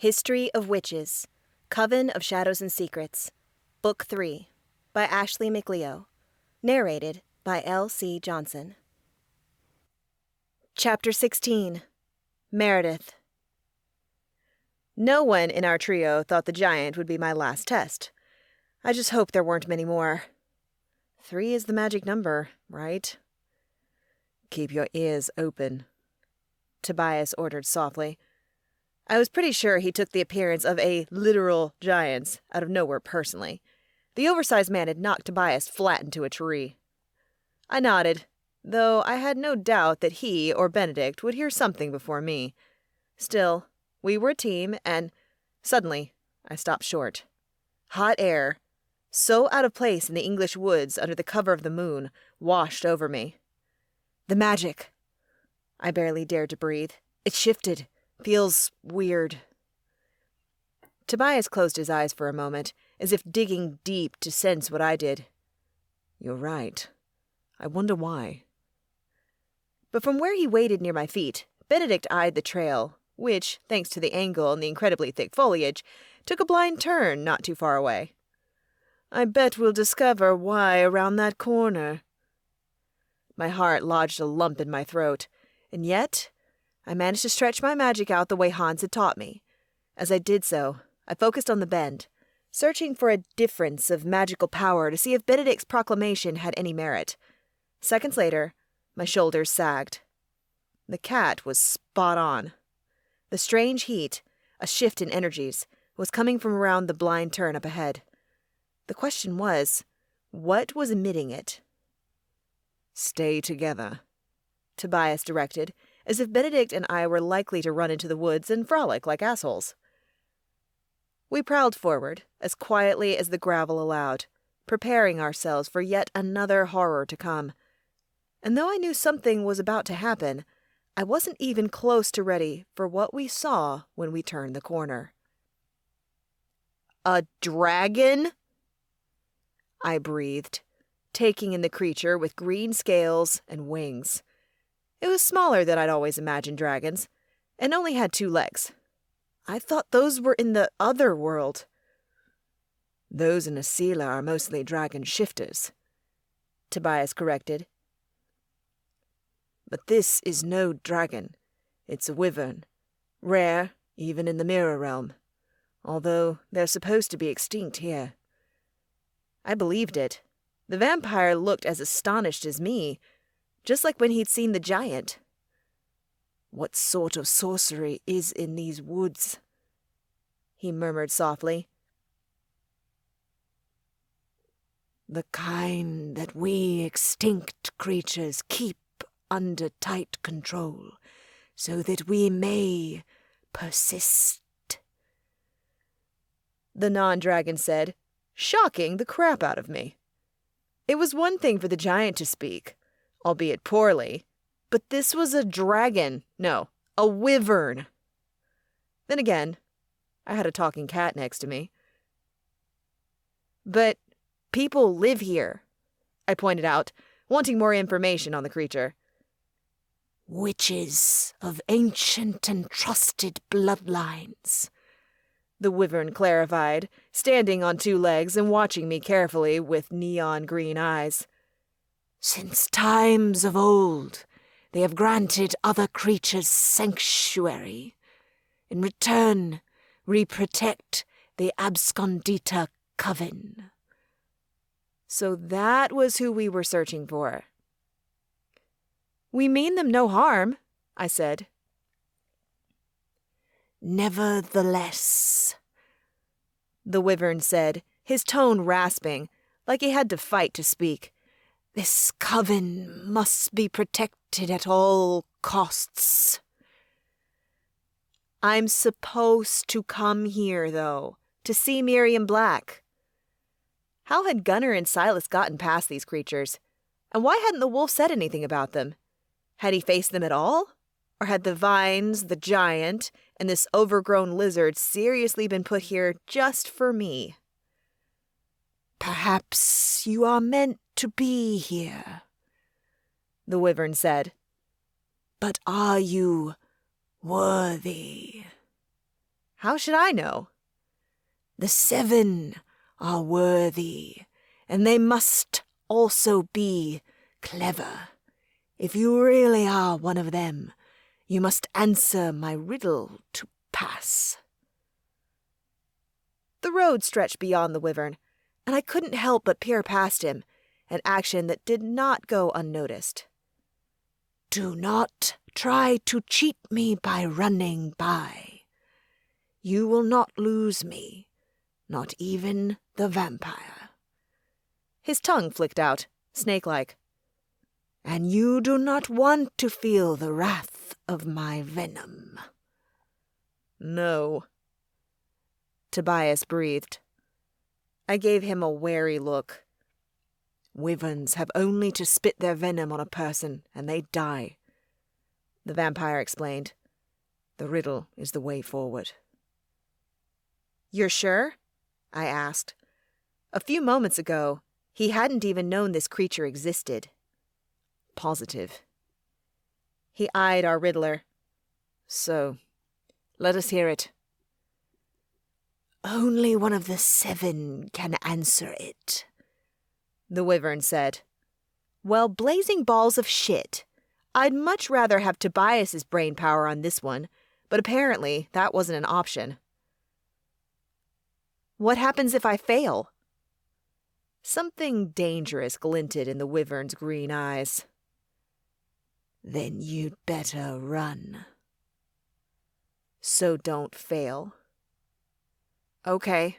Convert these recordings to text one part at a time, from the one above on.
History of Witches, Coven of Shadows and Secrets, Book 3, by Ashley McLeo, narrated by L.C. Johnson. Chapter 16, Meredith. No one in our trio thought the giant would be my last test. I just hoped there weren't many more. 3 is the magic number, right? Keep your ears open, Tobias ordered softly. I was pretty sure he took the appearance of a literal giant out of nowhere personally. The oversized man had knocked Tobias flat into a tree. I nodded, though I had no doubt that he or Benedict would hear something before me. Still, we were a team, and suddenly I stopped short. Hot air, so out of place in the English woods under the cover of the moon, washed over me. The magic. I barely dared to breathe. It shifted. Feels weird. Tobias closed his eyes for a moment, as if digging deep to sense what I did. You're right. I wonder why. But from where he waited near my feet, Benedict eyed the trail, which, thanks to the angle and the incredibly thick foliage, took a blind turn not too far away. I bet we'll discover why around that corner. My heart lodged a lump in my throat, and yet I managed to stretch my magic out the way Hans had taught me. As I did so, I focused on the bend, searching for a difference of magical power to see if Benedict's proclamation had any merit. Seconds later, my shoulders sagged. The cat was spot on. The strange heat, a shift in energies, was coming from around the blind turn up ahead. The question was, what was emitting it? Stay together, Tobias directed, as if Benedict and I were likely to run into the woods and frolic like assholes. We prowled forward, as quietly as the gravel allowed, preparing ourselves for yet another horror to come. And though I knew something was about to happen, I wasn't even close to ready for what we saw when we turned the corner. A dragon? I breathed, taking in the creature with green scales and wings. It was smaller than I'd always imagined dragons, and only had 2 legs. I thought those were in the other world. Those in Asila are mostly dragon shifters, Tobias corrected. But this is no dragon. It's a wyvern, rare even in the mirror realm, although they're supposed to be extinct here. I believed it. The vampire looked as astonished as me, just like when he'd seen the giant. What sort of sorcery is in these woods? He murmured softly. The kind that we extinct creatures keep under tight control, so that we may persist. The non-dragon said, shocking the crap out of me. It was one thing for the giant to speak, albeit poorly, but this was a dragon. No, a wyvern. Then again, I had a talking cat next to me. But people live here, I pointed out, wanting more information on the creature. Witches of ancient and trusted bloodlines, the wyvern clarified, standing on 2 legs and watching me carefully with neon green eyes. Since times of old, they have granted other creatures sanctuary. In return, we protect the abscondita Coven. So that was who we were searching for. We mean them no harm, I said. Nevertheless, the wyvern said, his tone rasping, like he had to fight to speak. This coven must be protected at all costs. I'm supposed to come here, though, to see Miriam Black. How had Gunnar and Silas gotten past these creatures? And why hadn't the wolf said anything about them? Had he faced them at all? Or had the vines, the giant, and this overgrown lizard seriously been put here just for me? Perhaps you are meant to be here, the wyvern said. But are you worthy? How should I know? The 7 are worthy, and they must also be clever. If you really are one of them, you must answer my riddle to pass. The road stretched beyond the wyvern, and I couldn't help but peer past him, an action that did not go unnoticed. Do not try to cheat me by running by. You will not lose me, not even the vampire. His tongue flicked out, snake-like. And you do not want to feel the wrath of my venom. No. Tobias breathed. I gave him a wary look. Wyverns have only to spit their venom on a person, and they die. The vampire explained. The riddle is the way forward. You're sure? I asked. A few moments ago, he hadn't even known this creature existed. Positive. He eyed our riddler. So, let us hear it. Only one of the 7 can answer it, the wyvern said. Well, blazing balls of shit. I'd much rather have Tobias's brain power on this one, but apparently that wasn't an option. What happens if I fail? Something dangerous glinted in the wyvern's green eyes. Then you'd better run. So don't fail. Okay.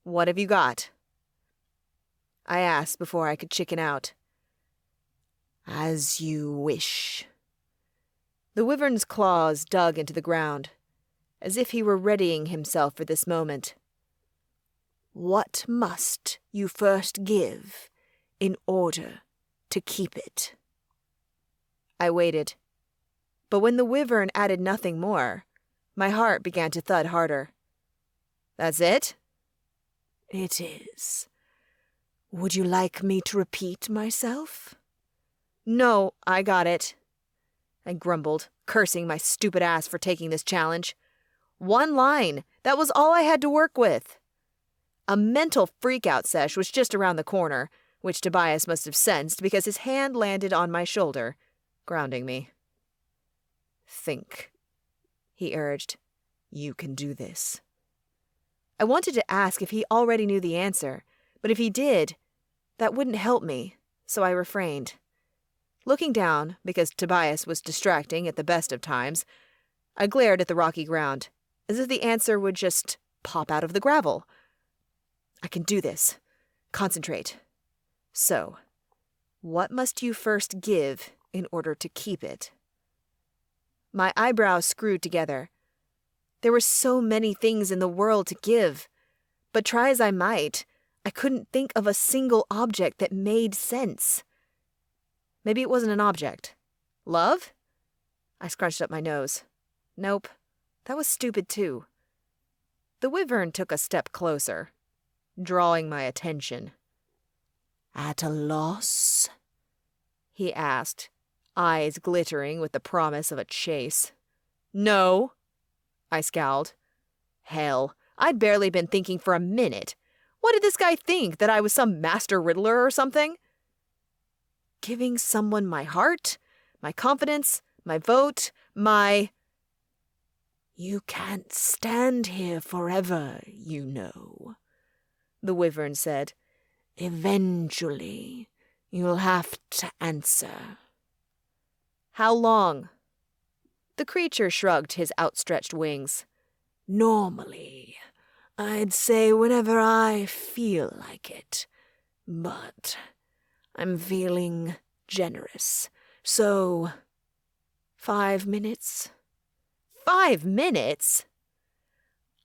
What have you got? I asked before I could chicken out. As you wish. The wyvern's claws dug into the ground, as if he were readying himself for this moment. What must you first give in order to keep it? I waited. But when the wyvern added nothing more, my heart began to thud harder. That's it? It is. Would you like me to repeat myself? No, I got it. I grumbled, cursing my stupid ass for taking this challenge. 1 line. That was all I had to work with. A mental freak-out sesh was just around the corner, which Tobias must have sensed because his hand landed on my shoulder, grounding me. Think, he urged. You can do this. I wanted to ask if he already knew the answer, but if he did, that wouldn't help me, so I refrained. Looking down, because Tobias was distracting at the best of times, I glared at the rocky ground, as if the answer would just pop out of the gravel. I can do this. Concentrate. So, what must you first give in order to keep it? My eyebrows screwed together. There were so many things in the world to give, but try as I might, I couldn't think of a single object that made sense. Maybe it wasn't an object. Love? I scrunched up my nose. Nope, that was stupid too. The wyvern took a step closer, drawing my attention. At a loss? He asked, eyes glittering with the promise of a chase. No, I scowled. Hell, I'd barely been thinking for a minute. What did this guy think, that I was some master riddler or something? Giving someone my heart, my confidence, my vote, my... You can't stand here forever, you know, the wyvern said. Eventually, you'll have to answer. How long? The creature shrugged his outstretched wings. Normally, I'd say whenever I feel like it, but I'm feeling generous, so 5 minutes? 5 minutes?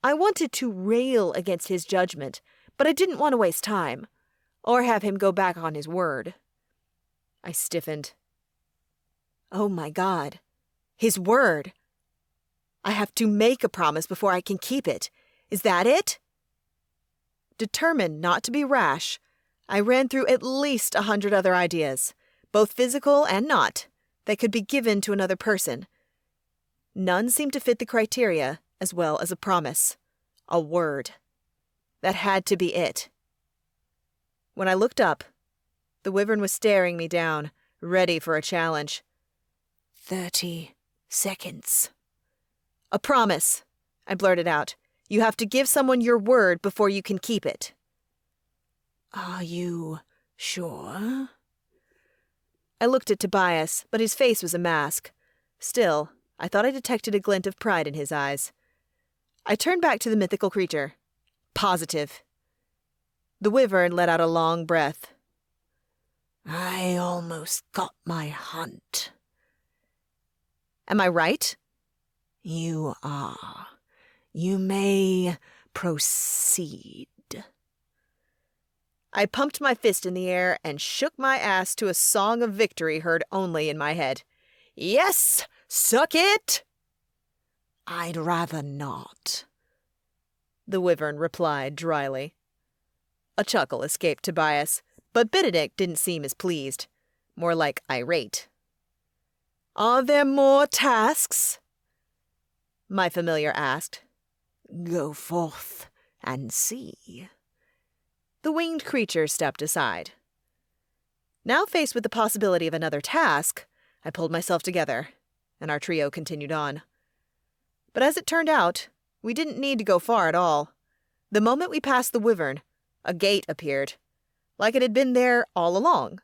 I wanted to rail against his judgment, but I didn't want to waste time, or have him go back on his word. I stiffened. Oh my God. His word. I have to make a promise before I can keep it. Is that it? Determined not to be rash, I ran through at least 100 other ideas, both physical and not, that could be given to another person. None seemed to fit the criteria, as well as a promise. A word. That had to be it. When I looked up, the wyvern was staring me down, ready for a challenge. 30 seconds. A promise, I blurted out. You have to give someone your word before you can keep it. Are you sure? I looked at Tobias, but his face was a mask. Still, I thought I detected a glint of pride in his eyes. I turned back to the mythical creature. Positive. The wyvern let out a long breath. I almost got my hunt. Am I right? You are. You may proceed. I pumped my fist in the air and shook my ass to a song of victory heard only in my head. Yes! Suck it! I'd rather not, the wyvern replied dryly. A chuckle escaped Tobias, but Benedict didn't seem as pleased, more like irate. Are there more tasks? My familiar asked. Go forth and see. The winged creature stepped aside. Now faced with the possibility of another task, I pulled myself together, and our trio continued on. But as it turned out, we didn't need to go far at all. The moment we passed the wyvern, a gate appeared, like it had been there all along,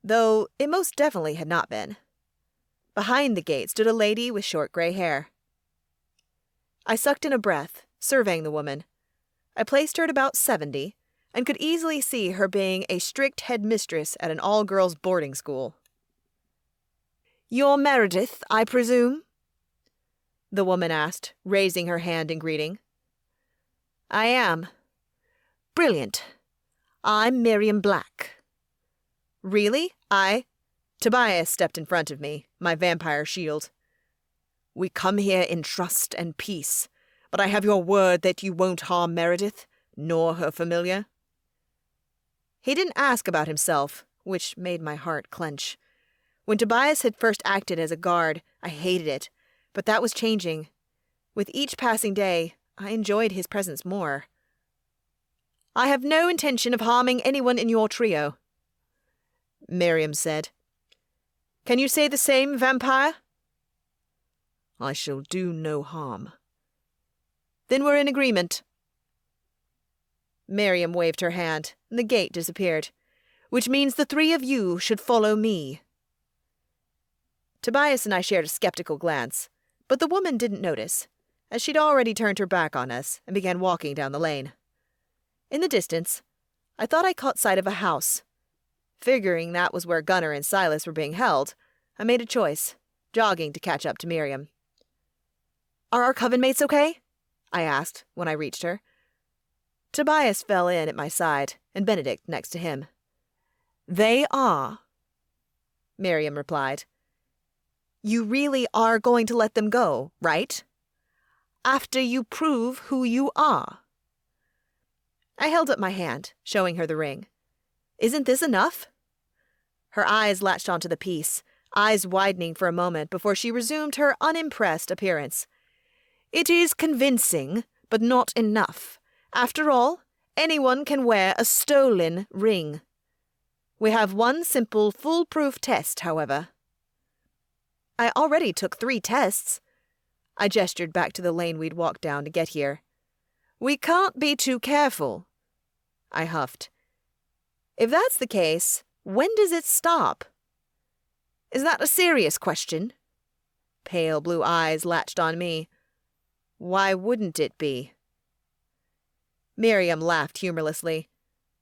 though it most definitely had not been. Behind the gate stood a lady with short gray hair. I sucked in a breath, surveying the woman. I placed her at about 70, and could easily see her being a strict headmistress at an all-girls boarding school. "You're Meredith, I presume?" the woman asked, raising her hand in greeting. "I am." "Brilliant. I'm Miriam Black." "Really? Tobias stepped in front of me, my vampire shield. "We come here in trust and peace, but I have your word that you won't harm Meredith, nor her familiar." He didn't ask about himself, which made my heart clench. When Tobias had first acted as a guard, I hated it, but that was changing. With each passing day, I enjoyed his presence more. "I have no intention of harming anyone in your trio," Miriam said. "Can you say the same, vampire?" "I shall do no harm." "Then we're in agreement." Miriam waved her hand, and the gate disappeared. "Which means the three of you should follow me." Tobias and I shared a skeptical glance, but the woman didn't notice, as she'd already turned her back on us and began walking down the lane. In the distance, I thought I caught sight of a house. Figuring that was where Gunnar and Silas were being held, I made a choice, jogging to catch up to Miriam. "Are our coven mates okay?" I asked when I reached her. Tobias fell in at my side, and Benedict next to him. "They are," Miriam replied. "You really are going to let them go, right? After you prove who you are." I held up my hand, showing her the ring. "Isn't this enough?" Her eyes latched onto the piece, eyes widening for a moment before she resumed her unimpressed appearance. "It is convincing, but not enough. After all, anyone can wear a stolen ring. We have one simple, foolproof test, however." "I already took 3 tests." I gestured back to the lane we'd walked down to get here. "We can't be too careful," I huffed. "If that's the case, when does it stop?" "Is that a serious question?" Pale blue eyes latched on me. "Why wouldn't it be?" Miriam laughed humorlessly.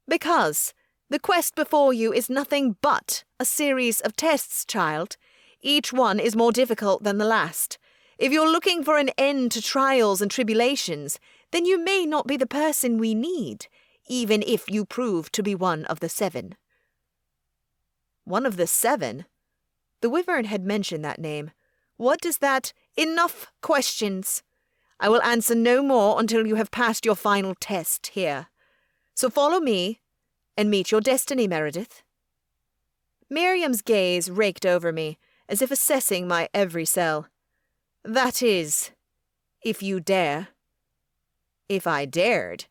"Because the quest before you is nothing but a series of tests, child. Each one is more difficult than the last. If you're looking for an end to trials and tribulations, then you may not be the person we need, even if you prove to be one of the 7. One of the 7? The wyvern had mentioned that name. What does that— Enough questions. I will answer no more until you have passed your final test here. So follow me and meet your destiny, Meredith." Miriam's gaze raked over me, as if assessing my every cell. "That is, If you dare. If I dared?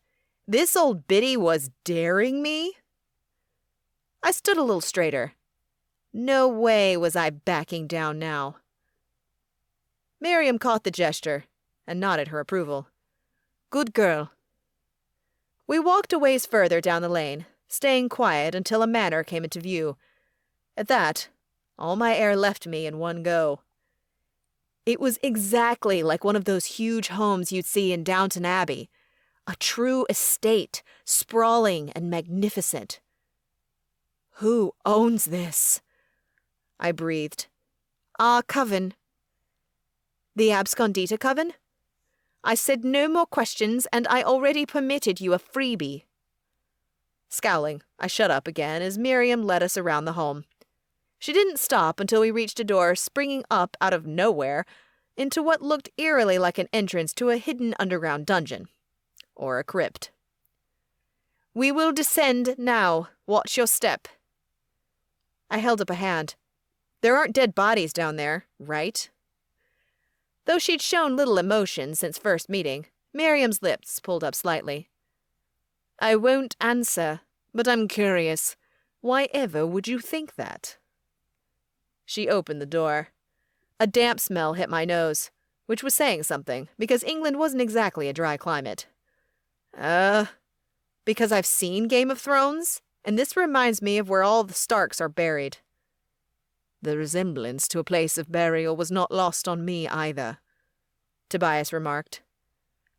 This old biddy was daring me? I stood a little straighter. No way was I backing down now. Miriam caught the gesture and nodded her approval. Good girl. We walked a ways further down the lane, staying quiet until a manor came into view. At that, all my air left me in one go. It was exactly like one of those huge homes you'd see in Downton Abbey. A true estate, sprawling and magnificent. Who owns this? I breathed. Coven. The Abscondita Coven? I said no more questions, and I already permitted you a freebie. Scowling, I shut up again as Miriam led us around the home. She didn't stop until we reached a door springing up out of nowhere into what looked eerily like an entrance to a hidden underground dungeon. Or a crypt. We will descend now. Watch your step. I held up a hand. There aren't dead bodies down there, right? Though she'd shown little emotion since first meeting, Miriam's lips pulled up slightly. I won't answer, but I'm curious. Why ever would you think that? She opened the door. A damp smell hit my nose, which was saying something, because England wasn't exactly a dry climate. Because I've seen Game of Thrones, and this reminds me of where all the Starks are buried. The resemblance to a place of burial was not lost on me either, Tobias remarked.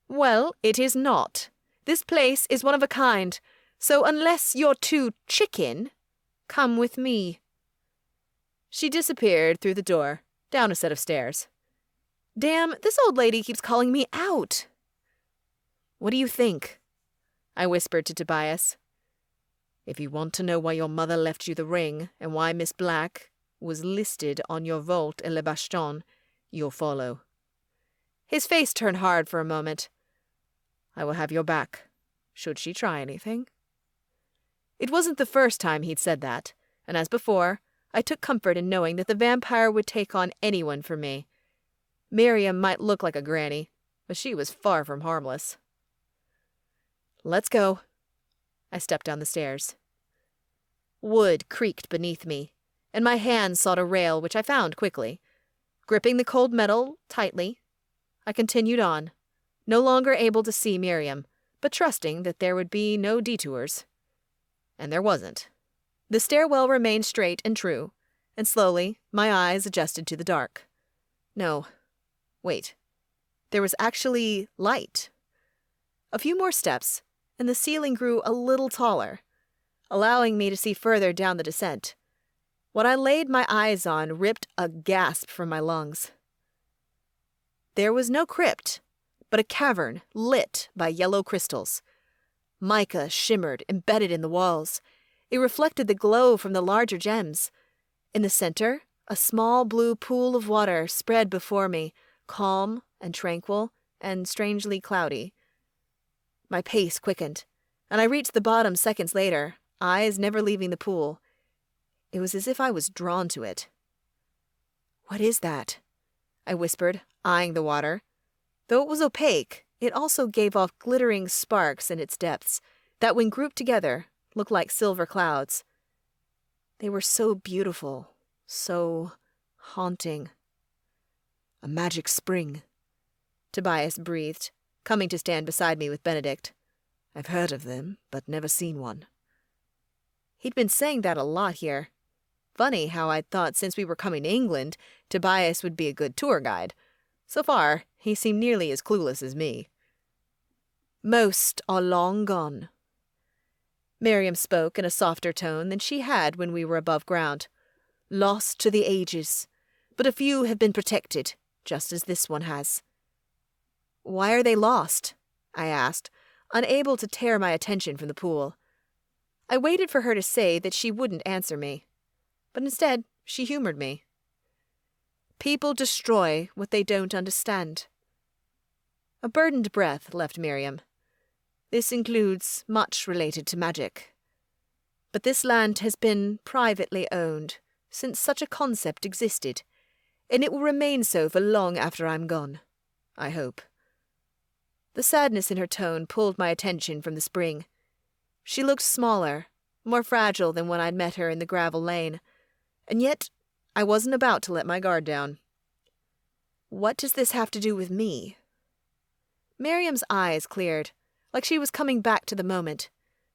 Well, it is not. This place is one of a kind, so unless you're too chicken, come with me. She disappeared through the door, down a set of stairs. Damn, this old lady keeps calling me out. What do you think? I whispered to Tobias. If you want to know why your mother left you the ring and why Miss Black was listed on your vault in Le Bastion, you'll follow. His face turned hard for a moment. I will have your back, should she try anything. It wasn't the first time he'd said that, and as before, I took comfort in knowing that the vampire would take on anyone for me. Miriam might look like a granny, but she was far from harmless. Let's go. I stepped down the stairs. Wood creaked beneath me, and my hand sought a rail which I found quickly. Gripping the cold metal tightly, I continued on, no longer able to see Miriam, but trusting that there would be no detours. And there wasn't. The stairwell remained straight and true, and slowly my eyes adjusted to the dark. No, wait. There was actually light. A few more steps, and the ceiling grew a little taller, allowing me to see further down the descent. What I laid my eyes on ripped a gasp from my lungs. There was no crypt, but a cavern lit by yellow crystals. Mica shimmered, embedded in the walls. It reflected the glow from the larger gems. In the center, a small blue pool of water spread before me, calm and tranquil and strangely cloudy. My pace quickened, and I reached the bottom seconds later, eyes never leaving the pool. It was as if I was drawn to it. What is that? I whispered, eyeing the water. Though it was opaque, it also gave off glittering sparks in its depths that, when grouped together, looked like silver clouds. They were so beautiful, so haunting. A magic spring, Tobias breathed, coming to stand beside me with Benedict. I've heard of them, but never seen one. He'd been saying that a lot here. Funny how I'd thought since we were coming to England, Tobias would be a good tour guide. So far, he seemed nearly as clueless as me. Most are long gone. Miriam spoke in a softer tone than she had when we were above ground. Lost to the ages, but a few have been protected, just as this one has. Why are they lost? I asked, unable to tear my attention from the pool. I waited for her to say that she wouldn't answer me, but instead she humored me. People destroy what they don't understand. A burdened breath left Miriam. This includes much related to magic. But this land has been privately owned since such a concept existed, and it will remain so for long after I'm gone, I hope. The sadness in her tone pulled my attention from the spring. She looked smaller, more fragile than when I'd met her in the gravel lane, and yet I wasn't about to let my guard down. What does this have to do with me? Miriam's eyes cleared, like she was coming back to the moment,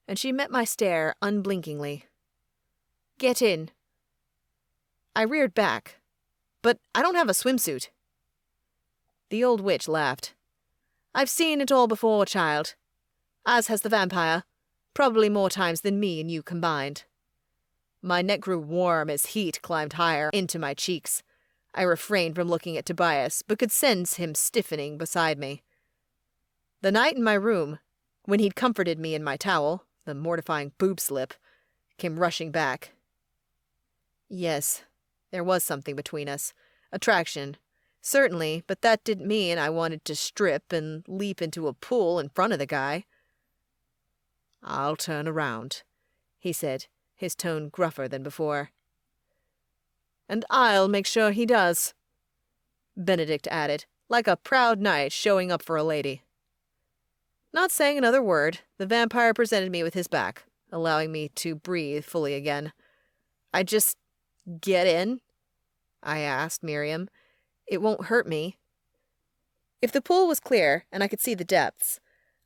and she met my stare unblinkingly. Get in. I reared back. But I don't have a swimsuit. The old witch laughed. I've seen it all before, child. As has the vampire, probably more times than me and you combined. My neck grew warm as heat climbed higher into my cheeks. I refrained from looking at Tobias, but could sense him stiffening beside me. The night in my room, when he'd comforted me in my towel, the mortifying boob slip, came rushing back. Yes, there was something between us. Attraction. Certainly, but that didn't mean I wanted to strip and leap into a pool in front of the guy. I'll turn around, he said, his tone gruffer than before. And I'll make sure he does, Benedict added, like a proud knight showing up for a lady. Not saying another word, the vampire presented me with his back, allowing me to breathe fully again. I just get in? I asked Miriam. It won't hurt me. If the pool was clear and I could see the depths,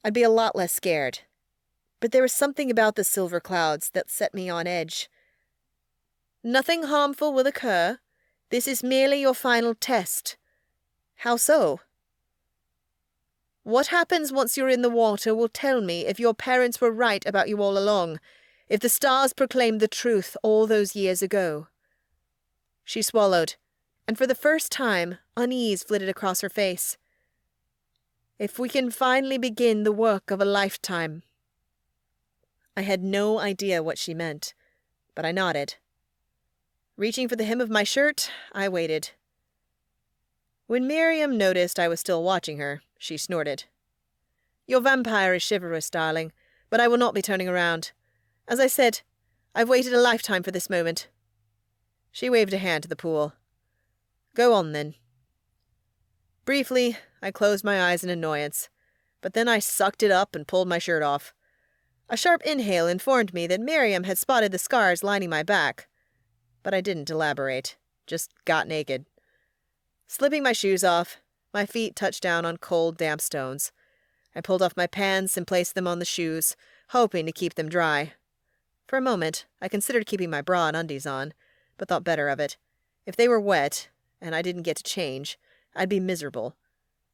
I'd be a lot less scared. But there was something about the silver clouds that set me on edge. Nothing harmful will occur. This is merely your final test. How so? What happens once you're in the water will tell me if your parents were right about you all along, if the stars proclaimed the truth all those years ago. She swallowed, and for the first time, unease flitted across her face. If we can finally begin the work of a lifetime. I had no idea what she meant, but I nodded. Reaching for the hem of my shirt, I waited. When Miriam noticed I was still watching her, she snorted. Your vampire is chivalrous, darling, but I will not be turning around. As I said, I've waited a lifetime for this moment. She waved a hand to the pool. Go on, then. Briefly, I closed my eyes in annoyance, but then I sucked it up and pulled my shirt off. A sharp inhale informed me that Miriam had spotted the scars lining my back, but I didn't elaborate, just got naked. Slipping my shoes off, my feet touched down on cold, damp stones. I pulled off my pants and placed them on the shoes, hoping to keep them dry. For a moment, I considered keeping my bra and undies on, but thought better of it. If they were wet, and I didn't get to change, I'd be miserable.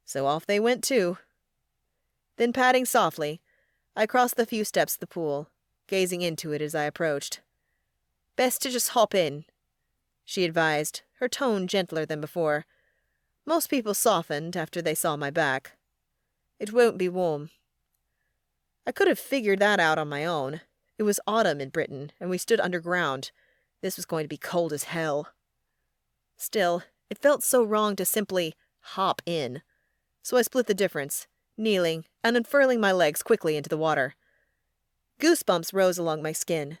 So off they went too. Then padding softly, I crossed the few steps of the pool, gazing into it as I approached. Best to just hop in, she advised, her tone gentler than before. Most people softened after they saw my back. It won't be warm. I could have figured that out on my own. It was autumn in Britain, and we stood underground. This was going to be cold as hell. Still, it felt so wrong to simply hop in. So I split the difference, kneeling and unfurling my legs quickly into the water. Goosebumps rose along my skin.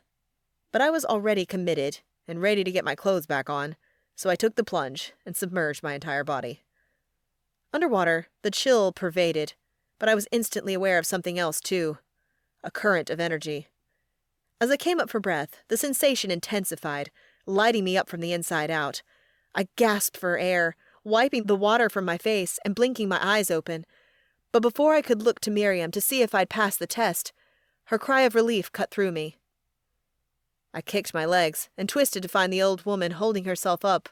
But I was already committed and ready to get my clothes back on, so I took the plunge and submerged my entire body. Underwater, the chill pervaded, but I was instantly aware of something else too. A current of energy. As I came up for breath, the sensation intensified, lighting me up from the inside out. I gasped for air, wiping the water from my face and blinking my eyes open. But before I could look to Miriam to see if I'd passed the test, her cry of relief cut through me. I kicked my legs and twisted to find the old woman holding herself up,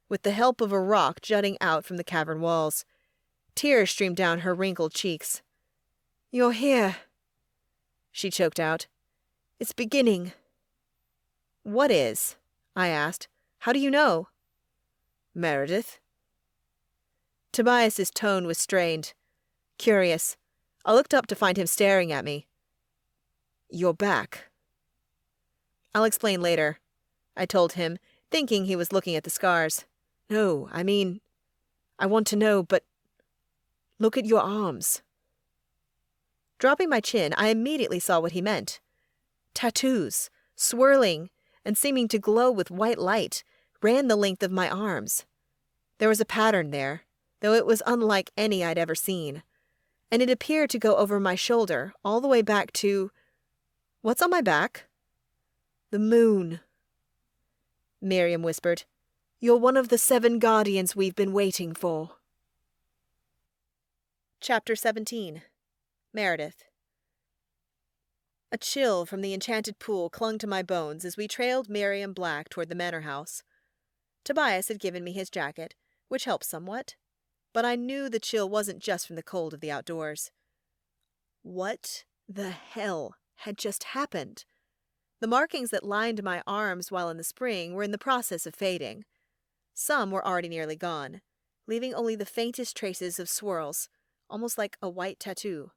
with the help of a rock jutting out from the cavern walls. Tears streamed down her wrinkled cheeks. "You're here," she choked out. "It's beginning." "What is?" I asked. "How do you know?" "Meredith?" Tobias's tone was strained. Curious. I looked up to find him staring at me. "You're back." "I'll explain later," I told him, thinking he was looking at the scars. "No, I mean, I want to know, but look at your arms." Dropping my chin, I immediately saw what he meant. Tattoos, swirling and seeming to glow with white light, ran the length of my arms. There was a pattern there, though it was unlike any I'd ever seen. and it appeared to go over my shoulder, all the way back to... What's on my back? The moon. Miriam whispered. You're one of the 7 guardians we've been waiting for. Chapter 17. Meredith. A chill from the enchanted pool clung to my bones as we trailed Miriam Black toward the manor house. Tobias had given me his jacket, which helped somewhat, but I knew the chill wasn't just from the cold of the outdoors. What the hell had just happened? The markings that lined my arms while in the spring were in the process of fading. Some were already nearly gone, leaving only the faintest traces of swirls, almost like a white tattoo.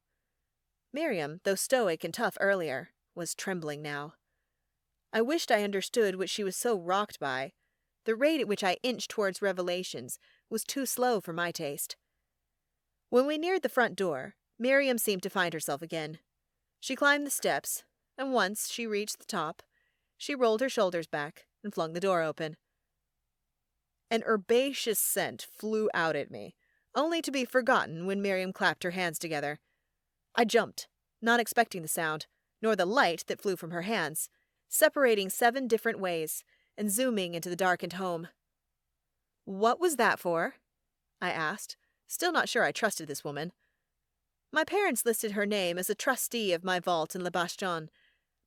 Miriam, though stoic and tough earlier, was trembling now. I wished I understood what she was so rocked by. The rate at which I inched towards revelations was too slow for my taste. When we neared the front door, Miriam seemed to find herself again. She climbed the steps, and once she reached the top, she rolled her shoulders back and flung the door open. An herbaceous scent flew out at me, only to be forgotten when Miriam clapped her hands together. I jumped, not expecting the sound, nor the light that flew from her hands, separating 7 different ways and zooming into the darkened home. "What was that for?" I asked, still not sure I trusted this woman. My parents listed her name as a trustee of my vault in Le Bastion,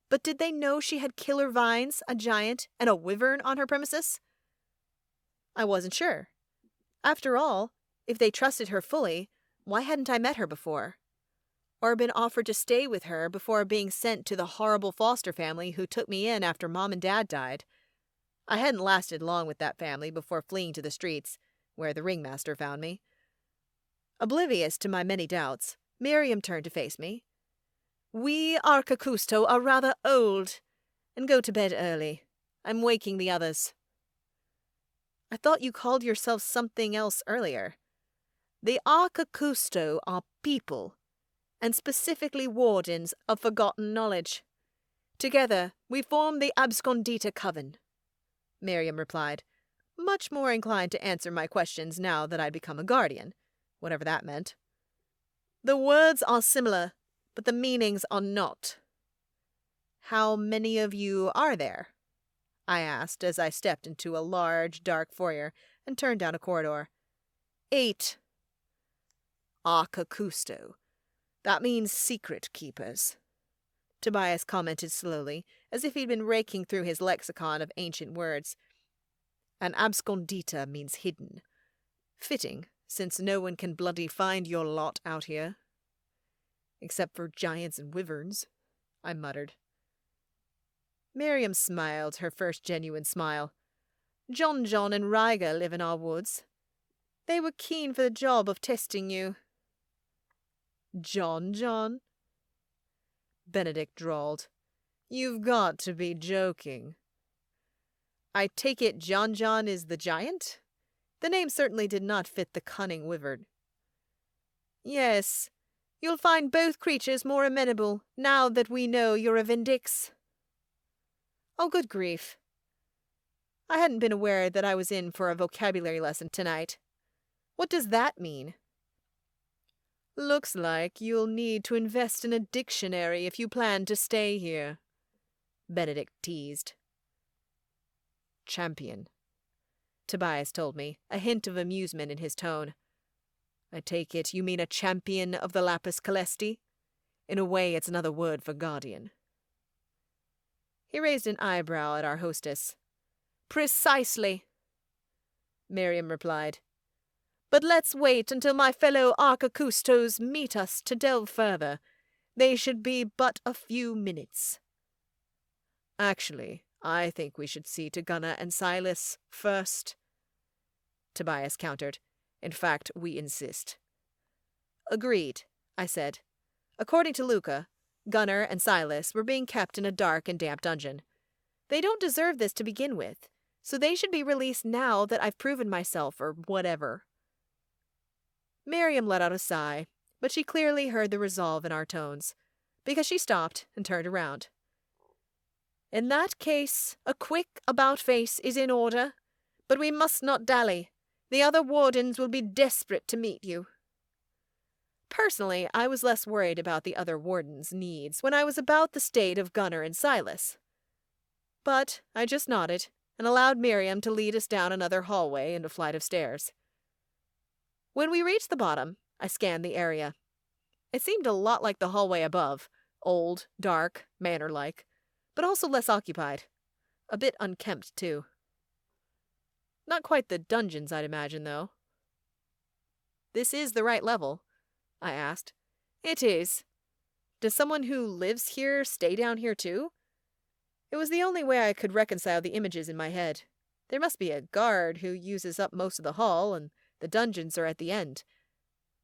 but did they know she had killer vines, a giant, and a wyvern on her premises? I wasn't sure. After all, if they trusted her fully, why hadn't I met her before? Or been offered to stay with her before being sent to the horrible foster family who took me in after Mom and Dad died? I hadn't lasted long with that family before fleeing to the streets, where the ringmaster found me. Oblivious to my many doubts, Miriam turned to face me. "We Arcacusto are rather old, and go to bed early. I'm waking the others." "I thought you called yourself something else earlier." "The Arcacusto are people, and specifically wardens of forgotten knowledge. Together, we form the Abscondita Coven," Miriam replied, much more inclined to answer my questions now that I'd become a guardian, whatever that meant. "The words are similar, but the meanings are not." "How many of you are there?" I asked as I stepped into a large, dark foyer and turned down a corridor. 8. "Arcacusto. That means secret keepers," Tobias commented slowly, as if he'd been raking through his lexicon of ancient words. "And abscondita means hidden. Fitting, since no one can bloody find your lot out here." "Except for giants and wyverns," I muttered. Miriam smiled, her first genuine smile. "John and Ryger live in our woods. They were keen for the job of testing you." John? Benedict drawled. "You've got to be joking." "I take it John is the giant?" The name certainly did not fit the cunning wyvern. "Yes. You'll find both creatures more amenable now that we know you're a Vindix." "Oh, good grief. I hadn't been aware that I was in for a vocabulary lesson tonight. What does that mean?" "Looks like you'll need to invest in a dictionary if you plan to stay here," Benedict teased. "Champion," Tobias told me, a hint of amusement in his tone. "I take it you mean a champion of the lapis caelesti? In a way, it's another word for guardian." He raised an eyebrow at our hostess. "Precisely," Miriam replied. "But let's wait until my fellow Arcacustos meet us to delve further. They should be but a few minutes." "Actually, I think we should see to Gunnar and Silas first," Tobias countered. "In fact, we insist." "Agreed," I said. According to Luca, Gunnar and Silas were being kept in a dark and damp dungeon. They don't deserve this to begin with, so they should be released now that I've proven myself, or whatever. Miriam let out a sigh, but she clearly heard the resolve in our tones, because she stopped and turned around. "In that case, a quick about-face is in order, but we must not dally. The other wardens will be desperate to meet you." Personally, I was less worried about the other wardens' needs when I was about the state of Gunnar and Silas. But I just nodded and allowed Miriam to lead us down another hallway and a flight of stairs. When we reached the bottom, I scanned the area. It seemed a lot like the hallway above, old, dark, manor-like, but also less occupied. A bit unkempt, too. Not quite the dungeons I'd imagine, though. "This is the right level?" I asked. "It is. Does someone who lives here stay down here, too?" It was the only way I could reconcile the images in my head. There must be a guard who uses up most of the hall, and the dungeons are at the end.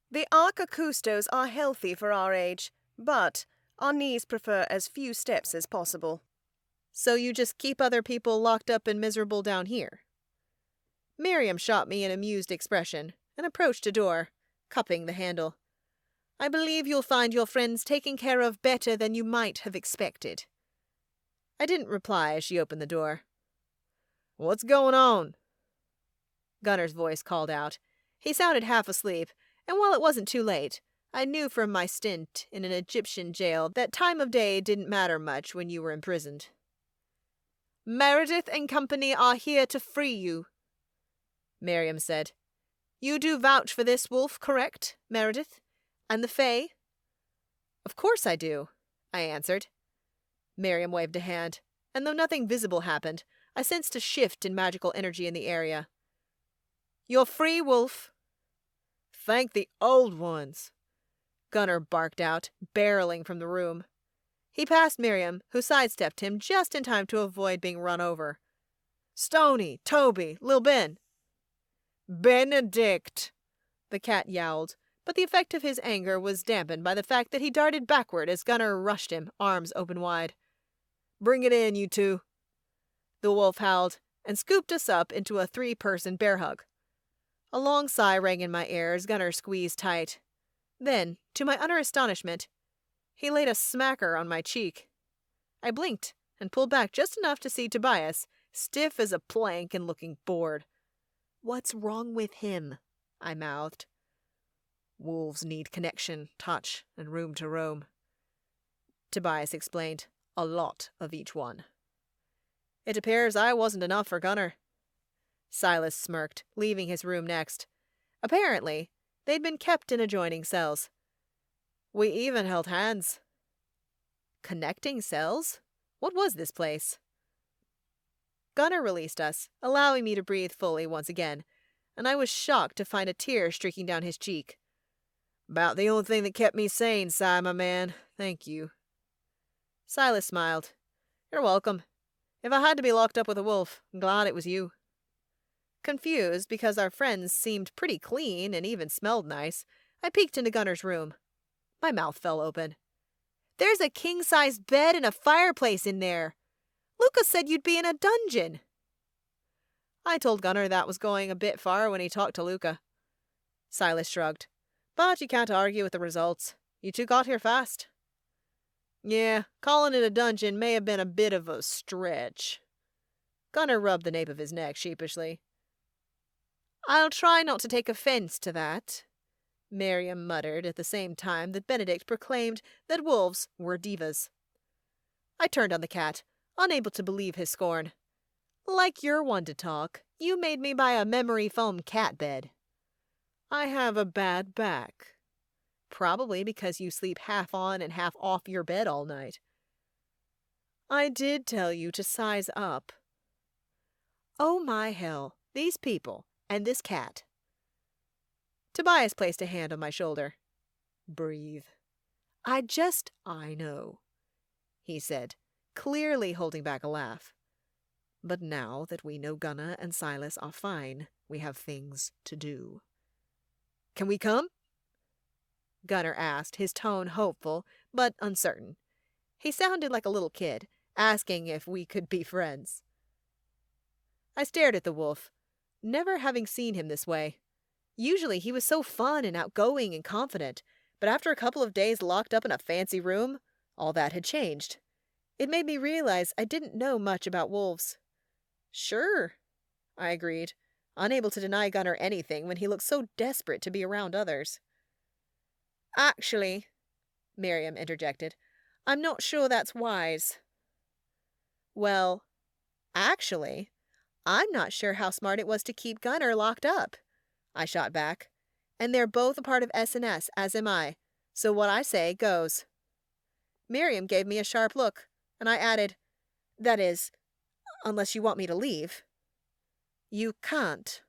"The archicustos are healthy for our age, but our knees prefer as few steps as possible." "So you just keep other people locked up and miserable down here?" Miriam shot me an amused expression and approached a door, cupping the handle. "I believe you'll find your friends taken care of better than you might have expected." I didn't reply as she opened the door. "What's going on?" Gunnar's voice called out. He sounded half asleep, and while it wasn't too late, I knew from my stint in an Egyptian jail that time of day didn't matter much when you were imprisoned. "Meredith and company are here to free you," Miriam said. "You do vouch for this, Wolf, correct, Meredith? And the Fae?" "Of course I do," I answered. Miriam waved a hand, and though nothing visible happened, I sensed a shift in magical energy in the area. "You're free, Wolf." "Thank the old ones," Gunnar barked out, barreling from the room. He passed Miriam, who sidestepped him just in time to avoid being run over. "Stony, Toby, Lil Ben." "Benedict!" the cat yowled, but the effect of his anger was dampened by the fact that he darted backward as Gunnar rushed him, arms open wide. "Bring it in, you two." The wolf howled and scooped us up into a 3-person bear hug. A long sigh rang in my ear as Gunnar squeezed tight. Then, to my utter astonishment, he laid a smacker on my cheek. I blinked and pulled back just enough to see Tobias, stiff as a plank and looking bored. "What's wrong with him?" I mouthed. "Wolves need connection, touch, and room to roam," Tobias explained. "A lot of each one." It appears I wasn't enough for Gunnar. Silas smirked, leaving his room next. Apparently, they'd been kept in adjoining cells. We even held hands. Connecting cells? What was this place? Gunnar released us, allowing me to breathe fully once again, and I was shocked to find a tear streaking down his cheek. "About the only thing that kept me sane, Si, my man. Thank you." Silas smiled. "You're welcome. If I had to be locked up with a wolf, I'm glad it was you." Confused because our friends seemed pretty clean and even smelled nice, I peeked into Gunnar's room. My mouth fell open. "There's a king-sized bed and a fireplace in there. Lucas said you'd be in a dungeon." I told Gunnar that was going a bit far when he talked to Luca. Silas shrugged. "But you can't argue with the results. You two got here fast." "Yeah, calling it a dungeon may have been a bit of a stretch." Gunnar rubbed the nape of his neck sheepishly. "I'll try not to take offense to that," Miriam muttered at the same time that Benedict proclaimed that wolves were divas. I turned on the cat, unable to believe his scorn. "Like you're one to talk, you made me buy a memory foam cat bed." "I have a bad back." "Probably because you sleep half on and half off your bed all night." "I did tell you to size up." "Oh my hell, these people and this cat." Tobias placed a hand on my shoulder. "Breathe." I know," he said, clearly holding back a laugh. "But now that we know Gunnar and Silas are fine, we have things to do." "Can we come?" Gunnar asked, his tone hopeful, but uncertain. He sounded like a little kid, asking if we could be friends. I stared at the wolf, never having seen him this way. Usually he was so fun and outgoing and confident, but after a couple of days locked up in a fancy room, all that had changed. It made me realize I didn't know much about wolves. "Sure," I agreed, unable to deny Gunnar anything when he looked so desperate to be around others. Actually, Miriam interjected, I'm not sure that's wise. Well, actually, I'm not sure how smart it was to keep Gunnar locked up, I shot back. And they're both a part of S&S, as am I. So what I say goes. Miriam gave me a sharp look, and I added, that is, unless you want me to leave. You can't.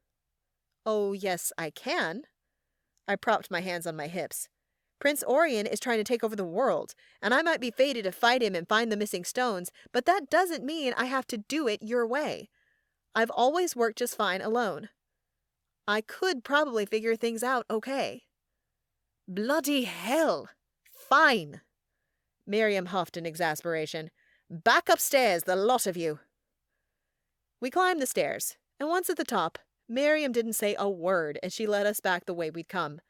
Oh, yes, I can. I propped my hands on my hips. Prince Orion is trying to take over the world, and I might be fated to fight him and find the missing stones, but that doesn't mean I have to do it your way. I've always worked just fine alone. I could probably figure things out okay. Bloody hell! Fine! Miriam huffed in exasperation. Back upstairs, the lot of you! We climbed the stairs, and once at the top, Miriam didn't say a word as she led us back the way we'd come,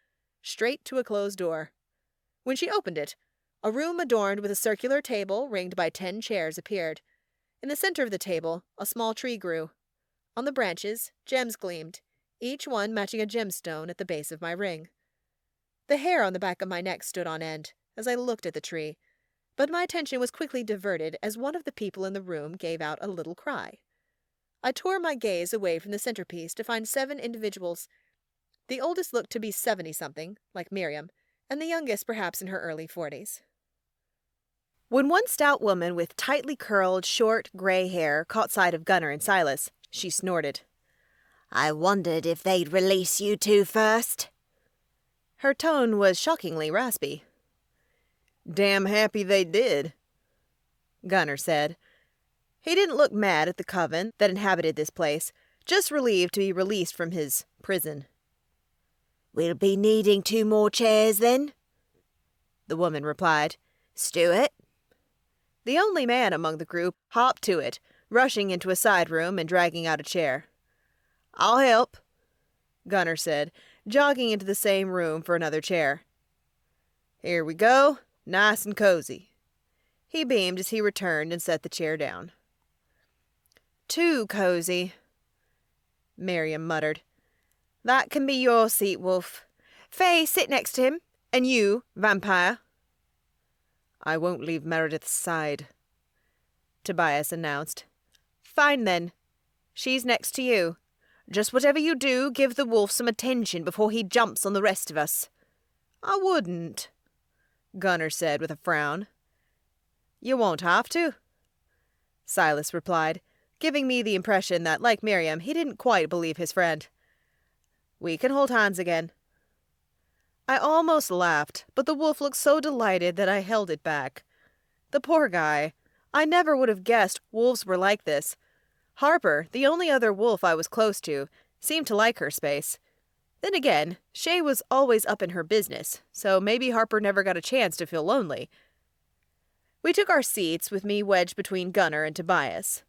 straight to a closed door. When she opened it, a room adorned with a circular table ringed by 10 chairs appeared. In the center of the table, a small tree grew. On the branches, gems gleamed, each one matching a gemstone at the base of my ring. The hair on the back of my neck stood on end as I looked at the tree, but my attention was quickly diverted as one of the people in the room gave out a little cry. I tore my gaze away from the centerpiece to find 7 individuals. The oldest looked to be 70-something, like Miriam, and the youngest perhaps in her early 40s. When one stout woman with tightly curled, short, gray hair caught sight of Gunnar and Silas, she snorted. I wondered if they'd release you two first. Her tone was shockingly raspy. Damn happy they did, Gunnar said. He didn't look mad at the Coven that inhabited this place, just relieved to be released from his prison. We'll be needing 2 more chairs then, the woman replied. Stuart? The only man among the group hopped to it, rushing into a side room and dragging out a chair. I'll help, Gunnar said, jogging into the same room for another chair. Here we go, nice and cozy. He beamed as he returned and set the chair down. Too cozy, Miriam muttered. That can be your seat, Wolf. Faye, sit next to him. And you, vampire. I won't leave Meredith's side, Tobias announced. Fine then. She's next to you. Just whatever you do, give the wolf some attention before he jumps on the rest of us. I wouldn't, Gunnar said with a frown. You won't have to, Silas replied, giving me the impression that, like Miriam, he didn't quite believe his friend. We can hold hands again. I almost laughed, but the wolf looked so delighted that I held it back. The poor guy. I never would have guessed wolves were like this. Harper, the only other wolf I was close to, seemed to like her space. Then again, Shay was always up in her business, so maybe Harper never got a chance to feel lonely. We took our seats, with me wedged between Gunnar and Tobias.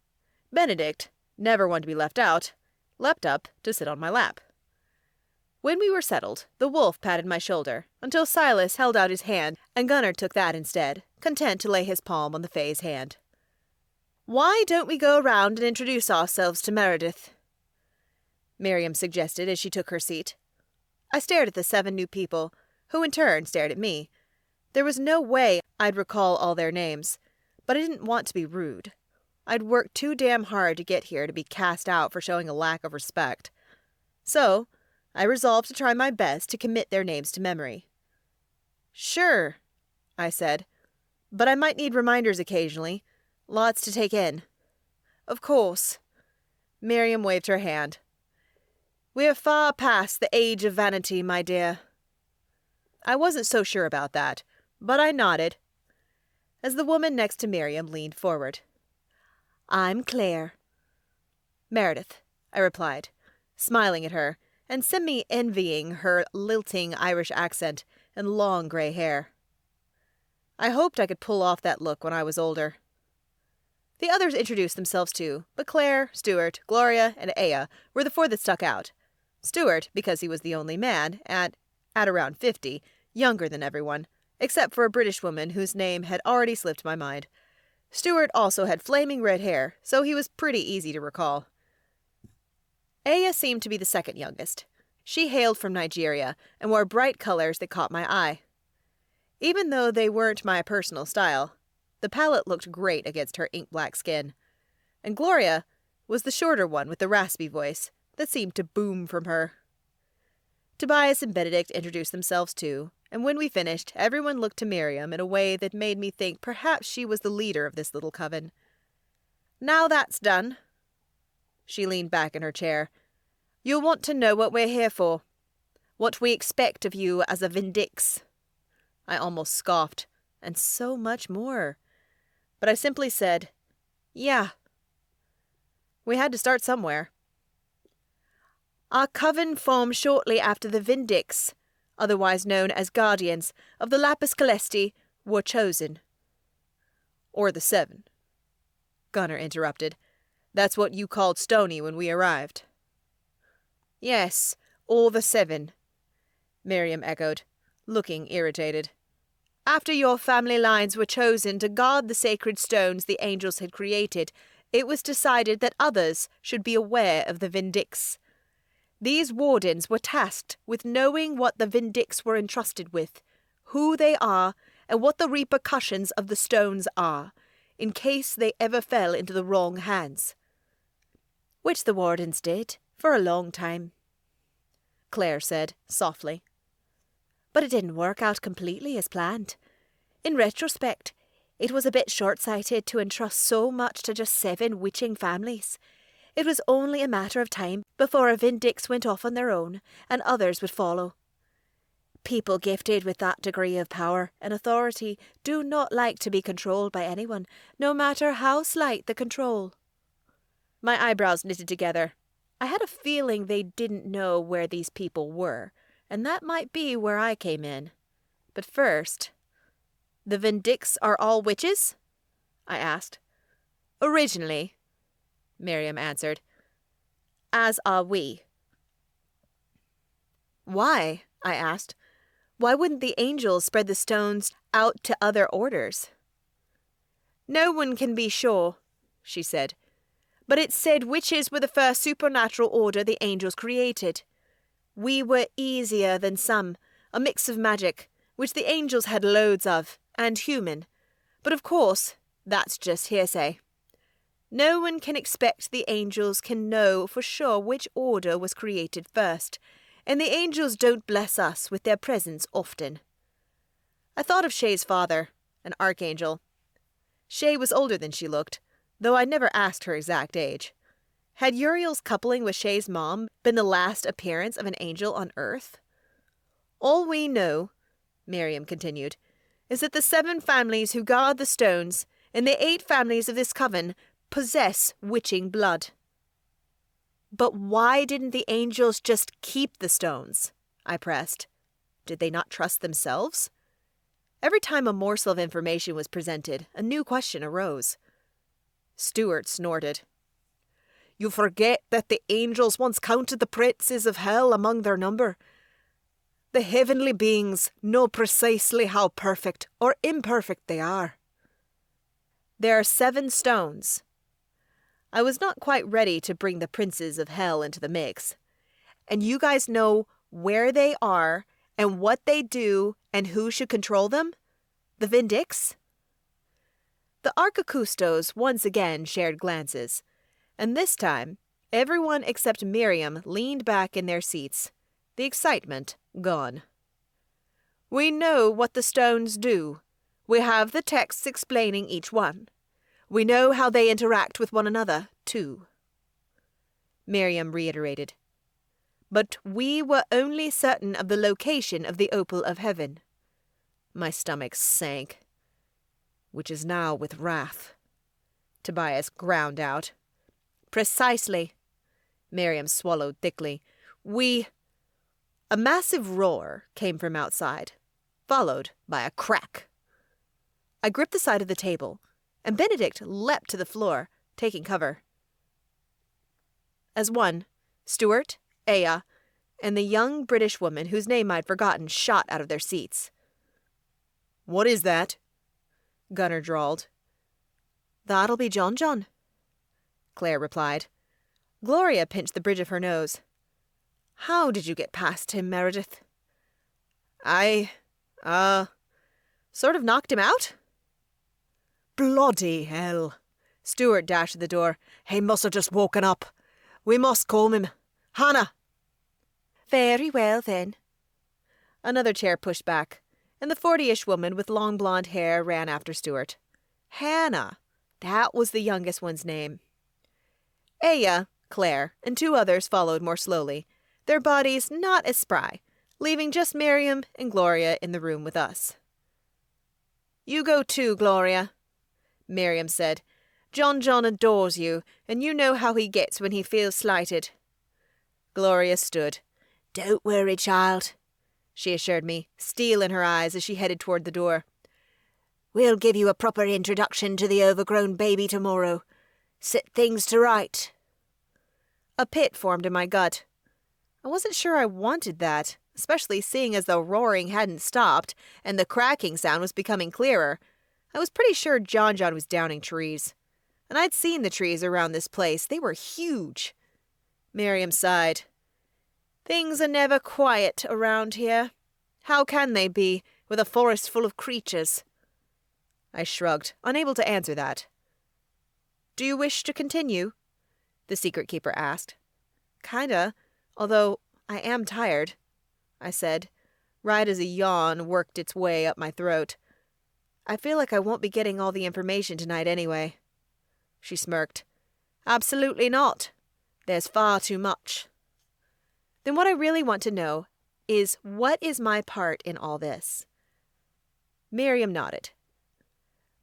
Benedict, never one to be left out, leapt up to sit on my lap. When we were settled, the wolf patted my shoulder, until Silas held out his hand, and Gunnar took that instead, content to lay his palm on the Fae's hand. Why don't we go around and introduce ourselves to Meredith? Miriam suggested as she took her seat. I stared at the 7 new people, who in turn stared at me. There was no way I'd recall all their names, but I didn't want to be rude. I'd worked too damn hard to get here to be cast out for showing a lack of respect. So, I resolved to try my best to commit their names to memory. Sure, I said, but I might need reminders occasionally. Lots to take in. Of course. Miriam waved her hand. We are far past the age of vanity, my dear. I wasn't so sure about that, but I nodded, as the woman next to Miriam leaned forward. I'm Claire. Meredith, I replied, smiling at her, and semi-envying her lilting Irish accent and long gray hair. I hoped I could pull off that look when I was older. The others introduced themselves too, but Claire, Stuart, Gloria, and Aya were the 4 that stuck out. Stuart, because he was the only man, at around 50, younger than everyone, except for a British woman whose name had already slipped my mind. Stuart also had flaming red hair, so he was pretty easy to recall. Aya seemed to be the second youngest. She hailed from Nigeria and wore bright colors that caught my eye. Even though they weren't my personal style, the palette looked great against her ink-black skin. And Gloria was the shorter one with the raspy voice that seemed to boom from her. Tobias and Benedict introduced themselves too, and when we finished, everyone looked to Miriam in a way that made me think perhaps she was the leader of this little coven. Now that's done. She leaned back in her chair. You'll want to know what we're here for. What we expect of you as a Vindix. I almost scoffed, and so much more. But I simply said, yeah. We had to start somewhere. Our coven formed shortly after the Vindix, otherwise known as guardians of the lapis caelesti, were chosen. Or the 7. Gunnar interrupted. That's what you called Stony when we arrived. Yes, or the 7, Miriam echoed, looking irritated. After your family lines were chosen to guard the sacred stones the angels had created, it was decided that others should be aware of the Vindix. These wardens were tasked with knowing what the Vindix were entrusted with, who they are, and what the repercussions of the stones are, in case they ever fell into the wrong hands. Which the wardens did, for a long time, Claire said, softly. But it didn't work out completely as planned. In retrospect, it was a bit short-sighted to entrust so much to just 7 witching families. It was only a matter of time before a Vindix went off on their own, and others would follow. People gifted with that degree of power and authority do not like to be controlled by anyone, no matter how slight the control. My eyebrows knitted together. I had a feeling they didn't know where these people were, and that might be where I came in. But first, the Vindix are all witches? I asked. Originally, Miriam answered. As are we. Why? I asked. Why wouldn't the angels spread the stones out to other orders? No one can be sure, she said. But it's said witches were the first supernatural order the angels created. We were easier than some, a mix of magic, which the angels had loads of, and human. But of course, that's just hearsay. No one can expect the angels can know for sure which order was created first, and the angels don't bless us with their presence often. I thought of Shay's father, an archangel. Shay was older than she looked, though I'd never asked her exact age. Had Uriel's coupling with Shay's mom been the last appearance of an angel on Earth? All we know, Miriam continued, is that the 7 families who guard the stones and the 8 families of this coven possess witching blood. But why didn't the angels just keep the stones? I pressed. Did they not trust themselves? Every time a morsel of information was presented, a new question arose. Stuart snorted. You forget that the angels once counted the princes of hell among their number. The heavenly beings know precisely how perfect or imperfect they are. There are 7 stones. I was not quite ready to bring the princes of hell into the mix. And you guys know where they are and what they do and who should control them? The Vindix? The Archicustos once again shared glances, and this time everyone except Miriam leaned back in their seats, the excitement gone. We know what the stones do. We have the texts explaining each one. We know how they interact with one another, too. Miriam reiterated. But we were only certain of the location of the opal of heaven. My stomach sank. Which is now with wrath. Tobias ground out. Precisely. Miriam swallowed thickly. A massive roar came from outside, followed by a crack. I gripped the side of the table, and Benedict leapt to the floor, taking cover. As one, Stuart, Aya, and the young British woman whose name I'd forgotten shot out of their seats. What is that? Gunnar drawled. That'll be John, Claire replied. Gloria pinched the bridge of her nose. How did you get past him, Meredith? Sort of knocked him out? Bloody hell. Stuart dashed to the door. He must have just woken up. We must calm him. Hannah! Very well, then. Another chair pushed back, and the 40-ish woman with long blonde hair ran after Stuart. Hannah. That was the youngest one's name. Aya, Claire, and 2 others followed more slowly, their bodies not as spry, leaving just Miriam and Gloria in the room with us. You go too, Gloria, Miriam said. John adores you, and you know how he gets when he feels slighted. Gloria stood. Don't worry, child, she assured me, steel in her eyes as she headed toward the door. We'll give you a proper introduction to the overgrown baby tomorrow. Set things to right. A pit formed in my gut. I wasn't sure I wanted that, especially seeing as the roaring hadn't stopped and the cracking sound was becoming clearer. I was pretty sure John was downing trees. And I'd seen the trees around this place. They were huge. Miriam sighed. Things are never quiet around here. How can they be, with a forest full of creatures? I shrugged, unable to answer that. Do you wish to continue? The secret keeper asked. Kinda, although I am tired, I said, right as a yawn worked its way up my throat. I feel like I won't be getting all the information tonight anyway. She smirked. Absolutely not. There's far too much. Then what I really want to know is, what is my part in all this? Miriam nodded.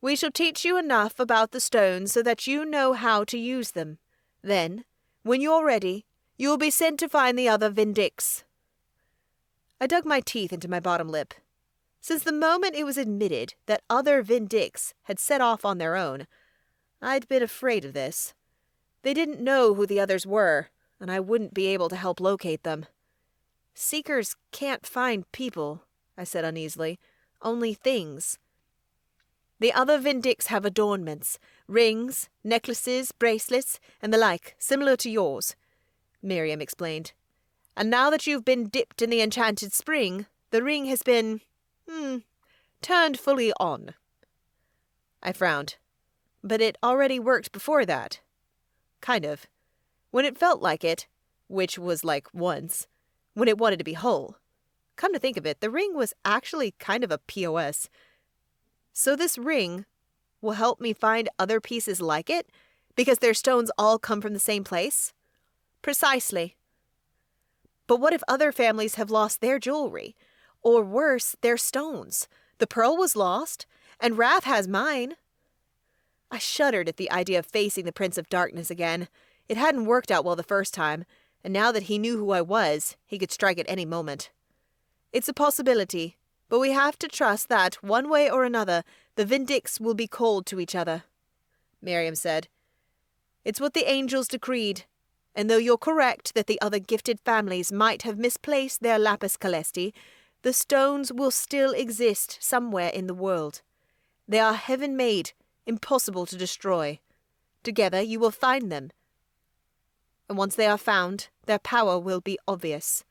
We shall teach you enough about the stones so that you know how to use them. Then, when you're ready, you will be sent to find the other Vindicts. I dug my teeth into my bottom lip. Since the moment it was admitted that other Vindicts had set off on their own, I'd been afraid of this. They didn't know who the others were, and I wouldn't be able to help locate them. Seekers can't find people, I said uneasily, only things. The other Vindicts have adornments, rings, necklaces, bracelets, and the like, similar to yours, Miriam explained. And now that you've been dipped in the enchanted spring, the ring has been, turned fully on. I frowned. But it already worked before that. Kind of. When it felt like it, which was like once, when it wanted to be whole. Come to think of it, the ring was actually kind of a POS. So this ring will help me find other pieces like it, because their stones all come from the same place? Precisely. But what if other families have lost their jewelry? Or worse, their stones? The pearl was lost, and Wrath has mine. I shuddered at the idea of facing the Prince of Darkness again. It hadn't worked out well the first time, and now that he knew who I was, he could strike at any moment. It's a possibility, but we have to trust that, one way or another, the Vindicts will be called to each other, Miriam said. It's what the angels decreed, and though you're correct that the other gifted families might have misplaced their lapis caelesti, the stones will still exist somewhere in the world. They are heaven-made, impossible to destroy. Together you will find them. And once they are found, their power will be obvious.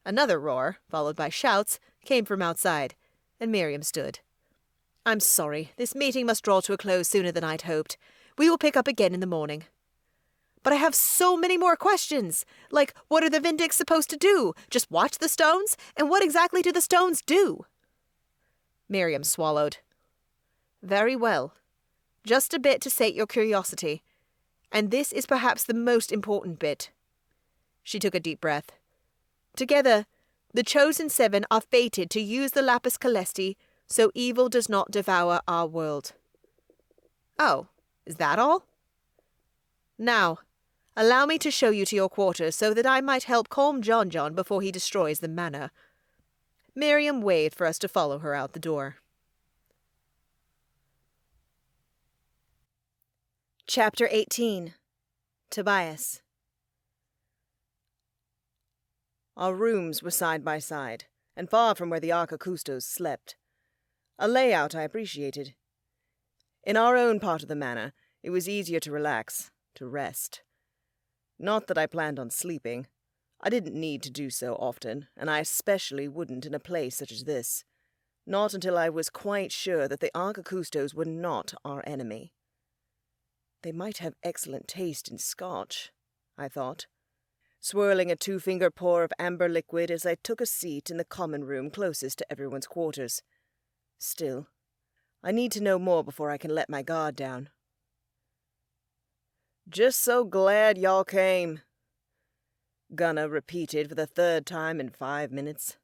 Another roar, followed by shouts, came from outside, and Miriam stood. I'm sorry, this meeting must draw to a close sooner than I'd hoped. We will pick up again in the morning. But I have so many more questions. Like, what are the Vindicts supposed to do? Just watch the stones? And what exactly do the stones do? Miriam swallowed. Very well. Just a bit to sate your curiosity. And this is perhaps the most important bit. She took a deep breath. Together, the chosen 7 are fated to use the lapis caelesti so evil does not devour our world. Oh, is that all? Now, allow me to show you to your quarters so that I might help calm John before he destroys the manor. Miriam waved for us to follow her out the door. Chapter 18. Tobias. Our rooms were side by side, and far from where the archaic slept. A layout I appreciated. In our own part of the manor, it was easier to relax, to rest. Not that I planned on sleeping. I didn't need to do so often, and I especially wouldn't in a place such as this. Not until I was quite sure that the Archicustos were not our enemy. They might have excellent taste in scotch, I thought, swirling a 2-finger pour of amber liquid as I took a seat in the common room closest to everyone's quarters. Still, I need to know more before I can let my guard down. "Just so glad y'all came," Gunnar repeated for the 3rd time in 5 minutes.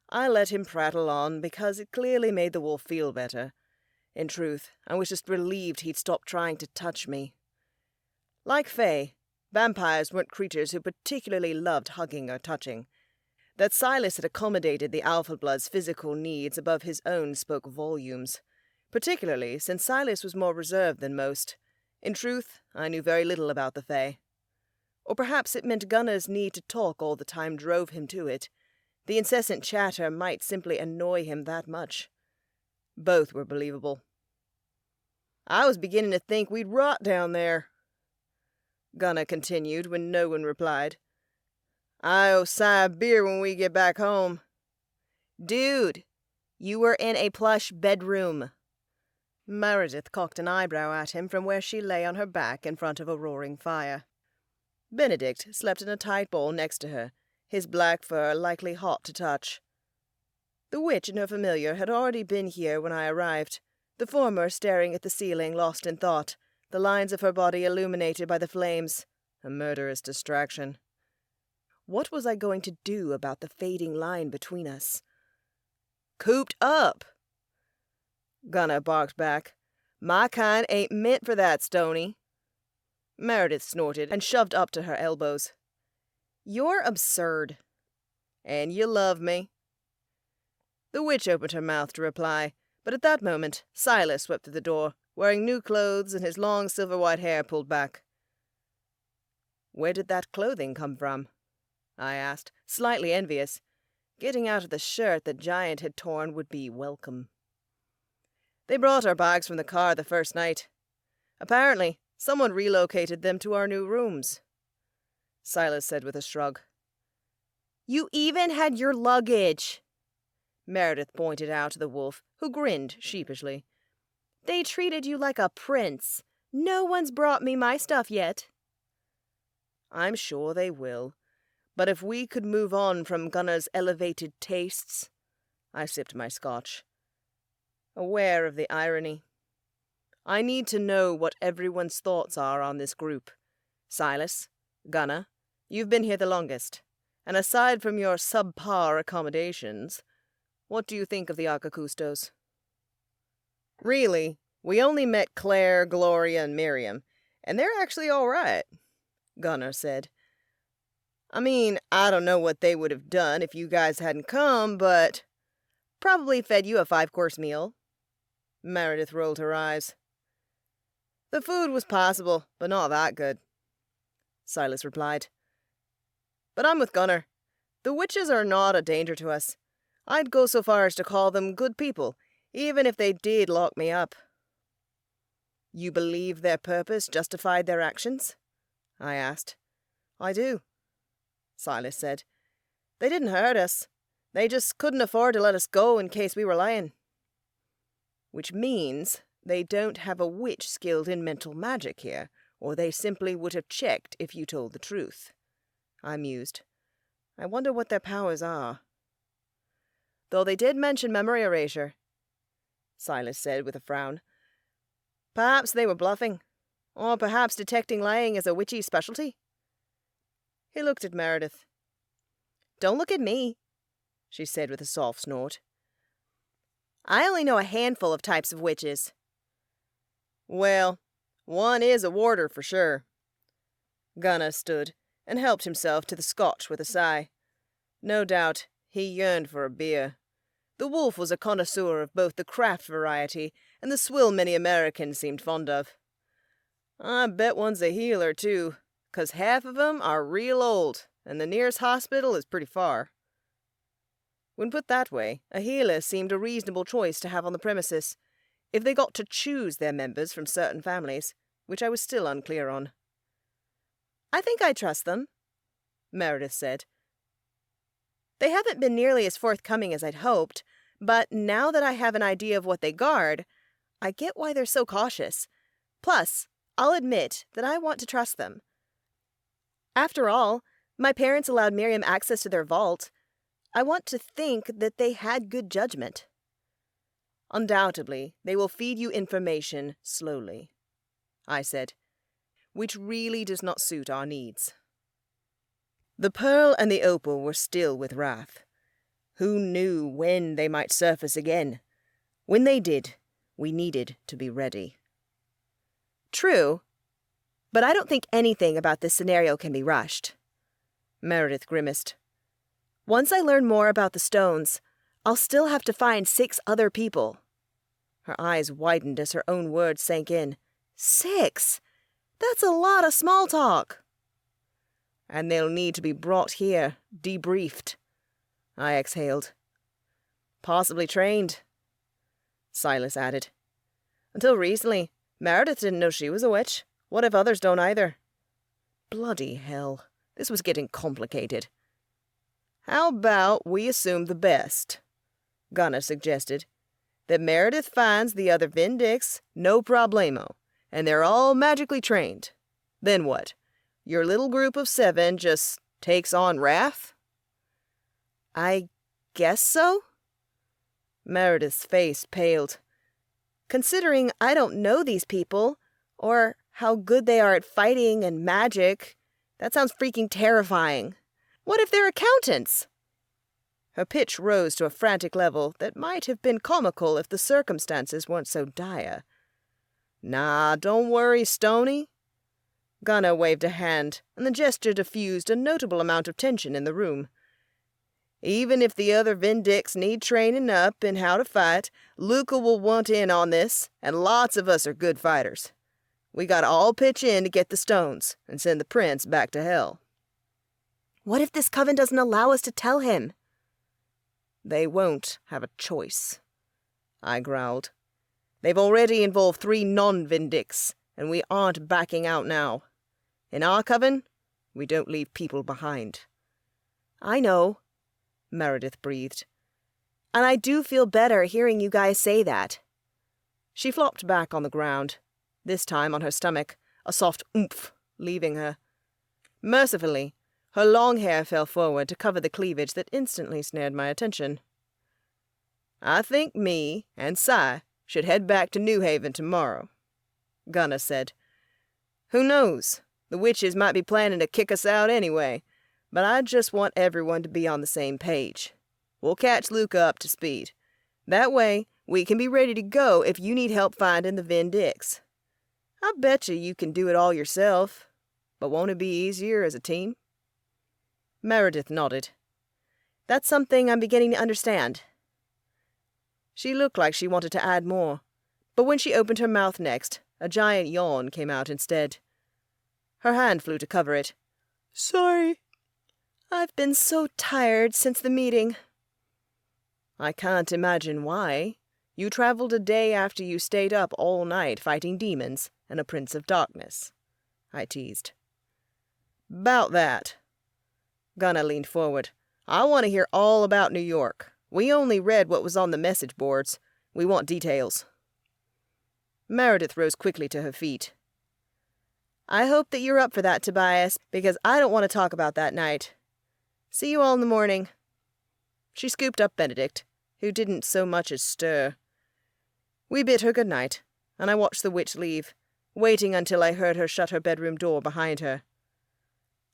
I let him prattle on because it clearly made the wolf feel better. In truth, I was just relieved he'd stopped trying to touch me. Like Fae, vampires weren't creatures who particularly loved hugging or touching. That Silas had accommodated the Alpha Blood's physical needs above his own spoke volumes, particularly since Silas was more reserved than most. In truth, I knew very little about the Fae. Or perhaps it meant Gunnar's need to talk all the time drove him to it. The incessant chatter might simply annoy him that much. Both were believable. "I was beginning to think we'd rot down there," Gunnar continued when no one replied. "I owe Si a beer when we get back home." "Dude, you were in a plush bedroom." Meredith cocked an eyebrow at him from where she lay on her back in front of a roaring fire. Benedict slept in a tight ball next to her, his black fur likely hot to touch. The witch and her familiar had already been here when I arrived, the former staring at the ceiling lost in thought, the lines of her body illuminated by the flames, a murderous distraction. What was I going to do about the fading line between us? "Cooped up," Gunnar barked back. "My kind ain't meant for that, Stony." Meredith snorted and shoved up to her elbows. "You're absurd." "And you love me." The witch opened her mouth to reply, but at that moment Silas swept through the door, wearing new clothes and his long silver-white hair pulled back. "Where did that clothing come from?" I asked, slightly envious. Getting out of the shirt that Giant had torn would be welcome. "They brought our bags from the car the first night. Apparently, someone relocated them to our new rooms," Silas said with a shrug. "You even had your luggage," Meredith pointed out to the wolf, who grinned sheepishly. "They treated you like a prince. No one's brought me my stuff yet." "I'm sure they will. But if we could move on from Gunnar's elevated tastes—" I sipped my scotch, aware of the irony. "I need to know what everyone's thoughts are on this group. Silas, Gunnar, you've been here the longest, and aside from your subpar accommodations, what do you think of the Archicustos?" "Really, we only met Claire, Gloria, and Miriam, and they're actually all right," Gunnar said. "I mean, I don't know what they would have done if you guys hadn't come, but—" "Probably fed you a 5-course meal." Meredith rolled her eyes. "The food was passable, but not that good," Silas replied. "But I'm with Gunnar. The witches are not a danger to us. I'd go so far as to call them good people, even if they did lock me up." "You believe their purpose justified their actions?" I asked. "I do," Silas said. "They didn't hurt us. They just couldn't afford to let us go in case we were lying." "Which means they don't have a witch skilled in mental magic here, or they simply would have checked if you told the truth," I mused. "I wonder what their powers are." "Though they did mention memory erasure," Silas said with a frown. "Perhaps they were bluffing, or perhaps detecting lying is a witchy specialty." He looked at Meredith. "Don't look at me," she said with a soft snort. "I only know a handful of types of witches." "Well, one is a warder for sure." Gunnar stood and helped himself to the scotch with a sigh. No doubt he yearned for a beer. The wolf was a connoisseur of both the craft variety and the swill many Americans seemed fond of. "I bet one's a healer, too, 'cause half of 'em are real old, and the nearest hospital is pretty far." When put that way, a healer seemed a reasonable choice to have on the premises, if they got to choose their members from certain families, which I was still unclear on. "I think I trust them," Meredith said. "They haven't been nearly as forthcoming as I'd hoped, But now that I have an idea of what they guard, I get why they're so cautious. Plus, I'll admit that I want to trust them. After all, my parents allowed Miriam access to their vault. I want to think that they had good judgment. Undoubtedly, they will feed you information slowly, I said, which really does not suit our needs. The pearl and the opal were still with Wrath. Who knew when they might surface again? When they did, we needed to be ready. True, but I don't think anything about this scenario can be rushed. Meredith grimaced. Once I learn more about the stones, I'll still have to find 6 other people. Her eyes widened as her own words sank in. 6? That's a lot of small talk. And they'll need to be brought here, debriefed. I exhaled. Possibly trained, Silas added. Until recently, Meredith didn't know she was a witch. What if others don't either? Bloody hell, this was getting complicated. How about we assume the best? Gunnar suggested. That Meredith finds the other Vindicts, no problemo, and they're all magically trained. Then what? Your little group of 7 just takes on Wrath? I guess so? Meredith's face paled. Considering I don't know these people, or how good they are at fighting and magic, that sounds freaking terrifying. What if they're accountants? Her pitch rose to a frantic level that might have been comical if the circumstances weren't so dire. Nah, don't worry, Stony. Gunnar waved a hand, and the gesture diffused a notable amount of tension in the room. Even if the other Vindicts need training up in how to fight, Luca will want in on this, and lots of us are good fighters. We gotta all pitch in to get the stones, and send the prince back to hell. What if this coven doesn't allow us to tell him? They won't have a choice, I growled. They've already involved 3 non-Vindicts, and we aren't backing out now. In our coven, we don't leave people behind. I know, Meredith breathed. And I do feel better hearing you guys say that. She flopped back on the ground, this time on her stomach, a soft oomph leaving her. Mercifully, her long hair fell forward to cover the cleavage that instantly snared my attention. I think me and Cy should head back to New Haven tomorrow, Gunnar said. Who knows? The witches might be planning to kick us out anyway, but I just want everyone to be on the same page. We'll catch Luca up to speed. That way, we can be ready to go if you need help finding the Vindicts. I betcha you can do it all yourself, but won't it be easier as a team? Meredith nodded. That's something I'm beginning to understand. She looked like she wanted to add more, but when she opened her mouth next, a giant yawn came out instead. Her hand flew to cover it. Sorry. I've been so tired since the meeting. I can't imagine why. You traveled a day after you stayed up all night fighting demons and a prince of darkness, I teased. 'Bout that. Gunnar leaned forward. I want to hear all about New York. We only read what was on the message boards. We want details. Meredith rose quickly to her feet. I hope that you're up for that, Tobias, because I don't want to talk about that night. See you all in the morning. She scooped up Benedict, who didn't so much as stir. We bid her good night, and I watched the witch leave, waiting until I heard her shut her bedroom door behind her.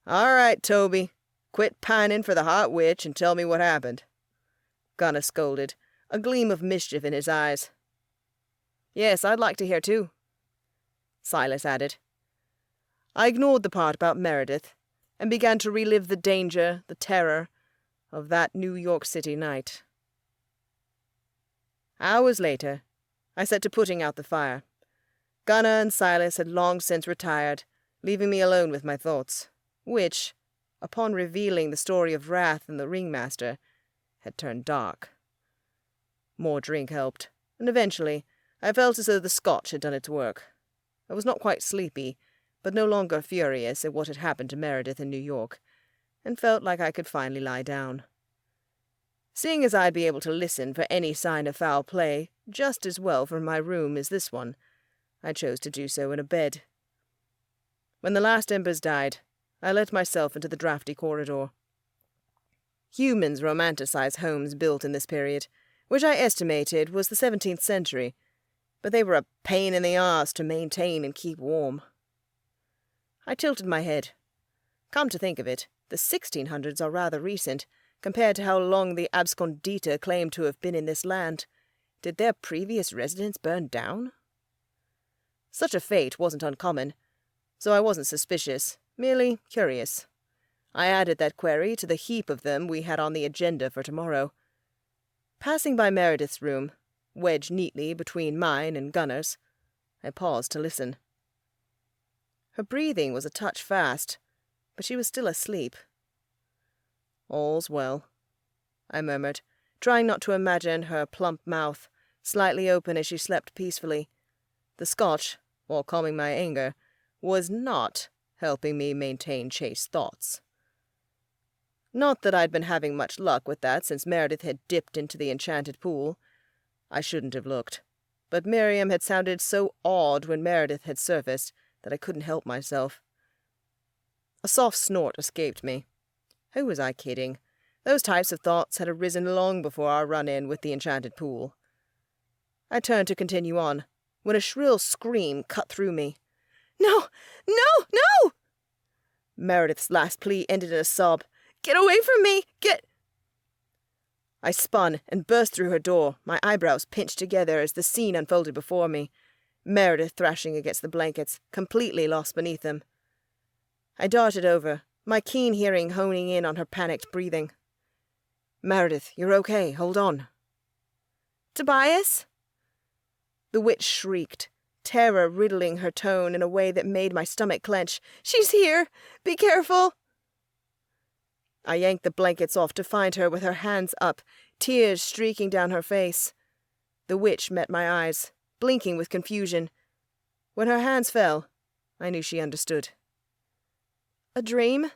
All right, Toby. Quit pining for the hot witch and tell me what happened. Gunnar scolded, a gleam of mischief in his eyes. Yes, I'd like to hear too, Silas added. I ignored the part about Meredith and began to relive the danger, the terror of that New York City night. Hours later, I set to putting out the fire. Gunnar and Silas had long since retired, leaving me alone with my thoughts, which, upon revealing the story of Wrath and the ringmaster, had turned dark. More drink helped, and eventually I felt as though the scotch had done its work. I was not quite sleepy, but no longer furious at what had happened to Meredith in New York, and felt like I could finally lie down. Seeing as I'd be able to listen for any sign of foul play just as well from my room as this one, I chose to do so in a bed. When the last embers died, I let myself into the drafty corridor. Humans romanticize homes built in this period, which I estimated was the 17th century, but they were a pain in the arse to maintain and keep warm. I tilted my head. Come to think of it, the 1600s are rather recent, compared to how long the abscondita claimed to have been in this land. Did their previous residence burn down? Such a fate wasn't uncommon, so I wasn't suspicious, merely curious. I added that query to the heap of them we had on the agenda for tomorrow. Passing by Meredith's room, wedged neatly between mine and Gunner's, I paused to listen. Her breathing was a touch fast, but she was still asleep. "All's well," I murmured, trying not to imagine her plump mouth, slightly open as she slept peacefully. The scotch, while calming my anger, was not helping me maintain chaste thoughts. Not that I'd been having much luck with that since Meredith had dipped into the enchanted pool. I shouldn't have looked, but Miriam had sounded so odd when Meredith had surfaced that I couldn't help myself. A soft snort escaped me. Who was I kidding? Those types of thoughts had arisen long before our run-in with the enchanted pool. I turned to continue on, when a shrill scream cut through me. "No! No! No!" Meredith's last plea ended in a sob. "Get away from me! Get—" I spun and burst through her door, my eyebrows pinched together as the scene unfolded before me. Meredith thrashing against the blankets, completely lost beneath them. I darted over, my keen hearing honing in on her panicked breathing. "Meredith, you're okay. Hold on." "Tobias?" The witch shrieked, terror riddling her tone in a way that made my stomach clench. "She's here! Be careful!" I yanked the blankets off to find her with her hands up, tears streaking down her face. The witch met my eyes, blinking with confusion. When her hands fell, I knew she understood. "A dream?"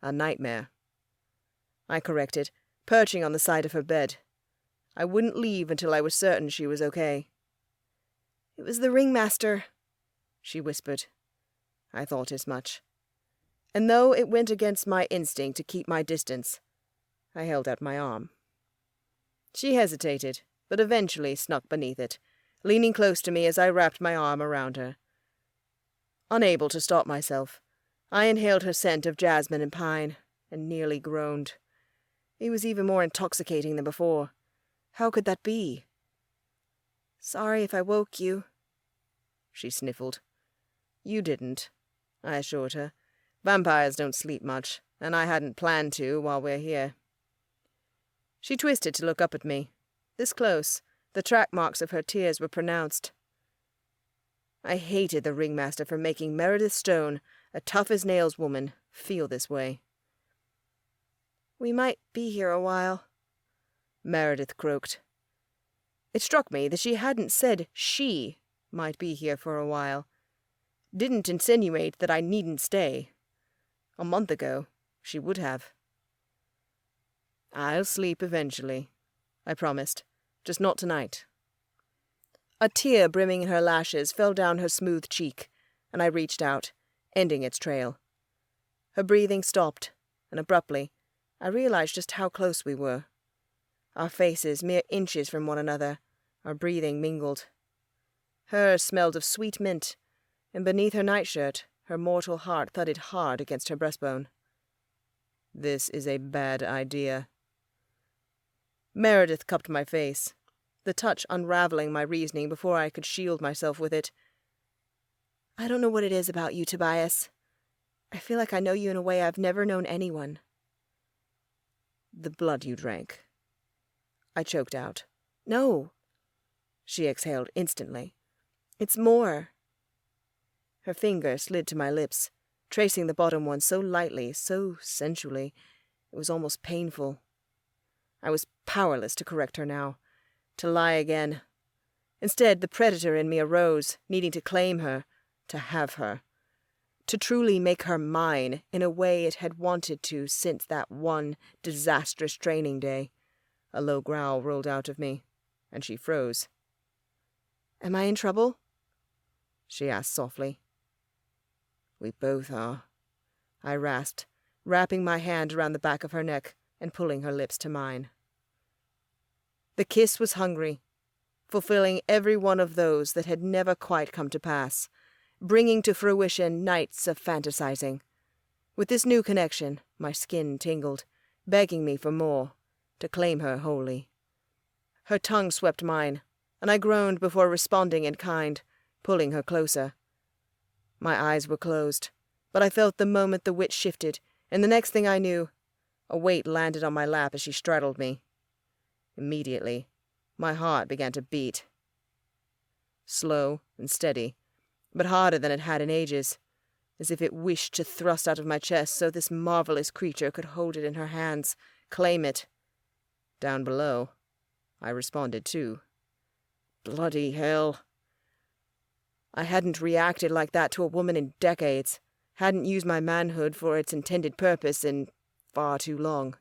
"A nightmare," I corrected, perching on the side of her bed. I wouldn't leave until I was certain she was okay. "It was the ringmaster," she whispered. I thought as much. And though it went against my instinct to keep my distance, I held out my arm. She hesitated, but eventually snuck beneath it, leaning close to me as I wrapped my arm around her. Unable to stop myself, I inhaled her scent of jasmine and pine, and nearly groaned. It was even more intoxicating than before. How could that be? "Sorry if I woke you," she sniffled. "You didn't," I assured her. "Vampires don't sleep much, and I hadn't planned to while we're here." She twisted to look up at me. This close, the track marks of her tears were pronounced. I hated the ringmaster for making Meredith Stone, a tough-as-nails woman, feel this way. "We might be here a while," Meredith croaked. It struck me that she hadn't said she might be here for a while. Didn't insinuate that I needn't stay. A month ago, she would have. "I'll sleep eventually," I promised. "Just not tonight." A tear brimming in her lashes fell down her smooth cheek, and I reached out, ending its trail. Her breathing stopped, and abruptly, I realized just how close we were. Our faces mere inches from one another, our breathing mingled. Hers smelled of sweet mint, and beneath her nightshirt, her mortal heart thudded hard against her breastbone. "This is a bad idea." Meredith cupped my face, the touch unraveling my reasoning before I could shield myself with it. "I don't know what it is about you, Tobias. I feel like I know you in a way I've never known anyone." "The blood you drank," I choked out. "No," she exhaled instantly. "It's more." Her finger slid to my lips, tracing the bottom one so lightly, so sensually, it was almost painful. I was powerless to correct her now, to lie again. Instead, the predator in me arose, needing to claim her, to have her, to truly make her mine in a way it had wanted to since that one disastrous training day. A low growl rolled out of me, and she froze. "Am I in trouble?" she asked softly. "We both are," I rasped, wrapping my hand around the back of her neck and pulling her lips to mine. The kiss was hungry, fulfilling every one of those that had never quite come to pass, bringing to fruition nights of fantasizing. With this new connection, my skin tingled, begging me for more, to claim her wholly. Her tongue swept mine, and I groaned before responding in kind, pulling her closer. My eyes were closed, but I felt the moment the witch shifted, and the next thing I knew, a weight landed on my lap as she straddled me. Immediately, my heart began to beat. Slow and steady, but harder than it had in ages, as if it wished to thrust out of my chest so this marvelous creature could hold it in her hands, claim it. Down below, I responded too. Bloody hell. I hadn't reacted like that to a woman in decades, hadn't used my manhood for its intended purpose in far too long.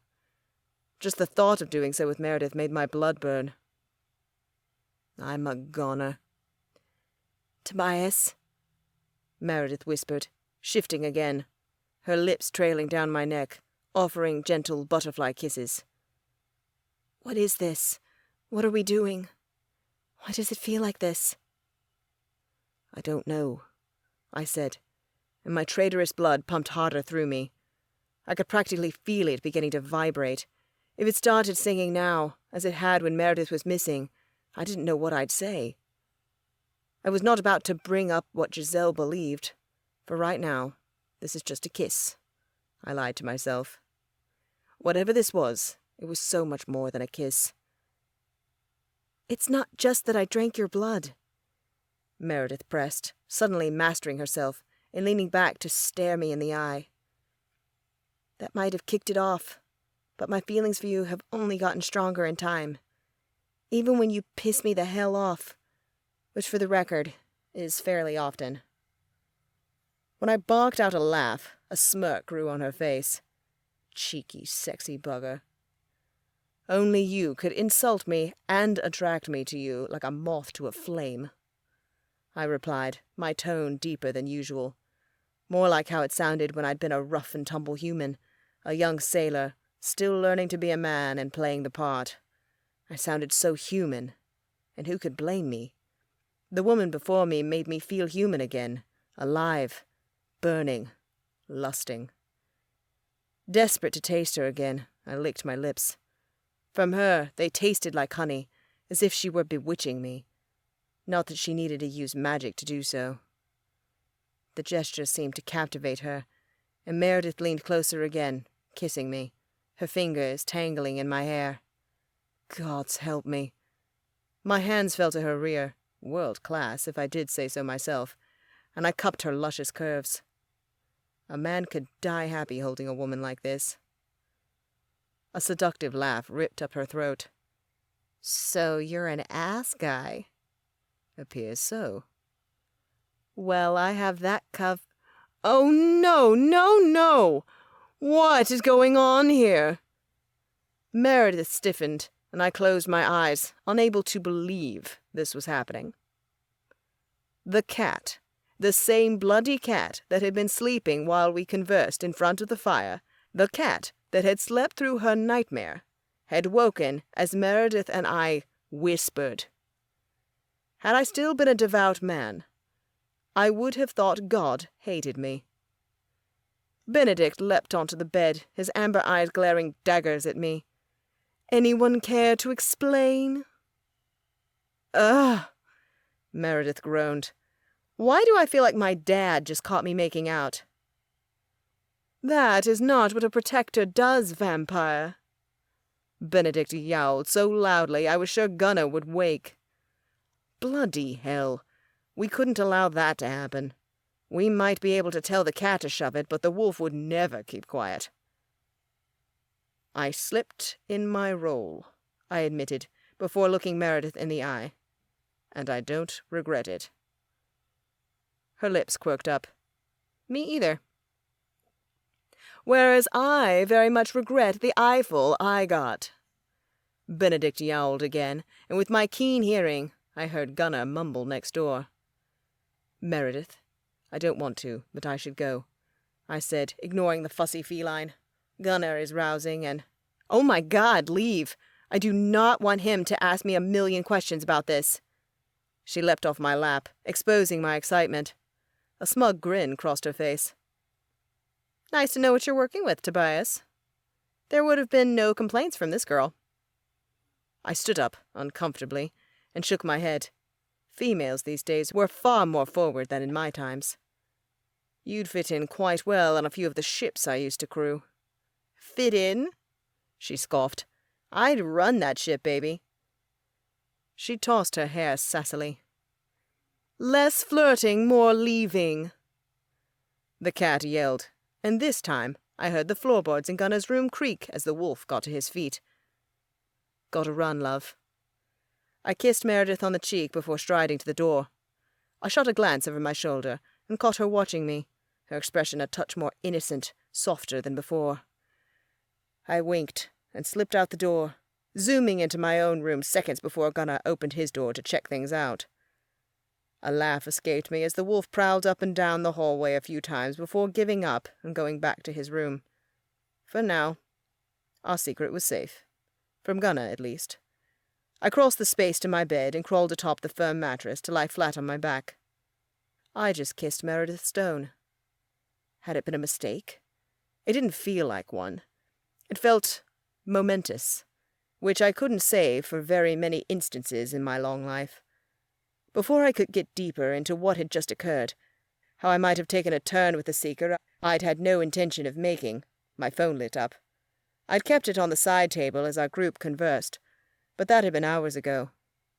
Just the thought of doing so with Meredith made my blood burn. I'm a goner. "Tobias," Meredith whispered, shifting again, her lips trailing down my neck, offering gentle butterfly kisses. "What is this? What are we doing? Why does it feel like this?" I don't know, I said, and my traitorous blood pumped harder through me. I could practically feel it beginning to vibrate. If it started singing now, as it had when Meredith was missing, I didn't know what I'd say. I was not about to bring up what Giselle believed. For right now, this is just a kiss. I lied to myself. Whatever this was, it was so much more than a kiss. "It's not just that I drank your blood," Meredith pressed, suddenly mastering herself and leaning back to stare me in the eye. "That might have kicked it off, but my feelings for you have only gotten stronger in time. Even when you piss me the hell off, which for the record is fairly often." When I barked out a laugh, a smirk grew on her face. Cheeky, sexy bugger. Only you could insult me and attract me to you like a moth to a flame, I replied, my tone deeper than usual. More like how it sounded when I'd been a rough-and-tumble human, a young sailor, still learning to be a man and playing the part. I sounded so human, and who could blame me? The woman before me made me feel human again, alive, burning, lusting. Desperate to taste her again, I licked my lips. From her, they tasted like honey, as if she were bewitching me. Not that she needed to use magic to do so. The gesture seemed to captivate her, and Meredith leaned closer again, kissing me, her fingers tangling in my hair. Gods help me. My hands fell to her rear, world-class, if I did say so myself, and I cupped her luscious curves. A man could die happy holding a woman like this. A seductive laugh ripped up her throat. "So you're an ass guy?" "Appears so." "Well, I have that Oh, no, no, no! What is going on here?" Meredith stiffened, and I closed my eyes, unable to believe this was happening. The cat, the same bloody cat that had been sleeping while we conversed in front of the fire, the cat that had slept through her nightmare, had woken as Meredith and I whispered. Had I still been a devout man, I would have thought God hated me. Benedict leapt onto the bed, his amber eyes glaring daggers at me. "Anyone care to explain?" "Ugh!" Meredith groaned. "Why do I feel like my dad just caught me making out?" "That is not what a protector does, vampire." Benedict yowled so loudly I was sure Gunnar would wake. Bloody hell. We couldn't allow that to happen. We might be able to tell the cat to shove it, but the wolf would never keep quiet. I slipped in my role, I admitted, before looking Meredith in the eye. And I don't regret it. Her lips quirked up. Me either. Whereas I very much regret the eyeful I got. Benedict yowled again, and with my keen hearing, I heard Gunnar mumble next door. "Meredith, I don't want to, but I should go," I said, ignoring the fussy feline. "Gunnar is rousing and—" "Oh my God, leave! I do not want him to ask me a million questions about this." She leapt off my lap, exposing my excitement. A smug grin crossed her face. "Nice to know what you're working with, Tobias. There would have been no complaints from this girl." I stood up, uncomfortably, and shook my head. Females these days were far more forward than in my times. "You'd fit in quite well on a few of the ships I used to crew." "Fit in?" she scoffed. "I'd run that ship, baby." She tossed her hair sassily. "Less flirting, more leaving." The cat yelled, and this time I heard the floorboards in Gunnar's room creak as the wolf got to his feet. "Gotta run, love." I kissed Meredith on the cheek before striding to the door. I shot a glance over my shoulder and caught her watching me, her expression a touch more innocent, softer than before. I winked and slipped out the door, zooming into my own room seconds before Gunnar opened his door to check things out. A laugh escaped me as the wolf prowled up and down the hallway a few times before giving up and going back to his room. For now, our secret was safe. From Gunnar, at least. I crossed the space to my bed and crawled atop the firm mattress to lie flat on my back. I just kissed Meredith Stone. Had it been a mistake? It didn't feel like one. It felt momentous, which I couldn't say for very many instances in my long life. Before I could get deeper into what had just occurred, how I might have taken a turn with the seeker I'd had no intention of making, my phone lit up. I'd kept it on the side table as our group conversed, but that had been hours ago.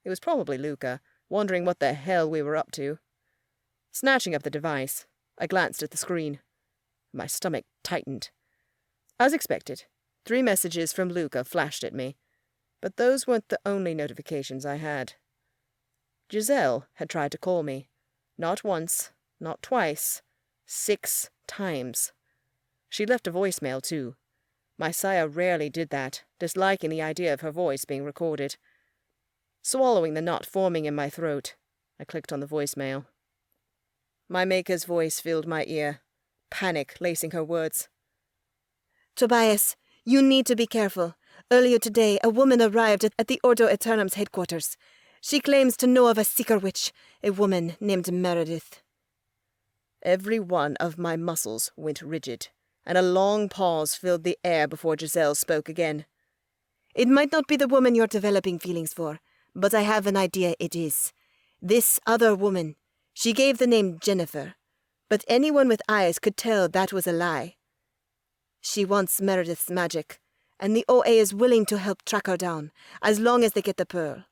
It was probably Luca, wondering what the hell we were up to. Snatching up the device, I glanced at the screen. My stomach tightened. As expected, 3 messages from Luca flashed at me, but those weren't the only notifications I had. Giselle had tried to call me. Not once, not twice, 6 times. She left a voicemail, too. My sire rarely did that, disliking the idea of her voice being recorded. Swallowing the knot forming in my throat, I clicked on the voicemail. My maker's voice filled my ear, panic lacing her words. "Tobias, you need to be careful. Earlier today, a woman arrived at the Ordo Aeternum's headquarters. She claims to know of a seeker witch, a woman named Meredith." Every one of my muscles went rigid, and a long pause filled the air before Giselle spoke again. "It might not be the woman you're developing feelings for, but I have an idea it is. This other woman, she gave the name Jennifer, but anyone with eyes could tell that was a lie. She wants Meredith's magic, and the OA is willing to help track her down, as long as they get the pearl,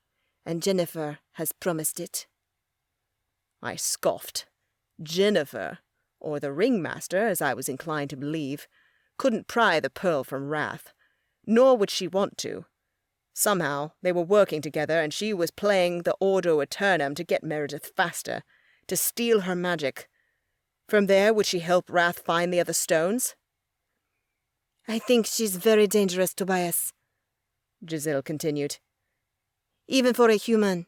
and Jennifer has promised it." I scoffed. Jennifer, or the ringmaster, as I was inclined to believe, couldn't pry the pearl from Wrath, nor would she want to. Somehow they were working together, and she was playing the Ordo Aeternum to get Meredith faster, to steal her magic. From there, would she help Wrath find the other stones? "I think she's very dangerous, Tobias," Giselle continued. "Even for a human.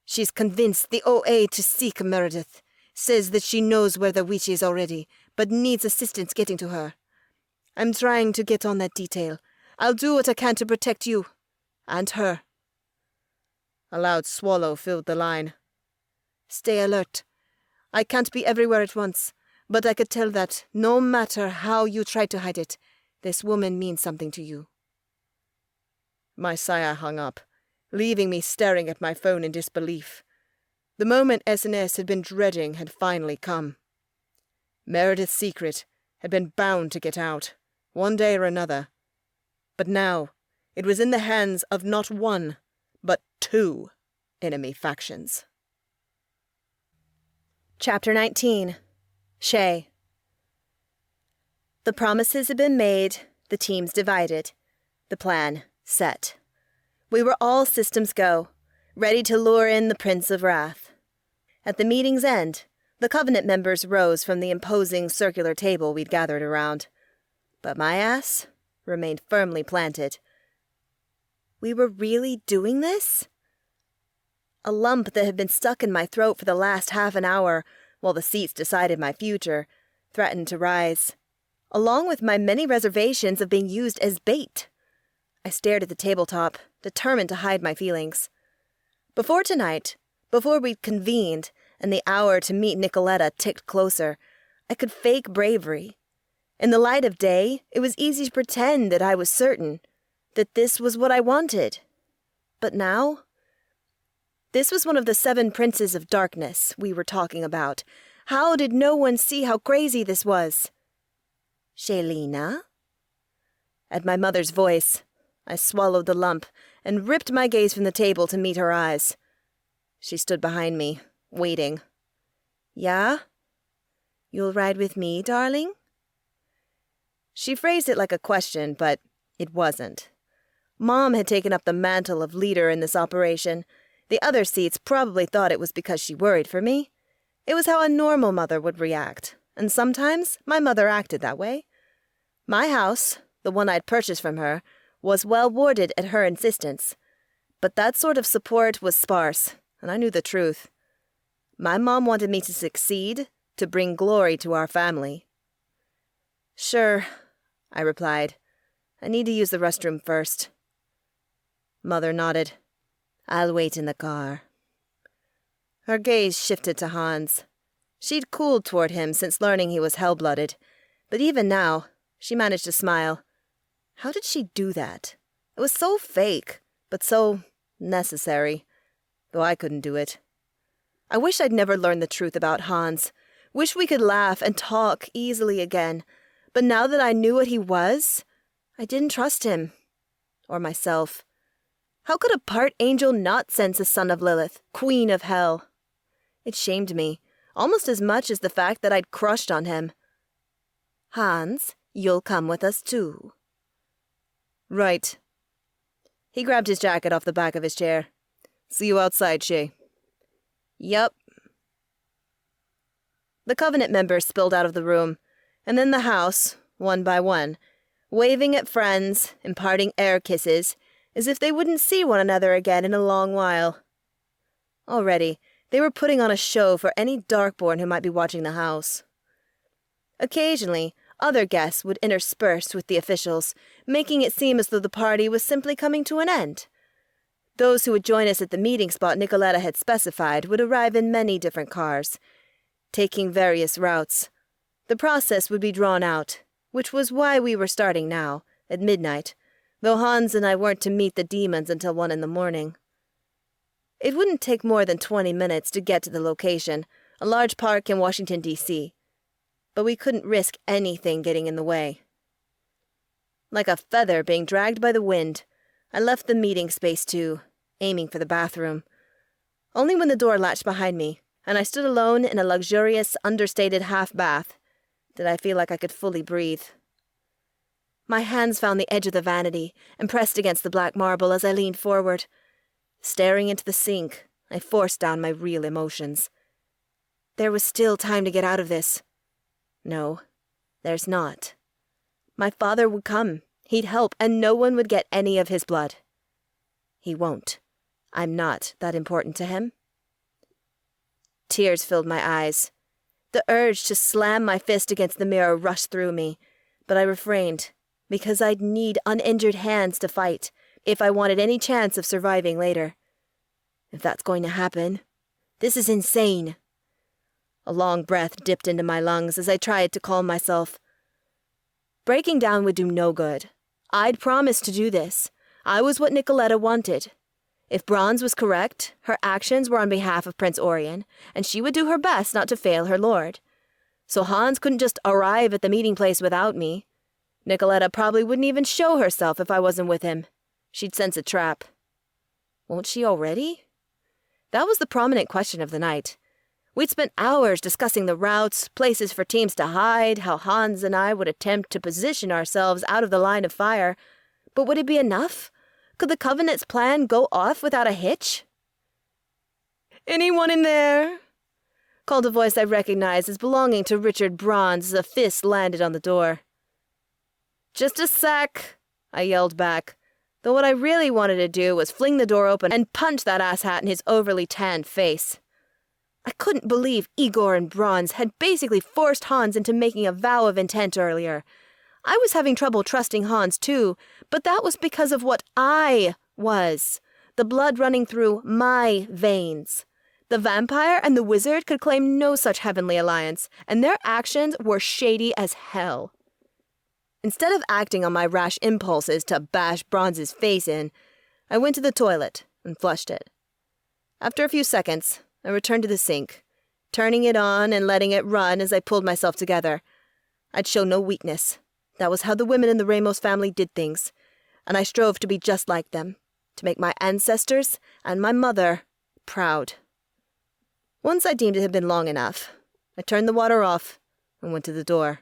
She's convinced the OA to seek Meredith, says that she knows where the witch is already, but needs assistance getting to her. I'm trying to get on that detail. I'll do what I can to protect you. And her." A loud swallow filled the line. "Stay alert. I can't be everywhere at once, but I could tell that, no matter how you try to hide it, this woman means something to you." My sire hung up, leaving me staring at my phone in disbelief. The moment SNS had been dreading had finally come. Meredith's secret had been bound to get out, one day or another. But now it was in the hands of not one, but 2 enemy factions. Chapter 19. Shay. The promises had been made, the teams divided, the plan set. We were all systems go, ready to lure in the Prince of Wrath. At the meeting's end, the Covenant members rose from the imposing circular table we'd gathered around. But my ass remained firmly planted. We were really doing this? A lump that had been stuck in my throat for the last half an hour, while the seats decided my future, threatened to rise, along with my many reservations of being used as bait. I stared at the tabletop, determined to hide my feelings. Before tonight, before we'd convened, and the hour to meet Nicoletta ticked closer, I could fake bravery. In the light of day, it was easy to pretend that I was certain, that this was what I wanted. But now? This was one of the 7 princes of darkness we were talking about. How did no one see how crazy this was? Shelina? At my mother's voice, I swallowed the lump and ripped my gaze from the table to meet her eyes. She stood behind me, waiting. Yeah? You'll ride with me, darling? She phrased it like a question, but it wasn't. Mom had taken up the mantle of leader in this operation. The other seats probably thought it was because she worried for me. It was how a normal mother would react, and sometimes my mother acted that way. My house, the one I'd purchased from her, was well warded at her insistence. But that sort of support was sparse, and I knew the truth. My mom wanted me to succeed, to bring glory to our family. Sure, I replied. I need to use the restroom first. Mother nodded. I'll wait in the car. Her gaze shifted to Hans. She'd cooled toward him since learning he was hell-blooded, but even now, she managed to smile. How did she do that? It was so fake, but so necessary, though I couldn't do it. I wish I'd never learned the truth about Hans. Wish we could laugh and talk easily again, but now that I knew what he was, I didn't trust him. Or myself. How could a part angel not sense a son of Lilith, queen of hell? It shamed me, almost as much as the fact that I'd crushed on him. Hans, you'll come with us too. Right. He grabbed his jacket off the back of his chair. See you outside, Shay. Yup. The Covenant members spilled out of the room, and then the house, one by one, waving at friends, imparting air kisses, as if they wouldn't see one another again in a long while. Already, they were putting on a show for any Darkborn who might be watching the house. Occasionally, other guests would intersperse with the officials, making it seem as though the party was simply coming to an end. Those who would join us at the meeting spot Nicoletta had specified would arrive in many different cars, taking various routes. The process would be drawn out, which was why we were starting now, at midnight, though Hans and I weren't to meet the demons until 1 a.m. It wouldn't take more than 20 minutes to get to the location, a large park in Washington, D.C., but we couldn't risk anything getting in the way. Like a feather being dragged by the wind, I left the meeting space too, aiming for the bathroom. Only when the door latched behind me, and I stood alone in a luxurious, understated half-bath, did I feel like I could fully breathe. My hands found the edge of the vanity and pressed against the black marble as I leaned forward. Staring into the sink, I forced down my real emotions. There was still time to get out of this. No, there's not. My father would come, he'd help, and no one would get any of his blood. He won't. I'm not that important to him. Tears filled my eyes. The urge to slam my fist against the mirror rushed through me, but I refrained, because I'd need uninjured hands to fight if I wanted any chance of surviving later. If that's going to happen, this is insane. A long breath dipped into my lungs as I tried to calm myself. Breaking down would do no good. I'd promised to do this. I was what Nicoletta wanted. If Bronze was correct, her actions were on behalf of Prince Orion, and she would do her best not to fail her lord. So Hans couldn't just arrive at the meeting place without me. Nicoletta probably wouldn't even show herself if I wasn't with him. She'd sense a trap. Won't she already? That was the prominent question of the night. We'd spent hours discussing the routes, places for teams to hide, how Hans and I would attempt to position ourselves out of the line of fire. But would it be enough? Could the Covenant's plan go off without a hitch? "Anyone in there?" called a voice I recognized as belonging to Richard Bronze as a fist landed on the door. "Just a sec," I yelled back. Though what I really wanted to do was fling the door open and punch that asshat in his overly tanned face. I couldn't believe Igor and Bronze had basically forced Hans into making a vow of intent earlier. I was having trouble trusting Hans too, but that was because of what I was. The blood running through my veins. The vampire and the wizard could claim no such heavenly alliance, and their actions were shady as hell. Instead of acting on my rash impulses to bash Bronze's face in, I went to the toilet and flushed it. After a few seconds, I returned to the sink, turning it on and letting it run as I pulled myself together. I'd show no weakness. That was how the women in the Ramos family did things, and I strove to be just like them, to make my ancestors and my mother proud. Once I deemed it had been long enough, I turned the water off and went to the door.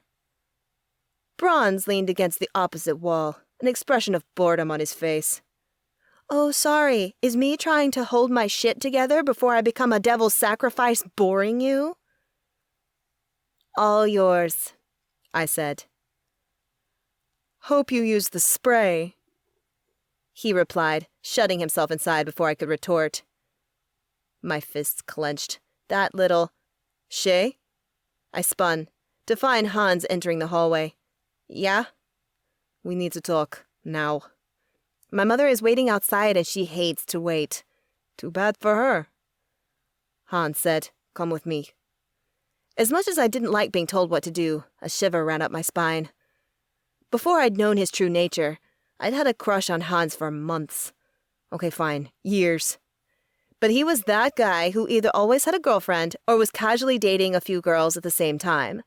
Bronze leaned against the opposite wall, an expression of boredom on his face. "Oh, sorry. Is me trying to hold my shit together before I become a devil's sacrifice boring you?" "All yours," I said. "Hope you used the spray," he replied, shutting himself inside before I could retort. My fists clenched. That little... "Shay?" I spun, to find Hans entering the hallway. "Yeah?" "We need to talk. Now." "My mother is waiting outside and she hates to wait." "Too bad for her." Hans said, "Come with me." As much as I didn't like being told what to do, a shiver ran up my spine. Before I'd known his true nature, I'd had a crush on Hans for months. Okay, fine, years. But he was that guy who either always had a girlfriend or was casually dating a few girls at the same time.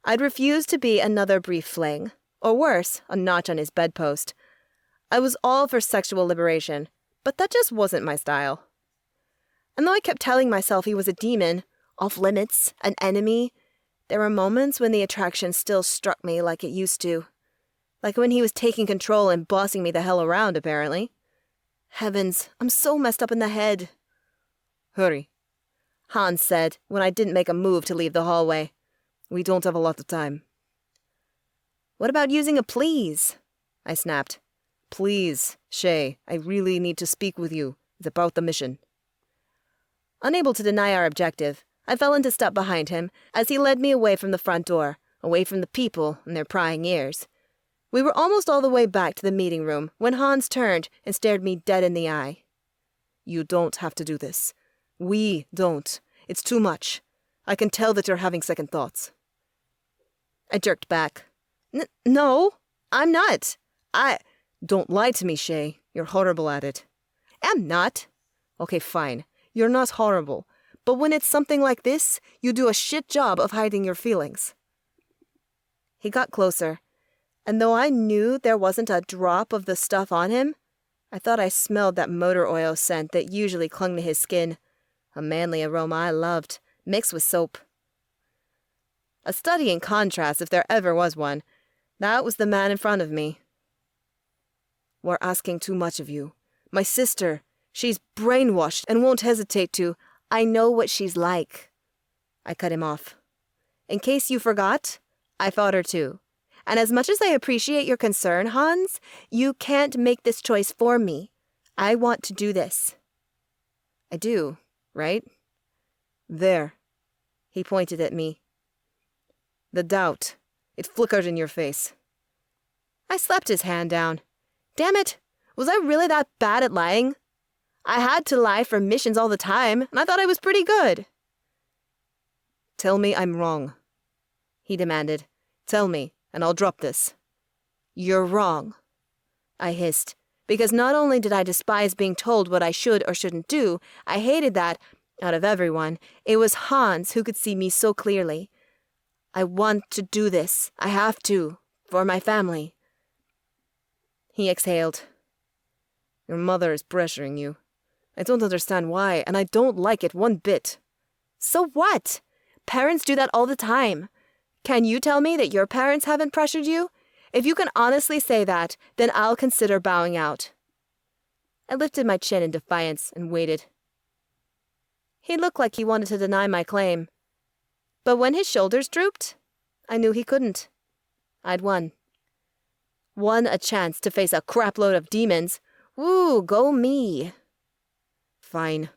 I'd refused to be another brief fling, or worse, a notch on his bedpost. I was all for sexual liberation, but that just wasn't my style. And though I kept telling myself he was a demon, off limits, an enemy, there were moments when the attraction still struck me like it used to. Like when he was taking control and bossing me the hell around, apparently. Heavens, I'm so messed up in the head. "Hurry," Hans said when I didn't make a move to leave the hallway. "We don't have a lot of time." "What about using a please?" I snapped. "Please, Shay, I really need to speak with you. It's about the mission." Unable to deny our objective, I fell into step behind him as he led me away from the front door, away from the people and their prying ears. We were almost all the way back to the meeting room when Hans turned and stared me dead in the eye. "You don't have to do this. We don't. It's too much. I can tell that you're having second thoughts." I jerked back. No, I'm not. Don't lie to me, Shay. You're horrible at it." "I'm not." "Okay, fine. You're not horrible. But when it's something like this, you do a shit job of hiding your feelings." He got closer, and though I knew there wasn't a drop of the stuff on him, I thought I smelled that motor oil scent that usually clung to his skin. A manly aroma I loved, mixed with soap. A study in contrast, if there ever was one. That was the man in front of me. "We're asking too much of you. My sister, she's brainwashed and won't hesitate to—" "I know what she's like." I cut him off. "In case you forgot, I fought her too. And as much as I appreciate your concern, Hans, you can't make this choice for me. I want to do this." "I do, right?" "There." He pointed at me. "The doubt. It flickered in your face." I slapped his hand down. Damn it, was I really that bad at lying? I had to lie for missions all the time, and I thought I was pretty good. "Tell me I'm wrong," he demanded. "Tell me, and I'll drop this." "You're wrong," I hissed, because not only did I despise being told what I should or shouldn't do, I hated that, out of everyone, it was Hans who could see me so clearly. I want to do this. I have to. For my family. He exhaled. "Your mother is pressuring you. I don't understand why, and I don't like it one bit." "So what? Parents do that all the time. Can you tell me that your parents haven't pressured you? If you can honestly say that, then I'll consider bowing out." I lifted my chin in defiance and waited. He looked like he wanted to deny my claim. But when his shoulders drooped, I knew he couldn't. I'd won. Won a chance to face a crapload of demons. Woo, go me. Fine,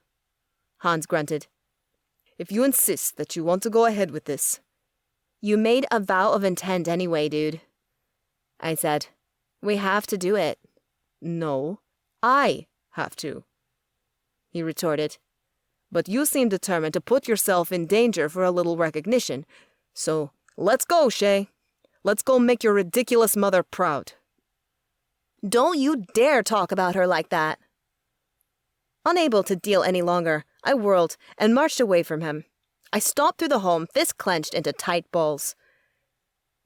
Hans grunted. If you insist that you want to go ahead with this. You made a vow of intent anyway, dude. I said, we have to do it. No, I have to, he retorted. But you seem determined to put yourself in danger for a little recognition. So, let's go, Shay. Let's go make your ridiculous mother proud. Don't you dare talk about her like that. Unable to deal any longer, I whirled and marched away from him. I stomped through the home, fists clenched into tight balls.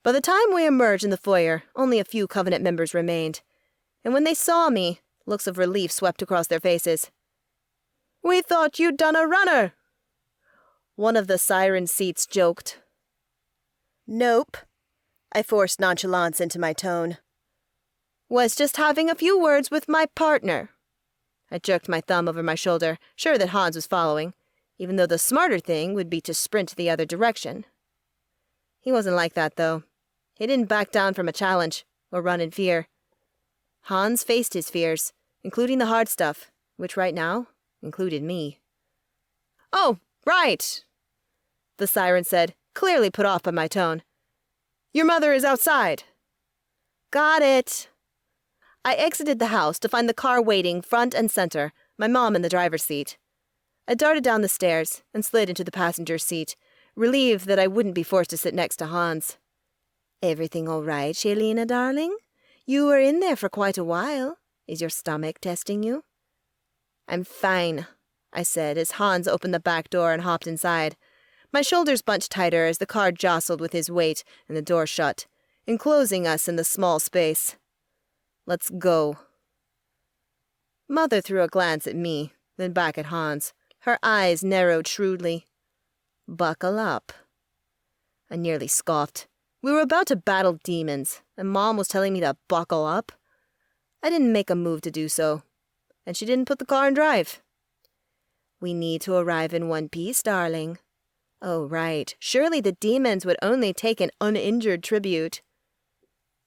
By the time we emerged in the foyer, only a few Covenant members remained. And when they saw me, looks of relief swept across their faces. We thought you'd done a runner, one of the siren seats joked. Nope. I forced nonchalance into my tone. Was just having a few words with my partner. I jerked my thumb over my shoulder, sure that Hans was following, even though the smarter thing would be to sprint the other direction. He wasn't like that, though. He didn't back down from a challenge, or run in fear. Hans faced his fears, including the hard stuff, which right now included me. Oh, right, the siren said, clearly put off by my tone. Your mother is outside. Got it. I exited the house to find the car waiting front and center, my mom in the driver's seat. I darted down the stairs and slid into the passenger seat, relieved that I wouldn't be forced to sit next to Hans. Everything all right, Shailena, darling? You were in there for quite a while. Is your stomach testing you? I'm fine, I said as Hans opened the back door and hopped inside. My shoulders bunched tighter as the car jostled with his weight and the door shut, enclosing us in the small space. Let's go. Mother threw a glance at me, then back at Hans. Her eyes narrowed shrewdly. Buckle up. I nearly scoffed. We were about to battle demons, and Mom was telling me to buckle up. I didn't make a move to do so, and she didn't put the car in drive. We need to arrive in one piece, darling. Oh, right. Surely the demons would only take an uninjured tribute.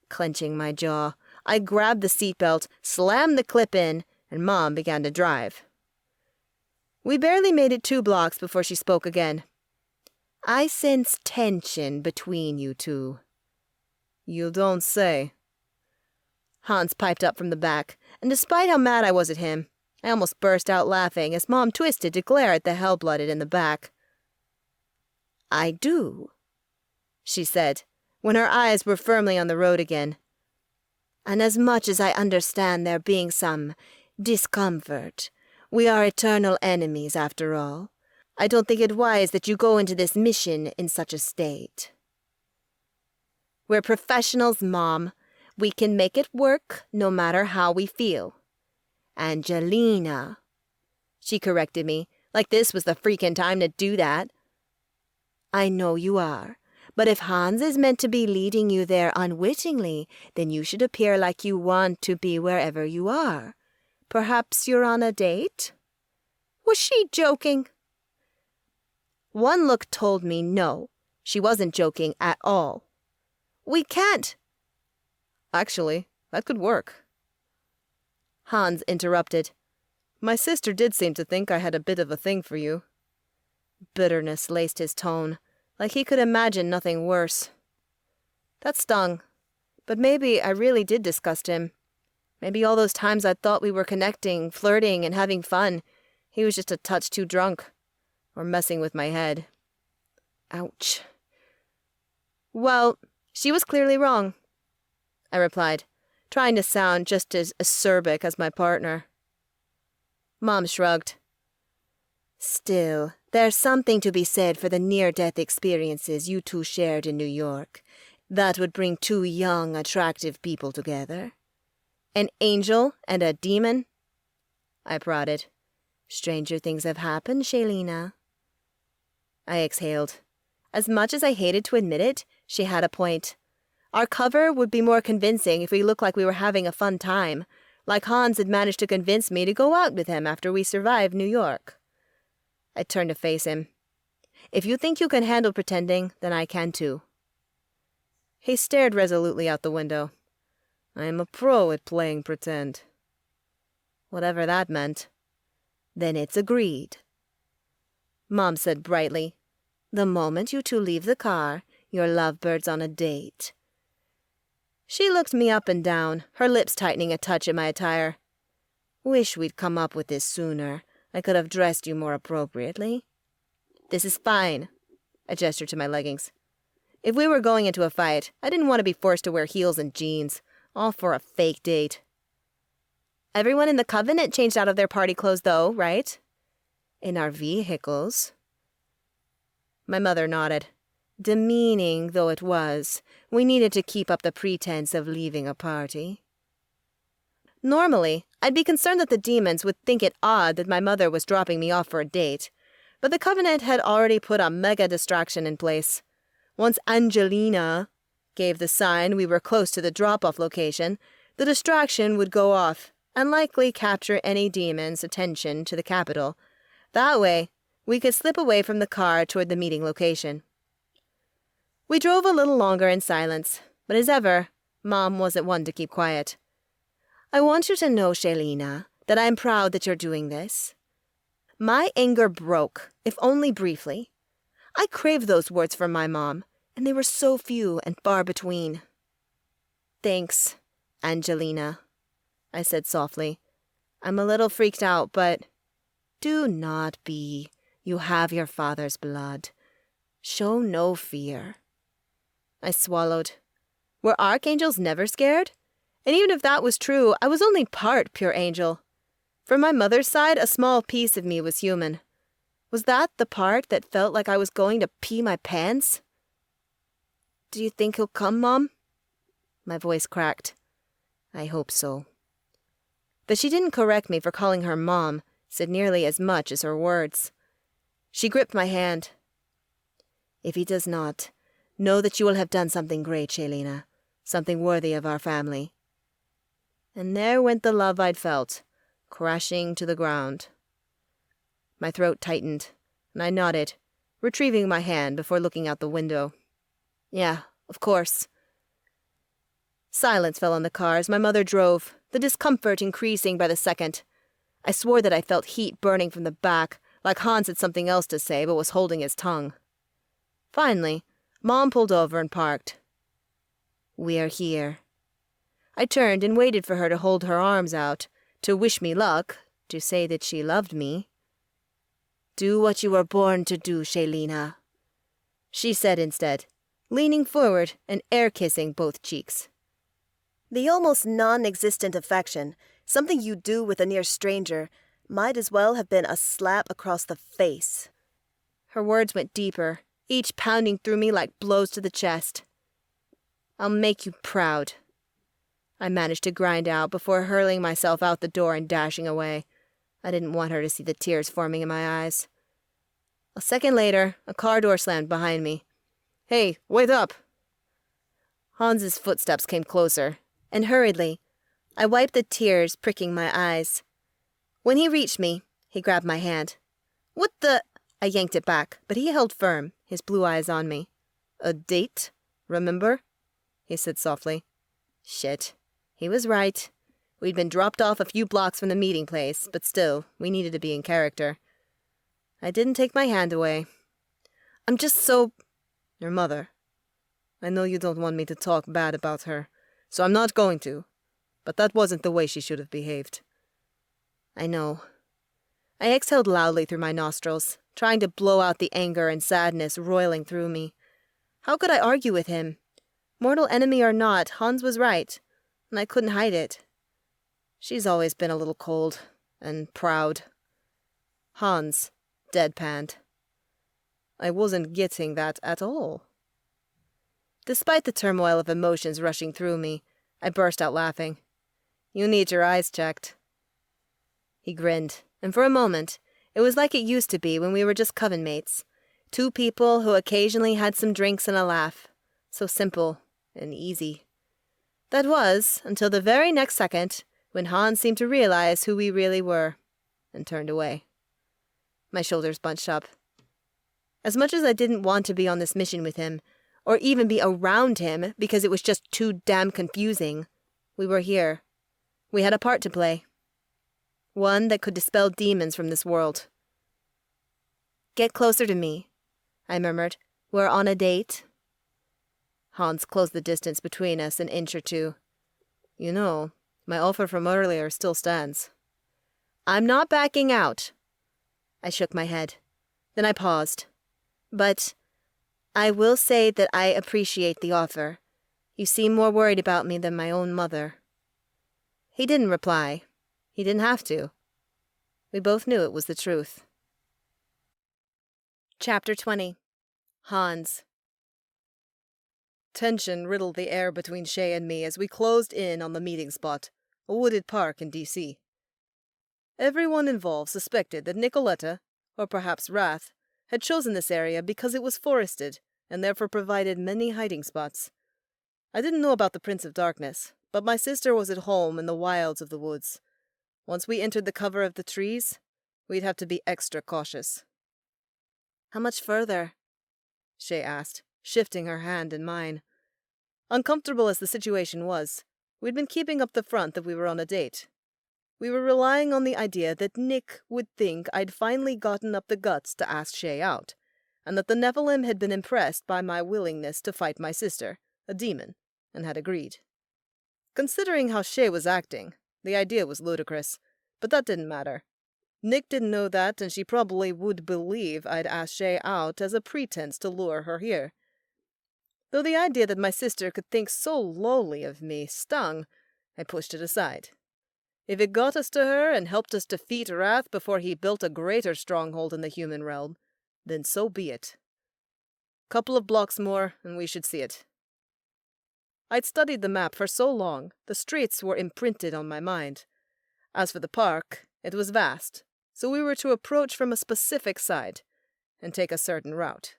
Clenching my jaw, I grabbed the seatbelt, slammed the clip in, and Mom began to drive. We barely made it 2 blocks before she spoke again. I sense tension between you two. You don't say. Hans piped up from the back, and despite how mad I was at him, I almost burst out laughing as Mom twisted to glare at the hell-blooded in the back. I do, she said, when her eyes were firmly on the road again. And as much as I understand there being some discomfort, we are eternal enemies after all. I don't think it wise that you go into this mission in such a state. We're professionals, Mom. We can make it work no matter how we feel. Angelina, she corrected me, like this was the freaking time to do that. I know you are, but if Hans is meant to be leading you there unwittingly, then you should appear like you want to be wherever you are. Perhaps you're on a date? Was she joking? One look told me no, she wasn't joking at all. We can't. Actually, that could work. Hans interrupted. My sister did seem to think I had a bit of a thing for you. Bitterness laced his tone, like he could imagine nothing worse. That stung, but maybe I really did disgust him. Maybe all those times I thought we were connecting, flirting, and having fun, he was just a touch too drunk, or messing with my head. Ouch. Well, she was clearly wrong, I replied, trying to sound just as acerbic as my partner. Mom shrugged. Still, there's something to be said for the near-death experiences you two shared in New York. That would bring 2 young, attractive people together. An angel and a demon? I prodded. Stranger things have happened, Shailena. I exhaled. As much as I hated to admit it, she had a point. Our cover would be more convincing if we looked like we were having a fun time, like Hans had managed to convince me to go out with him after we survived New York. I turned to face him. If you think you can handle pretending, then I can too. He stared resolutely out the window. I am a pro at playing pretend. Whatever that meant. Then it's agreed. Mom said brightly, "The moment you two leave the car, you're lovebirds on a date." She looked me up and down, her lips tightening a touch at my attire. "Wish we'd come up with this sooner. I could have dressed you more appropriately." "This is fine." I gestured to my leggings. If we were going into a fight, I didn't want to be forced to wear heels and jeans, all for a fake date. "Everyone in the Covenant changed out of their party clothes, though, right?" "In our vehicles." My mother nodded. Demeaning though it was, we needed to keep up the pretense of leaving a party. Normally, I'd be concerned that the demons would think it odd that my mother was dropping me off for a date, but the Covenant had already put a mega distraction in place. Once Angelina gave the sign we were close to the drop-off location, the distraction would go off and likely capture any demon's attention to the capital. That way, we could slip away from the car toward the meeting location. We drove a little longer in silence, but as ever, Mom wasn't one to keep quiet. "I want you to know, Shailena, that I'm proud that you're doing this." My anger broke, if only briefly. I craved those words from my mom, and they were so few and far between. "Thanks, Angelina," I said softly. "I'm a little freaked out, but—" "Do not be. You have your father's blood. Show no fear." I swallowed. Were archangels never scared? And even if that was true, I was only part pure angel. From my mother's side, a small piece of me was human. Was that the part that felt like I was going to pee my pants? "Do you think he'll come, Mom?" My voice cracked. "I hope so." That she didn't correct me for calling her Mom said nearly as much as her words. She gripped my hand. "If he does not, know that you will have done something great, Shailena, something worthy of our family." And there went the love I'd felt, crashing to the ground. My throat tightened, and I nodded, retrieving my hand before looking out the window. "Yeah, of course." Silence fell on the car as my mother drove, the discomfort increasing by the second. I swore that I felt heat burning from the back, like Hans had something else to say but was holding his tongue. Finally, Mom pulled over and parked. "We are here." I turned and waited for her to hold her arms out, to wish me luck, to say that she loved me. "Do what you were born to do, Shailena," she said instead, leaning forward and air-kissing both cheeks. The almost non-existent affection, something you do with a near stranger, might as well have been a slap across the face. Her words went deeper, each pounding through me like blows to the chest. "I'll make you proud," I managed to grind out before hurling myself out the door and dashing away. I didn't want her to see the tears forming in my eyes. A second later, a car door slammed behind me. "Hey, wait up!" Hans's footsteps came closer, and hurriedly, I wiped the tears pricking my eyes. When he reached me, he grabbed my hand. "What the—" I yanked it back, but he held firm, his blue eyes on me. "A date, remember?" he said softly. Shit. He was right. We'd been dropped off a few blocks from the meeting place, but still, we needed to be in character. I didn't take my hand away. "I'm just so—" "Your mother. I know you don't want me to talk bad about her, so I'm not going to. But that wasn't the way she should have behaved." "I know." I exhaled loudly through my nostrils, trying to blow out the anger and sadness roiling through me. How could I argue with him? Mortal enemy or not, Hans was right, and I couldn't hide it. She's always been a little cold and proud. Hans deadpanned. I wasn't getting that at all. Despite the turmoil of emotions rushing through me, I burst out laughing. "You need your eyes checked." He grinned, and for a moment, it was like it used to be when we were just coven mates. Two people who occasionally had some drinks and a laugh. So simple and easy. That was, until the very next second, when Hans seemed to realize who we really were, and turned away. My shoulders bunched up. As much as I didn't want to be on this mission with him, or even be around him because it was just too damn confusing, We were here. We had a part to play. One that could dispel demons from this world. Get closer to me, I murmured. We're on a date. Hans closed the distance between us an inch or two. You know, my offer from earlier still stands. I'm not backing out. I shook my head. Then I paused. But I will say that I appreciate the offer. You seem more worried about me than my own mother. He didn't reply. He didn't have to. We both knew it was the truth. Chapter 20. Hans. Tension riddled the air between Shay and me as we closed in on the meeting spot, a wooded park in D.C. Everyone involved suspected that Nicoletta, or perhaps Wrath, had chosen this area because it was forested and therefore provided many hiding spots. I didn't know about the Prince of Darkness, but my sister was at home in the wilds of the woods. Once we entered the cover of the trees, we'd have to be extra cautious. How much further? Shay asked, shifting her hand in mine. Uncomfortable as the situation was, we'd been keeping up the front that we were on a date. We were relying on the idea that Nick would think I'd finally gotten up the guts to ask Shay out, and that the Nephilim had been impressed by my willingness to fight my sister, a demon, and had agreed. Considering how Shay was acting, the idea was ludicrous, but that didn't matter. Nick didn't know that, and she probably would believe I'd asked Shay out as a pretense to lure her here. Though the idea that my sister could think so lowly of me stung, I pushed it aside. If it got us to her and helped us defeat Wrath before he built a greater stronghold in the human realm, then so be it. Couple of blocks more, and we should see it. I'd studied the map for so long, the streets were imprinted on my mind. As for the park, it was vast, so we were to approach from a specific side, and take a certain route.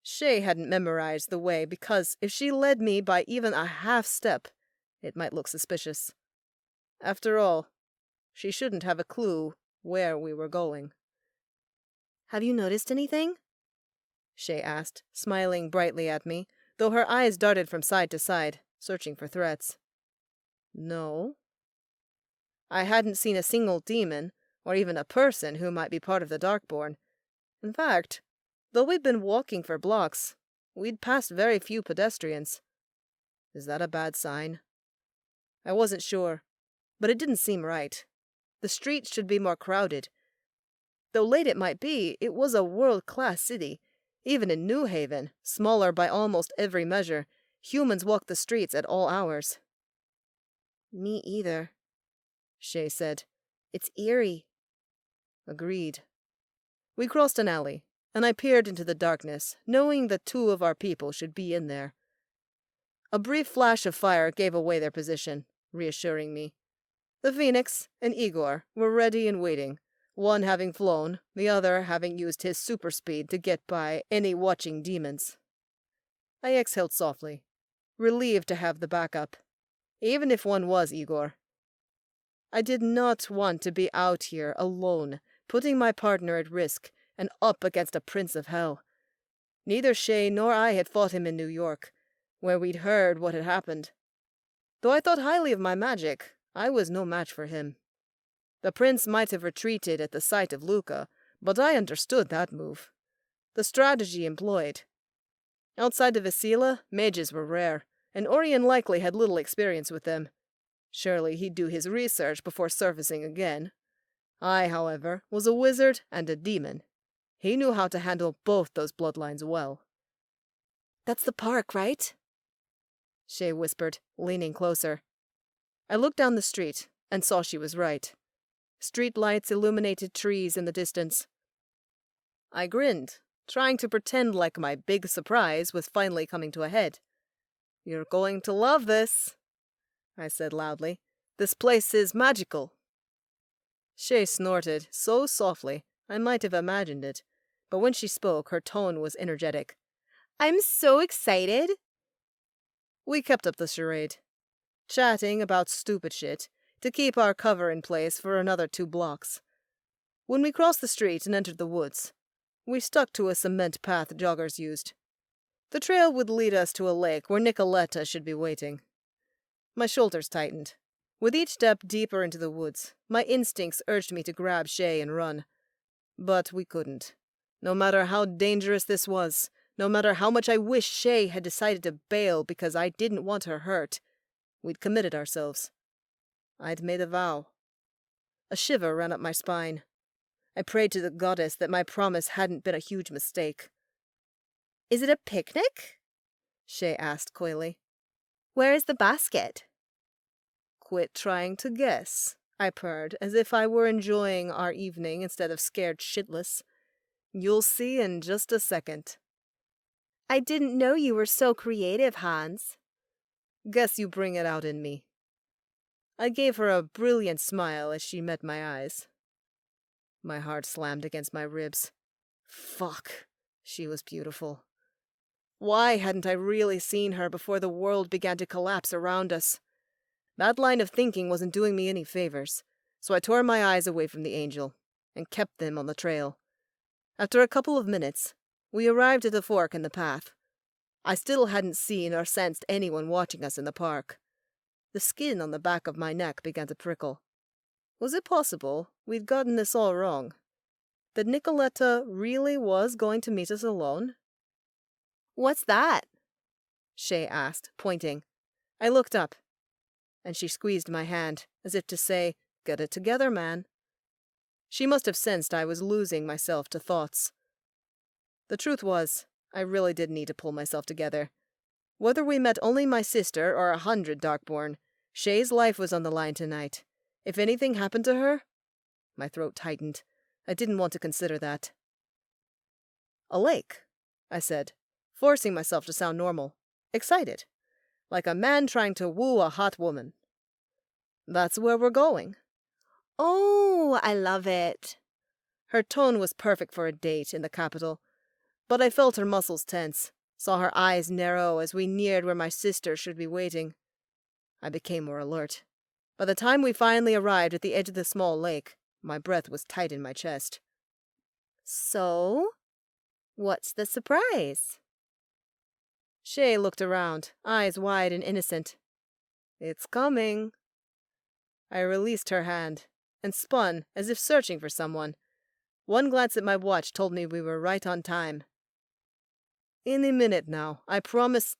Shay hadn't memorized the way because if she led me by even a half step, it might look suspicious. After all, she shouldn't have a clue where we were going. Have you noticed anything? Shay asked, smiling brightly at me, though her eyes darted from side to side, searching for threats. No. I hadn't seen a single demon, or even a person who might be part of the Darkborn. In fact, though we'd been walking for blocks, we'd passed very few pedestrians. Is that a bad sign? I wasn't sure, but it didn't seem right. The streets should be more crowded. Though late it might be, it was a world-class city. Even in New Haven, smaller by almost every measure, humans walked the streets at all hours. Me either, Shay said. It's eerie. Agreed. We crossed an alley, and I peered into the darkness, knowing that 2 of our people should be in there. A brief flash of fire gave away their position, reassuring me. The Phoenix and Igor were ready and waiting, one having flown, the other having used his super speed to get by any watching demons. I exhaled softly, relieved to have the backup, even if one was Igor. I did not want to be out here alone, putting my partner at risk and up against a prince of hell. Neither Shay nor I had fought him in New York, where we'd heard what had happened. Though I thought highly of my magic, I was no match for him. The prince might have retreated at the sight of Luca, but I understood that move. The strategy employed. Outside of Vasila, mages were rare, and Orion likely had little experience with them. Surely he'd do his research before surfacing again. I, however, was a wizard and a demon. He knew how to handle both those bloodlines well. That's the park, right? Shay whispered, leaning closer. I looked down the street and saw she was right. Street lights illuminated trees in the distance. I grinned, trying to pretend like my big surprise was finally coming to a head. "You're going to love this," I said loudly. "This place is magical." Shay snorted so softly I might have imagined it, but when she spoke, her tone was energetic. "I'm so excited." We kept up the charade, chatting about stupid shit to keep our cover in place for another 2 blocks. When we crossed the street and entered the woods, we stuck to a cement path joggers used. The trail would lead us to a lake where Nicoletta should be waiting. My shoulders tightened. With each step deeper into the woods, my instincts urged me to grab Shay and run. But we couldn't. No matter how dangerous this was, no matter how much I wished Shay had decided to bail because I didn't want her hurt, we'd committed ourselves. I'd made a vow. A shiver ran up my spine. I prayed to the goddess that my promise hadn't been a huge mistake. "Is it a picnic?" Shay asked coyly. "Where is the basket?" "Quit trying to guess," I purred, as if I were enjoying our evening instead of scared shitless. "You'll see in just a second." "I didn't know you were so creative, Hans." "Guess you bring it out in me." I gave her a brilliant smile as she met my eyes. My heart slammed against my ribs. Fuck, she was beautiful. Why hadn't I really seen her before the world began to collapse around us? That line of thinking wasn't doing me any favors, so I tore my eyes away from the angel and kept them on the trail. After a couple of minutes, we arrived at a fork in the path. I still hadn't seen or sensed anyone watching us in the park. The skin on the back of my neck began to prickle. Was it possible we'd gotten this all wrong? That Nicoletta really was going to meet us alone? "What's that?" Shay asked, pointing. I looked up, and she squeezed my hand, as if to say, "Get it together, man." She must have sensed I was losing myself to thoughts. The truth was, I really did need to pull myself together. Whether we met only my sister or 100 Darkborn, Shay's life was on the line tonight. If anything happened to her... My throat tightened. I didn't want to consider that. "A lake," I said, forcing myself to sound normal. Excited. Like a man trying to woo a hot woman. "That's where we're going." "Oh, I love it." Her tone was perfect for a date in the capital, but I felt her muscles tense, saw her eyes narrow as we neared where my sister should be waiting. I became more alert. By the time we finally arrived at the edge of the small lake, my breath was tight in my chest. "So, what's the surprise?" Shay looked around, eyes wide and innocent. "It's coming." I released her hand and spun as if searching for someone. One glance at my watch told me we were right on time. "Any minute now, I promise."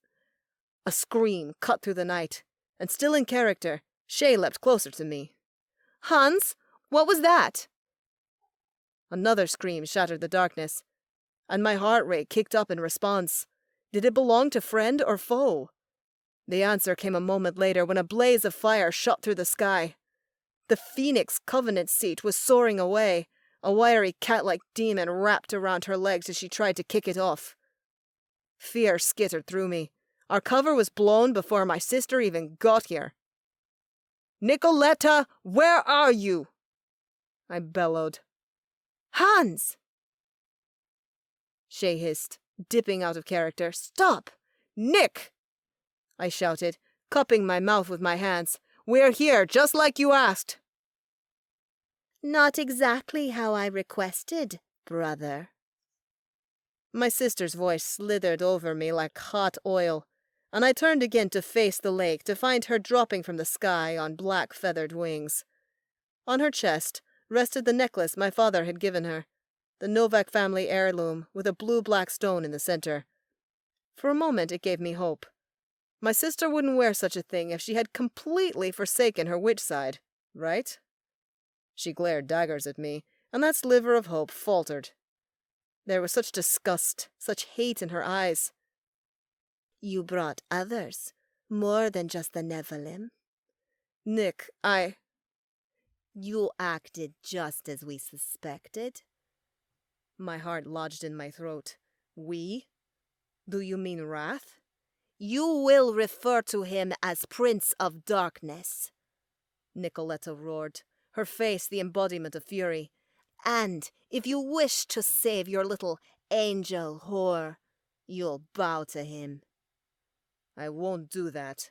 A scream cut through the night, and still in character, Shay leapt closer to me. "Hans, what was that?" Another scream shattered the darkness, and my heart rate kicked up in response. Did it belong to friend or foe? The answer came a moment later when a blaze of fire shot through the sky. The Phoenix Covenant seat was soaring away, a wiry cat-like demon wrapped around her legs as she tried to kick it off. Fear skittered through me. Our cover was blown before my sister even got here. "Nicoletta, where are you?" I bellowed. "Hans!" Shay hissed, dipping out of character. "Stop! Nick!" I shouted, cupping my mouth with my hands. "We're here, just like you asked." "Not exactly how I requested, brother." My sister's voice slithered over me like hot oil, and I turned again to face the lake to find her dropping from the sky on black feathered wings. On her chest rested the necklace my father had given her, the Novak family heirloom with a blue-black stone in the center. For a moment it gave me hope. My sister wouldn't wear such a thing if she had completely forsaken her witch side, right? She glared daggers at me, and that sliver of hope faltered. There was such disgust, such hate in her eyes. "You brought others, more than just the Nephilim." "Nick, "You acted just as we suspected." My heart lodged in my throat. "We? Do you mean Wrath?" "You will refer to him as Prince of Darkness," Nicoletta roared, her face the embodiment of fury. "And if you wish to save your little angel whore, you'll bow to him." "I won't do that."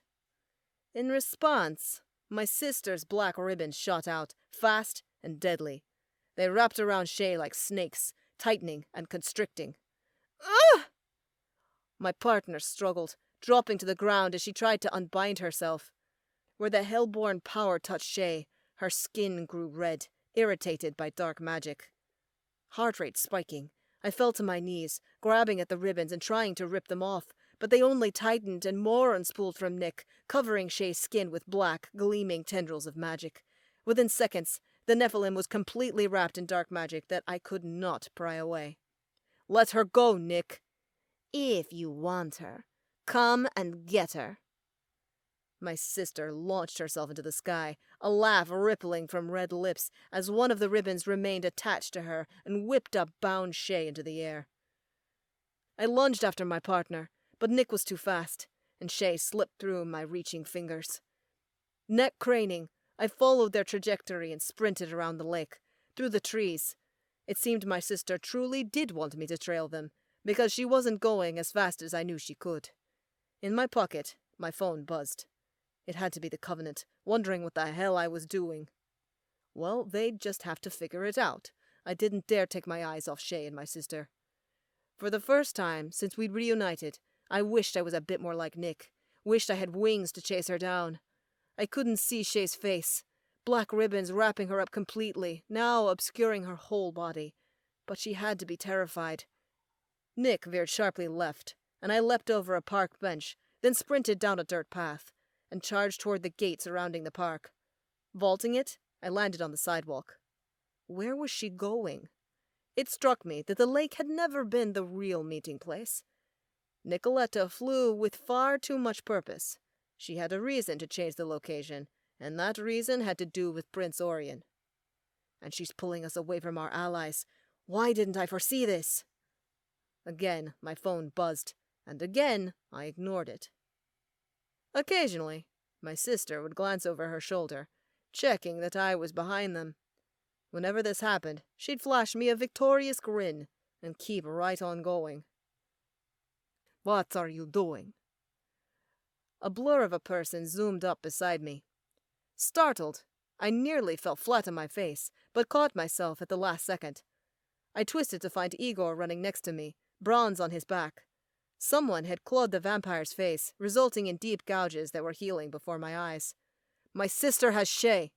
In response, my sister's black ribbon shot out, fast and deadly. They wrapped around Shay like snakes, tightening and constricting. "Ugh!" My partner struggled, dropping to the ground as she tried to unbind herself. Where the hellborn power touched Shay, her skin grew red, irritated by dark magic. Heart rate spiking, I fell to my knees, grabbing at the ribbons and trying to rip them off, but they only tightened and more unspooled from Nick, covering Shay's skin with black, gleaming tendrils of magic. Within seconds, the Nephilim was completely wrapped in dark magic that I could not pry away. "Let her go, Nick." "If you want her, come and get her." My sister launched herself into the sky, a laugh rippling from red lips as one of the ribbons remained attached to her and whipped up bound Shay into the air. I lunged after my partner, but Nick was too fast, and Shay slipped through my reaching fingers. Neck craning, I followed their trajectory and sprinted around the lake, through the trees. It seemed my sister truly did want me to trail them, because she wasn't going as fast as I knew she could. In my pocket, my phone buzzed. It had to be the Covenant, wondering what the hell I was doing. Well, they'd just have to figure it out. I didn't dare take my eyes off Shay and my sister. For the first time since we'd reunited, I wished I was a bit more like Nick. Wished I had wings to chase her down. I couldn't see Shay's face. Black ribbons wrapping her up completely, now obscuring her whole body. But she had to be terrified. Nick veered sharply left, and I leapt over a park bench, then sprinted down a dirt path, and charged toward the gate surrounding the park. Vaulting it, I landed on the sidewalk. Where was she going? It struck me that the lake had never been the real meeting place. Nicoletta flew with far too much purpose. She had a reason to change the location, and that reason had to do with Prince Orion. And she's pulling us away from our allies. Why didn't I foresee this? Again, my phone buzzed, and again, I ignored it. Occasionally, my sister would glance over her shoulder, checking that I was behind them. Whenever this happened, she'd flash me a victorious grin and keep right on going. "What are you doing?" A blur of a person zoomed up beside me. Startled, I nearly fell flat on my face, but caught myself at the last second. I twisted to find Igor running next to me, bronze on his back. Someone had clawed the vampire's face, resulting in deep gouges that were healing before my eyes. "My sister has Shay."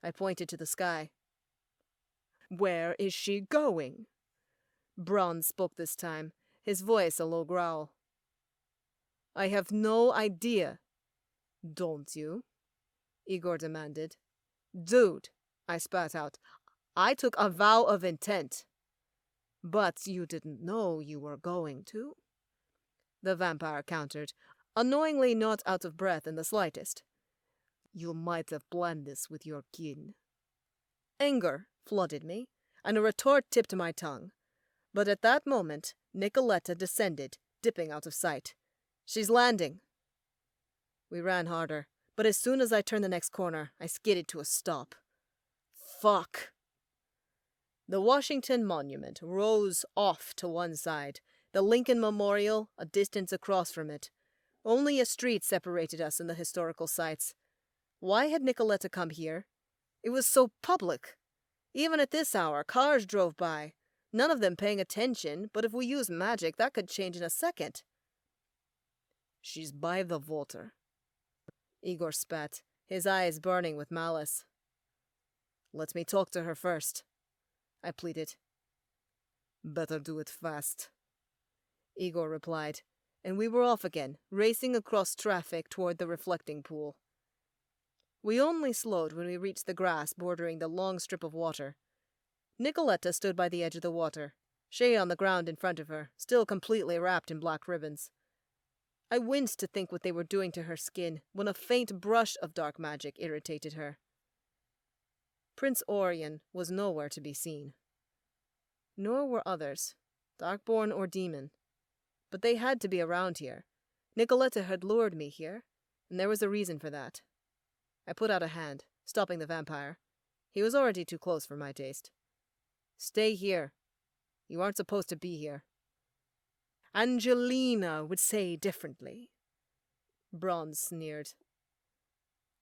I pointed to the sky. "Where is she going?" Bronze spoke this time, his voice a low growl. "I have no idea." "Don't you?" Igor demanded. "Dude," I spat out, "I took a vow of intent." "But you didn't know you were going to?" The vampire countered, annoyingly not out of breath in the slightest. "You might have planned this with your kin." Anger flooded me, and a retort tipped my tongue. But at that moment, Nicoletta descended, dipping out of sight. "She's landing." We ran harder, but as soon as I turned the next corner, I skidded to a stop. Fuck! The Washington Monument rose off to one side, the Lincoln Memorial a distance across from it. Only a street separated us and the historical sites. Why had Nicoletta come here? It was so public. Even at this hour, cars drove by, none of them paying attention, but if we used magic, that could change in a second. "She's by the water." Igor spat, his eyes burning with malice. "Let me talk to her first," I pleaded. "Better do it fast," Igor replied, and we were off again, racing across traffic toward the reflecting pool. We only slowed when we reached the grass bordering the long strip of water. Nicoletta stood by the edge of the water, Shay on the ground in front of her, still completely wrapped in black ribbons. I winced to think what they were doing to her skin when a faint brush of dark magic irritated her. Prince Orion was nowhere to be seen. Nor were others, darkborn or demon. But they had to be around here. Nicoletta had lured me here, and there was a reason for that. I put out a hand, stopping the vampire. He was already too close for my taste. "Stay here. You aren't supposed to be here." "Angelina would say differently," Bronze sneered.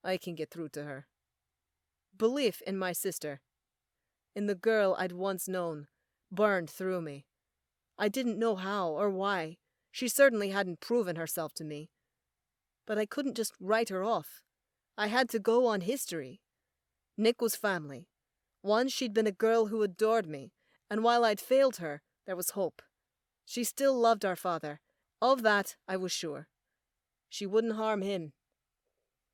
"I can get through to her." Belief in my sister, in the girl I'd once known, burned through me. I didn't know how or why. She certainly hadn't proven herself to me. But I couldn't just write her off. I had to go on history. Nick was family. Once she'd been a girl who adored me, and while I'd failed her, there was hope. She still loved our father. Of that, I was sure. She wouldn't harm him.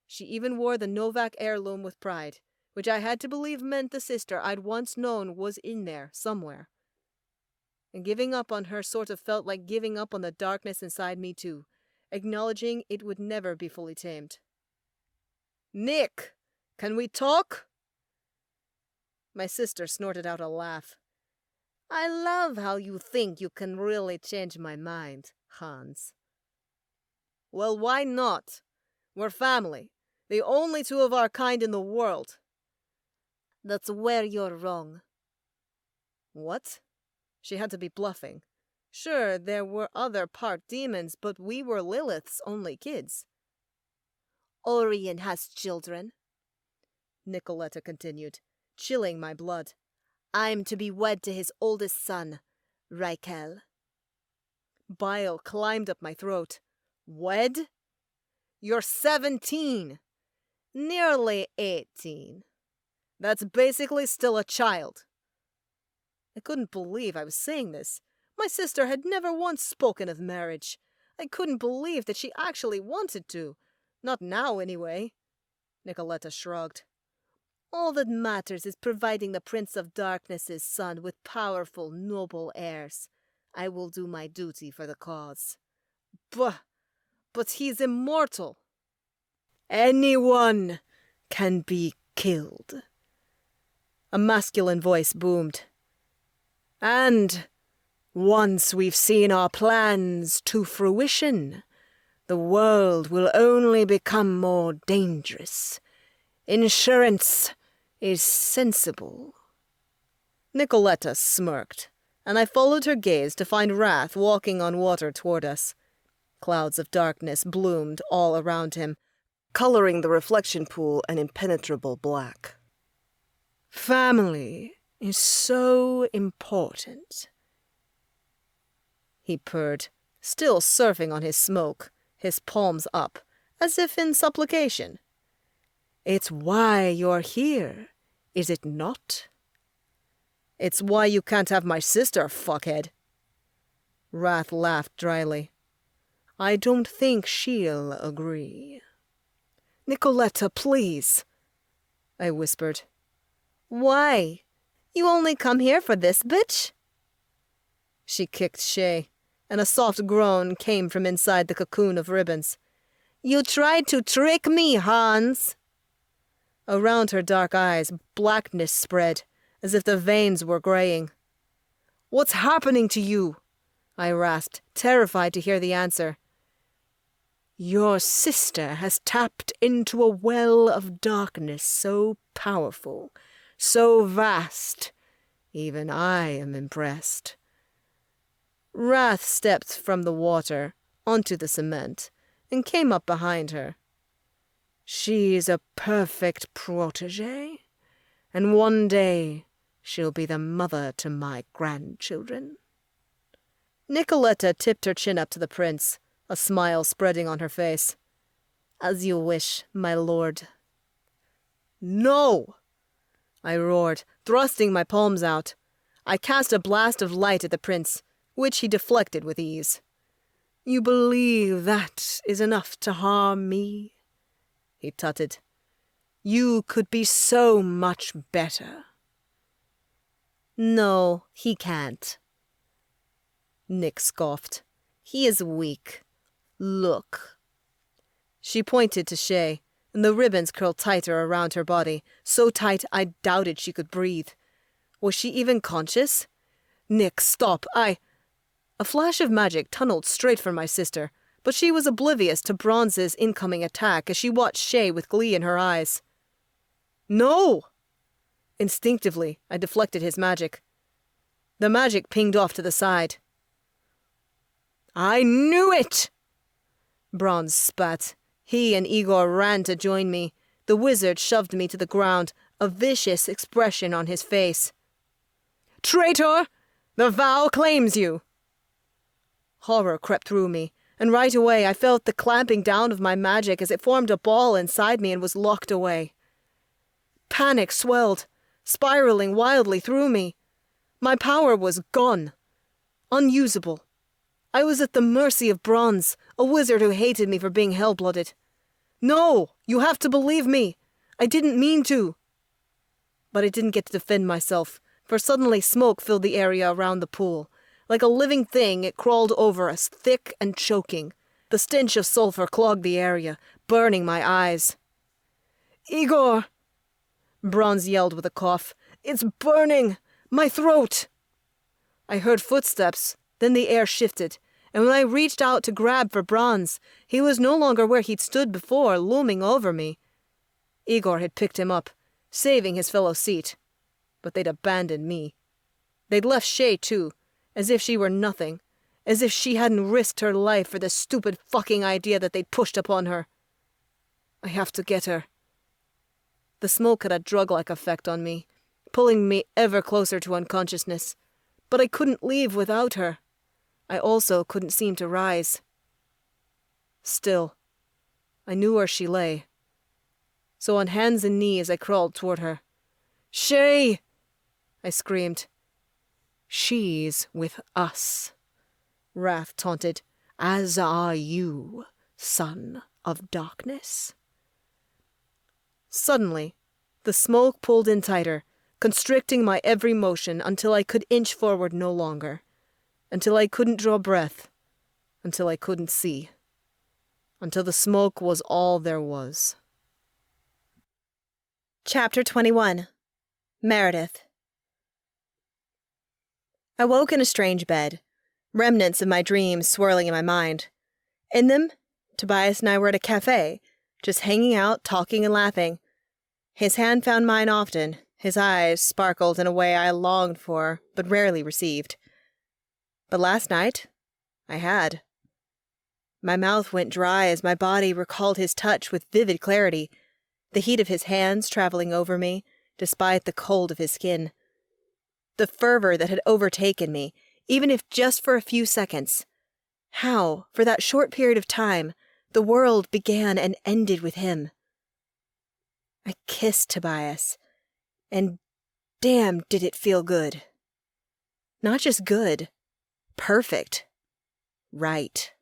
She even wore the Novak heirloom with pride, which I had to believe meant the sister I'd once known was in there, somewhere. And giving up on her sort of felt like giving up on the darkness inside me too, acknowledging it would never be fully tamed. Nick, can we talk? My sister snorted out a laugh. I love how you think you can really change my mind, Hans. Well, why not? We're family, the only two of our kind in the world. That's where you're wrong. What? She had to be bluffing. Sure, there were other part demons, but we were Lilith's only kids. Orion has children, Nicoletta continued, chilling my blood. I'm to be wed to his oldest son, Raquel. Bile climbed up my throat. Wed? You're 17. Nearly 18. That's basically still a child. I couldn't believe I was saying this. My sister had never once spoken of marriage. I couldn't believe that she actually wanted to. Not now, anyway. Nicoletta shrugged. All that matters is providing the Prince of Darkness's son with powerful, noble heirs. I will do my duty for the cause. But he's immortal. Anyone can be killed. A masculine voice boomed. And once we've seen our plans to fruition, the world will only become more dangerous. Insurance is sensible. Nicoletta smirked, and I followed her gaze to find Wrath walking on water toward us. Clouds of darkness bloomed all around him, coloring the reflection pool an impenetrable black. Family is so important, he purred, still surfing on his smoke, his palms up, as if in supplication. It's why you're here, is it not? It's why you can't have my sister, fuckhead. Wrath laughed dryly. I don't think she'll agree. Nicoletta, please, I whispered. Why? You only come here for this, bitch? She kicked Shay, and a soft groan came from inside the cocoon of ribbons. You tried to trick me, Hans. Around her dark eyes, blackness spread, as if the veins were graying. What's happening to you? I rasped, terrified to hear the answer. Your sister has tapped into a well of darkness so powerful, so vast. Even I am impressed. Wrath stepped from the water onto the cement and came up behind her. She's a perfect protégée, and one day she'll be the mother to my grandchildren. Nicoletta tipped her chin up to the prince, a smile spreading on her face. As you wish, my lord. No! I roared, thrusting my palms out. I cast a blast of light at the prince, which he deflected with ease. You believe that is enough to harm me? He tutted. You could be so much better. No, he can't. Nick scoffed. He is weak. Look. She pointed to Shay, and the ribbons curled tighter around her body, so tight I doubted she could breathe. Was she even conscious? Nick, stop, A flash of magic tunneled straight for my sister, but she was oblivious to Bronze's incoming attack as she watched Shay with glee in her eyes. No! Instinctively, I deflected his magic. The magic pinged off to the side. I knew it! Bronze spat. He and Igor ran to join me. The wizard shoved me to the ground, a vicious expression on his face. Traitor! The vow claims you! Horror crept through me. and right away I felt the clamping down of my magic as it formed a ball inside me and was locked away. Panic swelled, spiraling wildly through me. My power was gone. Unusable. I was at the mercy of Bronze, a wizard who hated me for being hell-blooded. No, you have to believe me. I didn't mean to. But I didn't get to defend myself, for suddenly smoke filled the area around the pool. Like a living thing, it crawled over us, thick and choking. The stench of sulfur clogged the area, burning my eyes. "Igor!" Bronze yelled with a cough. "It's burning! My throat!" I heard footsteps, then the air shifted, and when I reached out to grab for Bronze, he was no longer where he'd stood before, looming over me. Igor had picked him up, saving his fellow seat. But they'd abandoned me. They'd left Shay, too, as if she were nothing, as if she hadn't risked her life for the stupid fucking idea that they'd pushed upon her. I have to get her. The smoke had a drug-like effect on me, pulling me ever closer to unconsciousness. But I couldn't leave without her. I also couldn't seem to rise. Still, I knew where she lay. So on hands and knees I crawled toward her. "Shay!" I screamed. "She's with us," Wrath taunted, "as are you, son of darkness." Suddenly, the smoke pulled in tighter, constricting my every motion until I could inch forward no longer, until I couldn't draw breath, until I couldn't see, until the smoke was all there was. Chapter 21. Meredith. I woke in a strange bed, remnants of my dreams swirling in my mind. In them, Tobias and I were at a cafe, just hanging out, talking and laughing. His hand found mine often. His eyes sparkled in a way I longed for, but rarely received. But last night, I had. My mouth went dry as my body recalled his touch with vivid clarity, the heat of his hands traveling over me, despite the cold of his skin. The fervor that had overtaken me, even if just for a few seconds. How, for that short period of time, the world began and ended with him. I kissed Tobias. And damn did it feel good. Not just good. Perfect. Right.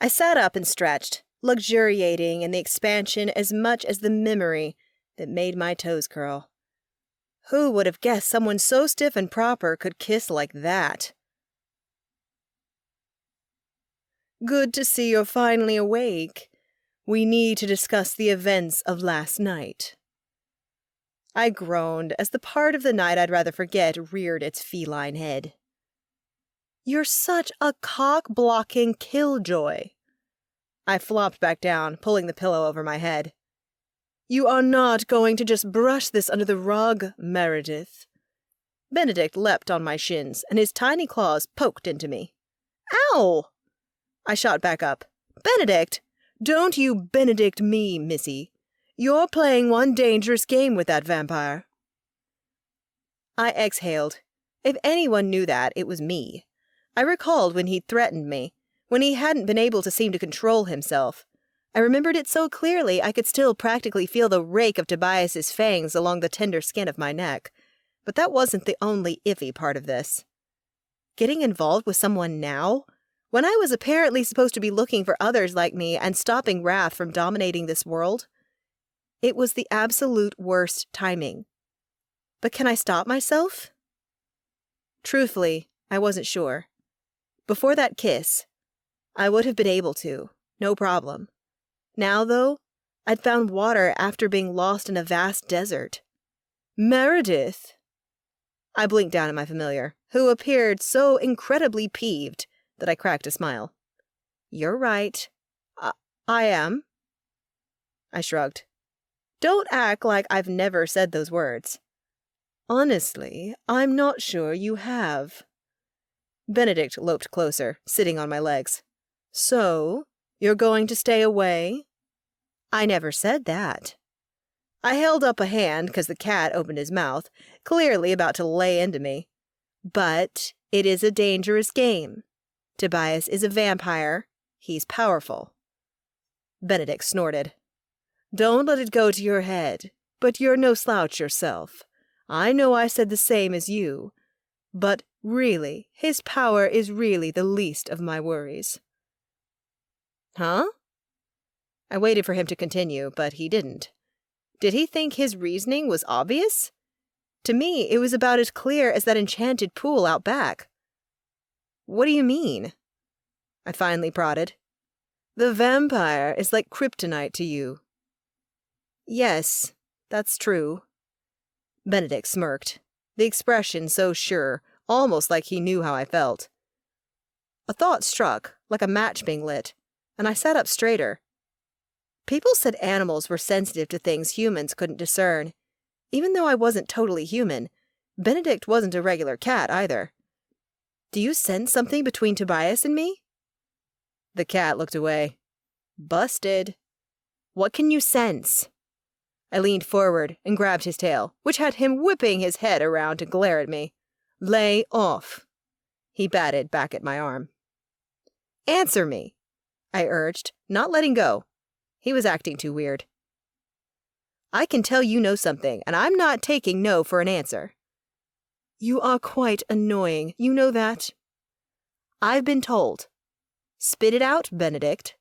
I sat up and stretched, luxuriating in the expansion as much as the memory that made my toes curl. Who would have guessed someone so stiff and proper could kiss like that? "Good to see you're finally awake. We need to discuss the events of last night." I groaned as the part of the night I'd rather forget reared its feline head. "You're such a cock-blocking killjoy." I flopped back down, pulling the pillow over my head. "You are not going to just brush this under the rug, Meredith." Benedict leapt on my shins, and his tiny claws poked into me. "Ow!" I shot back up. "Benedict! Don't you Benedict me, missy. You're playing one dangerous game with that vampire." I exhaled. If anyone knew that, it was me. I recalled when he'd threatened me, when he hadn't been able to seem to control himself. I remembered it so clearly I could still practically feel the rake of Tobias's fangs along the tender skin of my neck. But that wasn't the only iffy part of this. Getting involved with someone now? When I was apparently supposed to be looking for others like me and stopping Wrath from dominating this world? It was the absolute worst timing. But can I stop myself? Truthfully, I wasn't sure. Before that kiss, I would have been able to, no problem. Now, though, I'd found water after being lost in a vast desert. "Meredith!" I blinked down at my familiar, who appeared so incredibly peeved that I cracked a smile. "You're right. I am." I shrugged. "Don't act like I've never said those words." "Honestly, I'm not sure you have." Benedict loped closer, sitting on my legs. "So, you're going to stay away?" "I never said that." I held up a hand because the cat opened his mouth, clearly about to lay into me. "But it is a dangerous game. Tobias is a vampire, He's powerful. Benedict snorted. Don't let it go to your head, but you're no slouch yourself. I know I said the same as you, but really, his power is really the least of my worries. Huh? I waited for him to continue, but he didn't. Did he think his reasoning was obvious? To me, it was about as clear as that enchanted pool out back. What do you mean? I finally prodded. The vampire is like kryptonite to you. Yes, that's true. Benedict smirked, the expression so sure, almost like he knew how I felt. A thought struck, like a match being lit, and I sat up straighter. People said animals were sensitive to things humans couldn't discern. Even though I wasn't totally human, Benedict wasn't a regular cat either. Do you sense something between Tobias and me? The cat looked away. Busted. What can you sense? I leaned forward and grabbed his tail, which had him whipping his head around to glare at me. Lay off. He batted back at my arm. Answer me, I urged, not letting go. He was acting too weird. I can tell you know something, and I'm not taking no for an answer. You are quite annoying, you know that? I've been told. Spit it out, Benedict.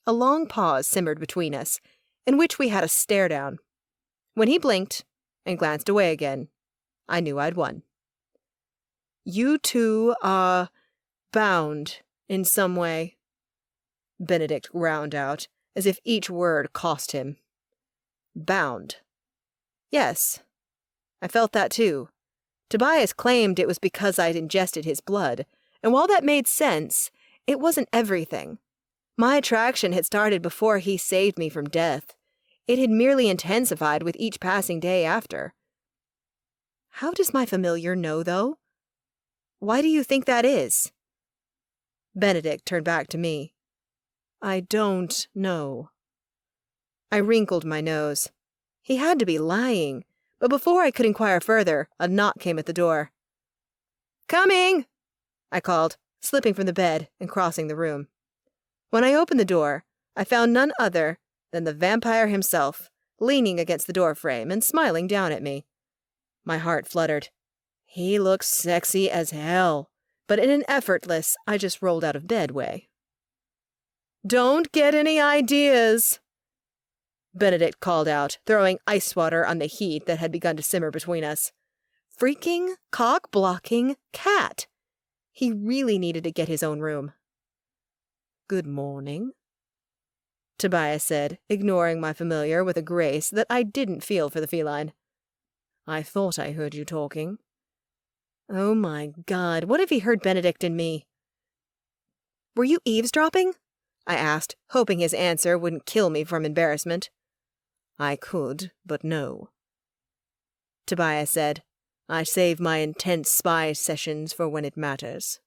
A long pause simmered between us, in which we had a stare-down. When he blinked and glanced away again, I knew I'd won. You two are bound in some way, Benedict ground out, as if each word cost him. Bound. Yes, I felt that too. Tobias claimed it was because I'd ingested his blood, and while that made sense, it wasn't everything. My attraction had started before he saved me from death. It had merely intensified with each passing day after. How does my familiar know, though? Why do you think that is? Benedict turned back to me. I don't know. I wrinkled my nose. He had to be lying, but before I could inquire further, a knock came at the door. Coming! I called, slipping from the bed and crossing the room. When I opened the door, I found none other than the vampire himself, leaning against the doorframe and smiling down at me. My heart fluttered. He looked sexy as hell, but in an effortless, I just rolled out of bed way. Don't get any ideas, Benedict called out, throwing ice water on the heat that had begun to simmer between us. Freaking, cock-blocking cat! He really needed to get his own room. Good morning, Tobias said, ignoring my familiar with a grace that I didn't feel for the feline. I thought I heard you talking. Oh my God, what if he heard Benedict and me? Were you eavesdropping? I asked, hoping his answer wouldn't kill me from embarrassment. I could, but no. Tobias said, I save my intense spy sessions for when it matters.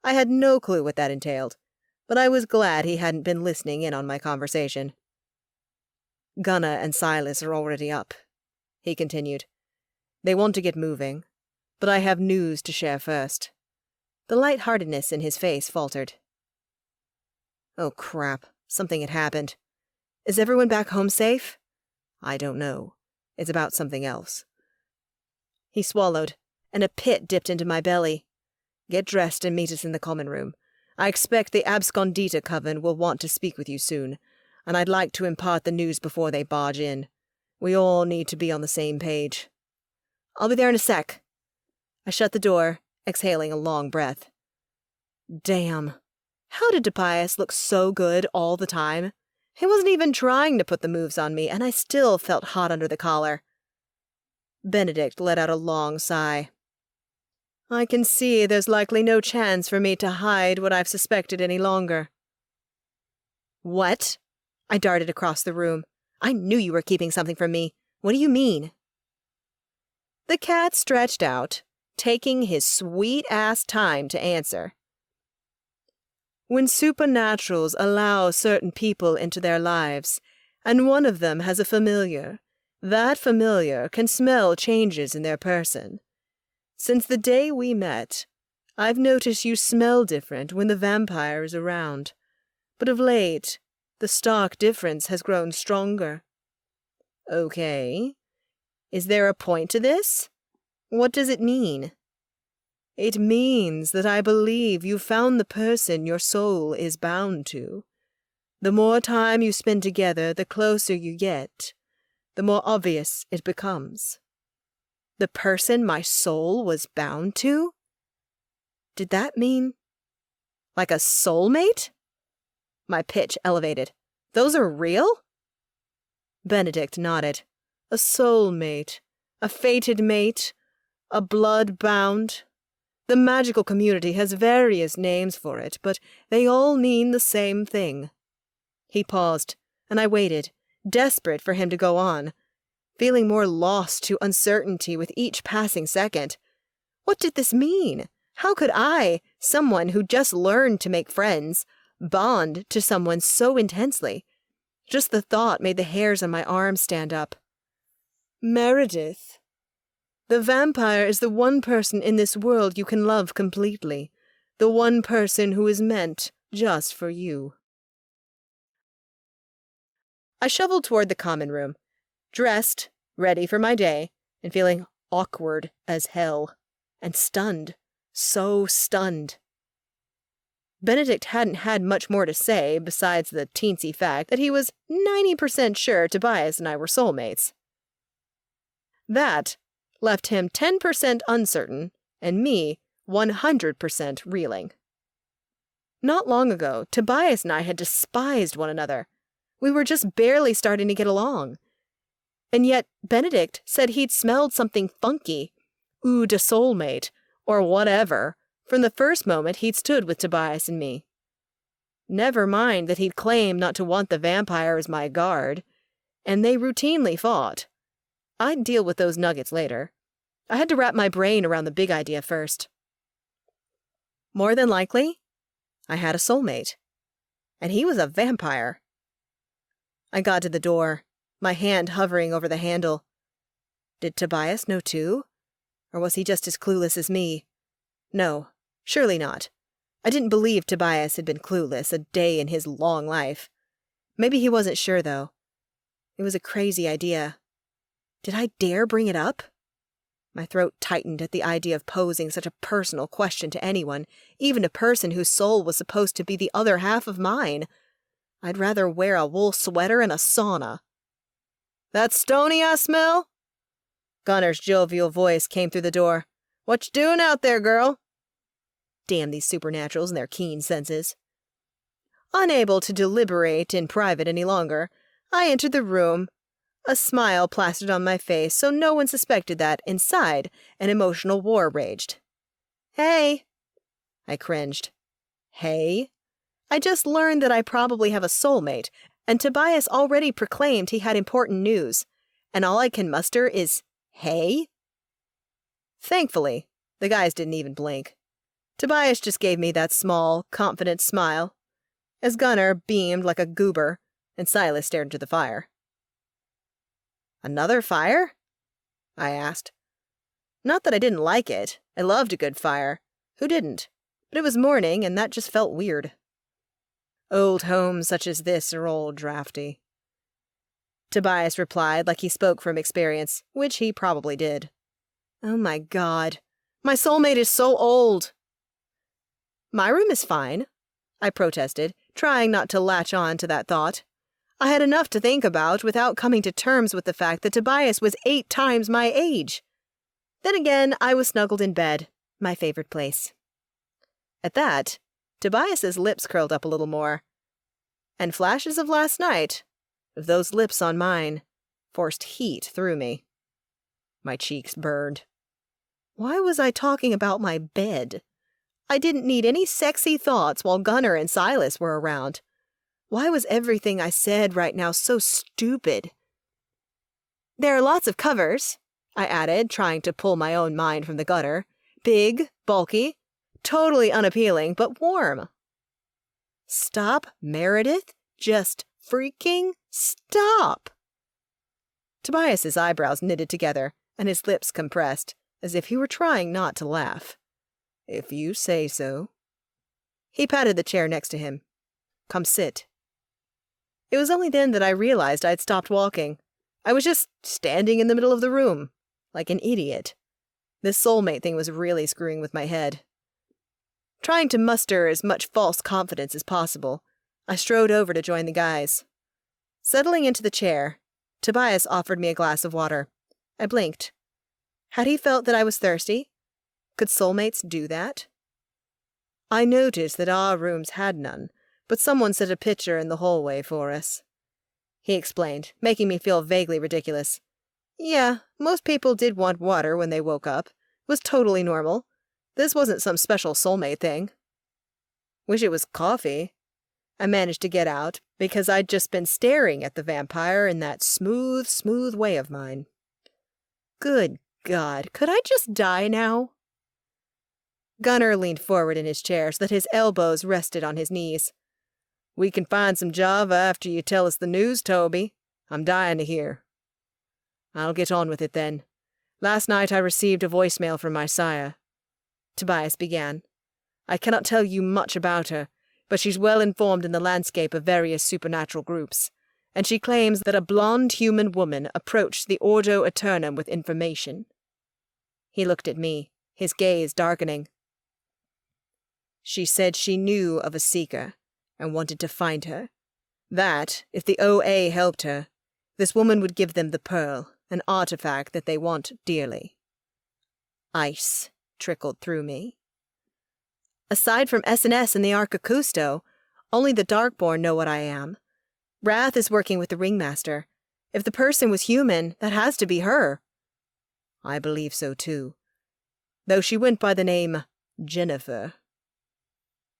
I had no clue what that entailed, but I was glad he hadn't been listening in on my conversation. Gunnar and Silas are already up, he continued. They want to get moving, but I have news to share first. The lightheartedness in his face faltered. Oh crap, something had happened. Is everyone back home safe? I don't know. It's about something else. He swallowed, and a pit dipped into my belly. Get dressed and meet us in the common room. I expect the abscondita Coven will want to speak with you soon, and I'd like to impart the news before they barge in. We all need to be on the same page. I'll be there in a sec. I shut the door, exhaling a long breath. Damn. How did Tobias look so good all the time? He wasn't even trying to put the moves on me, and I still felt hot under the collar. Benedict let out a long sigh. I can see there's likely no chance for me to hide what I've suspected any longer. What? I darted across the room. I knew you were keeping something from me. What do you mean? The cat stretched out, taking his sweet-ass time to answer. When supernaturals allow certain people into their lives, and one of them has a familiar, that familiar can smell changes in their person. Since the day we met, I've noticed you smell different when the vampire is around, but of late, the stark difference has grown stronger. Okay. Is there a point to this? What does it mean? It means that I believe you found the person your soul is bound to. The more time you spend together, the closer you get, the more obvious it becomes. The person my soul was bound to? Did that mean like a soulmate? My pitch elevated. Those are real? Benedict nodded. A soulmate, a fated mate, a blood-bound. The magical community has various names for it, but they all mean the same thing. He paused, and I waited, desperate for him to go on, feeling more lost to uncertainty with each passing second. What did this mean? How could I, someone who just learned to make friends, bond to someone so intensely? Just the thought made the hairs on my arms stand up. Meredith. The vampire is the one person in this world you can love completely, the one person who is meant just for you. I shuffled toward the common room, dressed, ready for my day, and feeling awkward as hell, and stunned, so stunned. Benedict hadn't had much more to say besides the teensy fact that he was 90% sure Tobias and I were soulmates. That left him 10% uncertain, and me 100% reeling. Not long ago, Tobias and I had despised one another. We were just barely starting to get along. And yet Benedict said he'd smelled something funky, eau de soulmate, or whatever, from the first moment he'd stood with Tobias and me. Never mind that he'd claimed not to want the vampire as my guard, and they routinely fought. I'd deal with those nuggets later. I had to wrap my brain around the big idea first. More than likely, I had a soulmate, and he was a vampire. I got to the door, my hand hovering over the handle. Did Tobias know too? Or was he just as clueless as me? No, surely not. I didn't believe Tobias had been clueless a day in his long life. Maybe he wasn't sure, though. It was a crazy idea. Did I dare bring it up? My throat tightened at the idea of posing such a personal question to anyone, even a person whose soul was supposed to be the other half of mine. I'd rather wear a wool sweater in a sauna. That stony I smell? Gunner's jovial voice came through the door. What you doing out there, girl? Damn these supernaturals and their keen senses. Unable to deliberate in private any longer, I entered the room. A smile plastered on my face so no one suspected that, inside, an emotional war raged. Hey! I cringed. Hey? I just learned that I probably have a soulmate, and Tobias already proclaimed he had important news, and all I can muster is, hey? Thankfully, the guys didn't even blink. Tobias just gave me that small, confident smile, as Gunner beamed like a goober, and Silas stared into the fire. Another fire? I asked. Not that I didn't like it. I loved a good fire. Who didn't? But it was morning, and that just felt weird. Old homes such as this are all drafty. Tobias replied like he spoke from experience, which he probably did. Oh my God. My soulmate is so old. My room is fine, I protested, trying not to latch on to that thought. I had enough to think about without coming to terms with the fact that Tobias was 8 times my age. Then again, I was snuggled in bed, my favorite place. At that, Tobias's lips curled up a little more, and flashes of last night, of those lips on mine, forced heat through me. My cheeks burned. Why was I talking about my bed? I didn't need any sexy thoughts while Gunner and Silas were around. Why was everything I said right now so stupid? There are lots of covers, I added, trying to pull my own mind from the gutter. Big, bulky, totally unappealing, but warm. Stop, Meredith. Just freaking stop. Tobias's eyebrows knitted together, and his lips compressed, as if he were trying not to laugh. If you say so. He patted the chair next to him. Come sit. It was only then that I realized I'd stopped walking. I was just standing in the middle of the room, like an idiot. This soulmate thing was really screwing with my head. Trying to muster as much false confidence as possible, I strode over to join the guys. Settling into the chair, Tobias offered me a glass of water. I blinked. Had he felt that I was thirsty? Could soulmates do that? I noticed that our rooms had none, but someone set a pitcher in the hallway for us. He explained, making me feel vaguely ridiculous. Yeah, most people did want water when they woke up. It was totally normal. This wasn't some special soulmate thing. Wish it was coffee. I managed to get out, because I'd just been staring at the vampire in that smooth way of mine. Good God, could I just die now? Gunnar leaned forward in his chair so that his elbows rested on his knees. We can find some Java after you tell us the news, Toby. I'm dying to hear. I'll get on with it then. Last night I received a voicemail from my sire. Tobias began. I cannot tell you much about her, but she's well informed in the landscape of various supernatural groups, and she claims that a blonde human woman approached the Ordo Aeternum with information. He looked at me, his gaze darkening. She said she knew of a seeker and wanted to find her. That, if the OA helped her, this woman would give them the pearl, an artifact that they want dearly. Ice trickled through me. Aside from SNS and the Archaic, only the Darkborn know what I am. Wrath is working with the Ringmaster. If the person was human, that has to be her. I believe so too. Though she went by the name Jennifer.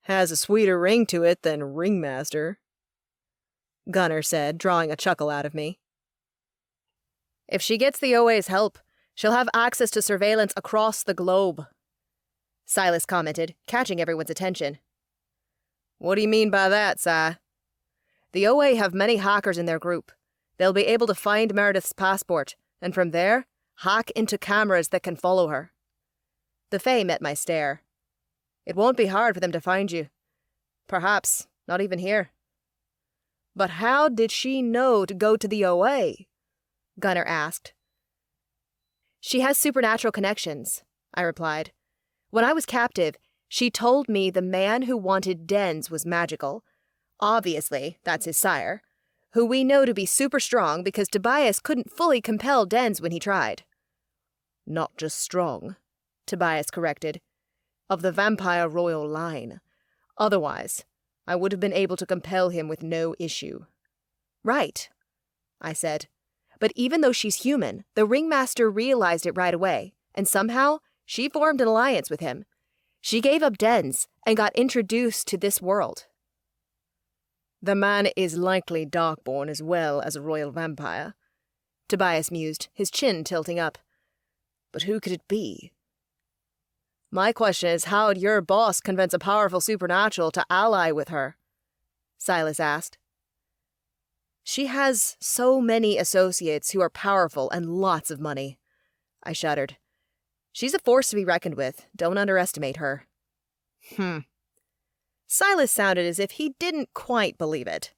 Has a sweeter ring to it than Ringmaster, Gunnar said, drawing a chuckle out of me. If she gets the OA's help, she'll have access to surveillance across the globe, Silas commented, catching everyone's attention. What do you mean by that, Si? The OA have many hackers in their group. They'll be able to find Meredith's passport, and from there, hack into cameras that can follow her. The Fae met my stare. It won't be hard for them to find you. Perhaps not even here. But how did she know to go to the OA? Gunnar asked. She has supernatural connections, I replied. When I was captive, she told me the man who wanted dens was magical. Obviously, that's his sire, who we know to be super strong because Tobias couldn't fully compel dens when he tried. Not just strong, Tobias corrected. Of the vampire royal line. Otherwise, I would have been able to compel him with no issue. Right, I said. But even though she's human, the Ringmaster realized it right away, and somehow she formed an alliance with him. She gave up dens and got introduced to this world. The man is likely Darkborn as well as a royal vampire, Tobias mused, his chin tilting up. But who could it be? My question is, how'd your boss convince a powerful supernatural to ally with her? Silas asked. She has so many associates who are powerful and lots of money. I shuddered. She's a force to be reckoned with. Don't underestimate her. Silas sounded as if he didn't quite believe it.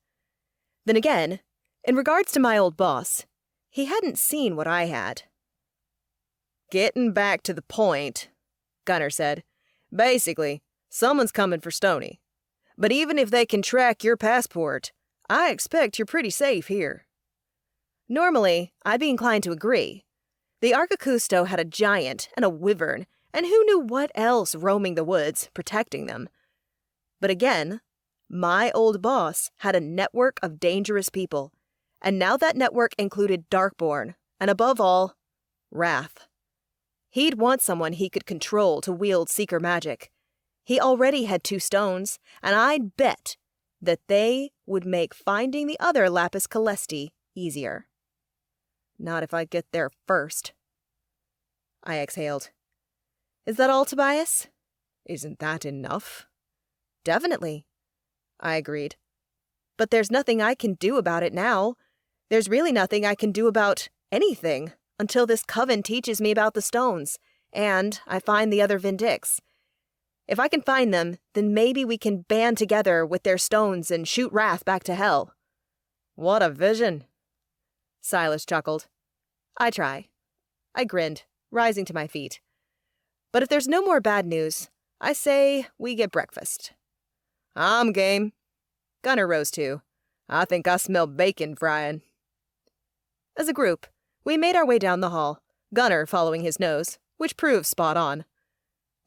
Then again, in regards to my old boss, he hadn't seen what I had. Getting back to the point, Gunnar said. Basically, someone's coming for Stony. But even if they can track your passport, I expect you're pretty safe here. Normally, I'd be inclined to agree. The Archaic had a giant and a wyvern, and who knew what else roaming the woods, protecting them. But again, my old boss had a network of dangerous people, and now that network included Darkborn, and above all, Wrath. He'd want someone he could control to wield seeker magic. He already had 2 stones, and I'd bet that they would make finding the other lapis caelesti easier. Not if I get there first. I exhaled. Is that all, Tobias? Isn't that enough? Definitely, I agreed. But there's nothing I can do about it now. There's really nothing I can do about anything until this Coven teaches me about the stones, and I find the other Vindix. If I can find them, then maybe we can band together with their stones and shoot Wrath back to hell." "What a vision." Silas chuckled. "I try." I grinned, rising to my feet. "But if there's no more bad news, I say we get breakfast." "I'm game." Gunnar rose too. "I think I smell bacon frying." As a group, we made our way down the hall, Gunnar following his nose, which proved spot on.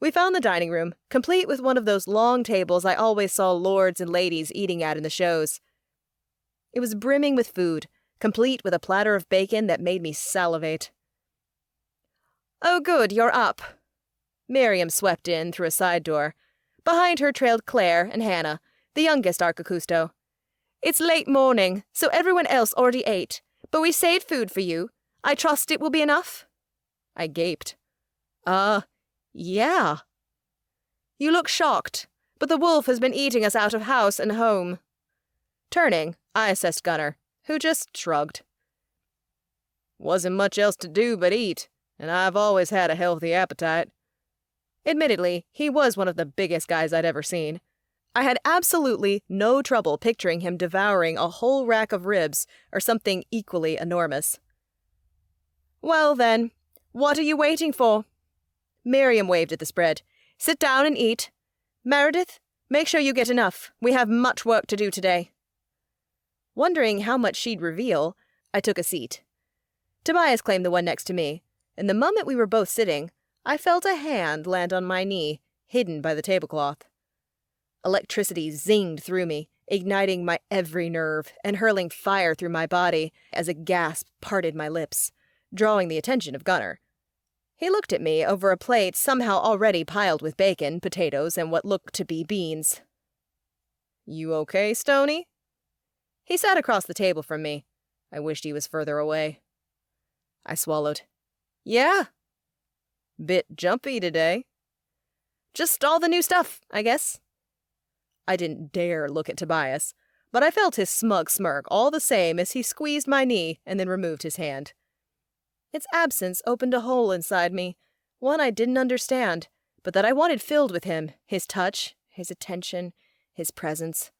We found the dining room, complete with one of those long tables I always saw lords and ladies eating at in the shows. It was brimming with food, complete with a platter of bacon that made me salivate. "Oh good, you're up." Miriam swept in through a side door. Behind her trailed Claire and Hannah, the youngest Archicusto. "It's late morning, so everyone else already ate, but we saved food for you. I trust it will be enough?" I gaped. Yeah." "You look shocked, but the wolf has been eating us out of house and home." Turning, I assessed Gunnar, who just shrugged. "Wasn't much else to do but eat, and I've always had a healthy appetite." Admittedly, he was one of the biggest guys I'd ever seen. I had absolutely no trouble picturing him devouring a whole rack of ribs or something equally enormous. "Well then, what are you waiting for?" Miriam waved at the spread. "Sit down and eat. Meredith, make sure you get enough. We have much work to do today." Wondering how much she'd reveal, I took a seat. Tobias claimed the one next to me, and the moment we were both sitting, I felt a hand land on my knee, hidden by the tablecloth. Electricity zinged through me, igniting my every nerve and hurling fire through my body as a gasp parted my lips, drawing the attention of Gunnar. He looked at me over a plate somehow already piled with bacon, potatoes, and what looked to be beans. "You okay, Stony?" He sat across the table from me. I wished he was further away. I swallowed. "Yeah." "Bit jumpy today." "Just all the new stuff, I guess." I didn't dare look at Tobias, but I felt his smug smirk all the same as he squeezed my knee and then removed his hand. Its absence opened a hole inside me, one I didn't understand, but that I wanted filled with him, his touch, his attention, his presence.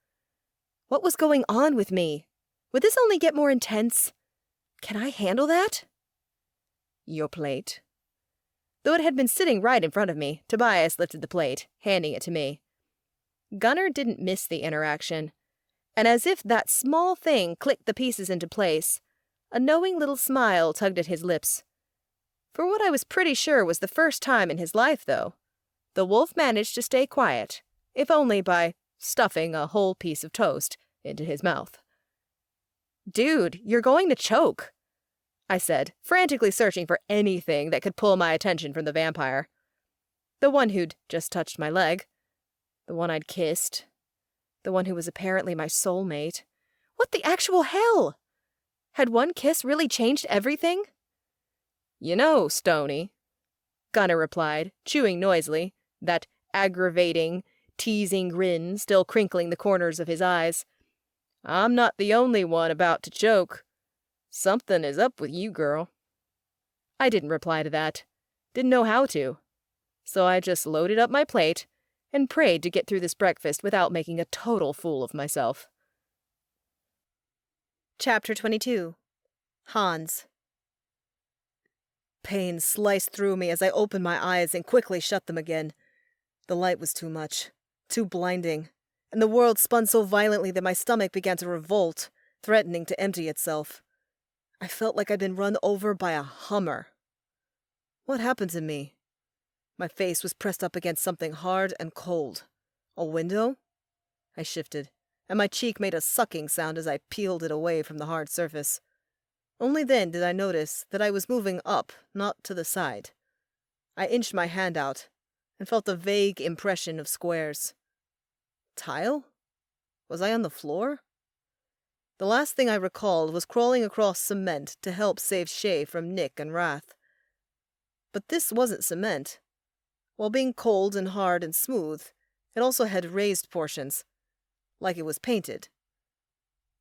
What was going on with me? Would this only get more intense? Can I handle that? "Your plate." Though it had been sitting right in front of me, Tobias lifted the plate, handing it to me. Gunnar didn't miss the interaction, and as if that small thing clicked the pieces into place, a knowing little smile tugged at his lips. For what I was pretty sure was the first time in his life, though, the wolf managed to stay quiet, if only by stuffing a whole piece of toast into his mouth. "Dude, you're going to choke," I said, frantically searching for anything that could pull my attention from the vampire. The one who'd just touched my leg. The one I'd kissed. The one who was apparently my soulmate. What the actual hell? Had one kiss really changed everything? "You know, Stony," Gunnar replied, chewing noisily, that aggravating, teasing grin still crinkling the corners of his eyes. "I'm not the only one about to choke. Something is up with you, girl." I didn't reply to that. Didn't know how to. So I just loaded up my plate and prayed to get through this breakfast without making a total fool of myself. Chapter 22. Hans. Pain sliced through me as I opened my eyes and quickly shut them again. The light was too much, too blinding, and the world spun so violently that my stomach began to revolt, threatening to empty itself. I felt like I'd been run over by a Hummer. What happened to me? My face was pressed up against something hard and cold. A window? I shifted, and my cheek made a sucking sound as I peeled it away from the hard surface. Only then did I notice that I was moving up, not to the side. I inched my hand out and felt a vague impression of squares. Tile? Was I on the floor? The last thing I recalled was crawling across cement to help save Shay from Nick and Wrath. But this wasn't cement. While being cold and hard and smooth, it also had raised portions, like it was painted.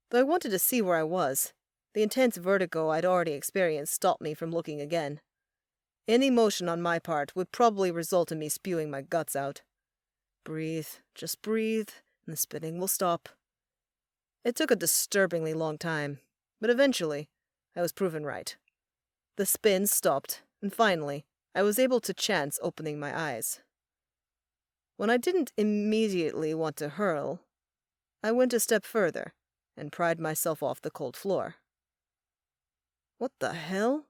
Though I wanted to see where I was, the intense vertigo I'd already experienced stopped me from looking again. Any motion on my part would probably result in me spewing my guts out. Breathe, just breathe, and the spinning will stop. It took a disturbingly long time, but eventually, I was proven right. The spin stopped, and finally, I was able to chance opening my eyes. When I didn't immediately want to hurl, I went a step further and pried myself off the cold floor. What the hell?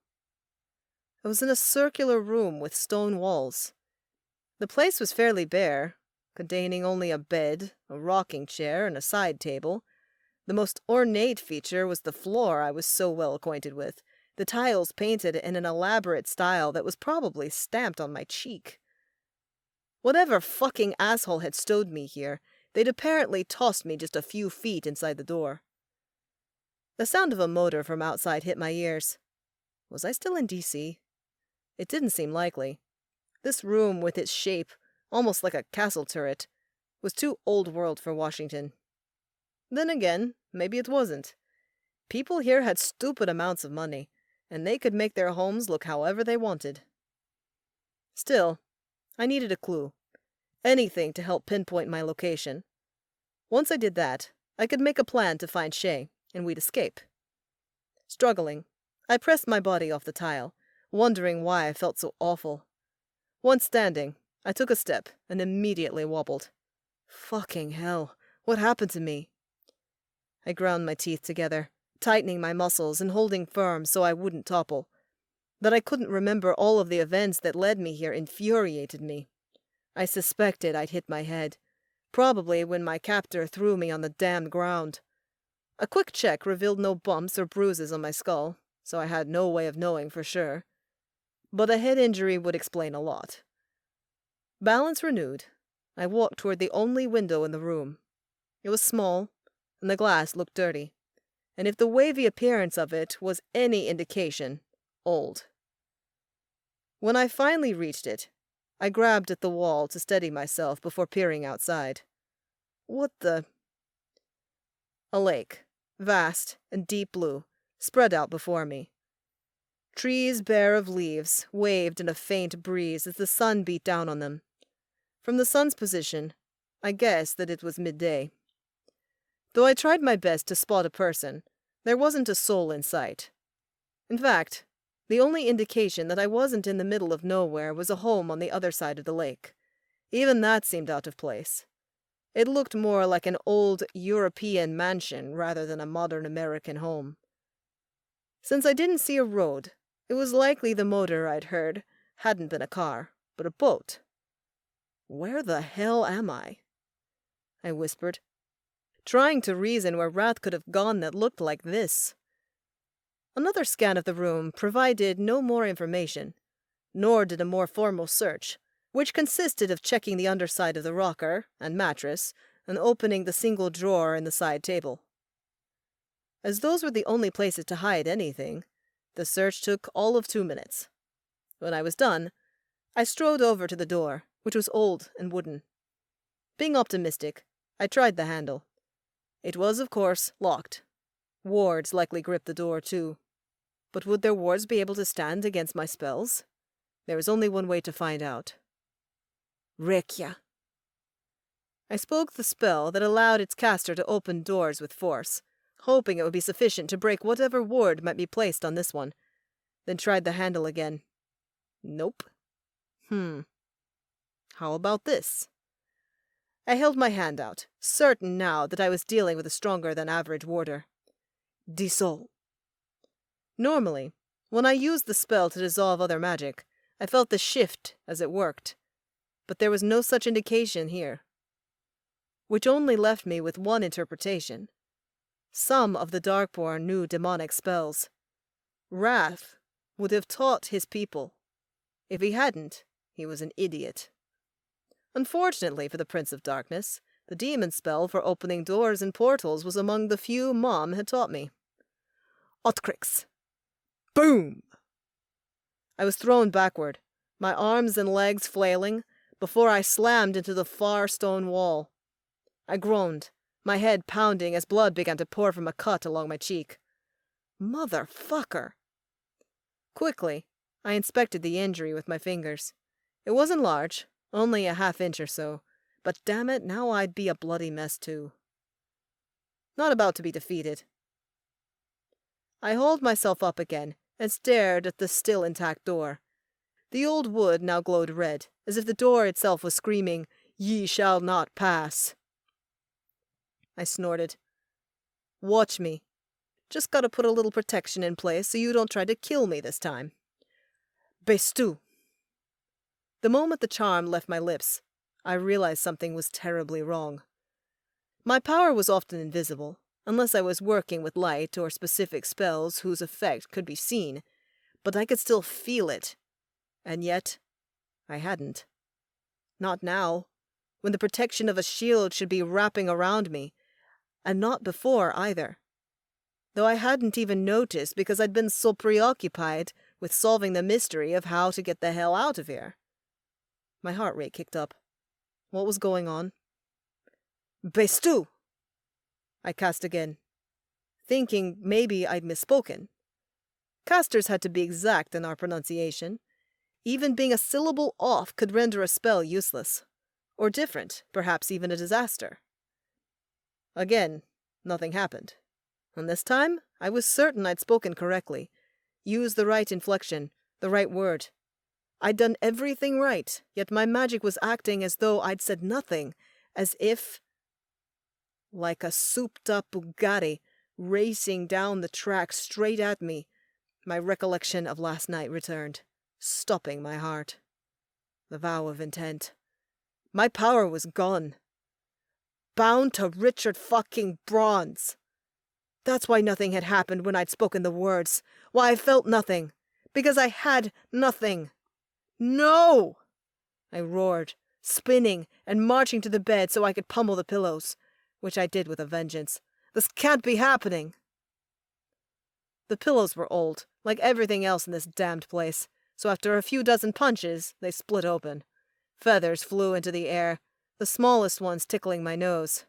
I was in a circular room with stone walls. The place was fairly bare, containing only a bed, a rocking chair, and a side table. The most ornate feature was the floor I was so well acquainted with, the tiles painted in an elaborate style that was probably stamped on my cheek. Whatever fucking asshole had stowed me here, they'd apparently tossed me just a few feet inside the door. The sound of a motor from outside hit my ears. Was I still in D.C.? It didn't seem likely. This room, with its shape, almost like a castle turret, was too old-world for Washington. Then again, maybe it wasn't. People here had stupid amounts of money, and they could make their homes look however they wanted. Still, I needed a clue. Anything to help pinpoint my location. Once I did that, I could make a plan to find Shay, and we'd escape. Struggling, I pressed my body off the tile, wondering why I felt so awful. Once standing, I took a step and immediately wobbled. Fucking hell, what happened to me? I ground my teeth together, tightening my muscles and holding firm so I wouldn't topple. That I couldn't remember all of the events that led me here infuriated me. I suspected I'd hit my head, probably when my captor threw me on the damned ground. A quick check revealed no bumps or bruises on my skull, so I had no way of knowing for sure. But a head injury would explain a lot. Balance renewed, I walked toward the only window in the room. It was small, and the glass looked dirty, and if the wavy appearance of it was any indication, old. When I finally reached it, I grabbed at the wall to steady myself before peering outside. What the... A lake, vast and deep blue, spread out before me. Trees bare of leaves waved in a faint breeze as the sun beat down on them. From the sun's position, I guessed that it was midday. Though I tried my best to spot a person, there wasn't a soul in sight. In fact, the only indication that I wasn't in the middle of nowhere was a home on the other side of the lake. Even that seemed out of place. It looked more like an old European mansion rather than a modern American home. Since I didn't see a road, it was likely the motor I'd heard hadn't been a car, but a boat. Where the hell am I? I whispered, trying to reason where Wrath could have gone that looked like this. Another scan of the room provided no more information, nor did a more formal search, which consisted of checking the underside of the rocker and mattress and opening the single drawer in the side table. As those were the only places to hide anything, the search took all of 2 minutes. When I was done, I strode over to the door, which was old and wooden. Being optimistic, I tried the handle. It was, of course, locked. Wards likely gripped the door, too. But would their wards be able to stand against my spells? There was only one way to find out. Rekya. I spoke the spell that allowed its caster to open doors with force, hoping it would be sufficient to break whatever ward might be placed on this one, then tried the handle again. Nope. How about this? I held my hand out, certain now that I was dealing with a stronger-than-average warder. Dissolve. Normally, when I used the spell to dissolve other magic, I felt the shift as it worked, but there was no such indication here, which only left me with one interpretation. Some of the Darkborn knew demonic spells. Wrath would have taught his people. If he hadn't, he was an idiot. Unfortunately for the Prince of Darkness, the demon spell for opening doors and portals was among the few Mom had taught me. Otkrix. Boom! I was thrown backward, my arms and legs flailing, before I slammed into the far stone wall. I groaned, my head pounding as blood began to pour from a cut along my cheek. Motherfucker! Quickly, I inspected the injury with my fingers. It wasn't large, only a half inch or so, But damn it, now I'd be a bloody mess too. Not about to be defeated. I hauled myself up again and stared at the still intact door. The old wood now glowed red, as if the door itself was screaming, "Ye shall not pass." I snorted. "Watch me. Just gotta put a little protection in place so you don't try to kill me this time. Bestu." The moment the charm left my lips, I realized something was terribly wrong. My power was often invisible, unless I was working with light or specific spells whose effect could be seen, but I could still feel it. And yet, I hadn't. Not now, when the protection of a shield should be wrapping around me, and not before either. Though I hadn't even noticed because I'd been so preoccupied with solving the mystery of how to get the hell out of here. My heart rate kicked up. What was going on? "Bestu!" I cast again, thinking maybe I'd misspoken. Casters had to be exact in our pronunciation. Even being a syllable off could render a spell useless. Or different, perhaps even a disaster. Again, nothing happened. And this time, I was certain I'd spoken correctly, used the right inflection, the right word. I'd done everything right, yet my magic was acting as though I'd said nothing, as if, like a souped-up Bugatti racing down the track straight at me, my recollection of last night returned, stopping my heart. The vow of intent. My power was gone. Bound to Richard fucking Bronze. That's why nothing had happened when I'd spoken the words, why I felt nothing, because I had nothing. No! I roared, spinning and marching to the bed so I could pummel the pillows, which I did with a vengeance. This can't be happening! The pillows were old, like everything else in this damned place, so after a few dozen punches, they split open. Feathers flew into the air, the smallest ones tickling my nose.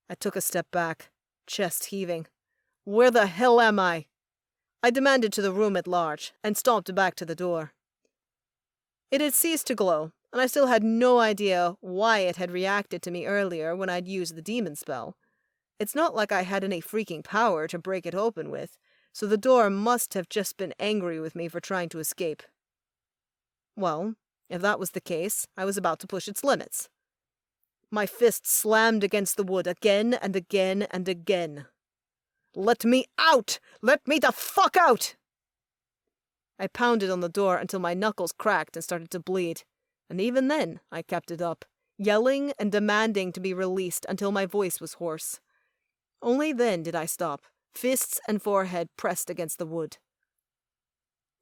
I took a step back, chest heaving. Where the hell am I? I demanded to the room at large, and stomped back to the door. It had ceased to glow, and I still had no idea why it had reacted to me earlier when I'd used the demon spell. It's not like I had any freaking power to break it open with, so the door must have just been angry with me for trying to escape. Well, if that was the case, I was about to push its limits. My fist slammed against the wood again and again and again. "Let me out! Let me the fuck out!" I pounded on the door until my knuckles cracked and started to bleed, and even then I kept it up, yelling and demanding to be released until my voice was hoarse. Only then did I stop, fists and forehead pressed against the wood.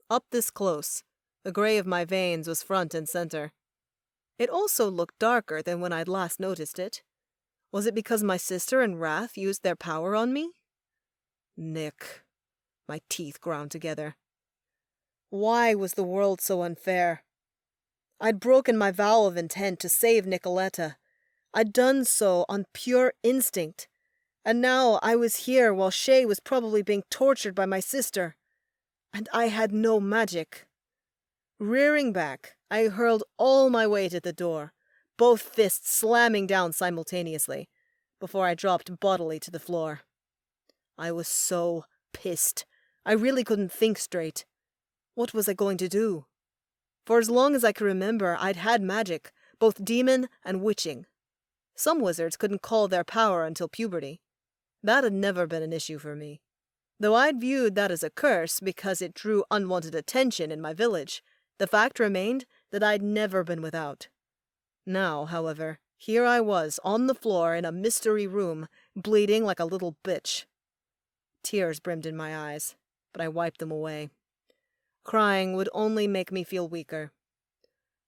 Up this close, the gray of my veins was front and center. It also looked darker than when I'd last noticed it. Was it because my sister and Wrath used their power on me? Nick. My teeth ground together. Why was the world so unfair? I'd broken my vow of intent to save Nicoletta. I'd done so on pure instinct. And now I was here while Shay was probably being tortured by my sister. And I had no magic. Rearing back, I hurled all my weight at the door, both fists slamming down simultaneously, before I dropped bodily to the floor. I was so pissed. I really couldn't think straight. What was I going to do? For as long as I could remember, I'd had magic, both demon and witching. Some wizards couldn't call their power until puberty. That had never been an issue for me. Though I'd viewed that as a curse because it drew unwanted attention in my village, the fact remained that I'd never been without. Now, however, here I was on the floor in a mystery room, bleeding like a little bitch. Tears brimmed in my eyes, but I wiped them away. Crying would only make me feel weaker.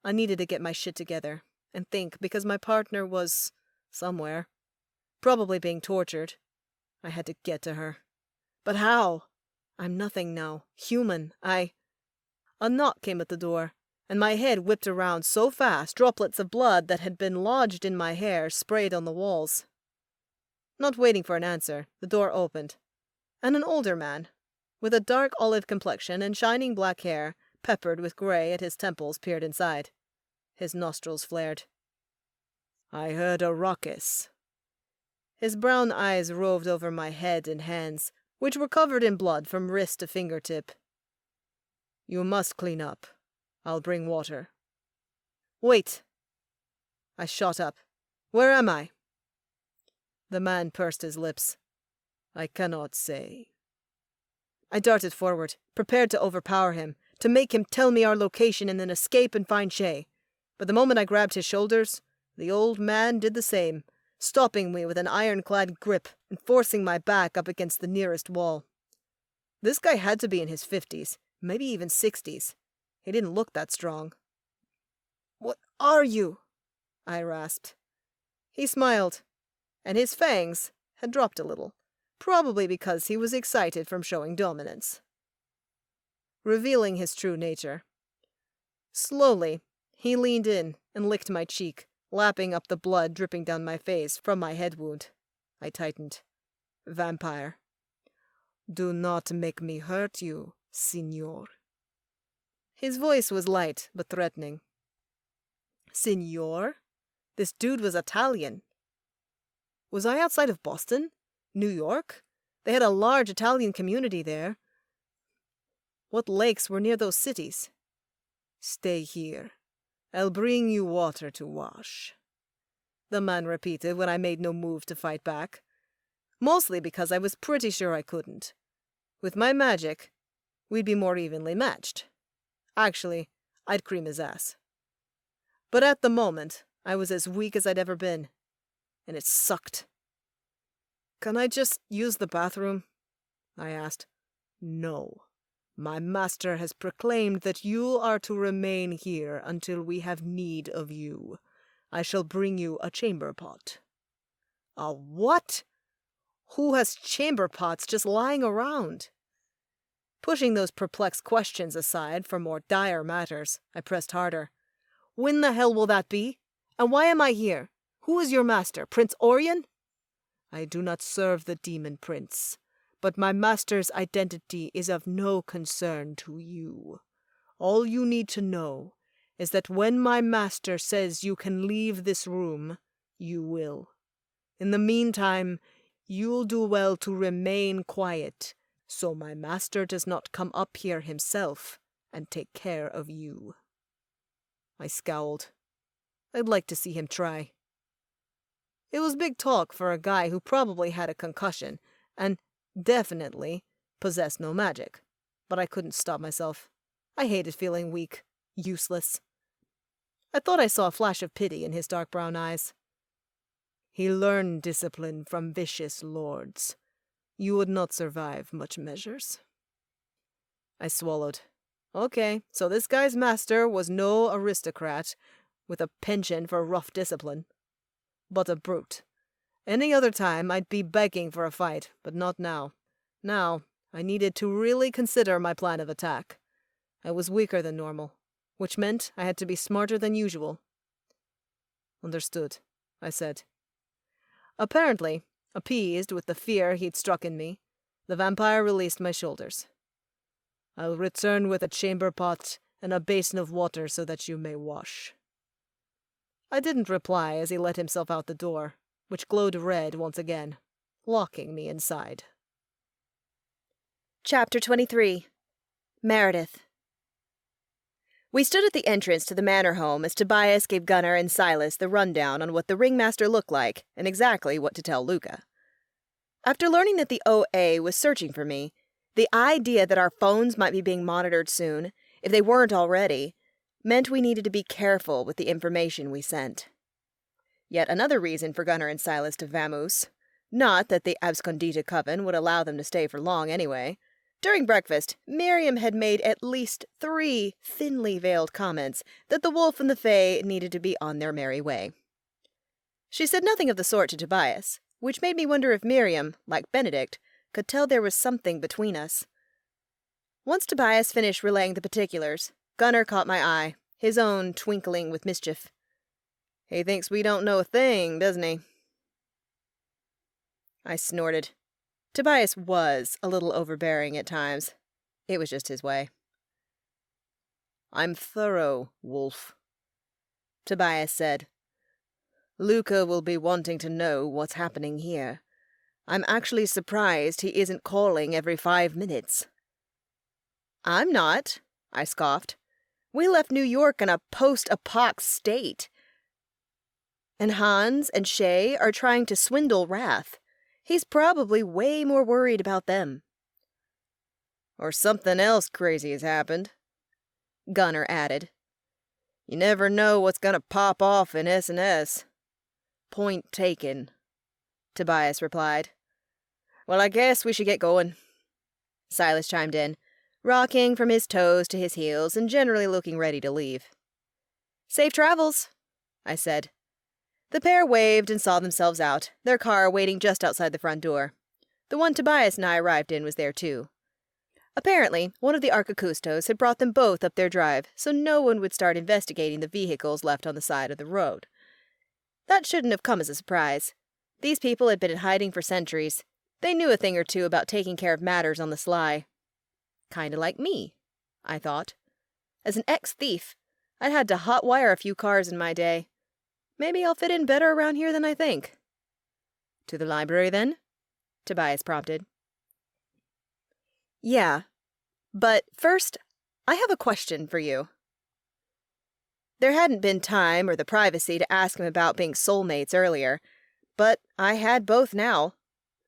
I needed to get my shit together and think because my partner was somewhere, probably being tortured. I had to get to her. But how? I'm nothing now. Human. A knock came at the door, and my head whipped around so fast droplets of blood that had been lodged in my hair sprayed on the walls. Not waiting for an answer, the door opened, and an older man, with a dark olive complexion and shining black hair, peppered with gray at his temples, peered inside. His nostrils flared. I heard a ruckus. His brown eyes roved over my head and hands, which were covered in blood from wrist to fingertip. You must clean up. I'll bring water. Wait. I shot up. Where am I? The man pursed his lips. I cannot say. I darted forward, prepared to overpower him, to make him tell me our location and then escape and find Shay. But the moment I grabbed his shoulders, the old man did the same, stopping me with an ironclad grip and forcing my back up against the nearest wall. This guy had to be in his 50s, maybe even 60s. He didn't look that strong. What are you? I rasped. He smiled, and his fangs had dropped a little, probably because he was excited from showing dominance. Revealing his true nature. Slowly, he leaned in and licked my cheek, lapping up the blood dripping down my face from my head wound. I tightened. Vampire. Do not make me hurt you, signor. His voice was light but threatening. Signor? This dude was Italian. Was I outside of Boston? New York? They had a large Italian community there. What lakes were near those cities? Stay here. I'll bring you water to wash. The man repeated when I made no move to fight back. Mostly because I was pretty sure I couldn't. With my magic, we'd be more evenly matched. Actually, I'd cream his ass. But at the moment, I was as weak as I'd ever been. And it sucked. Can I just use the bathroom? I asked. No. My master has proclaimed that you are to remain here until we have need of you. I shall bring you a chamber pot. A what? Who has chamber pots just lying around? Pushing those perplexed questions aside for more dire matters, I pressed harder. When the hell will that be? And why am I here? Who is your master, Prince Orion? I do not serve the demon prince, but my master's identity is of no concern to you. All you need to know is that when my master says you can leave this room, you will. In the meantime, you'll do well to remain quiet, so my master does not come up here himself and take care of you. I scowled. I'd like to see him try. It was big talk for a guy who probably had a concussion and definitely possessed no magic. But I couldn't stop myself. I hated feeling weak, useless. I thought I saw a flash of pity in his dark brown eyes. He learned discipline from vicious lords. You would not survive much measures. I swallowed. Okay, so this guy's master was no aristocrat with a penchant for rough discipline, but a brute. Any other time I'd be begging for a fight, but not now. Now, I needed to really consider my plan of attack. I was weaker than normal, which meant I had to be smarter than usual. Understood, I said. Apparently, appeased with the fear he'd struck in me, the vampire released my shoulders. I'll return with a chamber pot and a basin of water so that you may wash. I didn't reply as he let himself out the door, which glowed red once again, locking me inside. Chapter 23. Meredith. We stood at the entrance to the manor home as Tobias gave Gunnar and Silas the rundown on what the ringmaster looked like and exactly what to tell Luca. After learning that the OA was searching for me, the idea that our phones might be being monitored soon, if they weren't already, meant we needed to be careful with the information we sent. Yet another reason for Gunnar and Silas to vamoose. Not that the abscondita Coven would allow them to stay for long anyway. During breakfast, Miriam had made at least 3 thinly veiled comments that the wolf and the fae needed to be on their merry way. She said nothing of the sort to Tobias, which made me wonder if Miriam, like Benedict, could tell there was something between us. Once Tobias finished relaying the particulars, Gunnar caught my eye, his own twinkling with mischief. He thinks we don't know a thing, doesn't he? I snorted. Tobias was a little overbearing at times. It was just his way. I'm thorough, Wolf, Tobias said. Luca will be wanting to know what's happening here. I'm actually surprised he isn't calling every 5 minutes. I'm not, I scoffed. We left New York in a post-apoc state. And Hans and Shay are trying to swindle Wrath. He's probably way more worried about them. Or something else crazy has happened, Gunnar added. You never know what's gonna pop off in S&S. Point taken, Tobias replied. Well, I guess we should get going. Silas chimed in, rocking from his toes to his heels and generally looking ready to leave. Safe travels, I said. The pair waved and saw themselves out, their car waiting just outside the front door. The one Tobias and I arrived in was there too. Apparently, one of the archicustos had brought them both up their drive, so no one would start investigating the vehicles left on the side of the road. That shouldn't have come as a surprise. These people had been in hiding for centuries. They knew a thing or two about taking care of matters on the sly. Kinda like me, I thought. As an ex-thief, I'd had to hotwire a few cars in my day. Maybe I'll fit in better around here than I think. To the library, then? Tobias prompted. Yeah, but first, I have a question for you. There hadn't been time or the privacy to ask him about being soulmates earlier, but I had both now.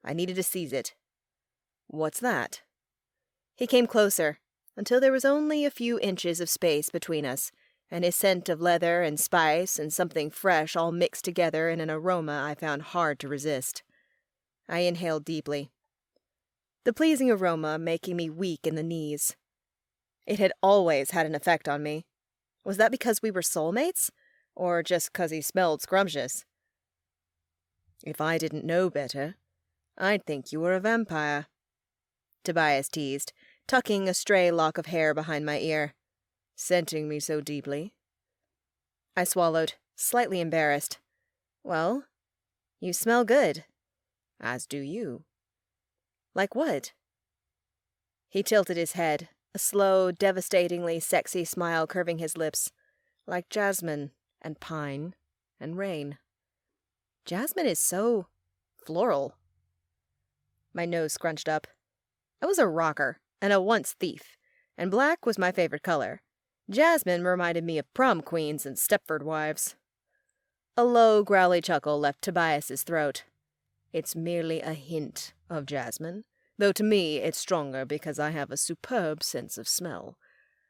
I needed to seize it. What's that? He came closer, until there was only a few inches of space between us, and his scent of leather and spice and something fresh all mixed together in an aroma I found hard to resist. I inhaled deeply, the pleasing aroma making me weak in the knees. It had always had an effect on me. Was that because we were soulmates? Or just 'cause he smelled scrumptious? If I didn't know better, I'd think you were a vampire, Tobias teased, tucking a stray lock of hair behind my ear. Scenting me so deeply. I swallowed, slightly embarrassed. Well, you smell good. As do you. Like what? He tilted his head, a slow, devastatingly sexy smile curving his lips. Like jasmine, and pine, and rain. Jasmine is so floral. My nose scrunched up. I was a rocker, and a once thief, and black was my favorite color. Jasmine reminded me of prom queens and Stepford wives. A low, growly chuckle left Tobias's throat. It's merely a hint of jasmine, though to me it's stronger because I have a superb sense of smell.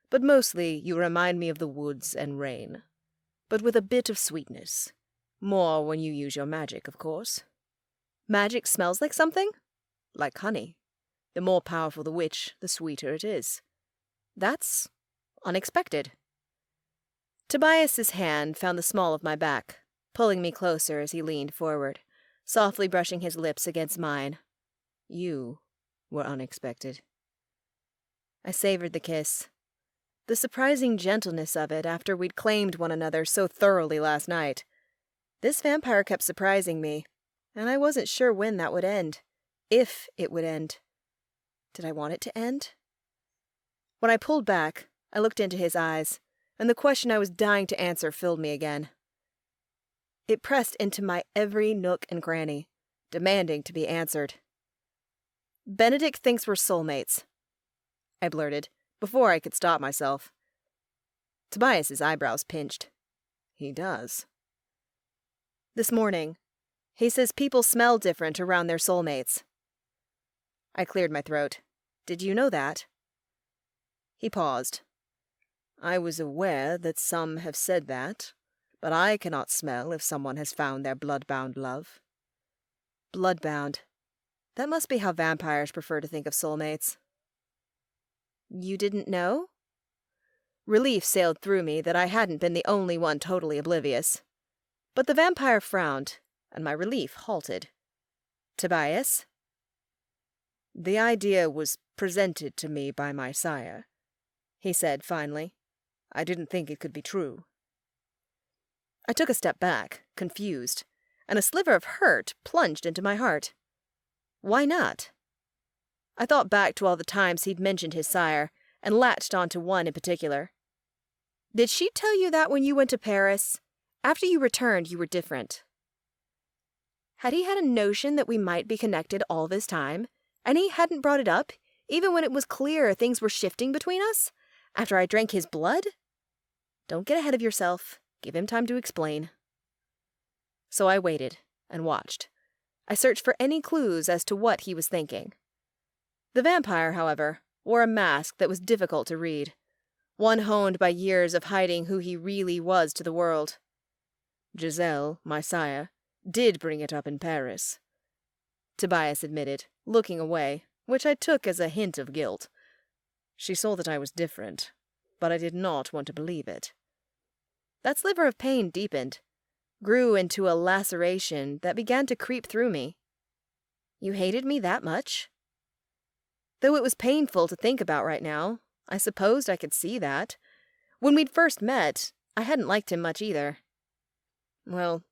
But mostly you remind me of the woods and rain. But with a bit of sweetness. More when you use your magic, of course. Magic smells like something? Like honey. The more powerful the witch, the sweeter it is. That's unexpected. Tobias's hand found the small of my back, pulling me closer as he leaned forward, softly brushing his lips against mine. You were unexpected. I savored the kiss. The surprising gentleness of it after we'd claimed one another so thoroughly last night. This vampire kept surprising me, and I wasn't sure when that would end. If it would end. Did I want it to end? When I pulled back, I looked into his eyes, and the question I was dying to answer filled me again. It pressed into my every nook and cranny, demanding to be answered. Benedict thinks we're soulmates, I blurted, before I could stop myself. Tobias's eyebrows pinched. He does. This morning, he says people smell different around their soulmates. I cleared my throat. Did you know that? He paused. I was aware that some have said that, but I cannot smell if someone has found their blood-bound love. Blood-bound. That must be how vampires prefer to think of soulmates. You didn't know? Relief sailed through me that I hadn't been the only one totally oblivious. But the vampire frowned, and my relief halted. Tobias? The idea was presented to me by my sire, he said finally. I didn't think it could be true. I took a step back, confused, and a sliver of hurt plunged into my heart. Why not? I thought back to all the times he'd mentioned his sire, and latched onto one in particular. Did she tell you that when you went to Paris? After you returned, you were different. Had he had a notion that we might be connected all this time, and he hadn't brought it up, even when it was clear things were shifting between us? After I drank his blood? Don't get ahead of yourself. Give him time to explain. So I waited and watched. I searched for any clues as to what he was thinking. The vampire, however, wore a mask that was difficult to read, one honed by years of hiding who he really was to the world. Giselle, my sire, did bring it up in Paris, Tobias admitted, looking away, which I took as a hint of guilt. She saw that I was different, but I did not want to believe it. That sliver of pain deepened, grew into a laceration that began to creep through me. You hated me that much? Though it was painful to think about right now, I supposed I could see that. When we'd first met, I hadn't liked him much either. Well,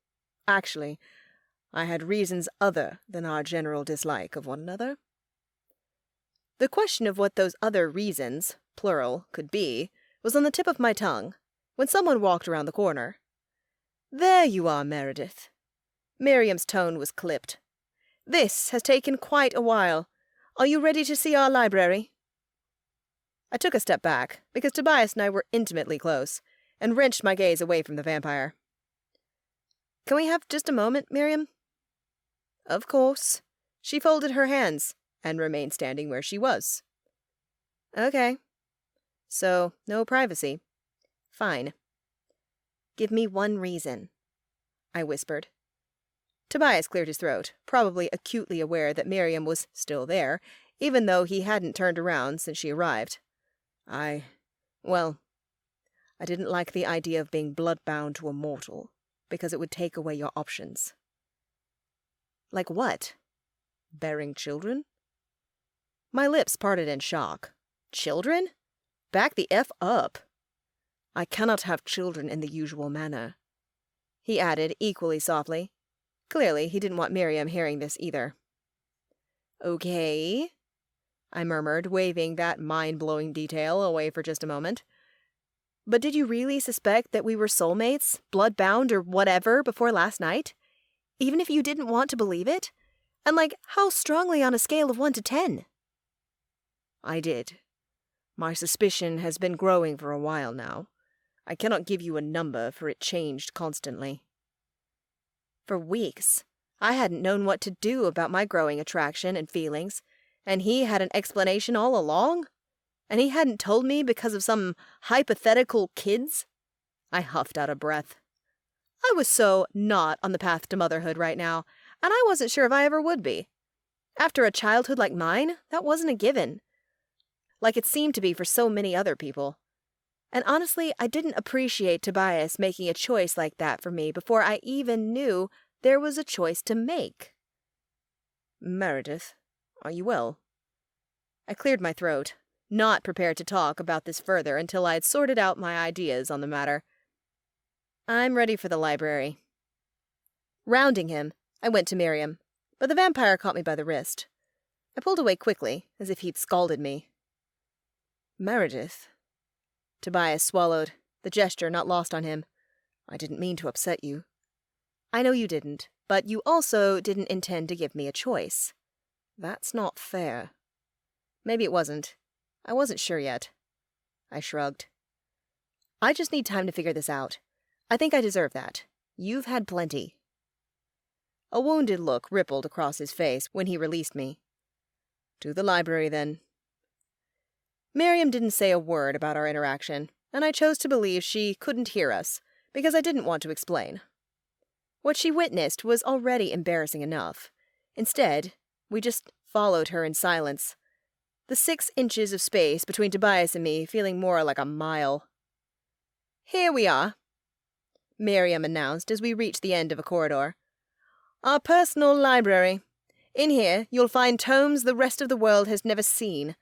actually, I had reasons other than our general dislike of one another. The question of what those other reasons, plural, could be, was on the tip of my tongue, when someone walked around the corner. There you are, Meredith. Miriam's tone was clipped. This has taken quite a while. Are you ready to see our library? I took a step back, because Tobias and I were intimately close, and wrenched my gaze away from the vampire. Can we have just a moment, Miriam? Of course. She folded her hands, and remained standing where she was. Okay. So, no privacy. Fine. Give me one reason, I whispered. Tobias cleared his throat, probably acutely aware that Miriam was still there, even though he hadn't turned around since she arrived. I didn't like the idea of being bloodbound to a mortal, because it would take away your options. Like what? Bearing children? My lips parted in shock. Children? Back the F up. I cannot have children in the usual manner, he added equally softly. Clearly, he didn't want Miriam hearing this either. Okay, I murmured, waving that mind-blowing detail away for just a moment. But did you really suspect that we were soulmates, blood-bound or whatever before last night? Even if you didn't want to believe it? And how strongly on a scale of 1 to 10? I did. My suspicion has been growing for a while now. I cannot give you a number, for it changed constantly. For weeks, I hadn't known what to do about my growing attraction and feelings, and he had an explanation all along? And he hadn't told me because of some hypothetical kids? I huffed out of breath. I was so not on the path to motherhood right now, and I wasn't sure if I ever would be. After a childhood like mine, that wasn't a given. Like it seemed to be for so many other people. And honestly, I didn't appreciate Tobias making a choice like that for me before I even knew there was a choice to make. Meredith, are you well? I cleared my throat, not prepared to talk about this further until I had sorted out my ideas on the matter. I'm ready for the library. Rounding him, I went to Miriam, but the vampire caught me by the wrist. I pulled away quickly, as if he'd scalded me. Meredith. Tobias swallowed, the gesture not lost on him. I didn't mean to upset you. I know you didn't, but you also didn't intend to give me a choice. That's not fair. Maybe it wasn't. I wasn't sure yet. I shrugged. I just need time to figure this out. I think I deserve that. You've had plenty. A wounded look rippled across his face when he released me. To the library, then. Miriam didn't say a word about our interaction, and I chose to believe she couldn't hear us, because I didn't want to explain. What she witnessed was already embarrassing enough. Instead, we just followed her in silence, the 6 inches of space between Tobias and me feeling more like a mile. Here we are, Miriam announced as we reached the end of a corridor. Our personal library. In here, you'll find tomes the rest of the world has never seen.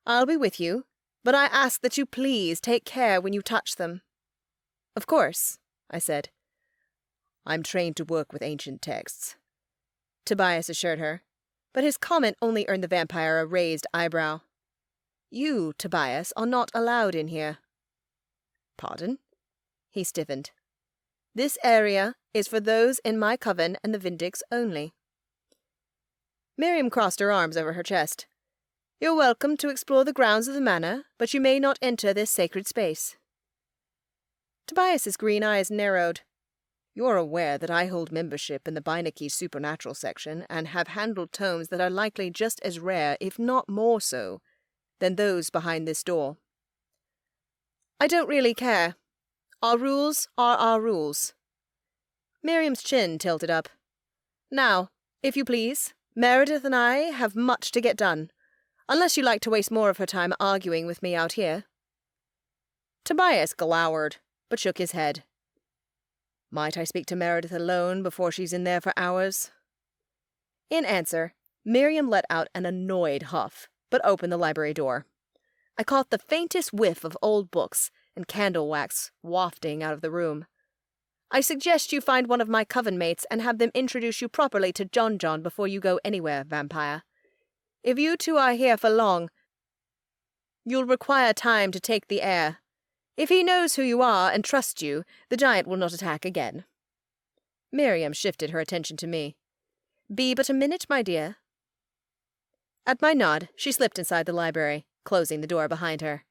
I'll be with you, but I ask that you please take care when you touch them. Of course, I said. I'm trained to work with ancient texts, Tobias assured her, but his comment only earned the vampire a raised eyebrow. You, Tobias, are not allowed in here. Pardon? He stiffened. This area is for those in my coven and the Vindicts only." Miriam crossed her arms over her chest. "You're welcome to explore the grounds of the manor, but you may not enter this sacred space." Tobias's green eyes narrowed. "You're aware that I hold membership in the Beinecke Supernatural section and have handled tomes that are likely just as rare, if not more so, than those behind this door." "I don't really care. Our rules are our rules." Miriam's chin tilted up. "Now, if you please, Meredith and I have much to get done, unless you like to waste more of her time arguing with me out here." Tobias glowered, but shook his head. "Might I speak to Meredith alone before she's in there for hours?" In answer, Miriam let out an annoyed huff, but opened the library door. I caught the faintest whiff of old books and candle wax wafting out of the room. "I suggest you find one of my coven mates and have them introduce you properly to John before you go anywhere, vampire. If you two are here for long, you'll require time to take the air. If he knows who you are and trusts you, the giant will not attack again." Miriam shifted her attention to me. "Be but a minute, my dear." At my nod, she slipped inside the library, closing the door behind her.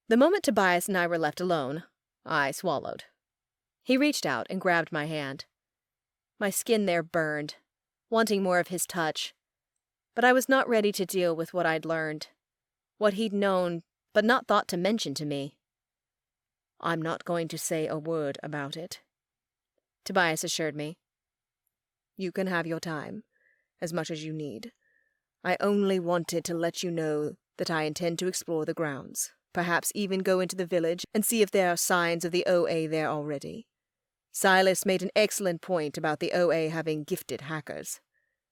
The moment Tobias and I were left alone, I swallowed. He reached out and grabbed my hand. My skin there burned, wanting more of his touch, but I was not ready to deal with what I'd learned, what he'd known but not thought to mention to me. "I'm not going to say a word about it," Tobias assured me. "You can have your time, as much as you need. I only wanted to let you know that I intend to explore the grounds, perhaps even go into the village and see if there are signs of the OA there already. Silas made an excellent point about the OA having gifted hackers.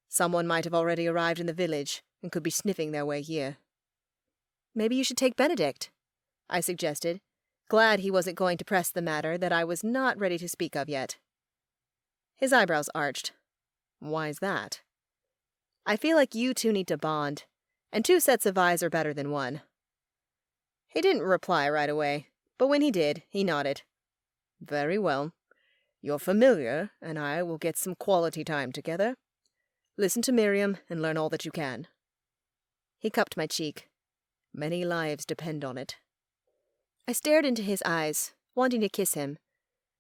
Someone might have already arrived in the village and could be sniffing their way here." "Maybe you should take Benedict," I suggested, glad he wasn't going to press the matter that I was not ready to speak of yet. His eyebrows arched. "Why's that?" "I feel like you two need to bond, and 2 sets of eyes are better than 1. He didn't reply right away, but when he did, he nodded. "Very well. Your familiar and I will get some quality time together. Listen to Miriam and learn all that you can." He cupped my cheek. "Many lives depend on it." I stared into his eyes, wanting to kiss him,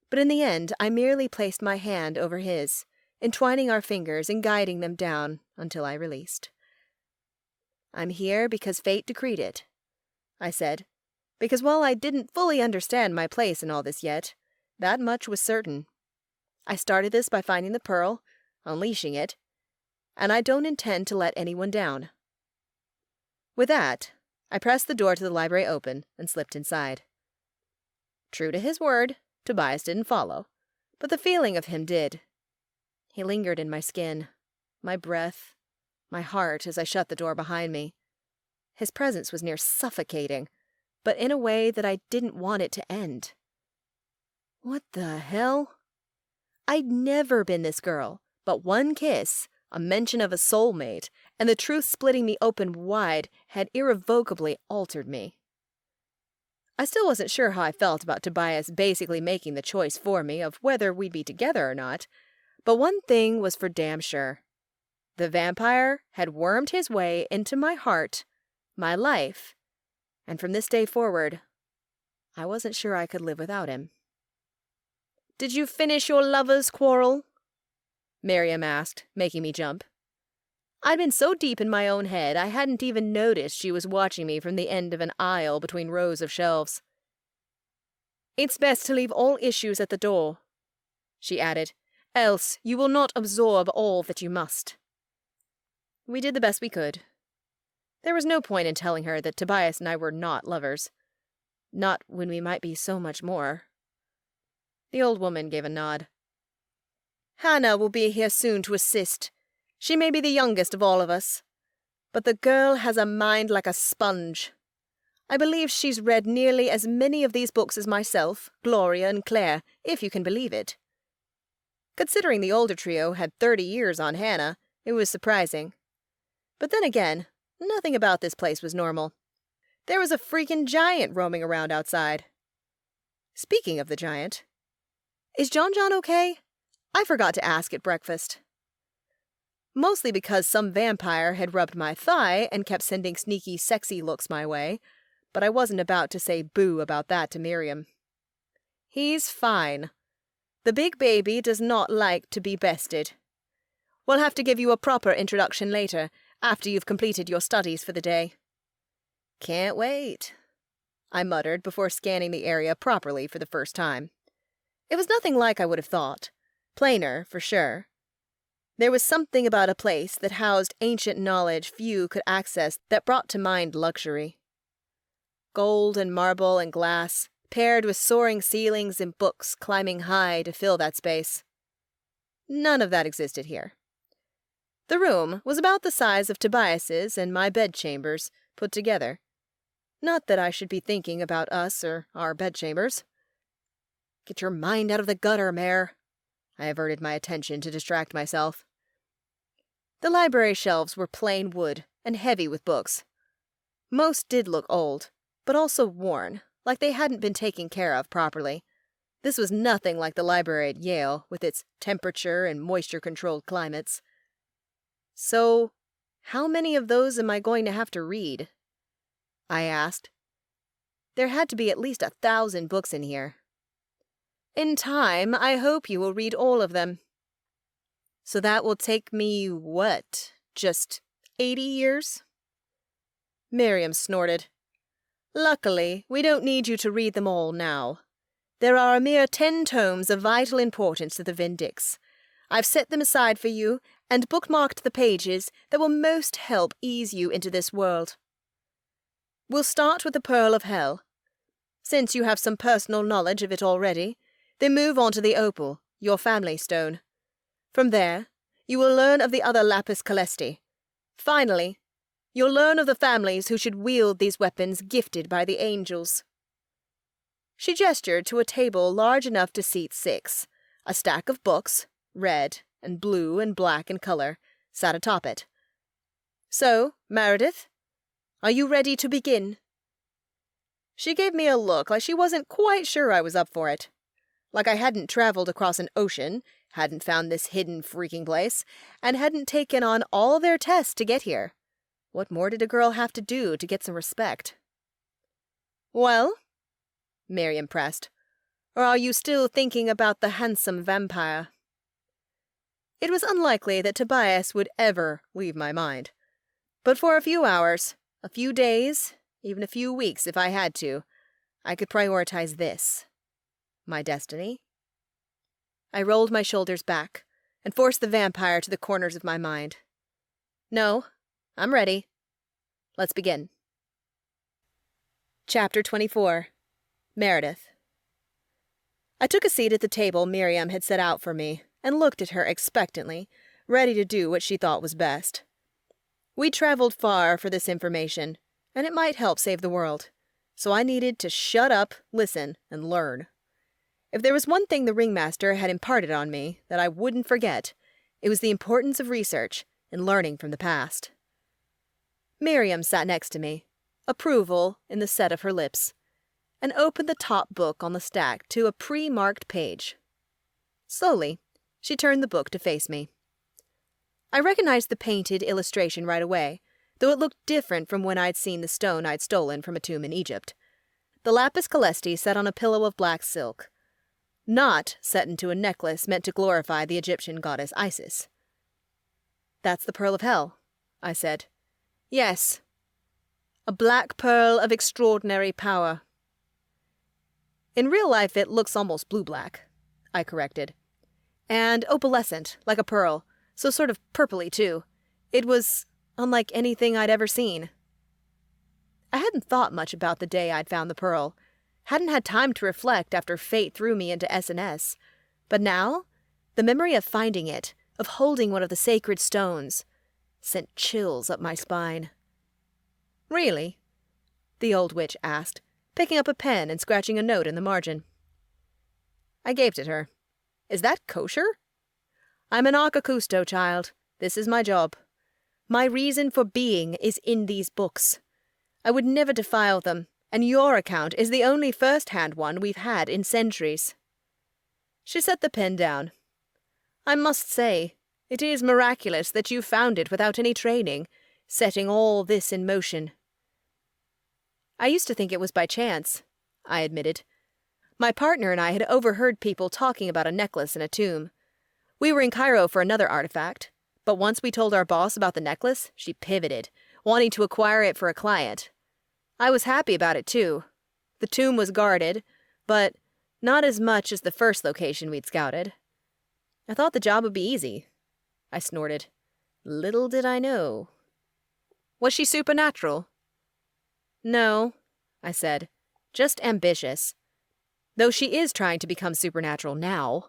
but in the end I merely placed my hand over his, entwining our fingers and guiding them down until I released. "I'm here because fate decreed it," I said, because while I didn't fully understand my place in all this yet, that much was certain. I started this by finding the pearl, unleashing it, and I don't intend to let anyone down. With that, I pressed the door to the library open and slipped inside. True to his word, Tobias didn't follow, but the feeling of him did. He lingered in my skin, my breath, my heart as I shut the door behind me. His presence was near suffocating, but in a way that I didn't want it to end. What the hell? I'd never been this girl, but one kiss, a mention of a soulmate, and the truth splitting me open wide had irrevocably altered me. I still wasn't sure how I felt about Tobias basically making the choice for me of whether we'd be together or not, but one thing was for damn sure. The vampire had wormed his way into my heart, my life, and from this day forward, I wasn't sure I could live without him. "Did you finish your lover's quarrel?" Miriam asked, making me jump. I'd been so deep in my own head I hadn't even noticed she was watching me from the end of an aisle between rows of shelves. "It's best to leave all issues at the door," she added, "else you will not absorb all that you must." We did the best we could. There was no point in telling her that Tobias and I were not lovers. Not when we might be so much more. The old woman gave a nod. "Hannah will be here soon to assist. She may be the youngest of all of us, but the girl has a mind like a sponge. I believe she's read nearly as many of these books as myself, Gloria, and Claire, if you can believe it." Considering the older trio had 30 years on Hannah, it was surprising. But then again, nothing about this place was normal. There was a freaking giant roaming around outside. Speaking of the giant, Is John okay? I forgot to ask at breakfast. Mostly because some vampire had rubbed my thigh and kept sending sneaky, sexy looks my way, but I wasn't about to say boo about that to Miriam. He's fine. The big baby does not like to be bested. We'll have to give you a proper introduction later, after you've completed your studies for the day. Can't wait, I muttered before scanning the area properly for the first time. It was nothing like I would have thought. Plainer, for sure. There was something about a place that housed ancient knowledge few could access that brought to mind luxury. Gold and marble and glass, paired with soaring ceilings and books climbing high to fill that space. None of that existed here. The room was about the size of Tobias's and my bedchambers put together. Not that I should be thinking about us or our bedchambers. Get your mind out of the gutter, Mare. I averted my attention to distract myself. The library shelves were plain wood and heavy with books. Most did look old, but also worn, like they hadn't been taken care of properly. This was nothing like the library at Yale, with its temperature and moisture-controlled climates. So, how many of those am I going to have to read? I asked. There had to be at least 1,000 books in here. In time, I hope you will read all of them. So that will take me, what, just 80 years? Miriam snorted. Luckily, we don't need you to read them all now. There are a mere 10 tomes of vital importance to the Vindix. I've set them aside for you and bookmarked the pages that will most help ease you into this world. We'll start with the Pearl of Hell. Since you have some personal knowledge of it already, then move on to the Opal, your family stone. From there, you will learn of the other lapis caelesti. Finally, you'll learn of the families who should wield these weapons gifted by the angels. She gestured to a table large enough to seat 6. A stack of books, red and blue and black in color, sat atop it. So, Meredith, are you ready to begin? She gave me a look like she wasn't quite sure I was up for it. Like I hadn't traveled across an ocean, hadn't found this hidden freaking place, and hadn't taken on all their tests to get here. What more did a girl have to do to get some respect? Well, Miriam pressed, or are you still thinking about the handsome vampire? It was unlikely that Tobias would ever leave my mind. But for a few hours, a few days, even a few weeks if I had to, I could prioritize this. My destiny. I rolled my shoulders back and forced the vampire to the corners of my mind. No, I'm ready. Let's begin. Chapter 24. Meredith. I took a seat at the table Miriam had set out for me and looked at her expectantly, ready to do what she thought was best. We'd traveled far for this information, and it might help save the world, so I needed to shut up, listen, and learn. If there was one thing the ringmaster had imparted on me that I wouldn't forget, it was the importance of research and learning from the past. Miriam sat next to me, approval in the set of her lips, and opened the top book on the stack to a pre-marked page. Slowly, she turned the book to face me. I recognized the painted illustration right away, though it looked different from when I'd seen the stone I'd stolen from a tomb in Egypt. The lapis caelesti sat on a pillow of black silk, not set into a necklace meant to glorify the Egyptian goddess Isis. That's the Pearl of Hell, I said. Yes. A black pearl of extraordinary power. In real life it looks almost blue-black, I corrected. And opalescent, like a pearl, so sort of purpley too. It was unlike anything I'd ever seen. I hadn't thought much about the day I'd found the pearl. Hadn't had time to reflect after fate threw me into S&S. But now, the memory of finding it, of holding one of the sacred stones, sent chills up my spine. Really? The old witch asked, picking up a pen and scratching a note in the margin. I gaped at her. Is that kosher? I'm an archacusto, child. This is my job. My reason for being is in these books. I would never defile them, and your account is the only first-hand one we've had in centuries. She set the pen down. I must say, it is miraculous that you found it without any training, setting all this in motion. I used to think it was by chance, I admitted. My partner and I had overheard people talking about a necklace in a tomb. We were in Cairo for another artifact, but once we told our boss about the necklace, she pivoted, wanting to acquire it for a client. I was happy about it, too. The tomb was guarded, but not as much as the first location we'd scouted. I thought the job would be easy. I snorted. Little did I know. Was she supernatural? No, I said. Just ambitious. Though she is trying to become supernatural now.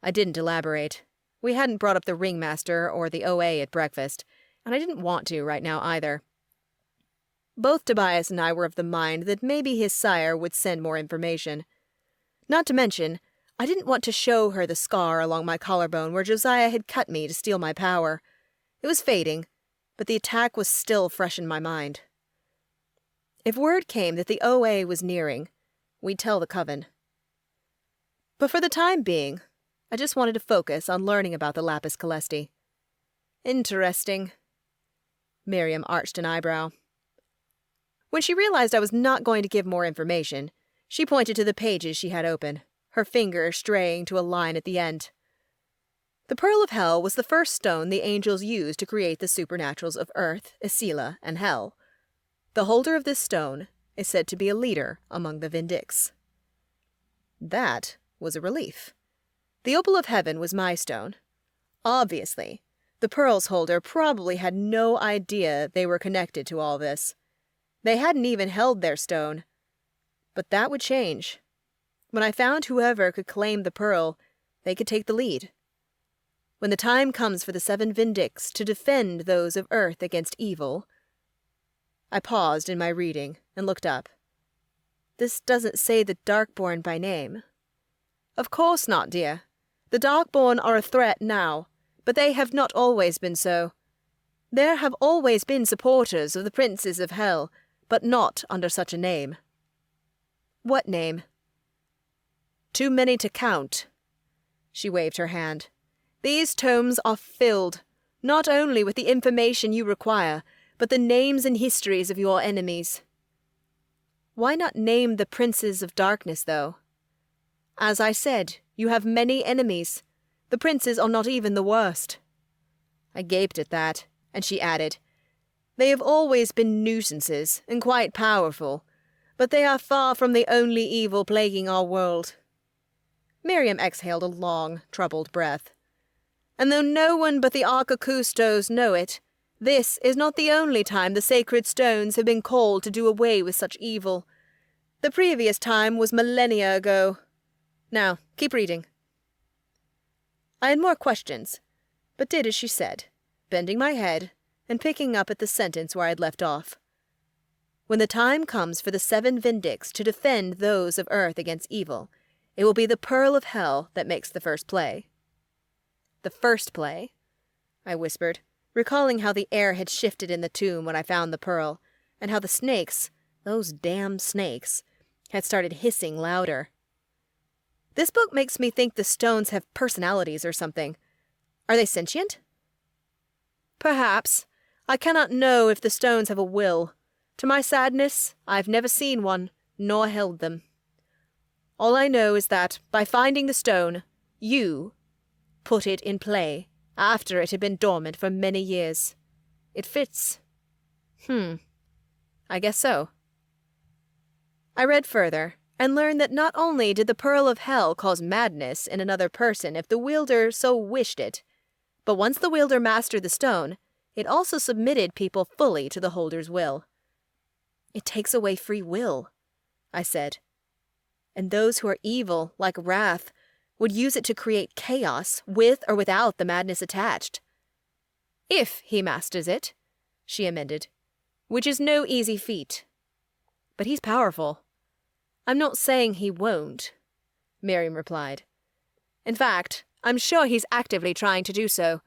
I didn't elaborate. We hadn't brought up the ringmaster or the OA at breakfast, and I didn't want to right now either. Both Tobias and I were of the mind that maybe his sire would send more information. Not to mention, I didn't want to show her the scar along my collarbone where Josiah had cut me to steal my power. It was fading, but the attack was still fresh in my mind. If word came that the OA was nearing, we'd tell the Coven. But for the time being, I just wanted to focus on learning about the lapis caelesti. Interesting. Miriam arched an eyebrow. When she realized I was not going to give more information, she pointed to the pages she had open, her finger straying to a line at the end. The Pearl of Hell was the first stone the angels used to create the supernaturals of Earth, Esila, and Hell. The holder of this stone is said to be a leader among the Vindicts. That was a relief. The Opal of Heaven was my stone. Obviously, the Pearl's holder probably had no idea they were connected to all this. They hadn't even held their stone. But that would change. When I found whoever could claim the Pearl, they could take the lead. When the time comes for the 7 Vindicts to defend those of Earth against evil... I paused in my reading and looked up. This doesn't say the Darkborn by name. Of course not, dear. The Darkborn are a threat now, but they have not always been so. There have always been supporters of the Princes of Hell, but not under such a name. What name? Too many to count. She waved her hand. These tomes are filled, not only with the information you require, but the names and histories of your enemies. Why not name the Princes of Darkness, though? As I said, you have many enemies. The princes are not even the worst. I gaped at that, and she added, They have always been nuisances, and quite powerful, but they are far from the only evil plaguing our world. Miriam exhaled a long, troubled breath. And though no one but the archicustos know it, this is not the only time the sacred stones have been called to do away with such evil. The previous time was millennia ago. Now, keep reading. I had more questions, but did as she said, bending my head and picking up at the sentence where I had left off. When the time comes for the 7 Vindicts to defend those of Earth against evil, it will be the Pearl of Hell that makes the first play. The first play? I whispered, recalling how the air had shifted in the tomb when I found the pearl, and how the snakes, those damn snakes, had started hissing louder. This book makes me think the stones have personalities or something. Are they sentient? Perhaps. I cannot know if the stones have a will. To my sadness, I've never seen one, nor held them. All I know is that, by finding the stone, you put it in play, after it had been dormant for many years. It fits. I guess so. I read further, and learned that not only did the Pearl of Hell cause madness in another person if the wielder so wished it, but once the wielder mastered the stone, it also submitted people fully to the holder's will. It takes away free will, I said. And those who are evil, like Wrath, would use it to create chaos, with or without the madness attached. If he masters it, she amended, which is no easy feat. But he's powerful. I'm not saying he won't, Miriam replied. In fact, I'm sure he's actively trying to do so.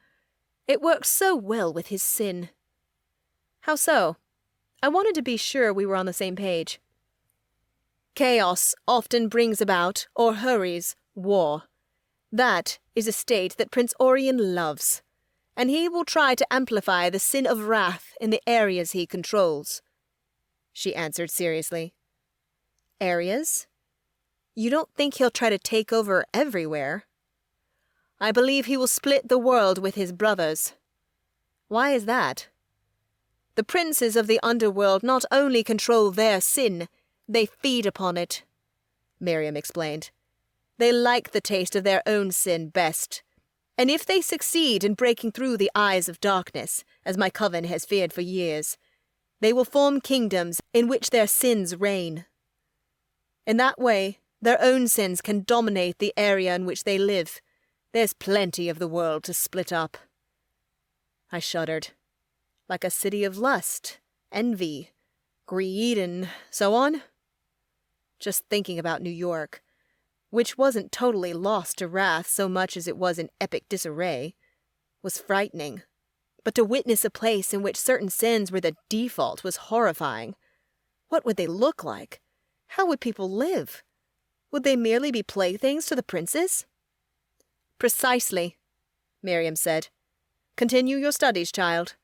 It works so well with his sin. How so? I wanted to be sure we were on the same page. Chaos often brings about, or hurries, War. That is a state that Prince Orion loves, and he will try to amplify the sin of wrath in the areas he controls. She answered seriously. Areas? You don't think he'll try to take over everywhere? I believe he will split the world with his brothers. Why is that? The princes of the underworld not only control their sin, they feed upon it, Miriam explained. They like the taste of their own sin best, and if they succeed in breaking through the eyes of darkness, as my coven has feared for years, they will form kingdoms in which their sins reign. In that way, their own sins can dominate the area in which they live. There's plenty of the world to split up. I shuddered. Like a city of lust, envy, greed, and so on. Just thinking about New York, which wasn't totally lost to wrath so much as it was in epic disarray, was frightening. But to witness a place in which certain sins were the default was horrifying. What would they look like? How would people live? Would they merely be playthings to the princes? Precisely, Miriam said. Continue your studies, child.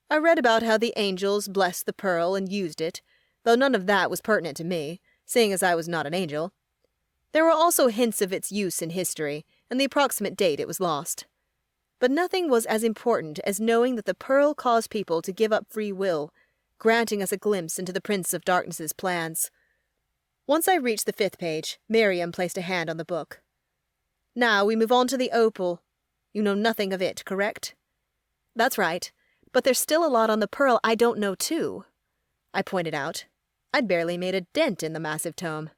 I read about how the angels blessed the pearl and used it, though none of that was pertinent to me, seeing as I was not an angel. There were also hints of its use in history, and the approximate date it was lost. But nothing was as important as knowing that the pearl caused people to give up free will, granting us a glimpse into the Prince of Darkness's plans. Once I reached the 5th page, Miriam placed a hand on the book. Now we move on to the opal. You know nothing of it, correct? That's right, but there's still a lot on the pearl I don't know too, I pointed out. I'd barely made a dent in the massive tome.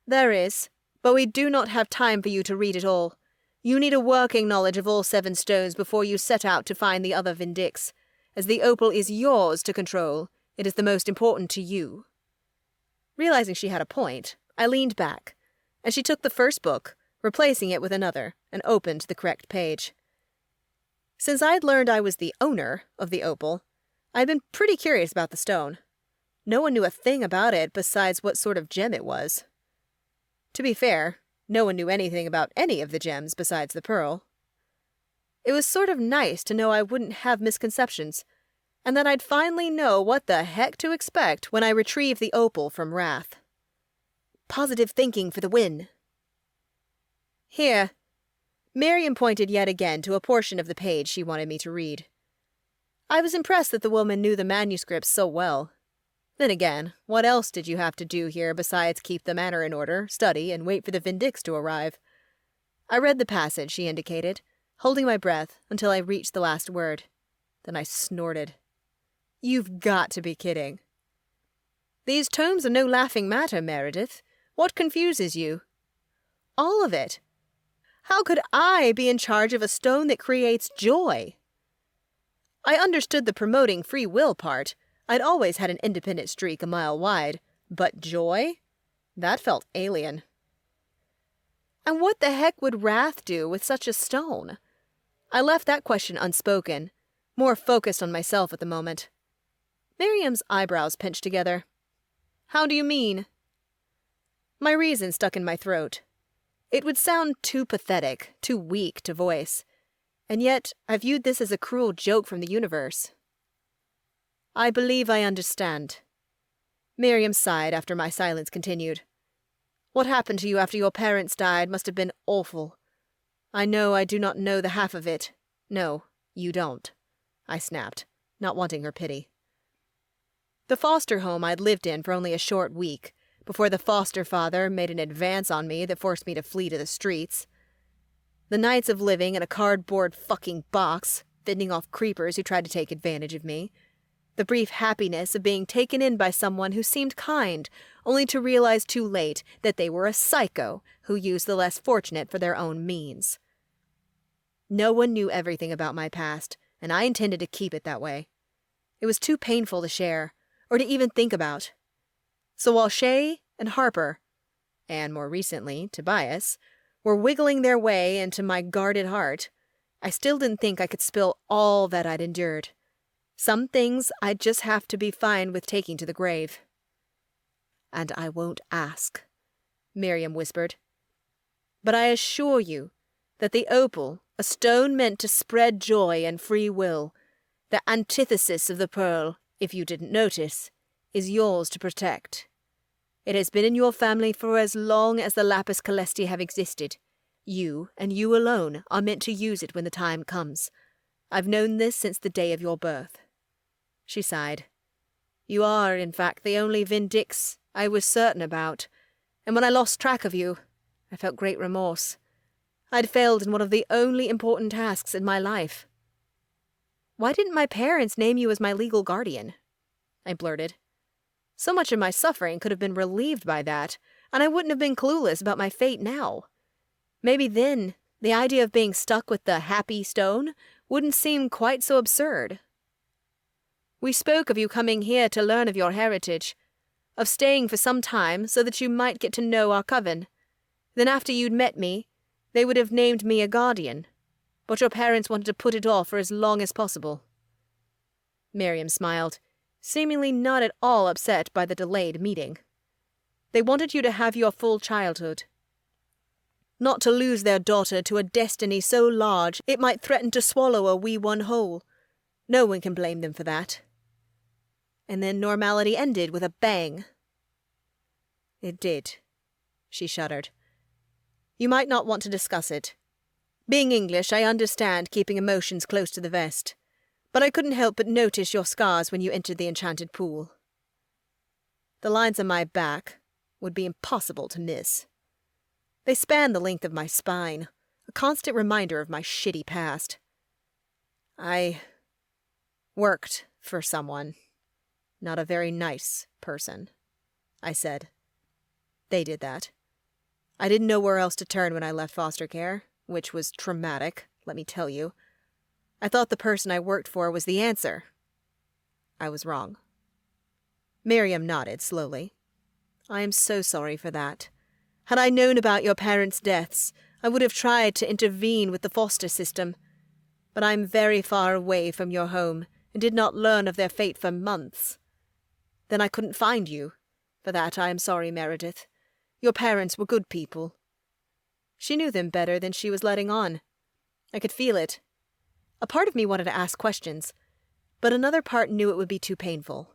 There is, but we do not have time for you to read it all. You need a working knowledge of all 7 stones before you set out to find the other vindicts. As the opal is yours to control, it is the most important to you. Realizing she had a point, I leaned back, and she took the first book, replacing it with another, and opened the correct page. Since I'd learned I was the owner of the opal, I'd been pretty curious about the stone. No one knew a thing about it besides what sort of gem it was. To be fair, no one knew anything about any of the gems besides the pearl. It was sort of nice to know I wouldn't have misconceptions, and that I'd finally know what the heck to expect when I retrieved the opal from Wrath. Positive thinking for the win. Here. Miriam pointed yet again to a portion of the page she wanted me to read. I was impressed that the woman knew the manuscripts so well. Then again, what else did you have to do here besides keep the manor in order, study, and wait for the vindicts to arrive? I read the passage she indicated, holding my breath until I reached the last word. Then I snorted. You've got to be kidding. These tomes are no laughing matter, Meredith. What confuses you? All of it. How could I be in charge of a stone that creates joy? I understood the promoting free will part. I'd always had an independent streak a mile wide. But joy? That felt alien. And what the heck would Wrath do with such a stone? I left that question unspoken, more focused on myself at the moment. Miriam's eyebrows pinched together. How do you mean? My reason stuck in my throat. It would sound too pathetic, too weak to voice, and yet I viewed this as a cruel joke from the universe. I believe I understand. Miriam sighed after my silence continued. What happened to you after your parents died must have been awful. I know I do not know the half of it. No, you don't, I snapped, not wanting her pity. The foster home I'd lived in for only a short week, before the foster father made an advance on me that forced me to flee to the streets. The nights of living in a cardboard fucking box, fending off creepers who tried to take advantage of me. The brief happiness of being taken in by someone who seemed kind, only to realize too late that they were a psycho who used the less fortunate for their own means. No one knew everything about my past, and I intended to keep it that way. It was too painful to share, or to even think about. So while Shay and Harper, and more recently Tobias, were wiggling their way into my guarded heart, I still didn't think I could spill all that I'd endured. Some things I'd just have to be fine with taking to the grave. And I won't ask, Miriam whispered. But I assure you that the opal, a stone meant to spread joy and free will, the antithesis of the pearl, if you didn't notice, is yours to protect. It has been in your family for as long as the lapis caelesti have existed. You, and you alone, are meant to use it when the time comes. I've known this since the day of your birth. She sighed. You are, in fact, the only Vindix I was certain about, and when I lost track of you, I felt great remorse. I'd failed in one of the only important tasks in my life. Why didn't my parents name you as my legal guardian? I blurted. So much of my suffering could have been relieved by that, and I wouldn't have been clueless about my fate now. Maybe then, the idea of being stuck with the happy stone wouldn't seem quite so absurd. We spoke of you coming here to learn of your heritage, of staying for some time so that you might get to know our coven. Then after you'd met me, they would have named me a guardian, but your parents wanted to put it off for as long as possible. Miriam smiled, seemingly not at all upset by the delayed meeting. They wanted you to have your full childhood. Not to lose their daughter to a destiny so large it might threaten to swallow a wee one whole. No one can blame them for that. And then normality ended with a bang. It did. She shuddered. You might not want to discuss it. Being English, I understand keeping emotions close to the vest, but I couldn't help but notice your scars when you entered the enchanted pool. The lines on my back would be impossible to miss. They span the length of my spine, a constant reminder of my shitty past. I worked for someone, not a very nice person, I said. They did that. I didn't know where else to turn when I left foster care, which was traumatic, let me tell you. I thought the person I worked for was the answer. I was wrong. Miriam nodded slowly. I am so sorry for that. Had I known about your parents' deaths, I would have tried to intervene with the foster system. But I am very far away from your home and did not learn of their fate for months. Then I couldn't find you. For that I am sorry, Meredith. Your parents were good people. She knew them better than she was letting on. I could feel it. A part of me wanted to ask questions, but another part knew it would be too painful.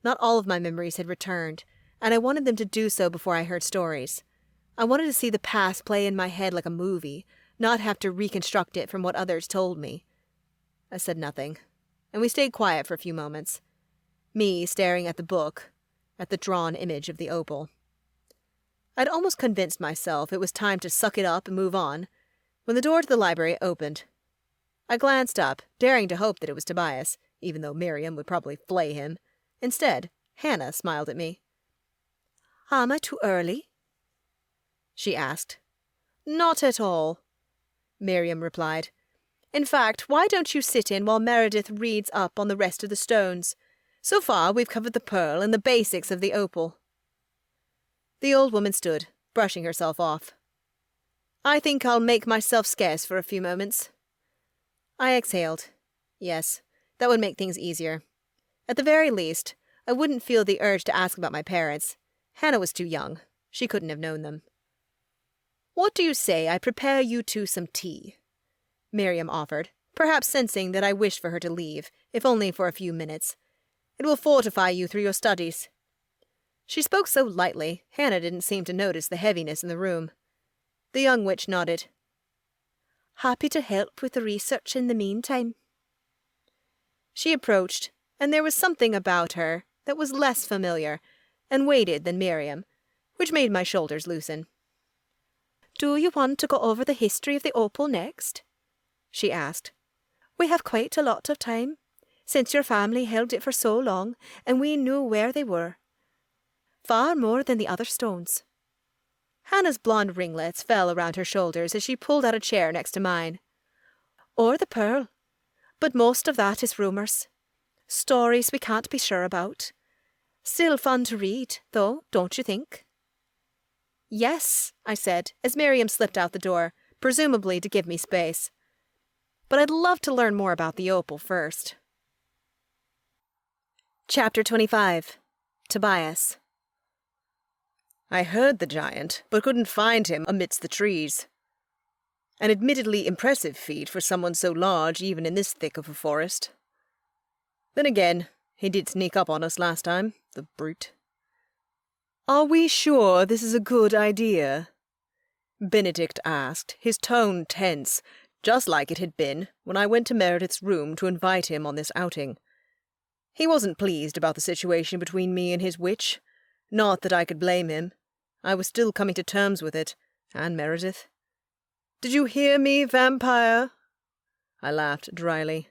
Not all of my memories had returned, and I wanted them to do so before I heard stories. I wanted to see the past play in my head like a movie, not have to reconstruct it from what others told me. I said nothing, and we stayed quiet for a few moments. Me staring at the book, at the drawn image of the opal. I'd almost convinced myself it was time to suck it up and move on, when the door to the library opened. I glanced up, daring to hope that it was Tobias, even though Miriam would probably flay him. Instead, Hannah smiled at me. Am I too early? She asked. Not at all, Miriam replied. In fact, why don't you sit in while Meredith reads up on the rest of the stones? So far, we've covered the pearl and the basics of the opal. The old woman stood, brushing herself off. I think I'll make myself scarce for a few moments. I exhaled. Yes, that would make things easier. At the very least, I wouldn't feel the urge to ask about my parents. Hannah was too young. She couldn't have known them. What do you say I prepare you two some tea? Miriam offered, perhaps sensing that I wished for her to leave, if only for a few minutes. It will fortify you through your studies. She spoke so lightly, Hannah didn't seem to notice the heaviness in the room. The young witch nodded. Happy to help with the research in the meantime. She approached, and there was something about her that was less familiar and weighted than Miriam, which made my shoulders loosen. Do you want to go over the history of the opal next? She asked. We have quite a lot of time, since your family held it for so long, and we knew where they were. Far more than the other stones. Hannah's blonde ringlets fell around her shoulders as she pulled out a chair next to mine. Or the pearl. But most of that is rumours. Stories we can't be sure about. Still fun to read, though, don't you think? Yes, I said, as Miriam slipped out the door, presumably to give me space. But I'd love to learn more about the opal first. Chapter 25. Tobias. I heard the giant, but couldn't find him amidst the trees. An admittedly impressive feat for someone so large even in this thick of a forest. Then again, he did sneak up on us last time, the brute. "Are we sure this is a good idea?" Benedict asked, his tone tense, just like it had been when I went to Meredith's room to invite him on this outing. He wasn't pleased about the situation between me and his witch. Not that I could blame him. I was still coming to terms with it, and Meredith. "Did you hear me, vampire?" I laughed dryly.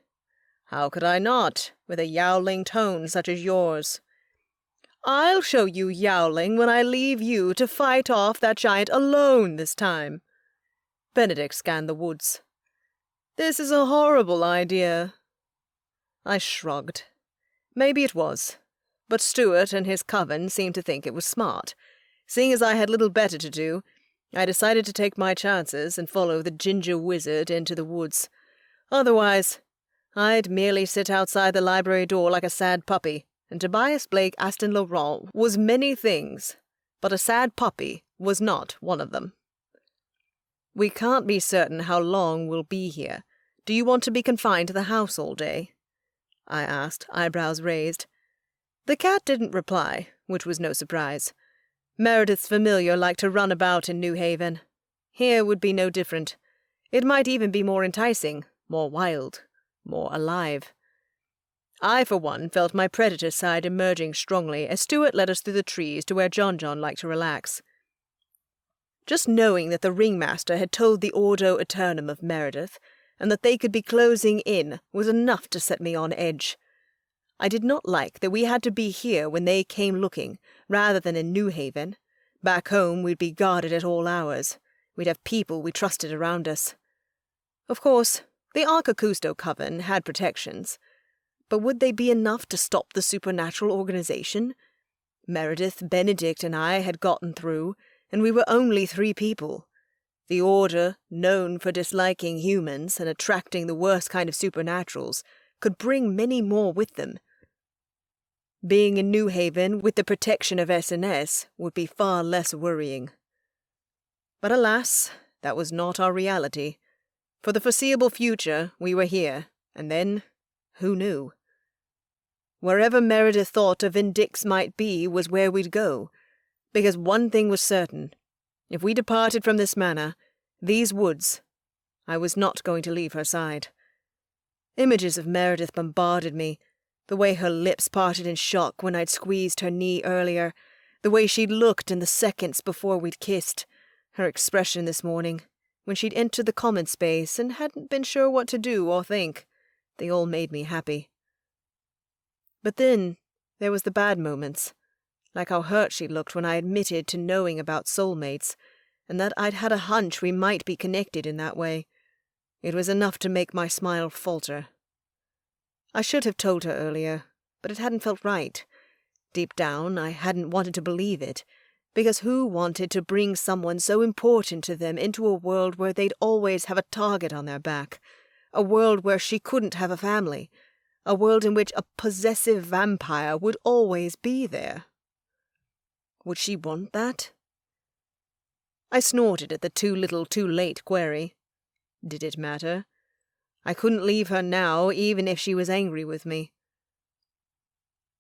"How could I not, with a yowling tone such as yours?" "I'll show you yowling when I leave you to fight off that giant alone this time." Benedict scanned the woods. "This is a horrible idea." I shrugged. Maybe it was, but Stuart and his coven seemed to think it was smart. Seeing as I had little better to do, I decided to take my chances and follow the ginger wizard into the woods. Otherwise, I'd merely sit outside the library door like a sad puppy, and Tobias Blake Aston Laurent was many things, but a sad puppy was not one of them. "We can't be certain how long we'll be here. Do you want to be confined to the house all day?" I asked, eyebrows raised. The cat didn't reply, which was no surprise. Meredith's familiar liked to run about in New Haven. Here would be no different. It might even be more enticing, more wild, more alive. I, for one, felt my predator side emerging strongly as Stuart led us through the trees to where John liked to relax. Just knowing that the ringmaster had told the Ordo Eternum of Meredith, and that they could be closing in, was enough to set me on edge. I did not like that we had to be here when they came looking, rather than in New Haven. Back home we'd be guarded at all hours. We'd have people we trusted around us. Of course, the Archaic Coven had protections, but would they be enough to stop the supernatural organization? Meredith, Benedict, and I had gotten through, and we were only 3 people. The Order, known for disliking humans and attracting the worst kind of supernaturals, could bring many more with them. Being in New Haven with the protection of S&S would be far less worrying. But alas, that was not our reality. For the foreseeable future, we were here, and then, who knew? Wherever Meredith thought a Vindix might be was where we'd go, because one thing was certain. If we departed from this manor, these woods, I was not going to leave her side. Images of Meredith bombarded me, the way her lips parted in shock when I'd squeezed her knee earlier, the way she'd looked in the seconds before we'd kissed, her expression this morning, when she'd entered the common space and hadn't been sure what to do or think. They all made me happy. But then there was the bad moments, like how hurt she looked when I admitted to knowing about soulmates, and that I'd had a hunch we might be connected in that way. It was enough to make my smile falter. I should have told her earlier, but it hadn't felt right. Deep down, I hadn't wanted to believe it, because who wanted to bring someone so important to them into a world where they'd always have a target on their back, a world where she couldn't have a family, a world in which a possessive vampire would always be there? Would she want that? I snorted at the too little too late query. Did it matter? I couldn't leave her now, even if she was angry with me.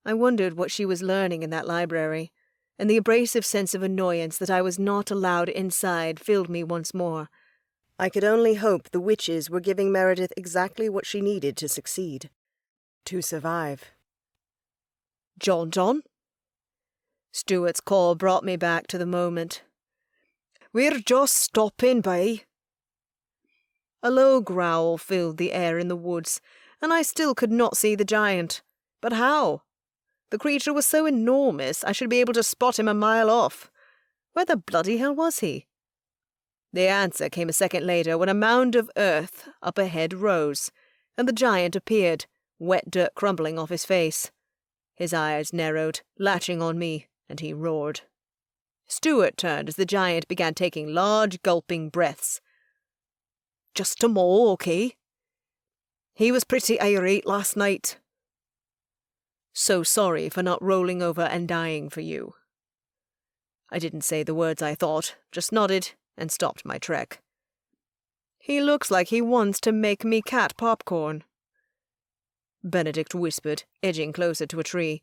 I wondered what she was learning in that library, and the abrasive sense of annoyance that I was not allowed inside filled me once more. I could only hope the witches were giving Meredith exactly what she needed to succeed. To survive. John? Stuart's call brought me back to the moment. "We're just stopping by." A low growl filled the air in the woods, and I still could not see the giant. But how? The creature was so enormous I should be able to spot him a mile off. Where the bloody hell was he? The answer came a second later when a mound of earth up ahead rose, and the giant appeared, wet dirt crumbling off his face. His eyes narrowed, latching on me, and he roared. Stuart turned as the giant began taking large, gulping breaths. "Just a mole, okay? He was pretty irate last night. So sorry for not rolling over and dying for you." I didn't say the words I thought, just nodded and stopped my trek. "He looks like he wants to make me cat popcorn," Benedict whispered, edging closer to a tree.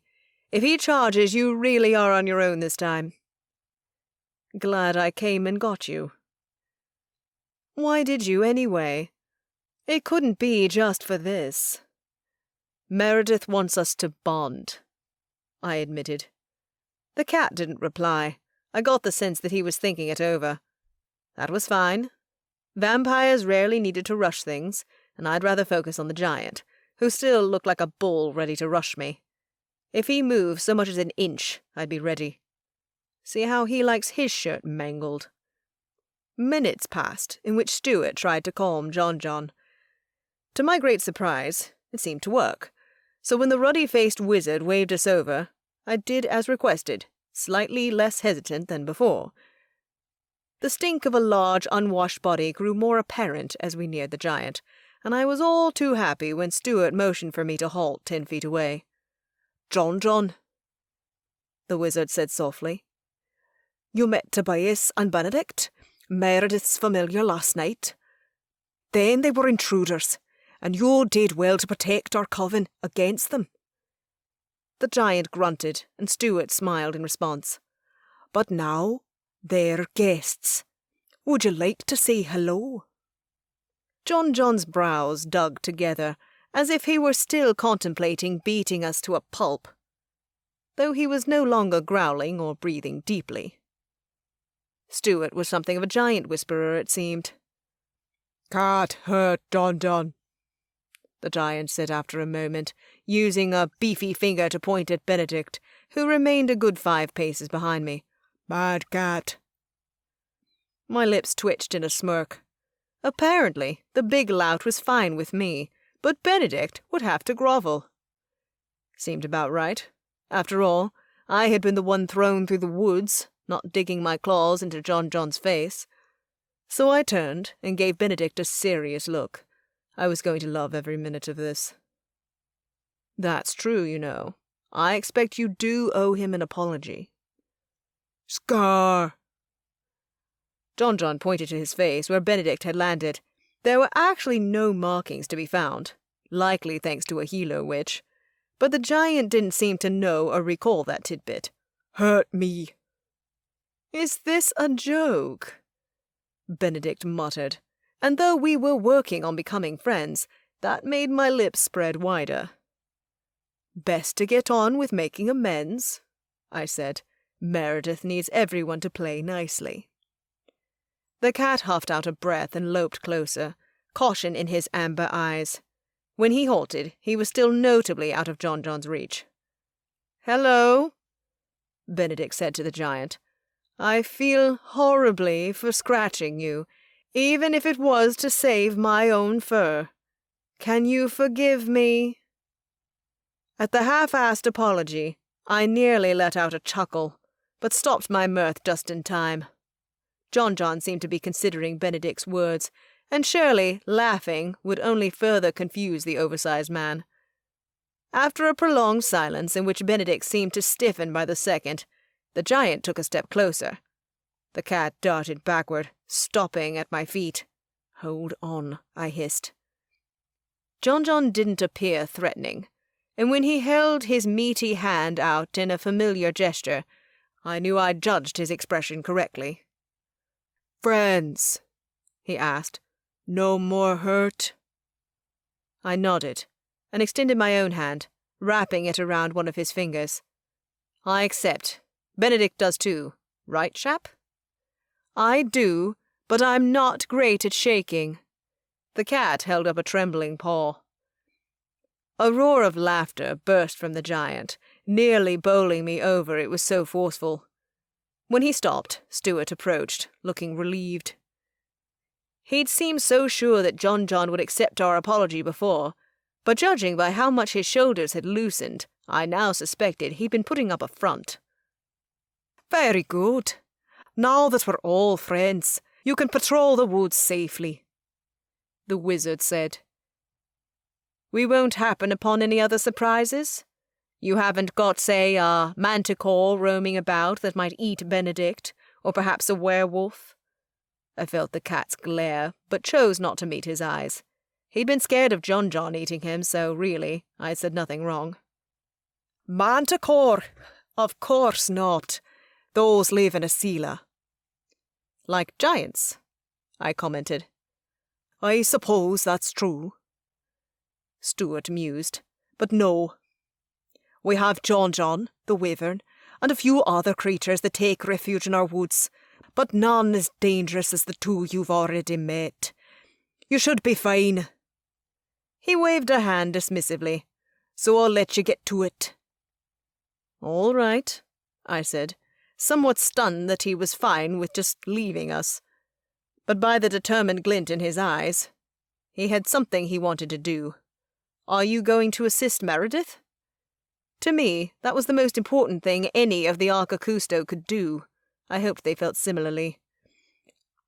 "If he charges, you really are on your own this time." "Glad I came and got you." "Why did you, anyway? It couldn't be just for this." "Meredith wants us to bond," I admitted. The cat didn't reply. I got the sense that he was thinking it over. That was fine. Vampires rarely needed to rush things, and I'd rather focus on the giant, who still looked like a bull ready to rush me. If he moved so much as an inch, I'd be ready. See how he likes his shirt mangled. Minutes passed, in which Stuart tried to calm John. To my great surprise, it seemed to work. So when the ruddy-faced wizard waved us over, I did as requested, slightly less hesitant than before. The stink of a large, unwashed body grew more apparent as we neared the giant, and I was all too happy when Stuart motioned for me to halt 10 feet away. John, the wizard said softly. "You met Tobias and Benedict, Meredith's familiar, last night. Then they were intruders, and you did well to protect our coven against them." The giant grunted, and Stuart smiled in response. "But now they're guests. Would you like to say hello?" John's brows dug together, as if he were still contemplating beating us to a pulp, though he was no longer growling or breathing deeply. Stuart was something of a giant whisperer, it seemed. "Can't hurt John," the giant said after a moment, using a beefy finger to point at Benedict, who remained a good 5 paces behind me. "Bad cat." My lips twitched in a smirk. Apparently, the big lout was fine with me, but Benedict would have to grovel. Seemed about right. After all, I had been the one thrown through the woods, not digging my claws into John's face. So I turned and gave Benedict a serious look. I was going to love every minute of this. "That's true, you know. I expect you do owe him an apology." "Scar!" John pointed to his face, where Benedict had landed. There were actually no markings to be found, likely thanks to a healer witch. But the giant didn't seem to know or recall that tidbit. "Hurt me." "Is this a joke?" Benedict muttered, and though we were working on becoming friends, that made my lips spread wider. "Best to get on with making amends," I said. "Meredith needs everyone to play nicely." The cat huffed out a breath and loped closer, caution in his amber eyes. When he halted, he was still notably out of John's reach. "Hello," Benedict said to the giant. "I feel horribly for scratching you, even if it was to save my own fur. Can you forgive me?" At the half-assed apology, I nearly let out a chuckle, but stopped my mirth just in time. John seemed to be considering Benedict's words, and surely laughing would only further confuse the oversized man. After a prolonged silence in which Benedict seemed to stiffen by the second, the giant took a step closer. The cat darted backward, stopping at my feet. "Hold on," I hissed. John didn't appear threatening, and when he held his meaty hand out in a familiar gesture, I knew I'd judged his expression correctly. "Friends?" he asked. "No more hurt?" I nodded, and extended my own hand, wrapping it around one of his fingers. "I accept. Benedict does too. Right, chap?" "I do, but I'm not great at shaking." The cat held up a trembling paw. A roar of laughter burst from the giant, nearly bowling me over, it was so forceful. When he stopped, Stuart approached, looking relieved. He'd seemed so sure that John would accept our apology before, but judging by how much his shoulders had loosened, I now suspected he'd been putting up a front. "Very good. Now that we're all friends, you can patrol the woods safely," the wizard said. "We won't happen upon any other surprises?" You haven't got, say, a manticore roaming about that might eat Benedict, or perhaps a werewolf?" I felt the cat's glare, but chose not to meet his eyes. He'd been scared of John eating him, so really, I said nothing wrong. "Manticore? Of course not. Those live in a cellar." "Like giants," I commented. "I suppose that's true." Stuart mused. "But no. We have John, the wyvern, and a few other creatures that take refuge in our woods, but none as dangerous as the two you've already met. You should be fine." He waved a hand dismissively. "So I'll let you get to it." "All right," I said, somewhat stunned that he was fine with just leaving us. But by the determined glint in his eyes, he had something he wanted to do. "Are you going to assist Meredith?" To me, that was the most important thing any of the Arcacusto could do. I hoped they felt similarly.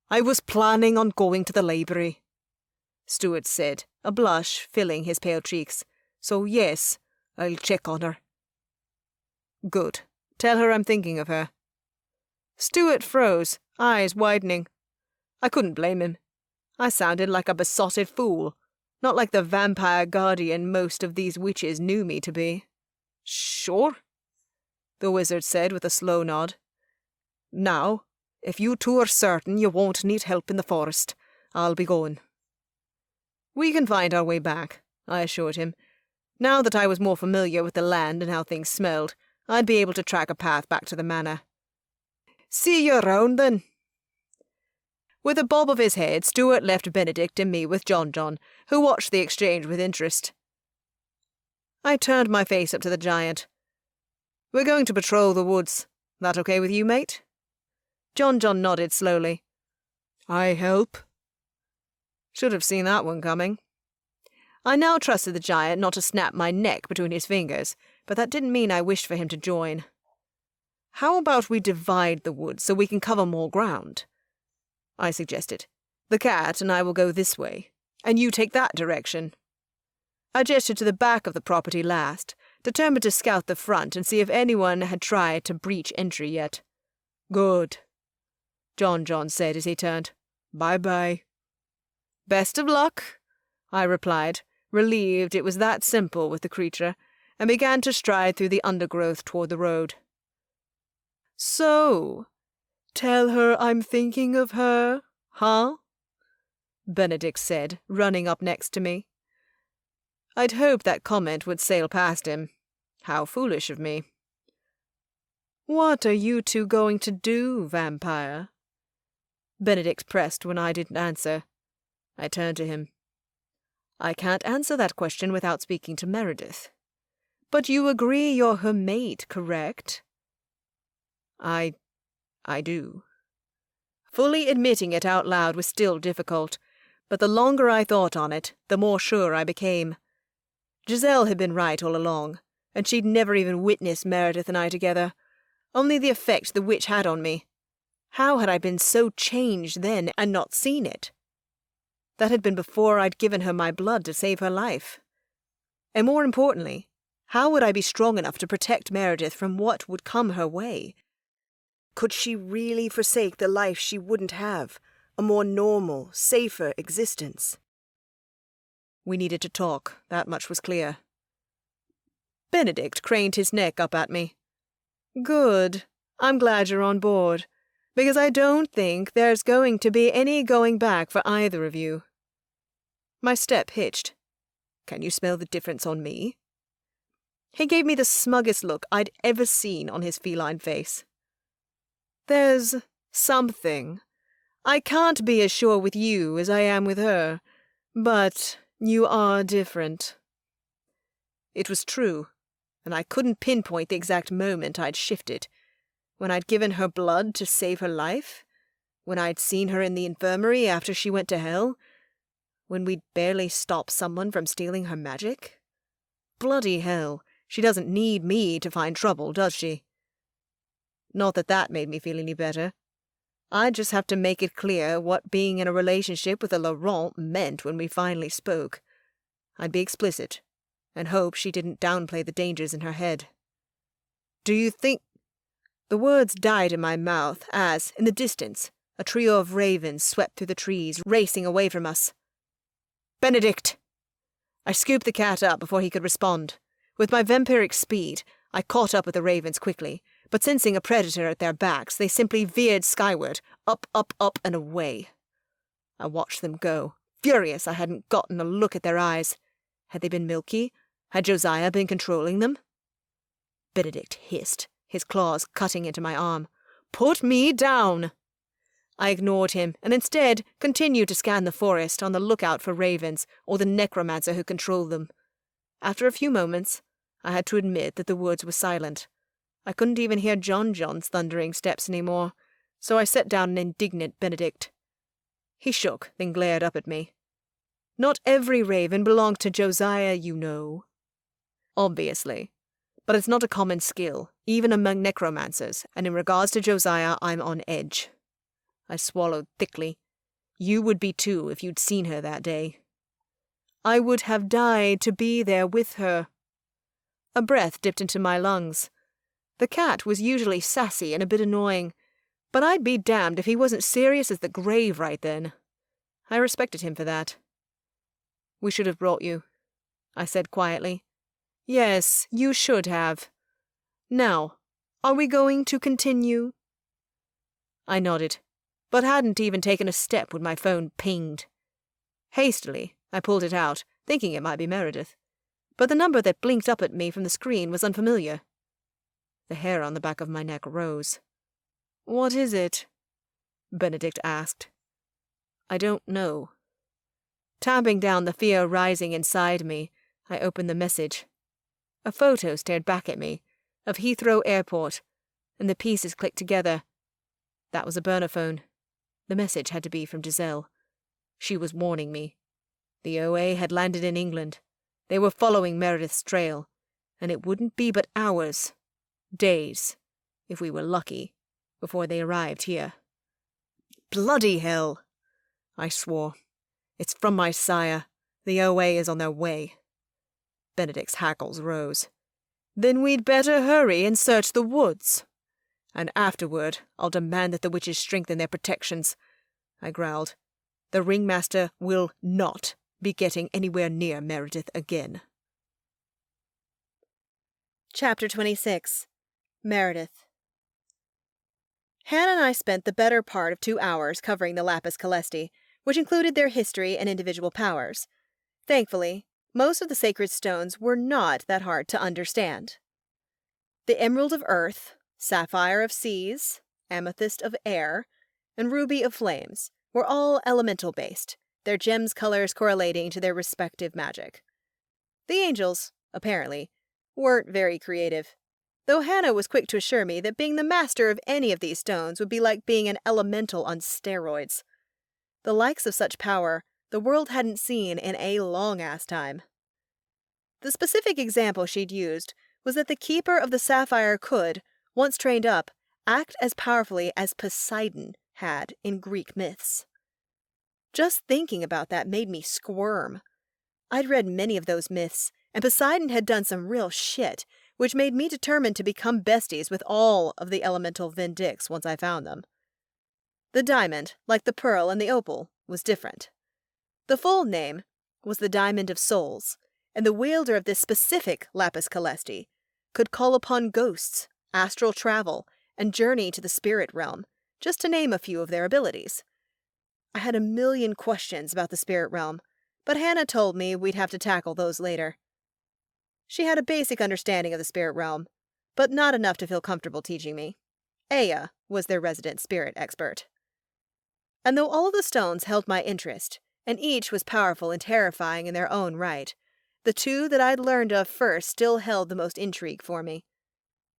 "I was planning on going to the library," Stuart said, a blush filling his pale cheeks. "So yes, I'll check on her." "Good. Tell her I'm thinking of her." Stuart froze, eyes widening. I couldn't blame him. I sounded like a besotted fool, not like the vampire guardian most of these witches knew me to be. "Sure," the wizard said with a slow nod. "Now, if you two are certain you won't need help in the forest, I'll be going." "We can find our way back," I assured him. Now that I was more familiar with the land and how things smelled, I'd be able to track a path back to the manor. "See you around, then." With a bob of his head, Stuart left Benedict and me with John, who watched the exchange with interest. I turned my face up to the giant. "We're going to patrol the woods. That okay with you, mate?" John nodded slowly. "I help." Should have seen that one coming. I now trusted the giant not to snap my neck between his fingers, but that didn't mean I wished for him to join. "How about we divide the woods so we can cover more ground?" I suggested. "The cat and I will go this way, and you take that direction." I gestured to the back of the property last, determined to scout the front and see if anyone had tried to breach entry yet. "Good," John said as he turned. "Bye-bye." "Best of luck," I replied, relieved it was that simple with the creature, and began to stride through the undergrowth toward the road. "So, tell her I'm thinking of her, huh?" Benedict said, running up next to me. I'd hoped that comment would sail past him. How foolish of me. "What are you two going to do, vampire?" Benedict pressed when I didn't answer. I turned to him. "I can't answer that question without speaking to Meredith. But you agree you're her mate, correct?" I do." Fully admitting it out loud was still difficult, but the longer I thought on it, the more sure I became. Giselle had been right all along, and she'd never even witnessed Meredith and I together, only the effect the witch had on me. How had I been so changed then and not seen it? That had been before I'd given her my blood to save her life. And more importantly, how would I be strong enough to protect Meredith from what would come her way? Could she really forsake the life she wouldn't have, a more normal, safer existence? We needed to talk, that much was clear. Benedict craned his neck up at me. "Good. I'm glad you're on board, because I don't think there's going to be any going back for either of you." My step hitched. "Can you smell the difference on me?" He gave me the smuggest look I'd ever seen on his feline face. "There's something. I can't be as sure with you as I am with her, but you are different." It was true, and I couldn't pinpoint the exact moment I'd shifted. When I'd given her blood to save her life? When I'd seen her in the infirmary after she went to hell? When we'd barely stopped someone from stealing her magic? Bloody hell, she doesn't need me to find trouble, does she? Not that that made me feel any better. I'd just have to make it clear what being in a relationship with a Laurent meant when we finally spoke. I'd be explicit, and hoped she didn't downplay the dangers in her head. "Do you think—" The words died in my mouth as, in the distance, a trio of ravens swept through the trees, racing away from us. "Benedict!" I scooped the cat up before he could respond. With my vampiric speed, I caught up with the ravens quickly, but sensing a predator at their backs, they simply veered skyward, up, up, up, and away. I watched them go, furious I hadn't gotten a look at their eyes. Had they been milky? Had Josiah been controlling them? Benedict hissed, his claws cutting into my arm. "Put me down!" I ignored him, and instead continued to scan the forest on the lookout for ravens or the necromancer who controlled them. After a few moments, I had to admit that the woods were silent. I couldn't even hear John's thundering steps any more, so I set down an indignant Benedict. He shook, then glared up at me. "Not every raven belongs to Josiah, you know." "Obviously. But it's not a common skill, even among necromancers, and in regards to Josiah, I'm on edge." I swallowed thickly. "You would be too if you'd seen her that day." "I would have died to be there with her." A breath dipped into my lungs. The cat was usually sassy and a bit annoying, but I'd be damned if he wasn't serious as the grave right then. I respected him for that. "We should have brought you," I said quietly. "Yes, you should have. Now, are we going to continue?" I nodded, but hadn't even taken a step when my phone pinged. Hastily, I pulled it out, thinking it might be Meredith, but the number that blinked up at me from the screen was unfamiliar. The hair on the back of my neck rose. "What is it?" Benedict asked. "I don't know." Tamping down the fear rising inside me, I opened the message. A photo stared back at me, of Heathrow Airport, and the pieces clicked together. That was a burner phone. The message had to be from Giselle. She was warning me. The OA had landed in England. They were following Meredith's trail, and it wouldn't be but hours, days, if we were lucky, before they arrived here. "Bloody hell!" I swore. "It's from my sire. The OA is on their way." Benedict's hackles rose. "Then we'd better hurry and search the woods. And afterward, I'll demand that the witches strengthen their protections," I growled. "The ringmaster will not be getting anywhere near Meredith again." Chapter 26. Meredith. Hannah and I spent the better part of 2 hours covering the lapis caelesti, which included their history and individual powers. Thankfully, most of the sacred stones were not that hard to understand. The emerald of earth, sapphire of seas, amethyst of air, and ruby of flames were all elemental-based, their gems' colors correlating to their respective magic. The angels, apparently, weren't very creative, though Hannah was quick to assure me that being the master of any of these stones would be like being an elemental on steroids. The likes of such power the world hadn't seen in a long-ass time. The specific example she'd used was that the keeper of the sapphire could, once trained up, act as powerfully as Poseidon had in Greek myths. Just thinking about that made me squirm. I'd read many of those myths, and Poseidon had done some real shit, which made me determined to become besties with all of the elemental vindicts once I found them. The diamond, like the pearl and the opal, was different. The full name was the Diamond of Souls, and the wielder of this specific lapis caelesti could call upon ghosts, astral travel, and journey to the spirit realm, just to name a few of their abilities. I had a million questions about the spirit realm, but Hannah told me we'd have to tackle those later. She had a basic understanding of the spirit realm, but not enough to feel comfortable teaching me. Aya was their resident spirit expert. And though all of the stones held my interest, and each was powerful and terrifying in their own right, the two that I'd learned of first still held the most intrigue for me.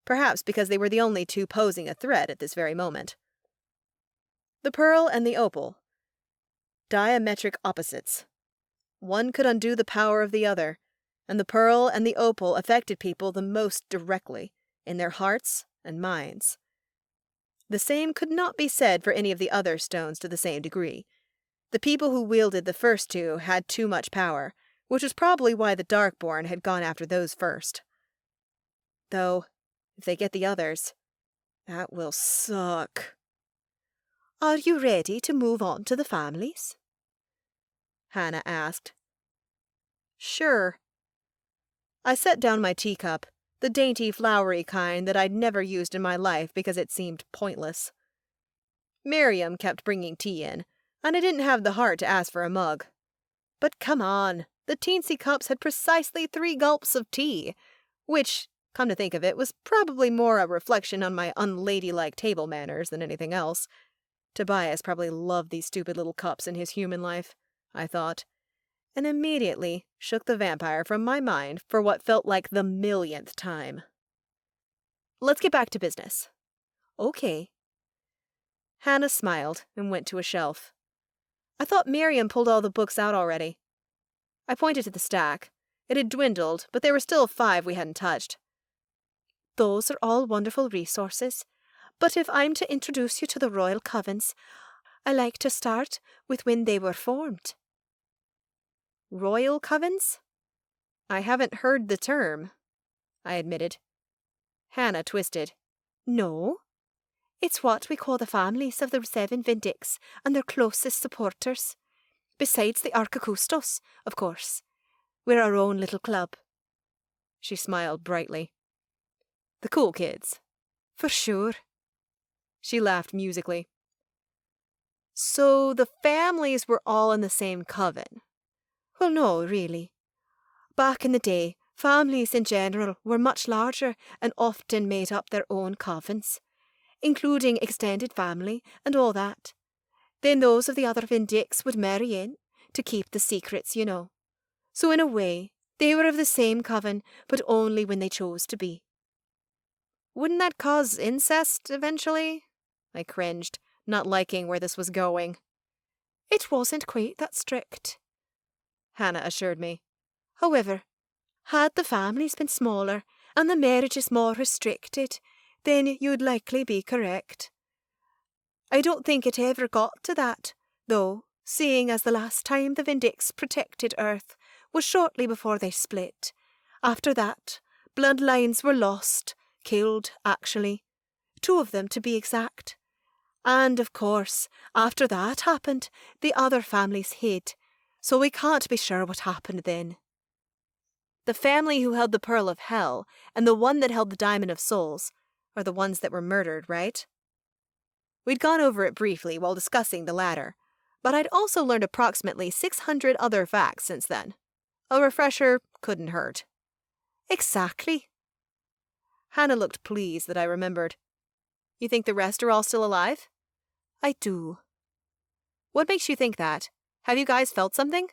Perhaps because they were the only two posing a threat at this very moment. The pearl and the opal. Diametric opposites. One could undo the power of the other, and the pearl and the opal affected people the most directly, in their hearts and minds. The same could not be said for any of the other stones to the same degree. The people who wielded the first two had too much power, which was probably why the Darkborn had gone after those first. Though, if they get the others, that will suck. Are you ready to move on to the families? Hannah asked. Sure. I set down my teacup, the dainty, flowery kind that I'd never used in my life because it seemed pointless. Miriam kept bringing tea in, and I didn't have the heart to ask for a mug. But come on, the teensy cups had precisely 3 gulps of tea, which, come to think of it, was probably more a reflection on my unladylike table manners than anything else. Tobias probably loved these stupid little cups in his human life, I thought, and immediately shook the vampire from my mind for what felt like the millionth time. Let's get back to business. Okay. Hannah smiled and went to a shelf. I thought Miriam pulled all the books out already. I pointed to the stack. It had dwindled, but there were still 5 we hadn't touched. Those are all wonderful resources, but if I'm to introduce you to the royal covens, I like to start with when they were formed. Royal covens? I haven't heard the term, I admitted. Hannah twisted. No. It's what we call the families of the 7 Vindicts and their closest supporters. Besides the Archaic, of course. We're our own little club. She smiled brightly. The cool kids. For sure. She laughed musically. So the families were all in the same coven? Well, no, really. Back in the day, families in general were much larger and often made up their own covens, including extended family and all that. Then those of the other Vindicts would marry in, to keep the secrets, you know. So in a way, they were of the same coven, but only when they chose to be. Wouldn't that cause incest, eventually? I cringed, not liking where this was going. It wasn't quite that strict, Hannah assured me. However, had the families been smaller and the marriages more restricted, then you'd likely be correct. I don't think it ever got to that, though, seeing as the last time the Vindicts protected Earth was shortly before they split. After that, bloodlines were lost, killed, actually. 2 of them, to be exact. And, of course, after that happened, the other families hid, so we can't be sure what happened then. The family who held the Pearl of Hell and the one that held the Diamond of Souls are the ones that were murdered, right? We'd gone over it briefly while discussing the latter, but I'd also learned approximately 600 other facts since then. A refresher couldn't hurt. Exactly. Hannah looked pleased that I remembered. You think the rest are all still alive? I do. What makes you think that? Have you guys felt something?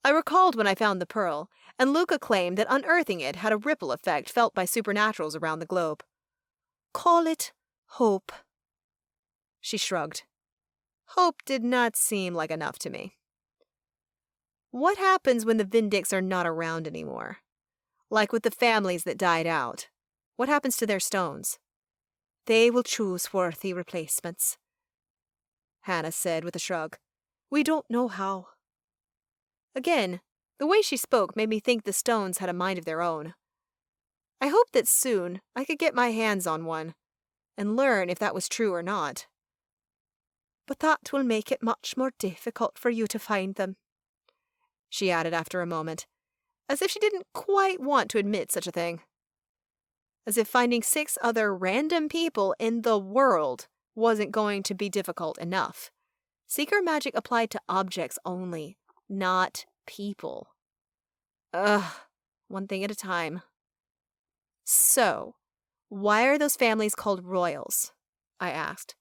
I recalled when I found the pearl, and Luca claimed that unearthing it had a ripple effect felt by supernaturals around the globe. Call it hope. She shrugged. Hope did not seem like enough to me. What happens when the Vindicts are not around anymore? Like with the families that died out. What happens to their stones? They will choose worthy replacements, Hannah said with a shrug. We don't know how. Again, the way she spoke made me think the stones had a mind of their own. I hoped that soon I could get my hands on one and learn if that was true or not. But that will make it much more difficult for you to find them, she added after a moment, as if she didn't quite want to admit such a thing. As if finding 6 other random people in the world wasn't going to be difficult enough. Seeker magic applied to objects only, not people. Ugh, one thing at a time. So, why are those families called royals? I asked.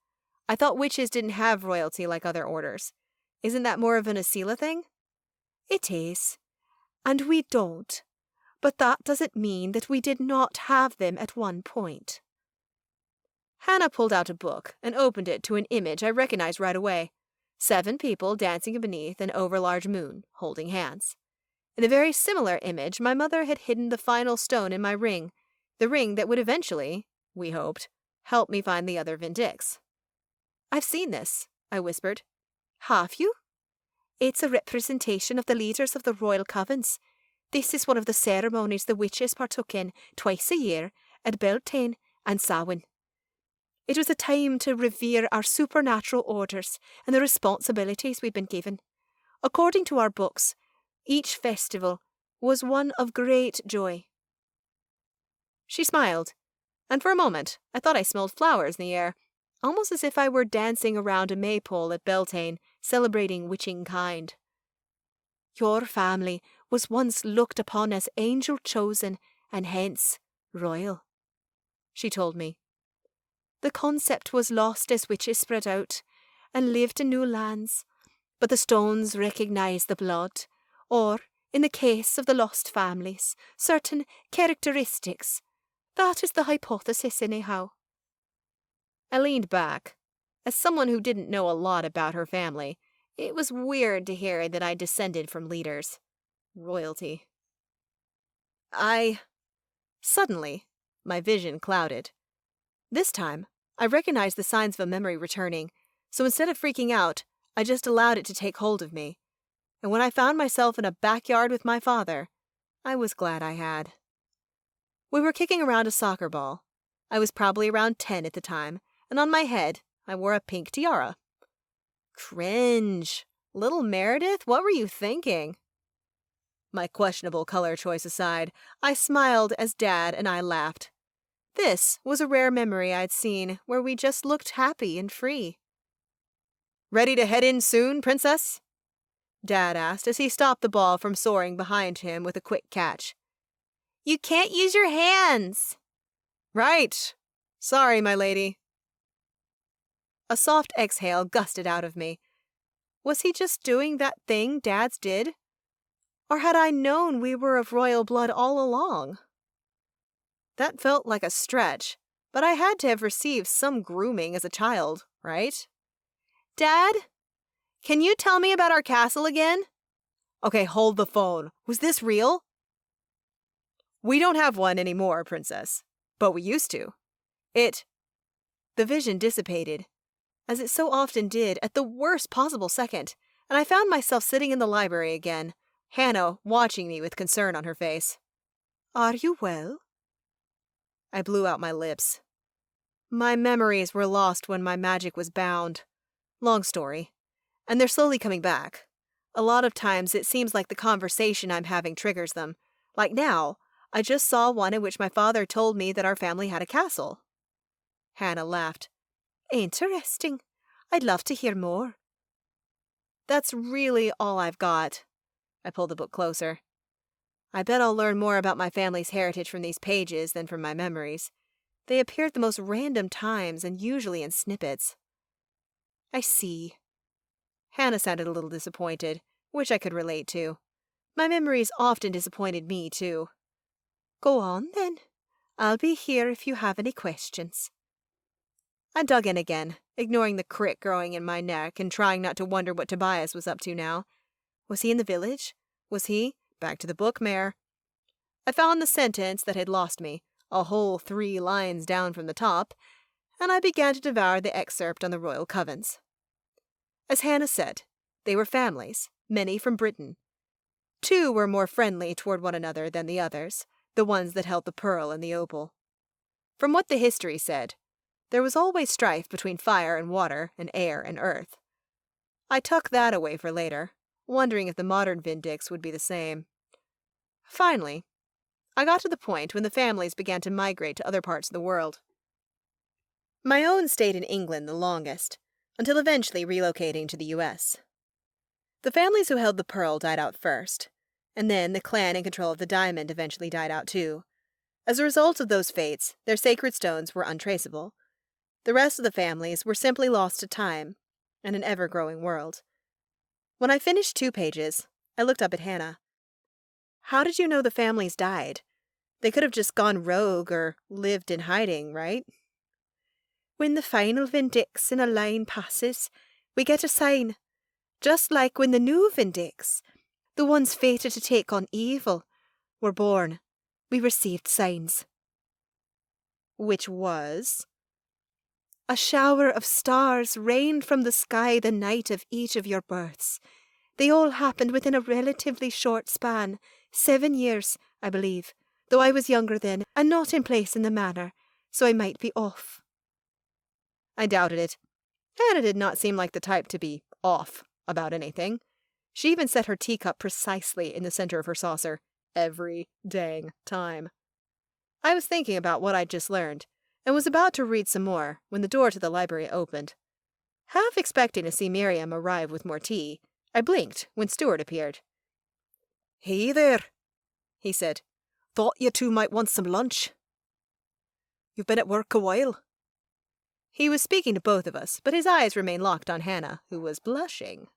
I thought witches didn't have royalty like other orders. Isn't that more of an Asila thing? It is, and we don't. But that doesn't mean that we did not have them at one point. Hannah pulled out a book and opened it to an image I recognized right away. 7 people dancing beneath an overlarge moon, holding hands. In a very similar image, my mother had hidden the final stone in my ring, the ring that would eventually, we hoped, help me find the other Vindicts. I've seen this, I whispered. Have you? It's a representation of the leaders of the royal covens. This is one of the ceremonies the witches partook in twice a year at Beltane and Samhain. It was a time to revere our supernatural orders and the responsibilities we'd been given. According to our books, each festival was one of great joy. She smiled, and for a moment I thought I smelled flowers in the air, almost as if I were dancing around a maypole at Beltane, celebrating witching kind. Your family was once looked upon as angel-chosen and hence royal, she told me. The concept was lost as witches spread out and lived in new lands, but the stones recognized the blood, or, in the case of the lost families, certain characteristics. That is the hypothesis, anyhow. I leaned back. As someone who didn't know a lot about her family, it was weird to hear that I descended from leaders. Royalty. Suddenly, my vision clouded. This time, I recognized the signs of a memory returning, so instead of freaking out, I just allowed it to take hold of me. And when I found myself in a backyard with my father, I was glad I had. We were kicking around a soccer ball. I was probably around 10 at the time, and on my head, I wore a pink tiara. Cringe. Little Meredith, what were you thinking? My questionable color choice aside, I smiled as Dad and I laughed. This was a rare memory I'd seen where we just looked happy and free. Ready to head in soon, Princess? Dad asked as he stopped the ball from soaring behind him with a quick catch. You can't use your hands. Right. Sorry, my lady. A soft exhale gusted out of me. Was he just doing that thing Dads did? Or had I known we were of royal blood all along? That felt like a stretch, but I had to have received some grooming as a child, right? Dad? Can you tell me about our castle again? Okay, hold the phone. Was this real? We don't have one anymore, Princess, but we used to. The vision dissipated, as it so often did at the worst possible second, and I found myself sitting in the library again, Hannah watching me with concern on her face. Are you well? I blew out my lips. My memories were lost when my magic was bound. Long story. And they're slowly coming back. A lot of times it seems like the conversation I'm having triggers them. Like now, I just saw one in which my father told me that our family had a castle. Hannah laughed. Interesting. I'd love to hear more. That's really all I've got. I pulled the book closer. I bet I'll learn more about my family's heritage from these pages than from my memories. They appear at the most random times and usually in snippets. I see. Hannah sounded a little disappointed, which I could relate to. My memories often disappointed me, too. Go on, then. I'll be here if you have any questions. I dug in again, ignoring the crick growing in my neck and trying not to wonder what Tobias was up to now. Was he in the village? Was he? Back to the book, Mare. I found the sentence that had lost me, a whole 3 lines down from the top, and I began to devour the excerpt on the royal covens. As Hannah said, they were families, many from Britain. 2 were more friendly toward one another than the others, the ones that held the pearl and the opal. From what the history said, there was always strife between fire and water and air and earth. I tucked that away for later, wondering if the modern Vindicts would be the same. Finally, I got to the point when the families began to migrate to other parts of the world. My own stayed in England the longest, until eventually relocating to the U.S. The families who held the pearl died out first, and then the clan in control of the diamond eventually died out too. As a result of those fates, their sacred stones were untraceable. The rest of the families were simply lost to time and an ever-growing world. When I finished 2 pages, I looked up at Hannah. How did you know the families died? They could have just gone rogue or lived in hiding, right? When the final Vindicts in a line passes, we get a sign. Just like when the new Vindicts, the ones fated to take on evil, were born, we received signs. Which was? A shower of stars rained from the sky the night of each of your births. They all happened within a relatively short span, 7 years, I believe, though I was younger then, and not in place in the manor, so I might be off. I doubted it. Hannah did not seem like the type to be off about anything. She even set her teacup precisely in the center of her saucer, every dang time. I was thinking about what I'd just learned, and was about to read some more when the door to the library opened. Half expecting to see Miriam arrive with more tea, I blinked when Stuart appeared. "Hey there," he said. "Thought you two might want some lunch. You've been at work a while." He was speaking to both of us, but his eyes remained locked on Hannah, who was blushing.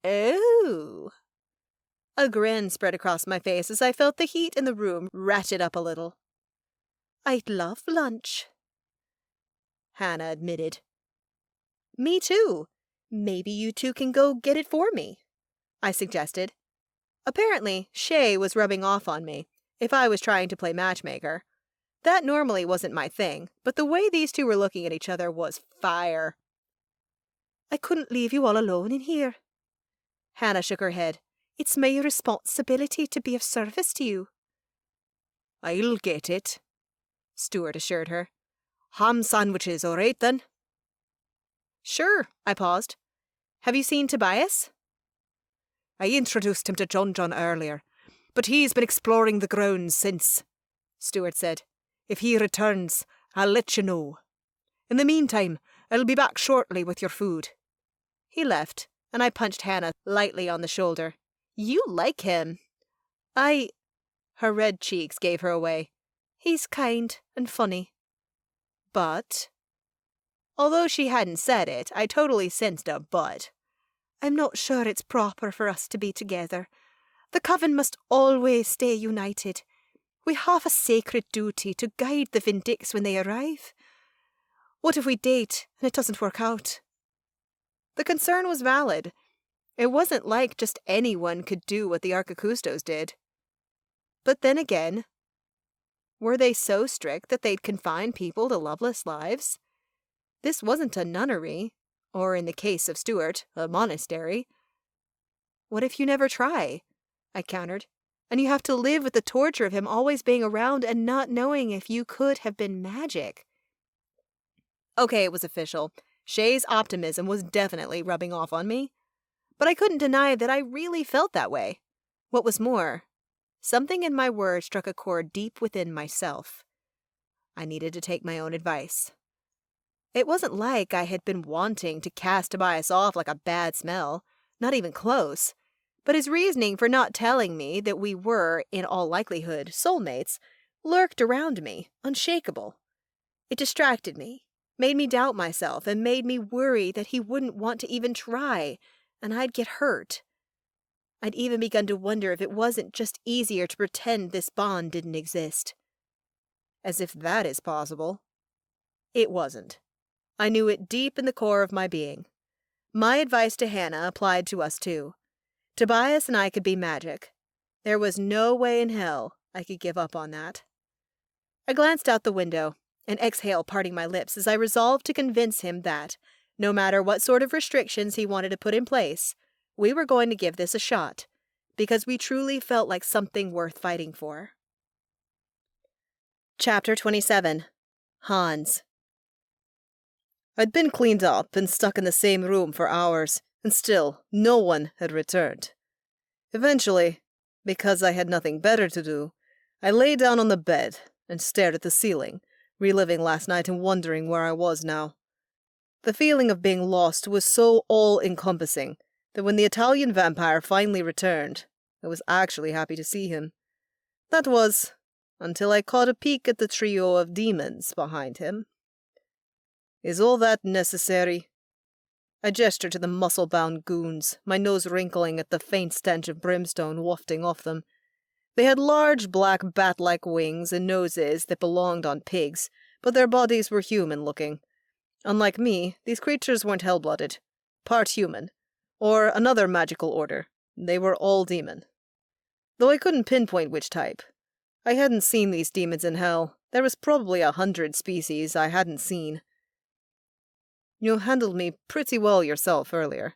"Oh." A grin spread across my face as I felt the heat in the room ratchet up a little. "I'd love lunch," Hannah admitted. "Me too. Maybe you two can go get it for me," I suggested. Apparently, Shay was rubbing off on me if I was trying to play matchmaker. That normally wasn't my thing, but the way these two were looking at each other was fire. "I couldn't leave you all alone in here." Hannah shook her head. "It's my responsibility to be of service to you." "I'll get it," Stuart assured her. "Ham sandwiches, all right then?" "Sure," I paused. "Have you seen Tobias?" "I introduced him to John earlier, but he's been exploring the grounds since," Stuart said. "If he returns, I'll let you know. In the meantime, I'll be back shortly with your food." He left, and I punched Hannah lightly on the shoulder. "You like him." Her red cheeks gave her away. "He's kind and funny." But, although she hadn't said it, I totally sensed a but. "I'm not sure it's proper for us to be together. The Coven must always stay united. We have a sacred duty to guide the Vindicts when they arrive. What if we date and it doesn't work out?" The concern was valid. It wasn't like just anyone could do what the Archicustos did. But then again, were they so strict that they'd confine people to loveless lives? This wasn't a nunnery, or in the case of Stuart, a monastery. "What if you never try?" I countered. "And you have to live with the torture of him always being around and not knowing if you could have been magic." Okay, it was official. Shay's optimism was definitely rubbing off on me. But I couldn't deny that I really felt that way. What was more, something in my words struck a chord deep within myself. I needed to take my own advice. It wasn't like I had been wanting to cast Tobias off like a bad smell, not even close. But his reasoning for not telling me that we were, in all likelihood, soulmates, lurked around me, unshakable. It distracted me, made me doubt myself, and made me worry that he wouldn't want to even try, and I'd get hurt. I'd even begun to wonder if it wasn't just easier to pretend this bond didn't exist. As if that is possible. It wasn't. I knew it deep in the core of my being. My advice to Hannah applied to us too. Tobias and I could be magic. There was no way in hell I could give up on that. I glanced out the window, an exhale parting my lips as I resolved to convince him that, no matter what sort of restrictions he wanted to put in place, we were going to give this a shot, because we truly felt like something worth fighting for. Chapter 27. Hans. I'd been cleaned up and stuck in the same room for hours, and still no one had returned. Eventually, because I had nothing better to do, I lay down on the bed and stared at the ceiling, reliving last night and wondering where I was now. The feeling of being lost was so all-encompassing that when the Italian vampire finally returned, I was actually happy to see him. That was, until I caught a peek at the trio of demons behind him. Is all that necessary? I gestured to the muscle-bound goons, my nose wrinkling at the faint stench of brimstone wafting off them. They had large black bat-like wings and noses that belonged on pigs, but their bodies were human-looking. Unlike me, these creatures weren't hell-blooded. Part human. Or another magical order. They were all demon. Though I couldn't pinpoint which type. I hadn't seen these demons in hell. There was probably 100 species I hadn't seen. You handled me pretty well yourself earlier.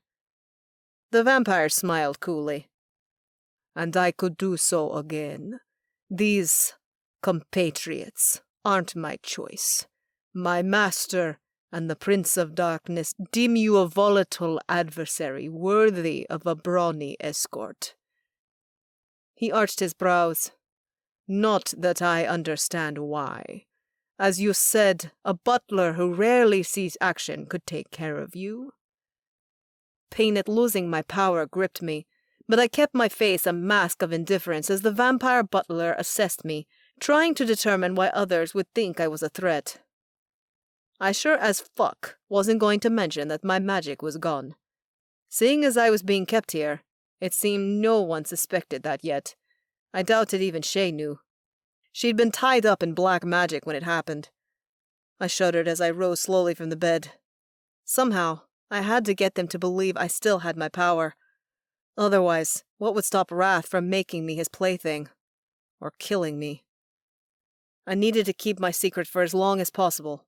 The vampire smiled coolly. And I could do so again. These compatriots aren't my choice. My master and the Prince of Darkness deem you a volatile adversary worthy of a brawny escort. He arched his brows. Not that I understand why. As you said, a butler who rarely sees action could take care of you. Pain at losing my power gripped me, but I kept my face a mask of indifference as the vampire butler assessed me, trying to determine why others would think I was a threat. I sure as fuck wasn't going to mention that my magic was gone. Seeing as I was being kept here, it seemed no one suspected that yet. I doubted even Shay knew. She'd been tied up in black magic when it happened. I shuddered as I rose slowly from the bed. Somehow, I had to get them to believe I still had my power. Otherwise, what would stop Wrath from making me his plaything? Or killing me? I needed to keep my secret for as long as possible.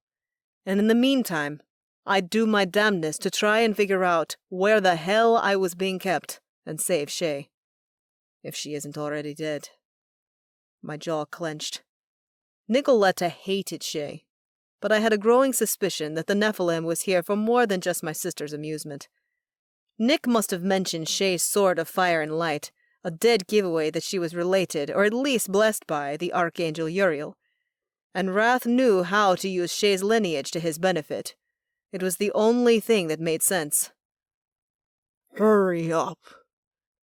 And in the meantime, I'd do my damnedest to try and figure out where the hell I was being kept and save Shay. If she isn't already dead. My jaw clenched. Nicoletta hated Shay, but I had a growing suspicion that the Nephilim was here for more than just my sister's amusement. Nick must have mentioned Shay's sword of fire and light, a dead giveaway that she was related, or at least blessed by, the Archangel Uriel. And Wrath knew how to use Shay's lineage to his benefit. It was the only thing that made sense. Hurry up,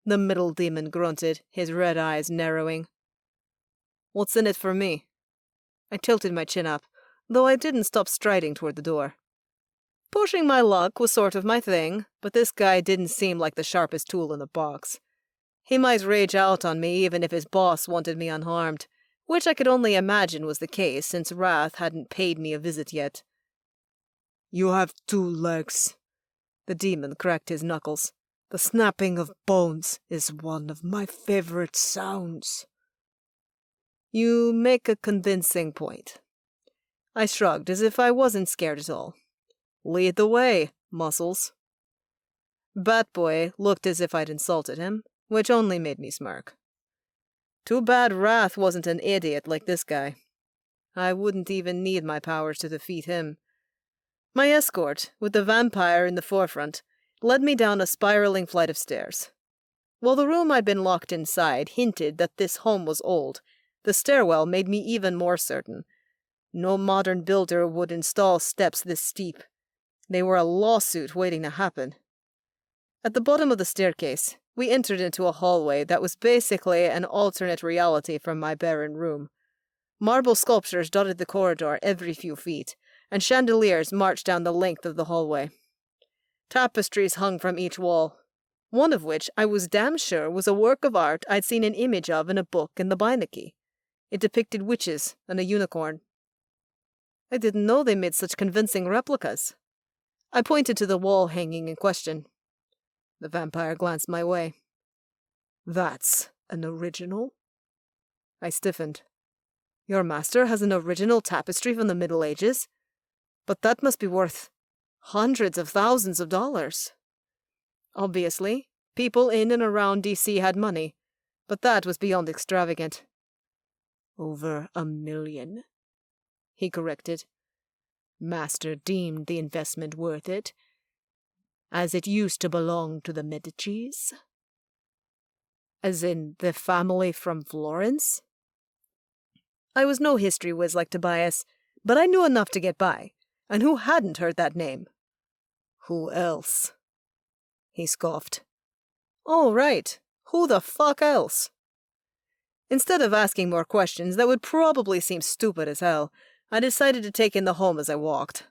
the middle demon grunted, his red eyes narrowing. What's in it for me? I tilted my chin up, though I didn't stop striding toward the door. Pushing my luck was sort of my thing, but this guy didn't seem like the sharpest tool in the box. He might rage out on me even if his boss wanted me unharmed, which I could only imagine was the case since Wrath hadn't paid me a visit yet. You have 2 legs. The demon cracked his knuckles. The snapping of bones is one of my favorite sounds. You make a convincing point. I shrugged as if I wasn't scared at all. Lead the way, Muscles. Batboy looked as if I'd insulted him, which only made me smirk. Too bad Wrath wasn't an idiot like this guy. I wouldn't even need my powers to defeat him. My escort, with the vampire in the forefront, led me down a spiraling flight of stairs. While the room I'd been locked inside hinted that this home was old, the stairwell made me even more certain. No modern builder would install steps this steep. They were a lawsuit waiting to happen. At the bottom of the staircase, we entered into a hallway that was basically an alternate reality from my barren room. Marble sculptures dotted the corridor every few feet, and chandeliers marched down the length of the hallway. Tapestries hung from each wall, one of which I was damn sure was a work of art I'd seen an image of in a book in the Beinecke. It depicted witches and a unicorn. I didn't know they made such convincing replicas. I pointed to the wall hanging in question. The vampire glanced my way. That's an original? I stiffened. Your master has an original tapestry from the Middle Ages? But that must be worth hundreds of thousands of dollars. Obviously, people in and around D.C. had money, but that was beyond extravagant. Over $1 million, he corrected. Master deemed the investment worth it, as it used to belong to the Medicis. As in the family from Florence? I was no history whiz like Tobias, but I knew enough to get by, and who hadn't heard that name? Who else? He scoffed. Oh, right. Who the fuck else? Instead of asking more questions that would probably seem stupid as hell, I decided to take in the home as I walked.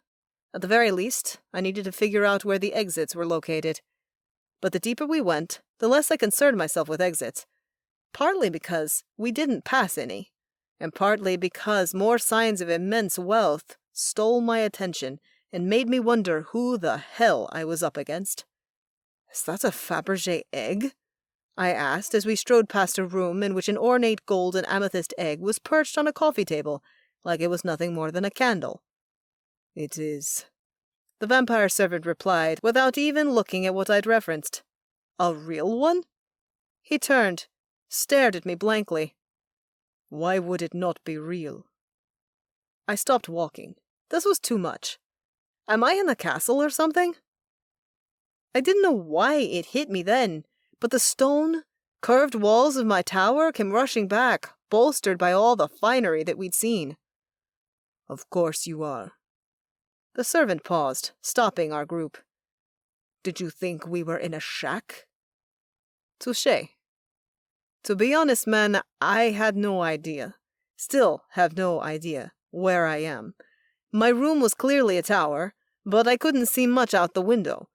At the very least, I needed to figure out where the exits were located. But the deeper we went, the less I concerned myself with exits. Partly because we didn't pass any, and partly because more signs of immense wealth stole my attention and made me wonder who the hell I was up against. Is that a Fabergé egg? I asked as we strode past a room in which an ornate gold and amethyst egg was perched on a coffee table, like it was nothing more than a candle. It is, the vampire servant replied, without even looking at what I'd referenced. A real one? He turned, stared at me blankly. Why would it not be real? I stopped walking. This was too much. Am I in a castle or something? I didn't know why it hit me then, but the stone, curved walls of my tower came rushing back, bolstered by all the finery that we'd seen. Of course you are. The servant paused, stopping our group. Did you think we were in a shack? Touché. To be honest, man, I had no idea. Still have no idea where I am. My room was clearly a tower, but I couldn't see much out the window.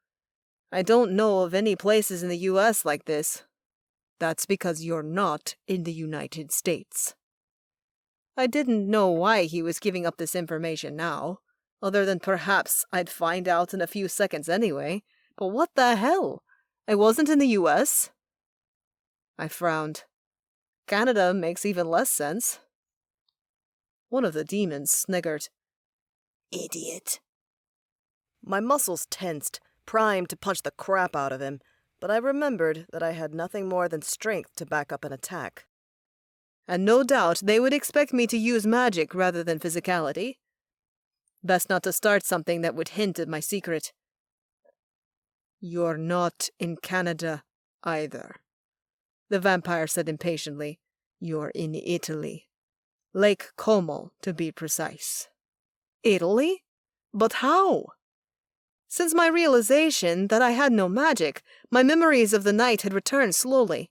I don't know of any places in the U.S. like this. That's because you're not in the United States. I didn't know why he was giving up this information now, other than perhaps I'd find out in a few seconds anyway. But what the hell? I wasn't in the U.S.? I frowned. Canada makes even less sense. One of the demons sniggered. Idiot. My muscles tensed, primed to punch the crap out of him, but I remembered that I had nothing more than strength to back up an attack. And no doubt they would expect me to use magic rather than physicality. Best not to start something that would hint at my secret. You're not in Canada either, the vampire said impatiently. You're in Italy. Lake Como, to be precise. Italy? But how? Since my realization that I had no magic, my memories of the night had returned slowly.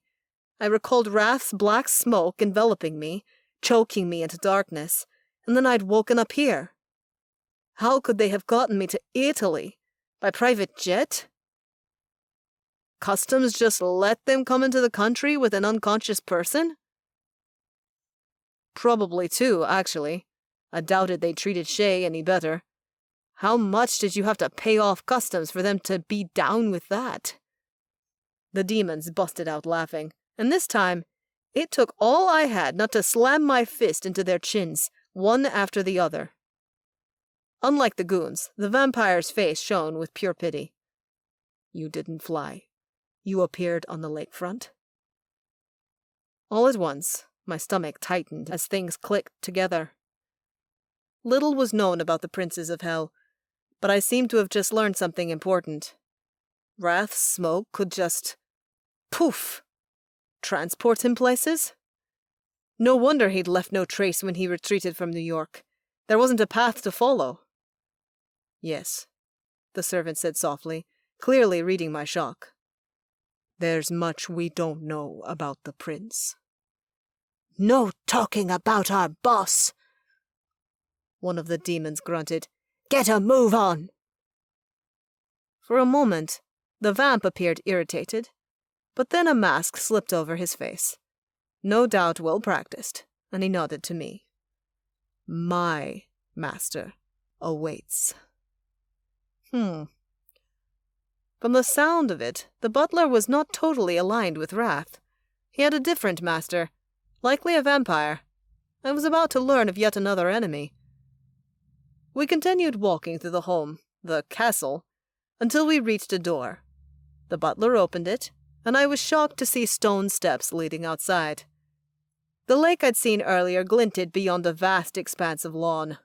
I recalled Wrath's black smoke enveloping me, choking me into darkness, and then I'd woken up here. How could they have gotten me to Italy? By private jet? Customs just let them come into the country with an unconscious person? Probably too, actually. I doubted they treated Shay any better. How much did you have to pay off customs for them to be down with that? The demons busted out laughing, and this time, it took all I had not to slam my fist into their chins, one after the other. Unlike the goons, the vampire's face shone with pure pity. You didn't fly. You appeared on the lakefront. All at once, my stomach tightened as things clicked together. Little was known about the princes of hell, but I seemed to have just learned something important. Wrath's smoke could just... poof! Transport him places? No wonder he'd left no trace when he retreated from New York. There wasn't a path to follow. Yes, the servant said softly, clearly reading my shock. There's much we don't know about the prince. No talking about our boss, one of the demons grunted. Get a move on! For a moment, the vamp appeared irritated, but then a mask slipped over his face. No doubt well practiced, and he nodded to me. My master awaits. From the sound of it, the butler was not totally aligned with Wrath. He had a different master, likely a vampire. I was about to learn of yet another enemy. We continued walking through the home, the castle, until we reached a door. The butler opened it, and I was shocked to see stone steps leading outside. The lake I'd seen earlier glinted beyond a vast expanse of lawn.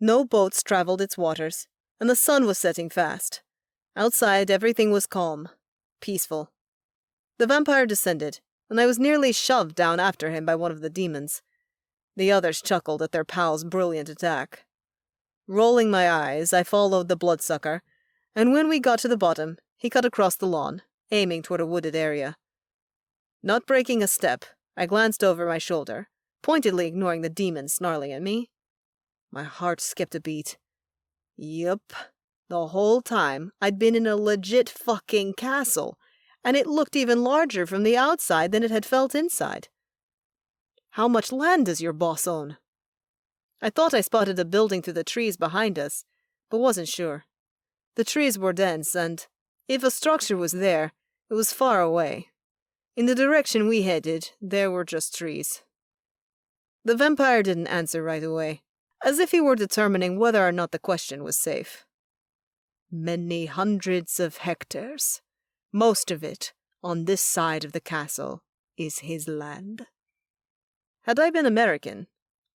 No boats traveled its waters, and the sun was setting fast. Outside, everything was calm, peaceful. The vampire descended, and I was nearly shoved down after him by one of the demons. The others chuckled at their pal's brilliant attack. Rolling my eyes, I followed the bloodsucker, and when we got to the bottom, he cut across the lawn, aiming toward a wooded area. Not breaking a step, I glanced over my shoulder, pointedly ignoring the demon snarling at me. My heart skipped a beat. Yup, the whole time I'd been in a legit fucking castle, and it looked even larger from the outside than it had felt inside. How much land does your boss own? I thought I spotted a building through the trees behind us, but wasn't sure. The trees were dense, and if a structure was there, it was far away. In the direction we headed, there were just trees. The vampire didn't answer right away, as if he were determining whether or not the question was safe. Many hundreds of hectares. Most of it, on this side of the castle, is his land. Had I been American,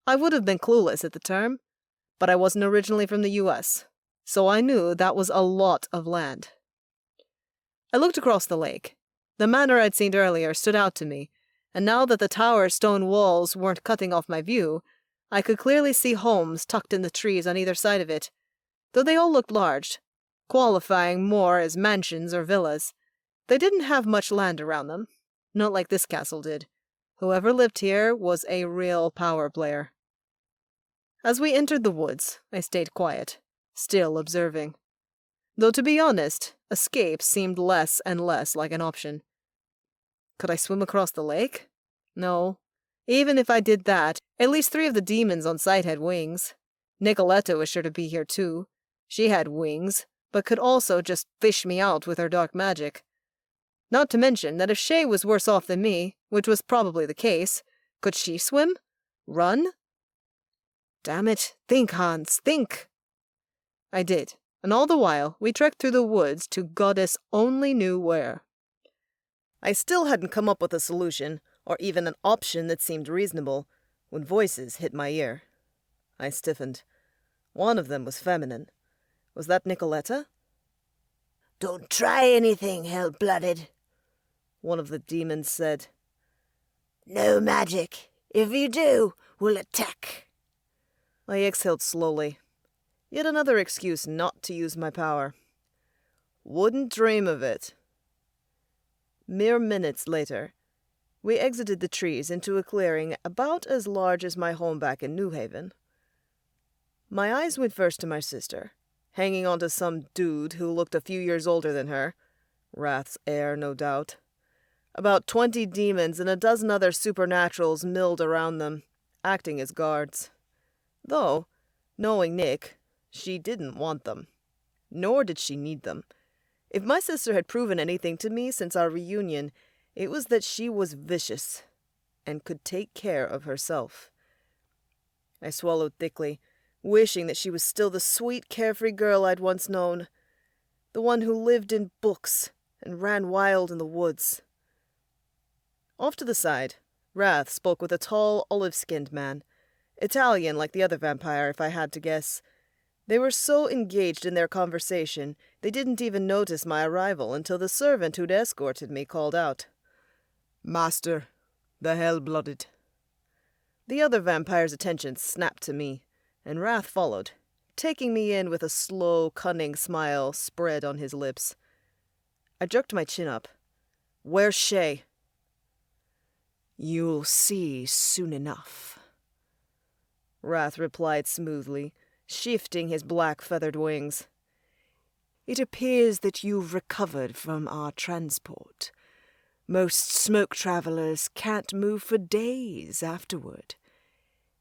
I would have been clueless at the term, but I wasn't originally from the US, so I knew that was a lot of land. I looked across the lake. The manor I'd seen earlier stood out to me, and now that the tower's stone walls weren't cutting off my view, I could clearly see homes tucked in the trees on either side of it, though they all looked large, qualifying more as mansions or villas. They didn't have much land around them, not like this castle did. Whoever lived here was a real power player. As we entered the woods, I stayed quiet, still observing. Though to be honest, escape seemed less and less like an option. Could I swim across the lake? No. Even if I did that, at least 3 of the demons on site had wings. Nicoletta was sure to be here too. She had wings, but could also just fish me out with her dark magic. Not to mention that if Shay was worse off than me, which was probably the case, could she swim? Run? Damn it, think, Hans, think! I did, and all the while we trekked through the woods to goddess only knew where. I still hadn't come up with a solution, or even an option that seemed reasonable, when voices hit my ear. I stiffened. One of them was feminine. Was that Nicoletta? "Don't try anything, hell-blooded," one of the demons said. "No magic. If you do, we'll attack." I exhaled slowly. Yet another excuse not to use my power. Wouldn't dream of it. Mere minutes later, we exited the trees into a clearing about as large as my home back in New Haven. My eyes went first to my sister, hanging onto some dude who looked a few years older than her. Wrath's heir, no doubt. About 20 demons and a dozen other supernaturals milled around them, acting as guards. Though, knowing Nick, she didn't want them. Nor did she need them. If my sister had proven anything to me since our reunion, it was that she was vicious and could take care of herself. I swallowed thickly, wishing that she was still the sweet, carefree girl I'd once known, the one who lived in books and ran wild in the woods. Off to the side, Wrath spoke with a tall, olive-skinned man, Italian like the other vampire, if I had to guess. They were so engaged in their conversation, they didn't even notice my arrival until the servant who'd escorted me called out, "Master, the hell-blooded." The other vampire's attention snapped to me, and Wrath followed, taking me in with a slow, cunning smile spread on his lips. I jerked my chin up. "Where's Shay?" "You'll see soon enough," Wrath replied smoothly, shifting his black feathered wings. "It appears that you've recovered from our transport. Most smoke travelers can't move for days afterward.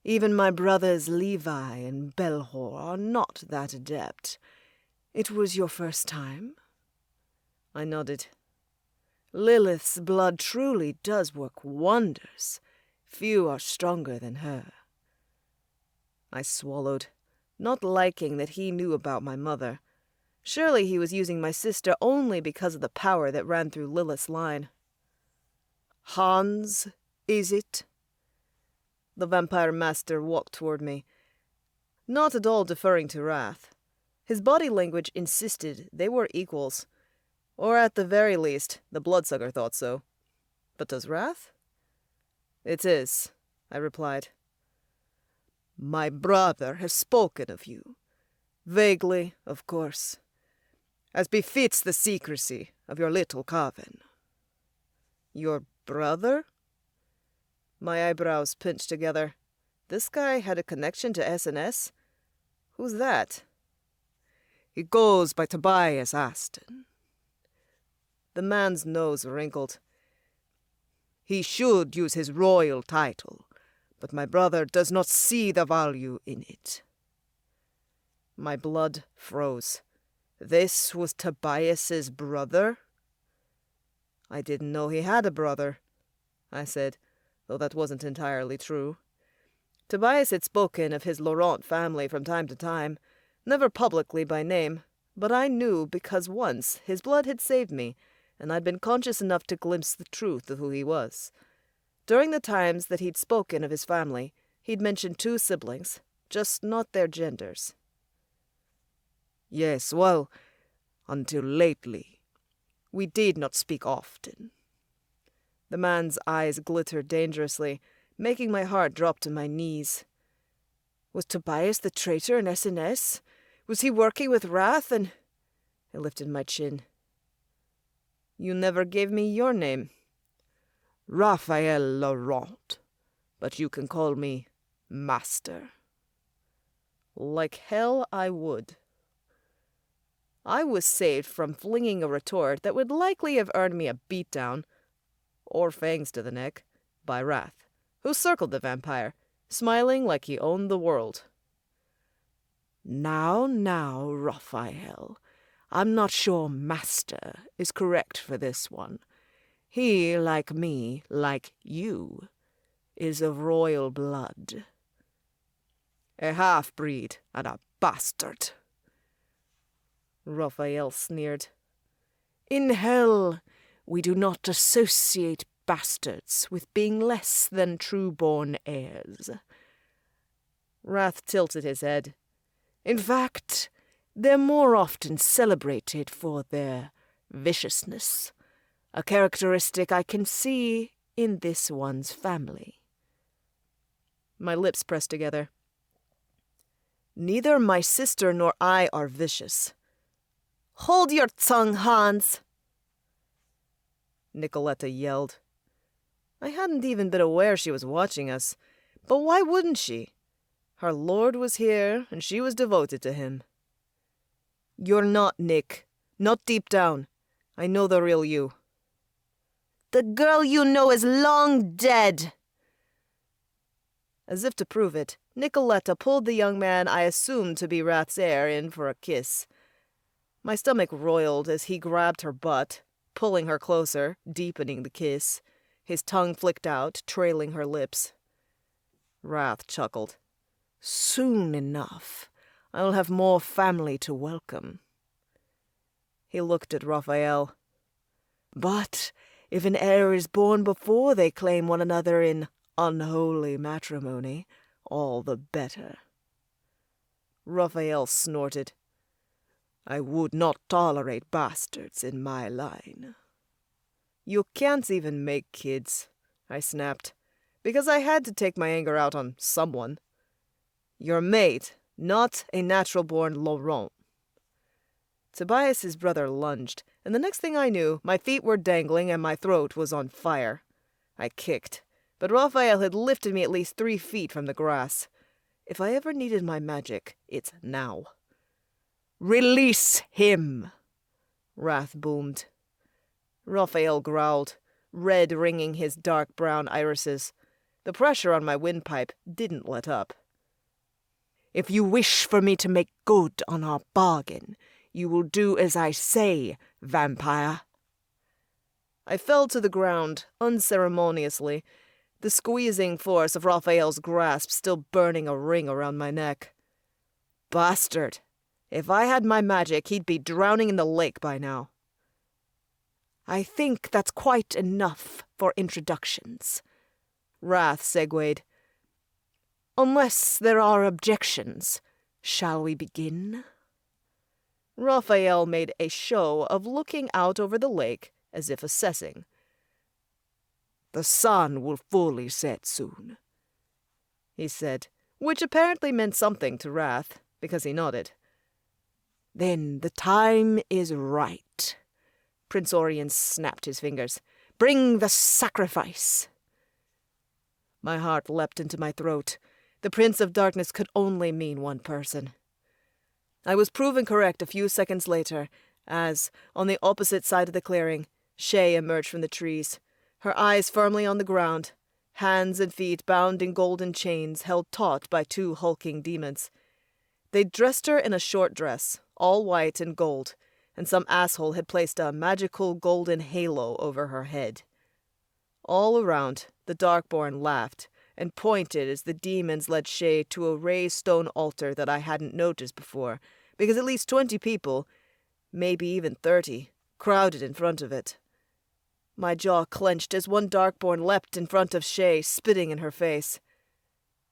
Even my brothers Levi and Belhor are not that adept. It was your first time?" I nodded. "Lilith's blood truly does work wonders. Few are stronger than her." I swallowed, not liking that he knew about my mother. Surely he was using my sister only because of the power that ran through Lilith's line. "Hans, is it?" The vampire master walked toward me, not at all deferring to Wrath. His body language insisted they were equals, or at the very least, the bloodsucker thought so. But does Wrath? "It is," I replied. "My brother has spoken of you. Vaguely, of course, as befits the secrecy of your little coven." "Your brother?" My eyebrows pinched together. This guy had a connection to SNS? Who's that? "He goes by Tobias Aston." The man's nose wrinkled. "He should use his royal title, but my brother does not see the value in it." My blood froze. This was Tobias's brother? "I didn't know he had a brother," I said, though that wasn't entirely true. Tobias had spoken of his Laurent family from time to time, never publicly by name, but I knew because once his blood had saved me, and I'd been conscious enough to glimpse the truth of who he was. During the times that he'd spoken of his family, he'd mentioned 2 siblings, just not their genders. Yes, well, until lately. We did not speak often. The man's eyes glittered dangerously, making my heart drop to my knees. Was Tobias the traitor in SNS? Was he working with Wrath and... I lifted my chin. You never gave me your name. Raphael Laurent, but you can call me Master. Like hell I would. I was saved from flinging a retort that would likely have earned me a beatdown, or fangs to the neck, by Wrath, who circled the vampire, smiling like he owned the world. Now, Raphael, I'm not sure Master is correct for this one. He, like me, like you, is of royal blood. A half-breed and a bastard. Raphael sneered. In hell, we do not associate bastards with being less than true-born heirs. Wrath tilted his head. In fact, they're more often celebrated for their viciousness, a characteristic I can see in this one's family. My lips pressed together. Neither my sister nor I are vicious. Hold your tongue, Hans! Nicoletta yelled. I hadn't even been aware she was watching us, but why wouldn't she? Her lord was here, and she was devoted to him. You're not, Nick. Not deep down. I know the real you. The girl you know is long dead. As if to prove it, Nicoletta pulled the young man I assumed to be Wrath's heir in for a kiss. My stomach roiled as he grabbed her butt, pulling her closer, deepening the kiss. His tongue flicked out, trailing her lips. Wrath chuckled. Soon enough, I'll have more family to welcome. He looked at Raphael. But if an heir is born before they claim one another in unholy matrimony, all the better. Raphael snorted. I would not tolerate bastards in my line. You can't even make kids, I snapped, because I had to take my anger out on someone. Your mate, not a natural-born Laurent. Tobias's brother lunged, and the next thing I knew, my feet were dangling and my throat was on fire. I kicked, but Raphael had lifted me at least 3 feet from the grass. If I ever needed my magic, it's now. Release him! Wrath boomed. Raphael growled, red ringing his dark brown irises. The pressure on my windpipe didn't let up. If you wish for me to make good on our bargain, you will do as I say, vampire. I fell to the ground, unceremoniously, the squeezing force of Raphael's grasp still burning a ring around my neck. Bastard! If I had my magic, he'd be drowning in the lake by now. I think that's quite enough for introductions. Wrath segued. Unless there are objections, shall we begin? Raphael made a show of looking out over the lake as if assessing. The sun will fully set soon, he said, which apparently meant something to Wrath, because he nodded. Then the time is right. Prince Orion snapped his fingers. Bring the sacrifice. My heart leapt into my throat. The Prince of Darkness could only mean one person. I was proven correct a few seconds later, as, on the opposite side of the clearing, Shay emerged from the trees, her eyes firmly on the ground, hands and feet bound in golden chains held taut by 2 hulking demons. They'd dressed her in a short dress, all white and gold, and some asshole had placed a magical golden halo over her head. All around, the Darkborn laughed and pointed as the demons led Shay to a raised stone altar that I hadn't noticed before, because at least 20 people, maybe even 30, crowded in front of it. My jaw clenched as one Darkborn leapt in front of Shay, spitting in her face.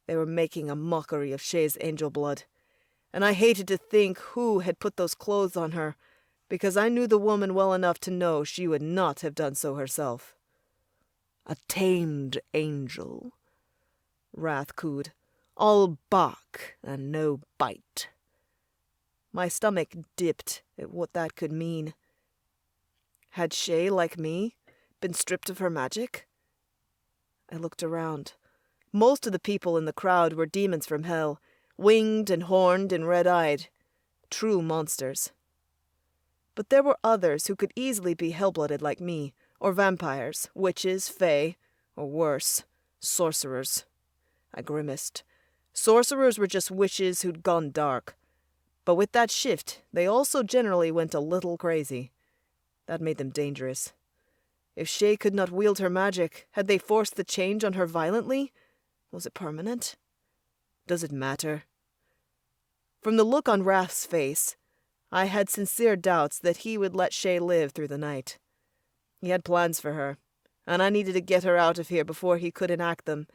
They were making a mockery of Shay's angel blood, and I hated to think who had put those clothes on her, because I knew the woman well enough to know she would not have done so herself. "A tamed angel," Wrath cooed. "All bark and no bite." My stomach dipped at what that could mean. Had Shay, like me, been stripped of her magic? I looked around. Most of the people in the crowd were demons from hell, winged and horned and red-eyed. True monsters. But there were others who could easily be hell-blooded like me, or vampires, witches, fae, or worse, sorcerers. I grimaced. Sorcerers were just witches who'd gone dark. But with that shift, they also generally went a little crazy. That made them dangerous. If Shay could not wield her magic, had they forced the change on her violently? Was it permanent? Does it matter? From the look on Wrath's face, I had sincere doubts that he would let Shay live through the night. He had plans for her, and I needed to get her out of here before he could enact them.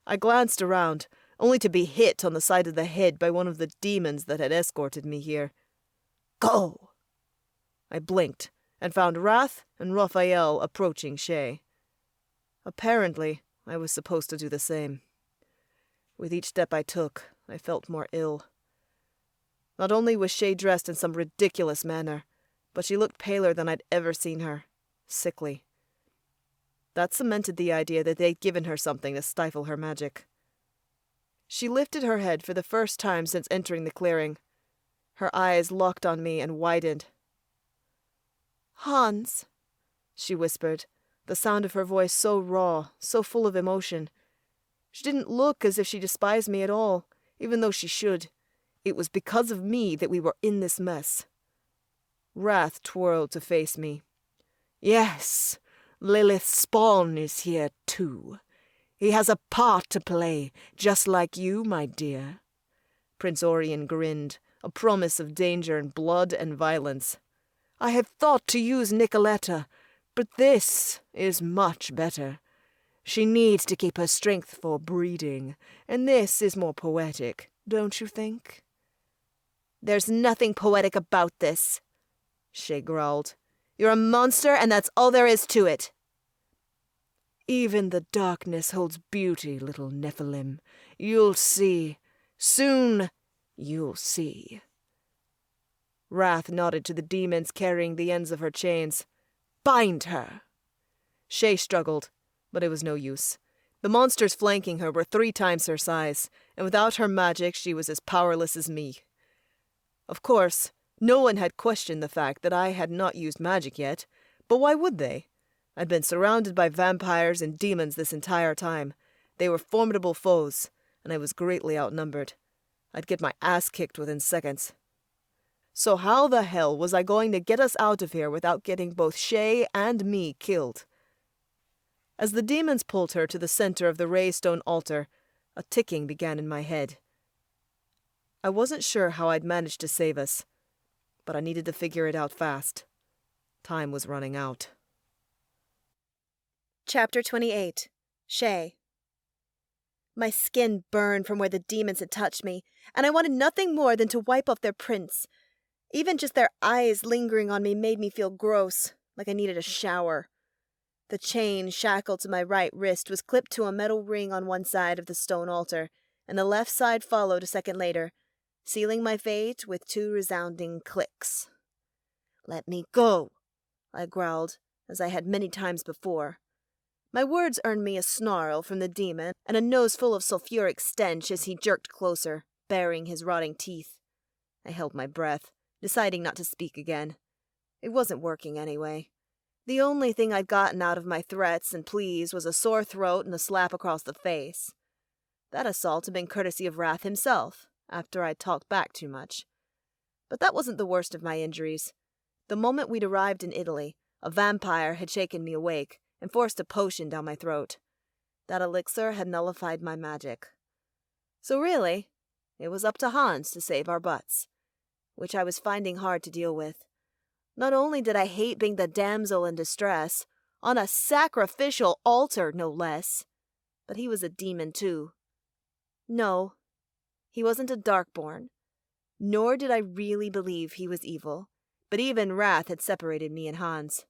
I glanced around, only to be hit on the side of the head by one of the demons that had escorted me here. "Go!" I blinked, and found Wrath and Raphael approaching Shay. Apparently, I was supposed to do the same. With each step I took, I felt more ill. Not only was Shay dressed in some ridiculous manner, but she looked paler than I'd ever seen her. Sickly. That cemented the idea that they'd given her something to stifle her magic. She lifted her head for the first time since entering the clearing. Her eyes locked on me and widened. "Hans," she whispered, the sound of her voice so raw, so full of emotion. She didn't look as if she despised me at all, even though she should. It was because of me that we were in this mess. Wrath twirled to face me. "Yes, Lilith's spawn is here too. He has a part to play, just like you, my dear." Prince Orion grinned, a promise of danger and blood and violence. "I had thought to use Nicoletta, but this is much better. She needs to keep her strength for breeding, and this is more poetic, don't you think?" "There's nothing poetic about this," Shay growled. "You're a monster, and that's all there is to it." "Even the darkness holds beauty, little Nephilim. You'll see. Soon you'll see." Wrath nodded to the demons carrying the ends of her chains. "Bind her." Shay struggled, but it was no use. The monsters flanking her were 3 times her size, and without her magic she was as powerless as me. Of course, no one had questioned the fact that I had not used magic yet, but why would they? I'd been surrounded by vampires and demons this entire time. They were formidable foes, and I was greatly outnumbered. I'd get my ass kicked within seconds. So how the hell was I going to get us out of here without getting both Shay and me killed? As the demons pulled her to the center of the raised stone altar, a ticking began in my head. I wasn't sure how I'd manage to save us, but I needed to figure it out fast. Time was running out. Chapter 28. Shay. My skin burned from where the demons had touched me, and I wanted nothing more than to wipe off their prints. Even just their eyes lingering on me made me feel gross, like I needed a shower. The chain shackled to my right wrist was clipped to a metal ring on one side of the stone altar, and the left side followed a second later, sealing my fate with 2 resounding clicks. "Let me go," I growled, as I had many times before. My words earned me a snarl from the demon and a nose full of sulfuric stench as he jerked closer, baring his rotting teeth. I held my breath, deciding not to speak again. It wasn't working anyway. The only thing I'd gotten out of my threats and pleas was a sore throat and a slap across the face. That assault had been courtesy of Wrath himself, after I'd talked back too much. But that wasn't the worst of my injuries. The moment we'd arrived in Italy, a vampire had shaken me awake and forced a potion down my throat. That elixir had nullified my magic. So really, it was up to Hans to save our butts, which I was finding hard to deal with. Not only did I hate being the damsel in distress, On a sacrificial altar, no less. But he was a demon, too. No, he wasn't a Darkborn. Nor did I really believe he was evil. But even wrath had separated me and Hans.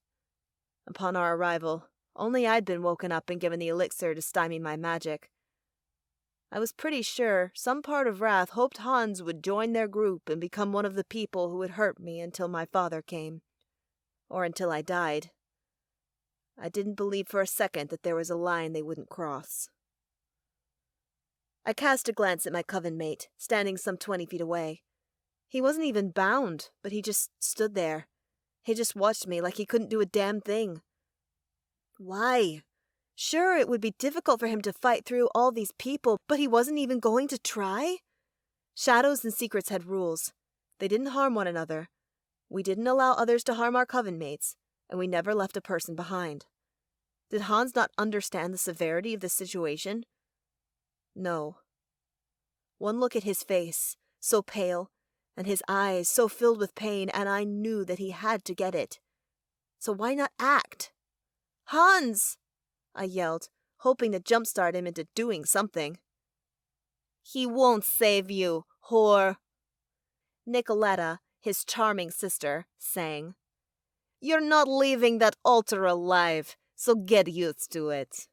Upon our arrival, only I'd been woken up and given the elixir to stymie my magic. I was pretty sure some part of Wrath hoped Hans would join their group and become one of the people who would hurt me until my father came. Or until I died. I didn't believe for a second that there was a line they wouldn't cross. I cast a glance at my coven mate, standing some 20 feet away. He wasn't even bound, but he just stood there. He just watched me like he couldn't do a damn thing. Why? Sure, it would be difficult for him to fight through all these people, but he wasn't even going to try? Shadows and secrets had rules. They didn't harm one another. We didn't allow others to harm our coven mates, and we never left a person behind. Did Hans not understand the severity of the situation? No. One look at his face, so pale, and his eyes so filled with pain, and I knew that he had to get it. So why not act? Hans! I yelled, hoping to jumpstart him into doing something. He won't save you, whore. Nicoletta, his charming sister, sang. You're not leaving that altar alive, so get used to it.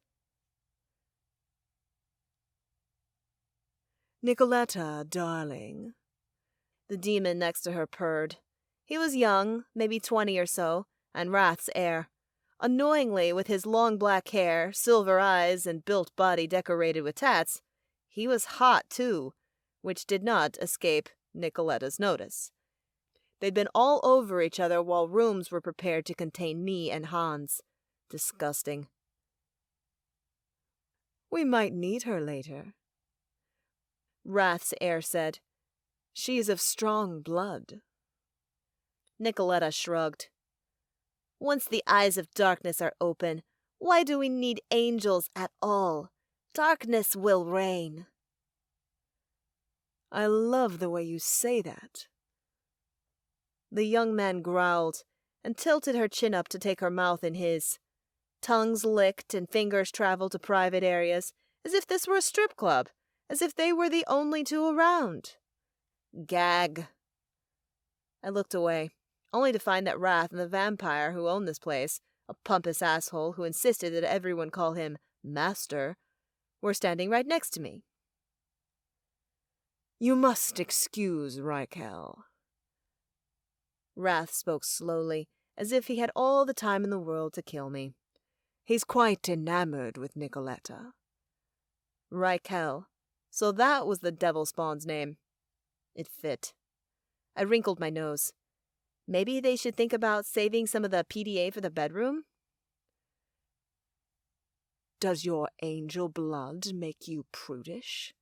Nicoletta, darling. The demon next to her purred. He was young, maybe 20 or so, and Wrath's heir. Annoyingly, with his long black hair, silver eyes, and built body decorated with tats, he was hot too, which did not escape Nicoletta's notice. They'd been all over each other while rooms were prepared to contain me and Hans. Disgusting. We might need her later, Wrath's heir said. She is of strong blood. Nicoletta shrugged. Once the eyes of darkness are open, why do we need angels at all? Darkness will reign. I love the way you say that. The young man growled and tilted her chin up to take her mouth in his. Tongues licked and fingers traveled to private areas, as if this were a strip club, as if they were the only two around. Gag. I looked away, only to find that Wrath and the vampire who owned this place, a pompous asshole who insisted that everyone call him Master, were standing right next to me. You must excuse Raquel. Wrath spoke slowly, as if he had all the time in the world to kill me. He's quite enamored with Nicoletta. Raquel. So that was the devil spawn's name. It fit. I wrinkled my nose. Maybe they should think about saving some of the PDA for the bedroom? Does your angel blood make you prudish?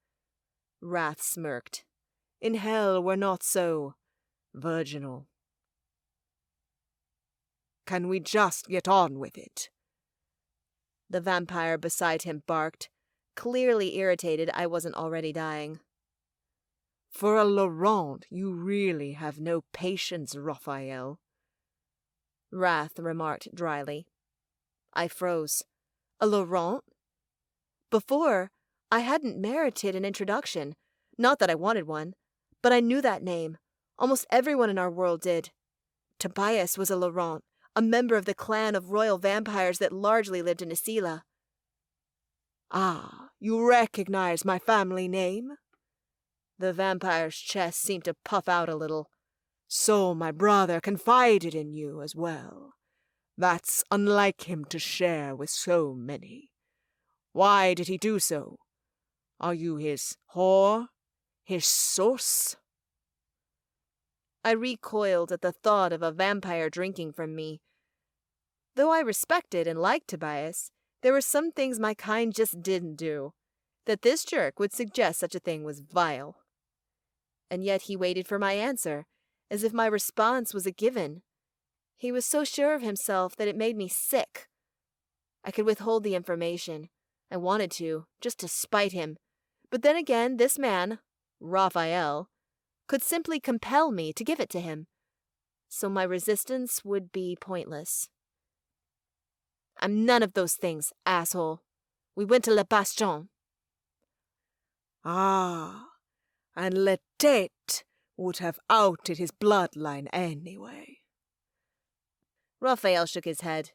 Wrath smirked. In hell we're not so virginal. Can we just get on with it? The vampire beside him barked, clearly irritated I wasn't already dying. For a Laurent, you really have no patience, Raphael. Wrath remarked dryly. I froze. A Laurent? Before, I hadn't merited an introduction. Not that I wanted one, but I knew that name. Almost everyone in our world did. Tobias was a Laurent, a member of the clan of royal vampires that largely lived in Asila. Ah, you recognize my family name? The vampire's chest seemed to puff out a little. So my brother confided in you as well. That's unlike him to share with so many. Why did he do so? Are you his whore? His source? I recoiled at the thought of a vampire drinking from me. Though I respected and liked Tobias, there were some things my kind just didn't do. That this jerk would suggest such a thing was vile. And yet he waited for my answer, as if my response was a given. He was so sure of himself that it made me sick. I could withhold the information. I wanted to, just to spite him. But then again, this man, Raphael, could simply compel me to give it to him. So my resistance would be pointless. I'm none of those things, asshole. We went to Le Bastion. Ah, and Letete would have outed his bloodline anyway. Raphael shook his head.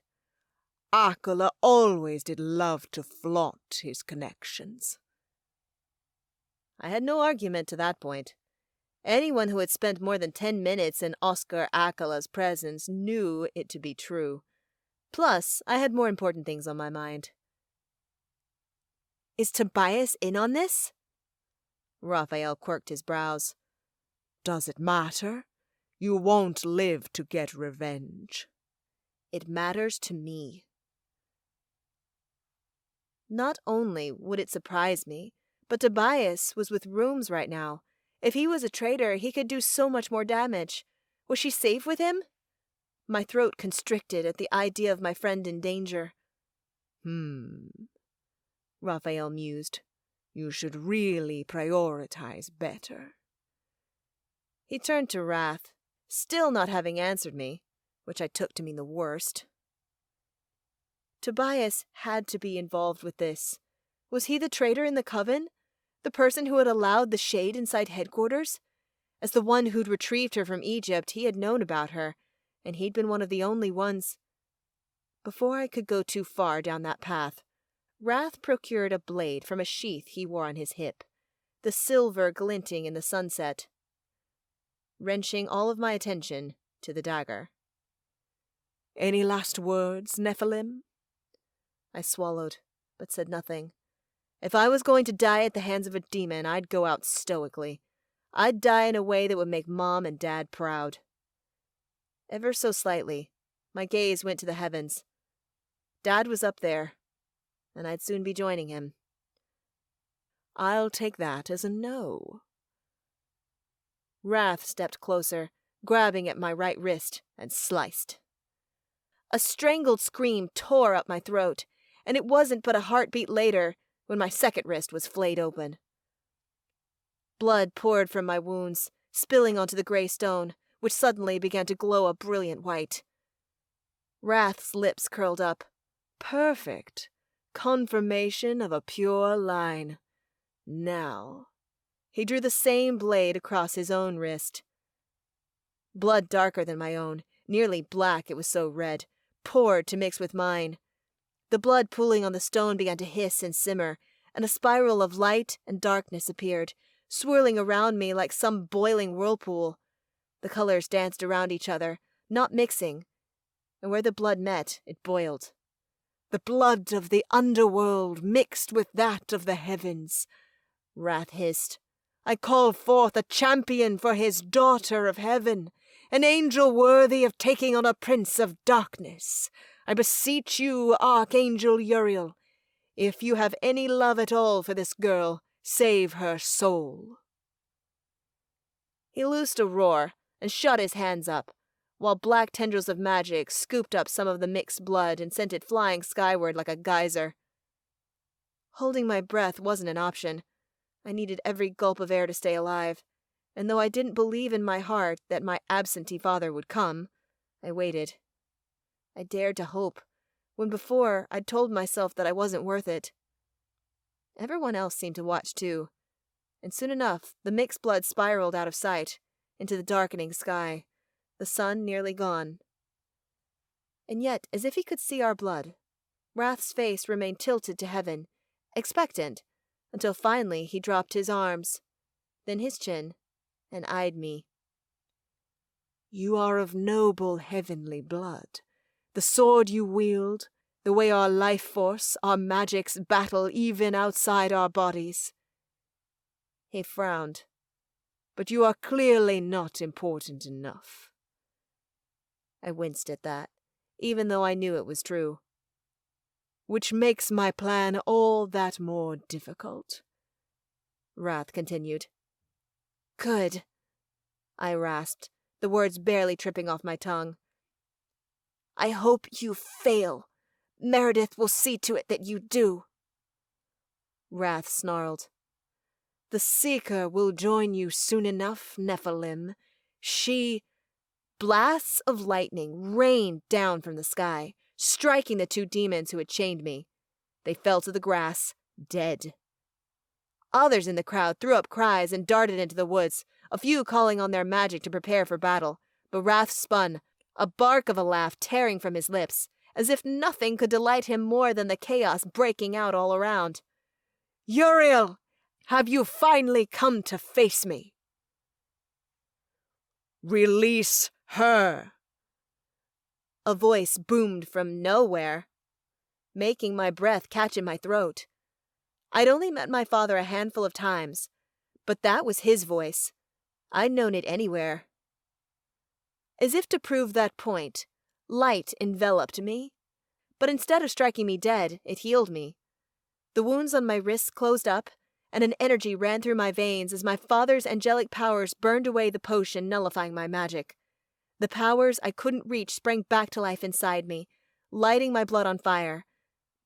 Acola always did love to flaunt his connections. I had no argument to that point. Anyone who had spent more than 10 minutes in Oscar Acola's presence knew it to be true. Plus, I had more important things on my mind. Is Tobias in on this? Raphael quirked his brows. Does it matter? You won't live to get revenge. It matters to me. Not only would it surprise me, but Tobias was with Rooms right now. If he was a traitor, he could do so much more damage. Was she safe with him? My throat constricted at the idea of my friend in danger. Raphael mused. You should really prioritize better. He turned to Wrath, still not having answered me, which I took to mean the worst. Tobias had to be involved with this. Was he the traitor in the Coven? The person who had allowed the shade inside headquarters? As the one who'd retrieved her from Egypt, he had known about her, and he'd been one of the only ones. Before I could go too far down that path, Wrath procured a blade from a sheath he wore on his hip, the silver glinting in the sunset, wrenching all of my attention to the dagger. Any last words, Nephilim? I swallowed, but said nothing. If I was going to die at the hands of a demon, I'd go out stoically. I'd die in a way that would make Mom and Dad proud. Ever so slightly, my gaze went to the heavens. Dad was up there, and I'd soon be joining him. I'll take that as a no. Wrath stepped closer, grabbing at my right wrist, and sliced. A strangled scream tore up my throat, and it wasn't but a heartbeat later when my second wrist was flayed open. Blood poured from my wounds, spilling onto the gray stone, which suddenly began to glow a brilliant white. Wrath's lips curled up. Perfect. Confirmation of a pure line. Now. He drew the same blade across his own wrist. Blood darker than my own, nearly black it was so red, poured to mix with mine. The blood pooling on the stone began to hiss and simmer, and a spiral of light and darkness appeared, swirling around me like some boiling whirlpool. The colors danced around each other, not mixing, and where the blood met, it boiled. The blood of the underworld mixed with that of the heavens, Wrath hissed. I call forth a champion for his daughter of heaven, an angel worthy of taking on a prince of darkness. I beseech you, Archangel Uriel, if you have any love at all for this girl, save her soul. He loosed a roar and shot his hands up, while black tendrils of magic scooped up some of the mixed blood and sent it flying skyward like a geyser. Holding my breath wasn't an option. I needed every gulp of air to stay alive, and though I didn't believe in my heart that my absentee father would come, I waited. I dared to hope, when before I'd told myself that I wasn't worth it. Everyone else seemed to watch too, and soon enough the mixed blood spiraled out of sight, into the darkening sky, the sun nearly gone. And yet, as if he could see our blood, Wrath's face remained tilted to heaven, expectant, until finally he dropped his arms, then his chin, and eyed me. You are of noble heavenly blood. The sword you wield, the way our life force, our magics battle even outside our bodies. He frowned. But you are clearly not important enough. I winced at that, even though I knew it was true. Which makes my plan all that more difficult, Wrath continued. Good, I rasped, the words barely tripping off my tongue. I hope you fail. Meredith will see to it that you do. Wrath snarled. The Seeker will join you soon enough, Nephilim. Blasts of lightning rained down from the sky, striking the two demons who had chained me. They fell to the grass, dead. Others in the crowd threw up cries and darted into the woods, a few calling on their magic to prepare for battle. But Wrath spun, a bark of a laugh tearing from his lips, as if nothing could delight him more than the chaos breaking out all around. Uriel, have you finally come to face me? Release her. A voice boomed from nowhere, making my breath catch in my throat. I'd only met my father a handful of times, but that was his voice. I'd known it anywhere. As if to prove that point, light enveloped me, but instead of striking me dead, it healed me. The wounds on my wrists closed up, and an energy ran through my veins as my father's angelic powers burned away the potion nullifying my magic. The powers I couldn't reach sprang back to life inside me, lighting my blood on fire,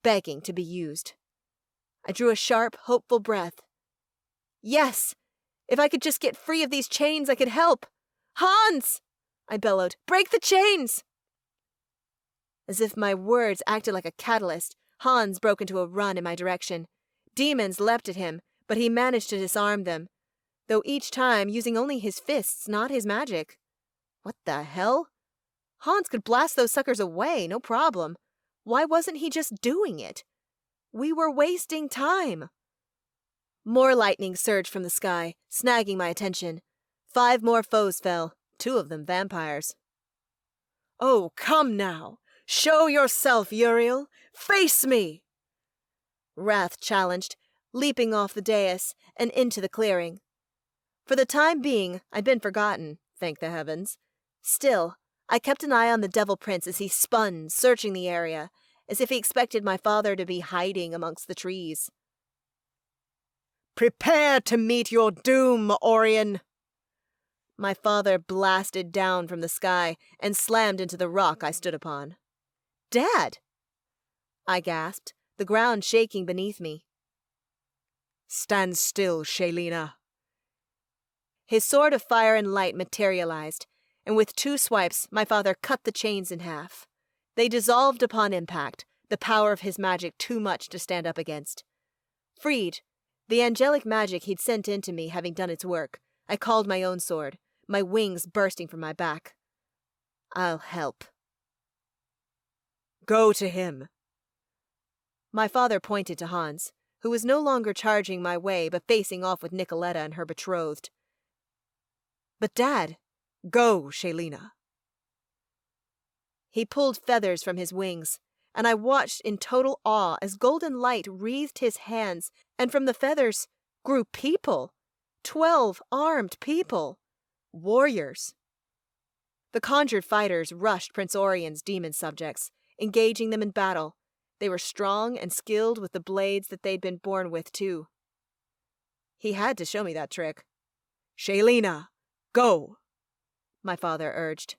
begging to be used. I drew a sharp, hopeful breath. Yes! If I could just get free of these chains, I could help! Hans! I bellowed. Break the chains! As if my words acted like a catalyst, Hans broke into a run in my direction. Demons leapt at him, but he managed to disarm them, though each time using only his fists, not his magic. What the hell? Hans could blast those suckers away, no problem. Why wasn't he just doing it? We were wasting time. More lightning surged from the sky, snagging my attention. 5 more foes fell, 2 of them vampires. Oh, come now! Show yourself, Uriel! Face me! Wrath challenged, leaping off the dais and into the clearing. For the time being, I'd been forgotten, thank the heavens. Still, I kept an eye on the Devil Prince as he spun, searching the area, as if he expected my father to be hiding amongst the trees. Prepare to meet your doom, Orion! My father blasted down from the sky and slammed into the rock I stood upon. Dad! I gasped, the ground shaking beneath me. Stand still, Shaelina. His sword of fire and light materialized, and with 2 swipes my father cut the chains in half. They dissolved upon impact, the power of his magic too much to stand up against. Freed, the angelic magic he'd sent into me having done its work, I called my own sword, my wings bursting from my back. I'll help. Go to him. My father pointed to Hans, who was no longer charging my way but facing off with Nicoletta and her betrothed. But Dad, go, Shaelina. He pulled feathers from his wings, and I watched in total awe as golden light wreathed his hands, and from the feathers grew people. 12 armed people. Warriors. The conjured fighters rushed Prince Orion's demon subjects, engaging them in battle. They were strong and skilled with the blades that they'd been born with, too. He had to show me that trick. Shaelina, go, my father urged.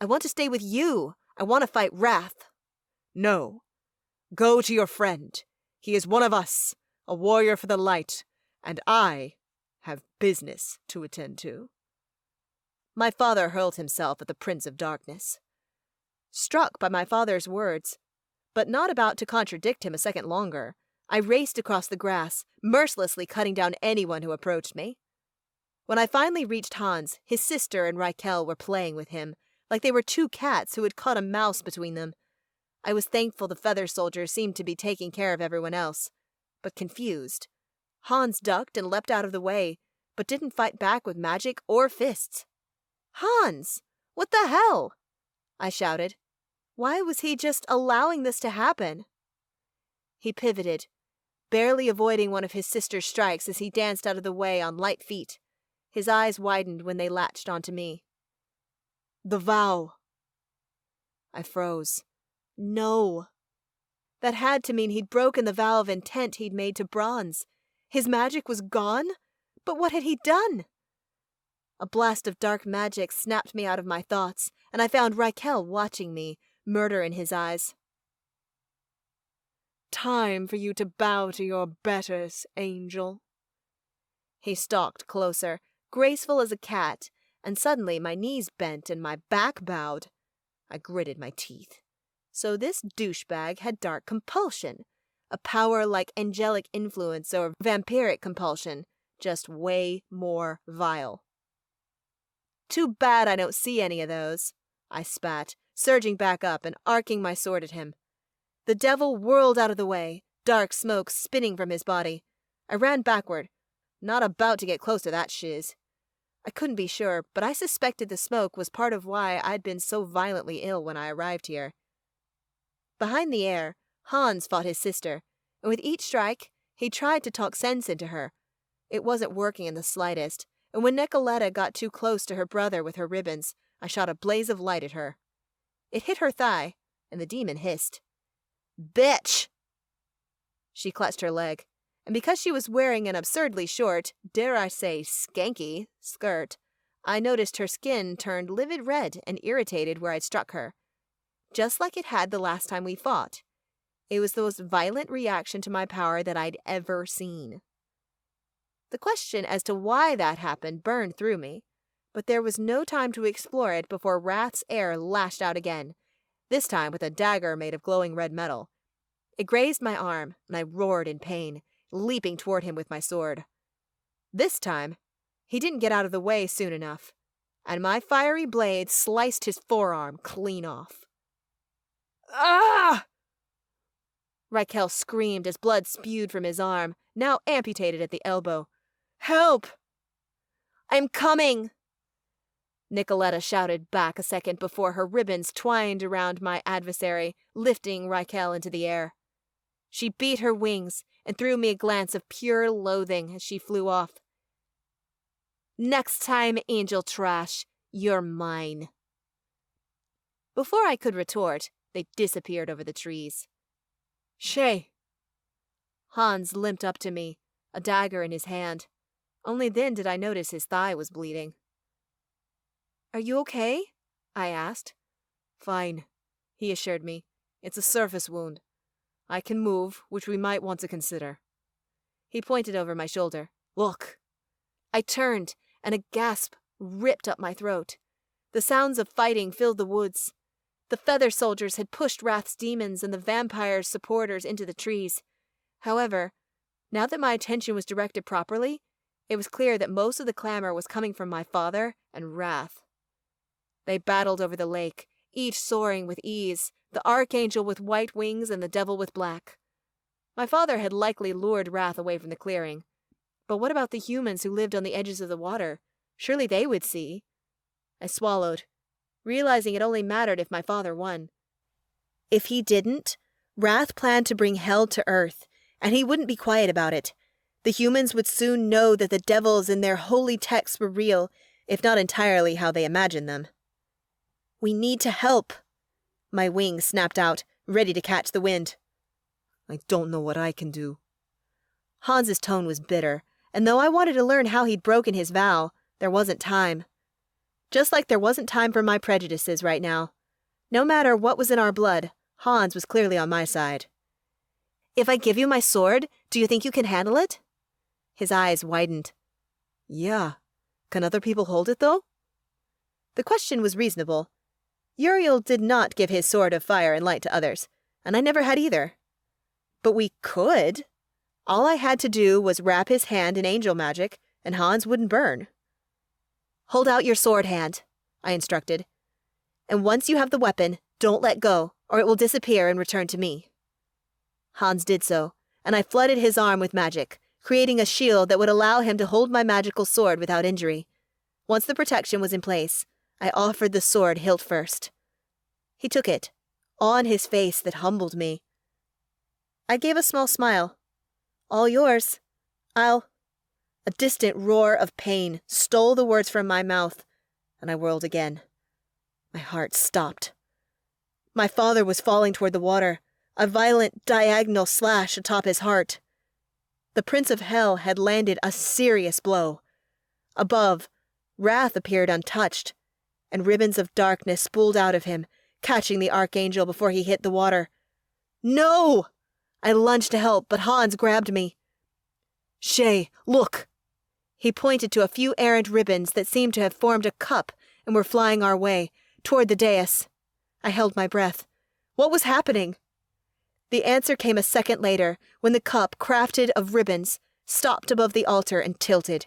I want to stay with you. I want to fight Wrath. No. Go to your friend. He is one of us, a warrior for the light, and I have business to attend to. My father hurled himself at the Prince of Darkness. Struck by my father's words, but not about to contradict him a second longer, I raced across the grass, mercilessly cutting down anyone who approached me. When I finally reached Hans, his sister and Raquel were playing with him, like they were 2 cats who had caught a mouse between them. I was thankful the feather soldier seemed to be taking care of everyone else, but confused. Hans ducked and leapt out of the way, but didn't fight back with magic or fists. Hans! What the hell? I shouted. Why was he just allowing this to happen? He pivoted, barely avoiding one of his sister's strikes as he danced out of the way on light feet. His eyes widened when they latched onto me. The vow. I froze. No. That had to mean he'd broken the vow of intent he'd made to Bronze. His magic was gone? But what had he done? A blast of dark magic snapped me out of my thoughts, and I found Raquel watching me, murder in his eyes. Time for you to bow to your betters, angel. He stalked closer, graceful as a cat, and suddenly my knees bent and my back bowed. I gritted my teeth. So this douchebag had dark compulsion, a power like angelic influence or vampiric compulsion, just way more vile. Too bad I don't see any of those, I spat, surging back up and arcing my sword at him. The devil whirled out of the way, dark smoke spinning from his body. I ran backward, not about to get close to that shiz. I couldn't be sure, but I suspected the smoke was part of why I'd been so violently ill when I arrived here. Behind the air, Hans fought his sister, and with each strike, he tried to talk sense into her. It wasn't working in the slightest, and when Nicoletta got too close to her brother with her ribbons, I shot a blaze of light at her. It hit her thigh, and the demon hissed. "Bitch!" She clutched her leg, and because she was wearing an absurdly short, dare I say skanky, skirt, I noticed her skin turned livid red and irritated where I'd struck her. Just like it had the last time we fought. It was the most violent reaction to my power that I'd ever seen. The question as to why that happened burned through me, but there was no time to explore it before Wrath's air lashed out again, this time with a dagger made of glowing red metal. It grazed my arm, and I roared in pain, leaping toward him with my sword. This time, he didn't get out of the way soon enough, and my fiery blade sliced his forearm clean off. "Ah!" Raquel screamed as blood spewed from his arm, now amputated at the elbow. "Help! I'm coming!" Nicoletta shouted back a second before her ribbons twined around my adversary, lifting Raquel into the air. She beat her wings and threw me a glance of pure loathing as she flew off. "Next time, angel trash, you're mine." Before I could retort, they disappeared over the trees. "Shay!" Hans limped up to me, a dagger in his hand. Only then did I notice his thigh was bleeding. "Are you okay?" I asked. "Fine," he assured me. "It's a surface wound. I can move, which we might want to consider." He pointed over my shoulder. "Look." I turned, and a gasp ripped up my throat. The sounds of fighting filled the woods. The feather soldiers had pushed Wrath's demons and the vampire's supporters into the trees. However, now that my attention was directed properly, it was clear that most of the clamor was coming from my father and Wrath. They battled over the lake, each soaring with ease, the archangel with white wings and the devil with black. My father had likely lured Wrath away from the clearing. But what about the humans who lived on the edges of the water? Surely they would see. I swallowed, realizing it only mattered if my father won. If he didn't, Wrath planned to bring hell to earth, and he wouldn't be quiet about it. The humans would soon know that the devils in their holy texts were real, if not entirely how they imagined them. "We need to help." My wings snapped out, ready to catch the wind. "I don't know what I can do." Hans's tone was bitter, and though I wanted to learn how he'd broken his vow, there wasn't time. Just like there wasn't time for my prejudices right now. No matter what was in our blood, Hans was clearly on my side. "If I give you my sword, do you think you can handle it?" His eyes widened. "Yeah. Can other people hold it, though?" The question was reasonable. Uriel did not give his sword of fire and light to others, and I never had either. But we could. All I had to do was wrap his hand in angel magic, and Hans wouldn't burn. "Hold out your sword hand," I instructed. "And once you have the weapon, don't let go, or it will disappear and return to me." Hans did so, and I flooded his arm with magic, creating a shield that would allow him to hold my magical sword without injury. Once the protection was in place, I offered the sword hilt first. He took it, awe on his face that humbled me. I gave a small smile. "All yours. I'll—" A distant roar of pain stole the words from my mouth, and I whirled again. My heart stopped. My father was falling toward the water, a violent diagonal slash atop his heart. The Prince of Hell had landed a serious blow. Above, Wrath appeared untouched, and ribbons of darkness spooled out of him, catching the archangel before he hit the water. "No!" I lunged to help, but Hans grabbed me. "Shay, look!" He pointed to a few errant ribbons that seemed to have formed a cup and were flying our way, toward the dais. I held my breath. What was happening? The answer came a second later, when the cup, crafted of ribbons, stopped above the altar and tilted.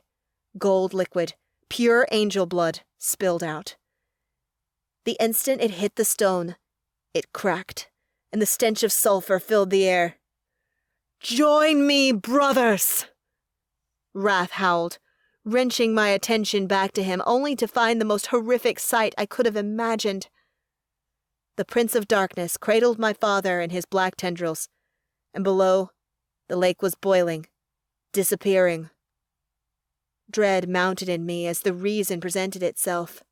Gold liquid, pure angel blood, spilled out. The instant it hit the stone, it cracked, and the stench of sulfur filled the air. "Join me, brothers!" Wrath howled, wrenching my attention back to him, only to find the most horrific sight I could have imagined. The Prince of Darkness cradled my father in his black tendrils, and below, the lake was boiling, disappearing. Dread mounted in me as the reason presented itself.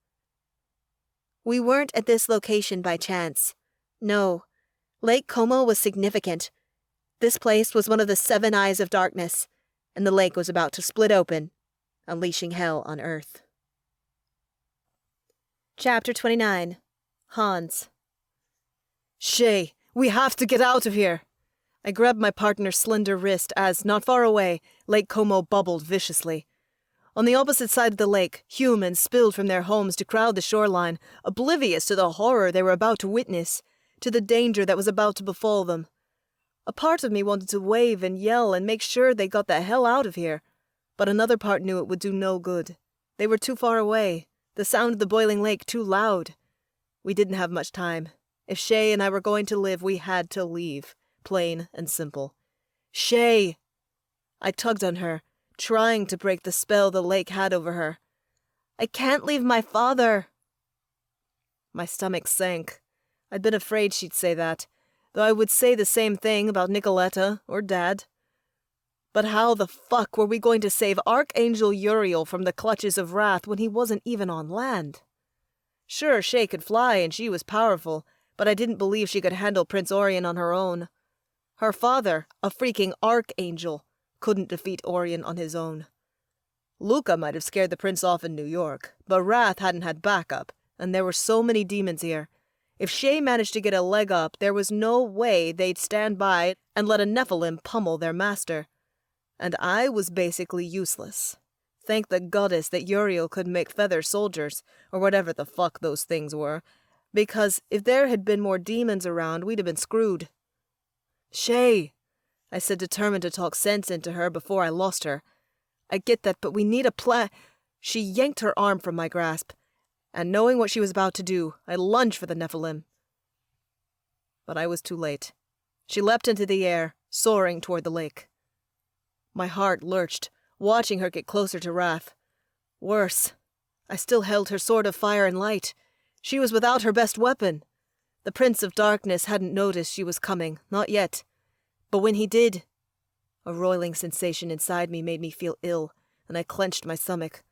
We weren't at this location by chance. No, Lake Como was significant. This place was one of the 7 eyes of darkness, and the lake was about to split open, unleashing hell on Earth. Chapter 29. Hans. "Shay, we have to get out of here!" I grabbed my partner's slender wrist as, not far away, Lake Como bubbled viciously. On the opposite side of the lake, humans spilled from their homes to crowd the shoreline, oblivious to the horror they were about to witness, to the danger that was about to befall them. A part of me wanted to wave and yell and make sure they got the hell out of here, but another part knew it would do no good. They were too far away, the sound of the boiling lake too loud. We didn't have much time. If Shay and I were going to live, we had to leave, plain and simple. "Shay!" I tugged on her, trying to break the spell the lake had over her. "I can't leave my father." My stomach sank. I'd been afraid she'd say that, though I would say the same thing about Nicoletta or Dad. But how the fuck were we going to save Archangel Uriel from the clutches of wrath when he wasn't even on land? Sure, Shay could fly and she was powerful, but I didn't believe she could handle Prince Orion on her own. Her father, a freaking archangel, couldn't defeat Orion on his own. Luca might have scared the prince off in New York, but Wrath hadn't had backup, and there were so many demons here. If Shay managed to get a leg up, there was no way they'd stand by and let a Nephilim pummel their master. And I was basically useless. Thank the goddess that Uriel could make feather soldiers, or whatever the fuck those things were, because if there had been more demons around, we'd have been screwed. "Shay," I said, determined to talk sense into her before I lost her. "I get that, but we need a plan." She yanked her arm from my grasp, and knowing what she was about to do, I lunged for the Nephilim. But I was too late. She leapt into the air, soaring toward the lake. My heart lurched, watching her get closer to Wrath. Worse, I still held her sword of fire and light. She was without her best weapon. The Prince of Darkness hadn't noticed she was coming, not yet. But when he did, a roiling sensation inside me made me feel ill, and I clenched my stomach,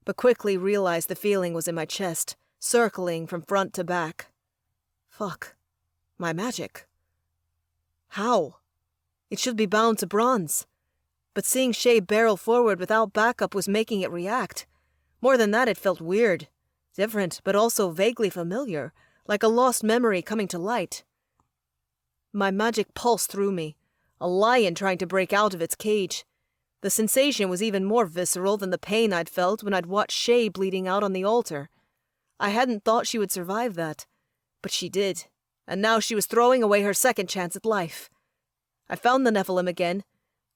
but quickly realized the feeling was in my chest, circling from front to back. Fuck. My magic. How? It should be bound to bronze. But seeing Shay barrel forward without backup was making it react. More than that, it felt weird. Different, but also vaguely familiar, like a lost memory coming to light. My magic pulsed through me, a lion trying to break out of its cage. The sensation was even more visceral than the pain I'd felt when I'd watched Shay bleeding out on the altar. I hadn't thought she would survive that, but she did, and now she was throwing away her second chance at life. I found the Nephilim again,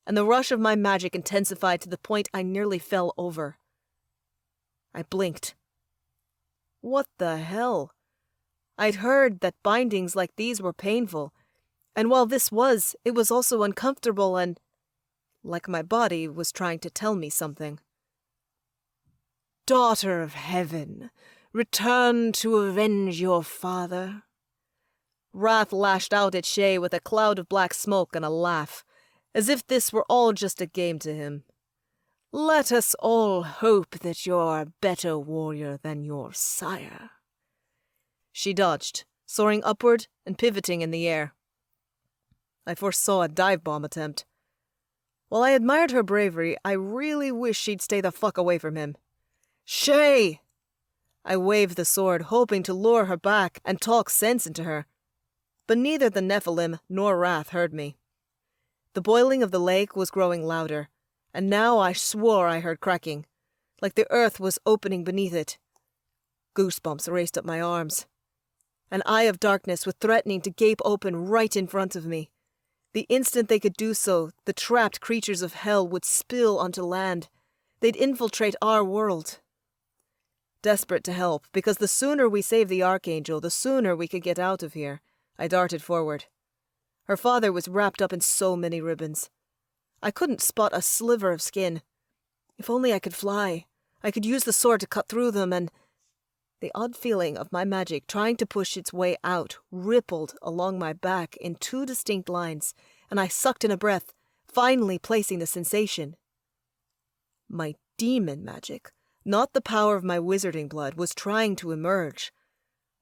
and the rush of my magic intensified to the point I nearly fell over. I blinked. What the hell? I'd heard that bindings like these were painful, and while this was, it was also uncomfortable and like my body was trying to tell me something. "Daughter of heaven, return to avenge your father." Wrath lashed out at Shay with a cloud of black smoke and a laugh, as if this were all just a game to him. "Let us all hope that you're a better warrior than your sire." She dodged, soaring upward and pivoting in the air. I foresaw a dive bomb attempt. While I admired her bravery, I really wished she'd stay the fuck away from him. "Shay!" I waved the sword, hoping to lure her back and talk sense into her. But neither the Nephilim nor Wrath heard me. The boiling of the lake was growing louder, and now I swore I heard cracking, like the earth was opening beneath it. Goosebumps raced up my arms. An eye of darkness was threatening to gape open right in front of me. The instant they could do so, the trapped creatures of hell would spill onto land. They'd infiltrate our world. Desperate to help, because the sooner we save the Archangel, the sooner we could get out of here, I darted forward. Her father was wrapped up in so many ribbons. I couldn't spot a sliver of skin. If only I could fly. I could use the sword to cut through them, and... The odd feeling of my magic trying to push its way out rippled along my back in 2 distinct lines, and I sucked in a breath, finally placing the sensation. My demon magic, not the power of my wizarding blood, was trying to emerge.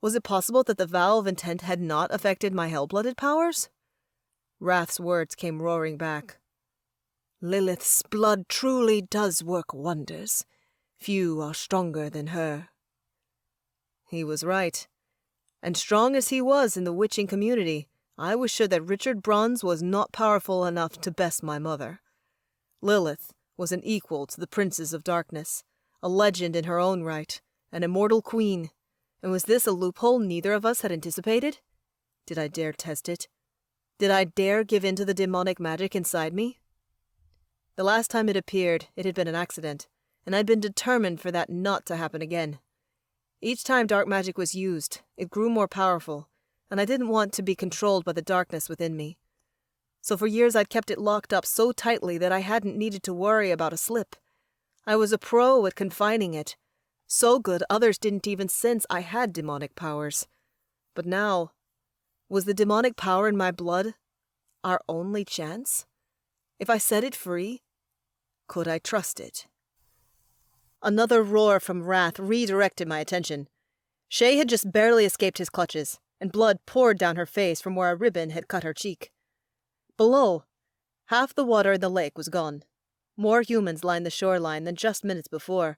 Was it possible that the vow of intent had not affected my hell-blooded powers? Wrath's words came roaring back. Lilith's blood truly does work wonders. Few are stronger than her. He was right. And strong as he was in the witching community, I was sure that Richard Bronze was not powerful enough to best my mother. Lilith was an equal to the Princes of Darkness, a legend in her own right, an immortal queen. And was this a loophole neither of us had anticipated? Did I dare test it? Did I dare give in to the demonic magic inside me? The last time it appeared, it had been an accident, and I'd been determined for that not to happen again. Each time dark magic was used, it grew more powerful, and I didn't want to be controlled by the darkness within me. So for years I'd kept it locked up so tightly that I hadn't needed to worry about a slip. I was a pro at confining it, so good others didn't even sense I had demonic powers. But now, was the demonic power in my blood our only chance? If I set it free, could I trust it? Another roar from Wrath redirected my attention. Shay had just barely escaped his clutches, and blood poured down her face from where a ribbon had cut her cheek. Below, half the water in the lake was gone. More humans lined the shoreline than just minutes before,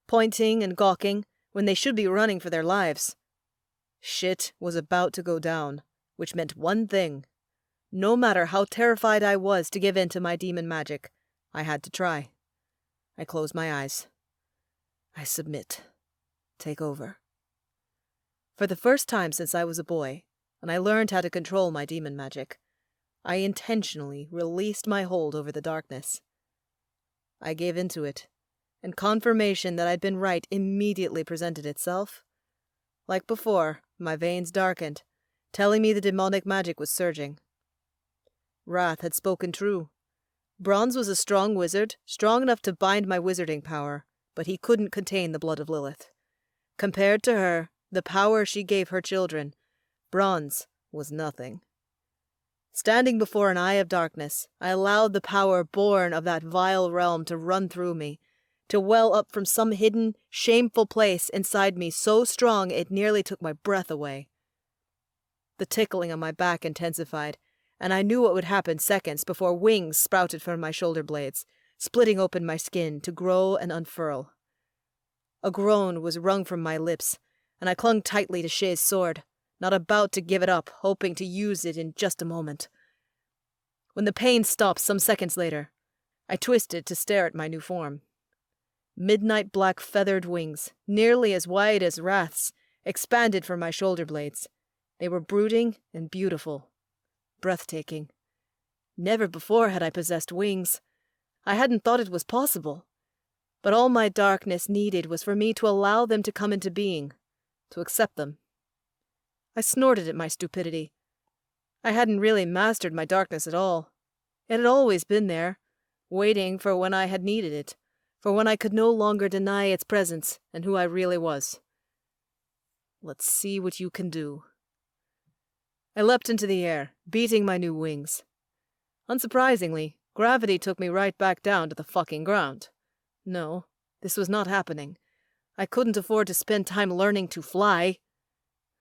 pointing and gawking when they should be running for their lives. Shit was about to go down, which meant one thing. No matter how terrified I was to give in to my demon magic, I had to try. I closed my eyes. I submit. Take over. For the first time since I was a boy, and I learned how to control my demon magic, I intentionally released my hold over the darkness. I gave into it, and confirmation that I'd been right immediately presented itself. Like before, my veins darkened, telling me the demonic magic was surging. Wrath had spoken true. Bronze was a strong wizard, strong enough to bind my wizarding power, but he couldn't contain the blood of Lilith. Compared to her, the power she gave her children, Bronze was nothing. Standing before an eye of darkness, I allowed the power born of that vile realm to run through me, to well up from some hidden, shameful place inside me so strong it nearly took my breath away. The tickling on my back intensified, and I knew what would happen seconds before wings sprouted from my shoulder blades, splitting open my skin to grow and unfurl. A groan was wrung from my lips, and I clung tightly to Shay's sword, not about to give it up, hoping to use it in just a moment. When the pain stopped some seconds later, I twisted to stare at my new form. Midnight black feathered wings, nearly as wide as Wrath's, expanded from my shoulder blades. They were brooding and beautiful. Breathtaking. Never before had I possessed wings. I hadn't thought it was possible. But all my darkness needed was for me to allow them to come into being, to accept them. I snorted at my stupidity. I hadn't really mastered my darkness at all. It had always been there, waiting for when I had needed it, for when I could no longer deny its presence and who I really was. Let's see what you can do. I leapt into the air, beating my new wings. Unsurprisingly, gravity took me right back down to the fucking ground. No, this was not happening. I couldn't afford to spend time learning to fly.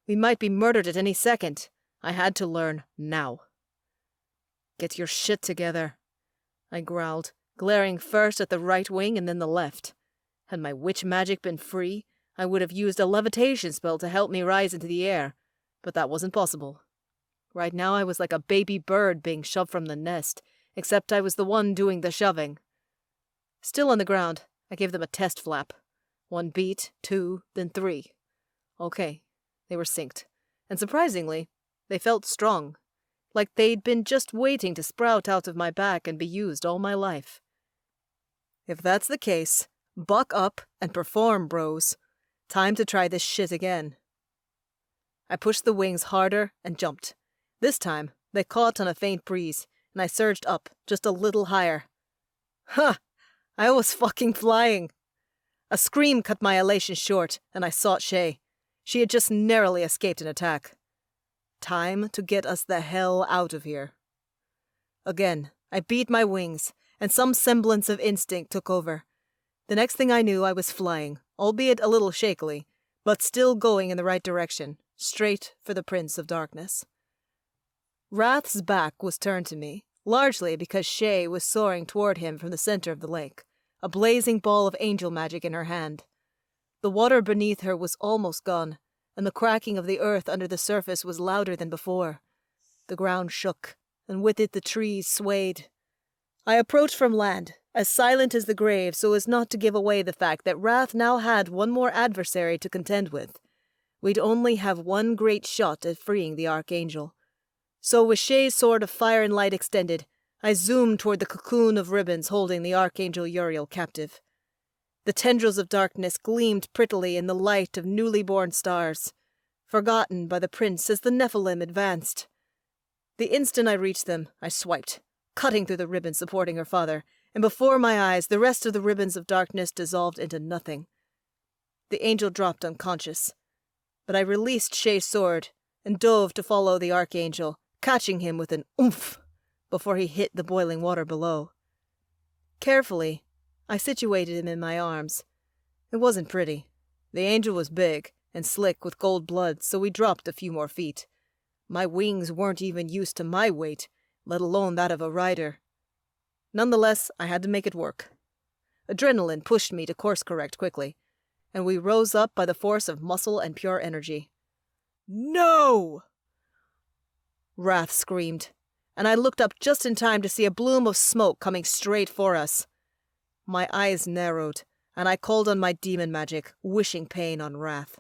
We might be murdered at any second. I had to learn now. Get your shit together, I growled, glaring first at the right wing and then the left. Had my witch magic been free, I would have used a levitation spell to help me rise into the air, but that wasn't possible. Right now I was like a baby bird being shoved from the nest, except I was the one doing the shoving. Still on the ground, I gave them a test flap. 1 beat, 2, then 3. Okay, they were synced, and surprisingly, they felt strong, like they'd been just waiting to sprout out of my back and be used all my life. If that's the case, buck up and perform, bros. Time to try this shit again. I pushed the wings harder and jumped. This time, they caught on a faint breeze, and I surged up just a little higher. Ha! I was fucking flying! A scream cut my elation short, and I sought Shay. She had just narrowly escaped an attack. Time to get us the hell out of here. Again, I beat my wings, and some semblance of instinct took over. The next thing I knew, I was flying, albeit a little shakily, but still going in the right direction, straight for the Prince of Darkness. Wrath's back was turned to me, largely because Shay was soaring toward him from the center of the lake, a blazing ball of angel magic in her hand. The water beneath her was almost gone, and the cracking of the earth under the surface was louder than before. The ground shook, and with it the trees swayed. I approached from land, as silent as the grave so as not to give away the fact that Wrath now had one more adversary to contend with. We'd only have one great shot at freeing the Archangel. So with Shay's sword of fire and light extended, I zoomed toward the cocoon of ribbons holding the Archangel Uriel captive. The tendrils of darkness gleamed prettily in the light of newly born stars, forgotten by the prince as the Nephilim advanced. The instant I reached them, I swiped, cutting through the ribbon supporting her father, and before my eyes the rest of the ribbons of darkness dissolved into nothing. The angel dropped unconscious, but I released Shay's sword and dove to follow the Archangel, catching him with an oomph before he hit the boiling water below. Carefully, I situated him in my arms. It wasn't pretty. The angel was big and slick with gold blood, so we dropped a few more feet. My wings weren't even used to my weight, let alone that of a rider. Nonetheless, I had to make it work. Adrenaline pushed me to course-correct quickly, and we rose up by the force of muscle and pure energy. "No!" Wrath screamed, and I looked up just in time to see a bloom of smoke coming straight for us. My eyes narrowed, and I called on my demon magic, wishing pain on Wrath.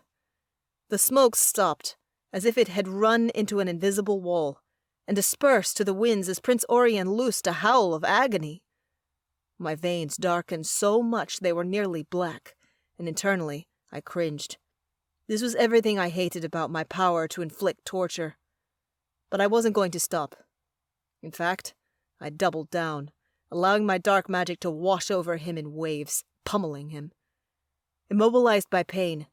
The smoke stopped, as if it had run into an invisible wall, and dispersed to the winds as Prince Orion loosed a howl of agony. My veins darkened so much they were nearly black, and internally I cringed. This was everything I hated about my power to inflict torture. But I wasn't going to stop. In fact, I doubled down, allowing my dark magic to wash over him in waves, pummeling him. Immobilized by pain,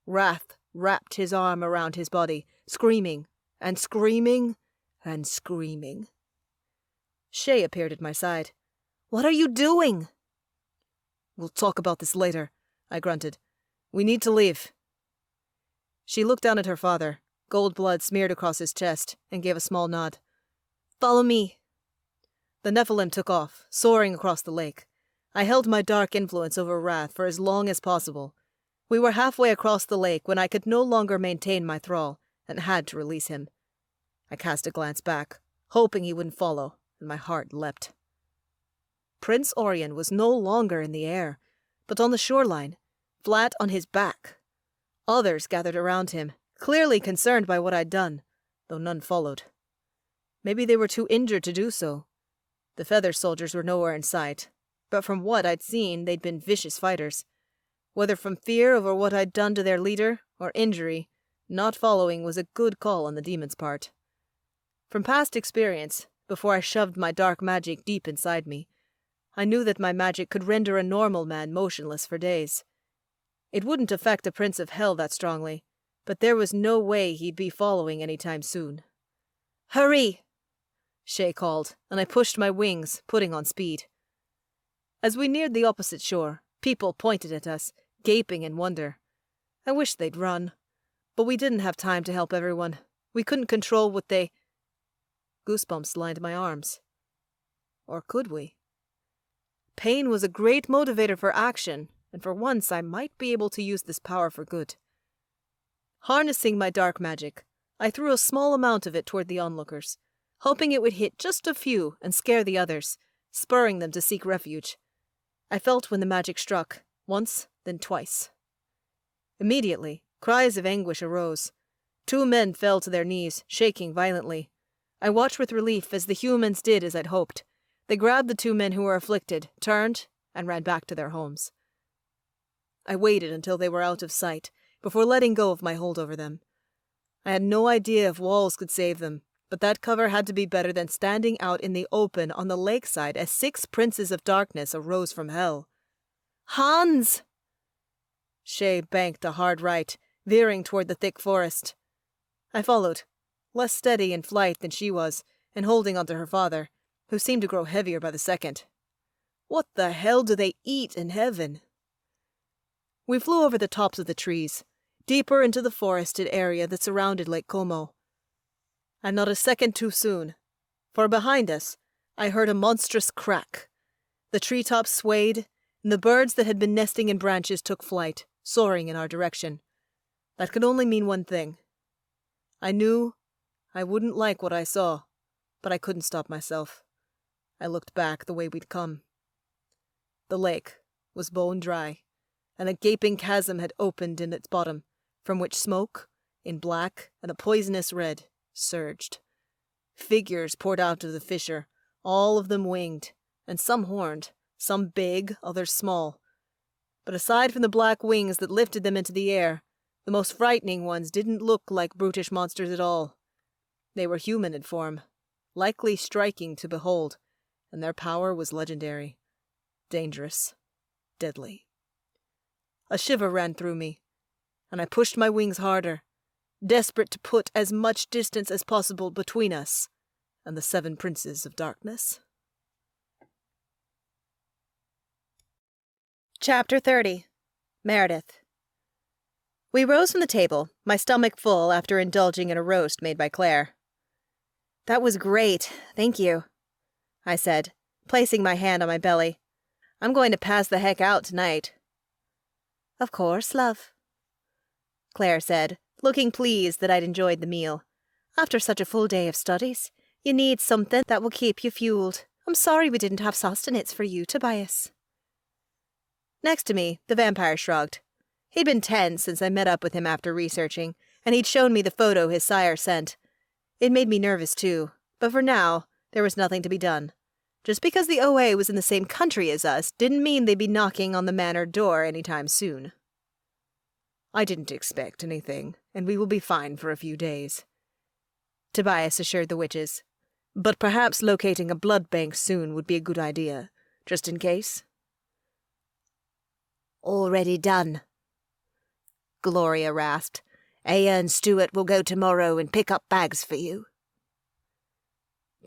Wrath wrapped his arm around his body, screaming and screaming and screaming. Shay appeared at my side. "What are you doing?" "We'll talk about this later," I grunted. "We need to leave." She looked down at her father, gold blood smeared across his chest, and gave a small nod. "Follow me." The Nephilim took off, soaring across the lake. I held my dark influence over Wrath for as long as possible. We were halfway across the lake when I could no longer maintain my thrall, and had to release him. I cast a glance back, hoping he wouldn't follow, and my heart leapt. Prince Orion was no longer in the air, but on the shoreline, flat on his back. Others gathered around him, clearly concerned by what I'd done, though none followed. Maybe they were too injured to do so. The feather soldiers were nowhere in sight, but from what I'd seen, they'd been vicious fighters. Whether from fear over what I'd done to their leader, or injury, not following was a good call on the demon's part. From past experience, before I shoved my dark magic deep inside me, I knew that my magic could render a normal man motionless for days. It wouldn't affect a prince of hell that strongly, but there was no way he'd be following any time soon. "Hurry!" Shay called, and I pushed my wings, putting on speed. As we neared the opposite shore, people pointed at us, gaping in wonder. I wished they'd run, but we didn't have time to help everyone. We couldn't control what they... Goosebumps lined my arms. Or could we? Pain was a great motivator for action, and for once I might be able to use this power for good. Harnessing my dark magic, I threw a small amount of it toward the onlookers, hoping it would hit just a few and scare the others, spurring them to seek refuge. I felt when the magic struck, once, then twice. Immediately, cries of anguish arose. 2 men fell to their knees, shaking violently. I watched with relief as the humans did as I'd hoped. They grabbed the 2 men who were afflicted, turned, and ran back to their homes. I waited until they were out of sight, before letting go of my hold over them. I had no idea if walls could save them, but that cover had to be better than standing out in the open on the lakeside as 6 princes of darkness arose from hell. Hans! Shay banked a hard right, veering toward the thick forest. I followed, less steady in flight than she was, and holding onto her father, who seemed to grow heavier by the second. What the hell do they eat in heaven? We flew over the tops of the trees, deeper into the forested area that surrounded Lake Como. And not a second too soon, for behind us, I heard a monstrous crack. The treetops swayed, and the birds that had been nesting in branches took flight, soaring in our direction. That could only mean one thing. I knew I wouldn't like what I saw, but I couldn't stop myself. I looked back the way we'd come. The lake was bone dry, and a gaping chasm had opened in its bottom, from which smoke, in black and a poisonous red, surged. Figures poured out of the fissure, all of them winged, and some horned, some big, others small. But aside from the black wings that lifted them into the air, the most frightening ones didn't look like brutish monsters at all. They were human in form, likely striking to behold, and their power was legendary. Dangerous. Deadly. A shiver ran through me, and I pushed my wings harder, desperate to put as much distance as possible between us and the 7 princes of darkness. Chapter 30. Meredith. We rose from the table, my stomach full after indulging in a roast made by Claire. "That was great, thank you," I said, placing my hand on my belly. "I'm going to pass the heck out tonight." "Of course, love," Claire said, looking pleased that I'd enjoyed the meal. "After such a full day of studies, you need something that will keep you fueled. I'm sorry we didn't have sustenance for you, Tobias." Next to me, the vampire shrugged. He'd been tense since I met up with him after researching, and he'd shown me the photo his sire sent. It made me nervous too, but for now, there was nothing to be done. Just because the OA was in the same country as us didn't mean they'd be knocking on the manor door anytime soon. "I didn't expect anything, and we will be fine for a few days," Tobias assured the witches. "But perhaps locating a blood bank soon would be a good idea, just in case." "Already done," Gloria rasped. "Aya and Stuart will go tomorrow and pick up bags for you."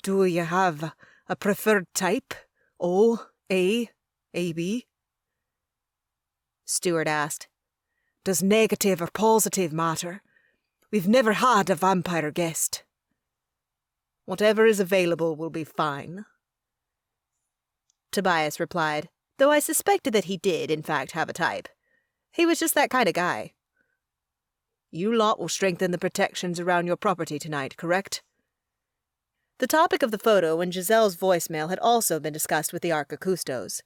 "Do you have a preferred type? O, A, AB?" Stuart asked. "Does negative or positive matter? We've never had a vampire guest." "Whatever is available will be fine," Tobias replied, though I suspected that he did, in fact, have a type. He was just that kind of guy. "You lot will strengthen the protections around your property tonight, correct?" The topic of the photo and Giselle's voicemail had also been discussed with the Archicustos.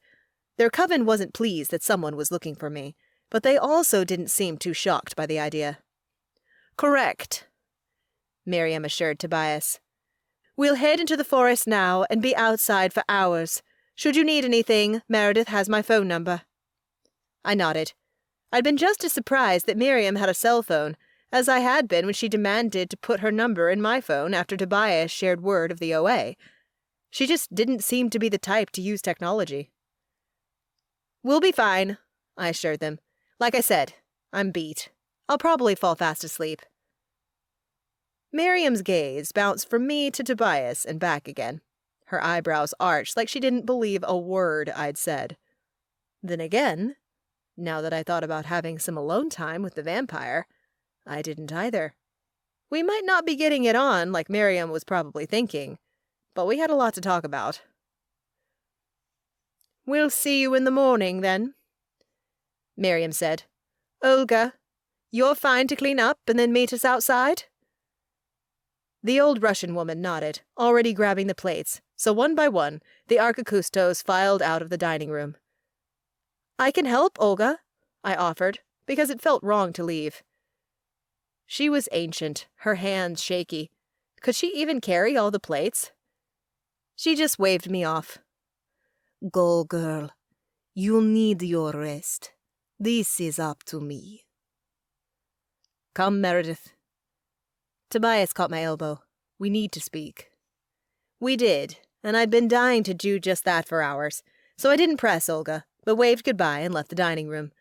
Their coven wasn't pleased that someone was looking for me, but they also didn't seem too shocked by the idea. "Correct," Miriam assured Tobias. "We'll head into the forest now and be outside for hours. Should you need anything, Meredith has my phone number." I nodded. I'd been just as surprised that Miriam had a cell phone, as I had been when she demanded to put her number in my phone after Tobias shared word of the OA. She just didn't seem to be the type to use technology. "We'll be fine," I assured them. "Like I said, I'm beat. I'll probably fall fast asleep." Miriam's gaze bounced from me to Tobias and back again. Her eyebrows arched like she didn't believe a word I'd said. Then again, now that I thought about having some alone time with the vampire, I didn't either. We might not be getting it on like Miriam was probably thinking, but we had a lot to talk about. "We'll see you in the morning, then," Miriam said. "Olga, you're fine to clean up and then meet us outside?" The old Russian woman nodded, already grabbing the plates, so one by one, the Archicustos filed out of the dining room. "I can help, Olga," I offered, because it felt wrong to leave. She was ancient, her hands shaky. Could she even carry all the plates? She just waved me off. Go, girl. You'll need your rest. This is up to me. Come, Meredith. Tobias caught my elbow. We need to speak. We did, and I'd been dying to do just that for hours, so I didn't press Olga, but waved goodbye and left the dining room.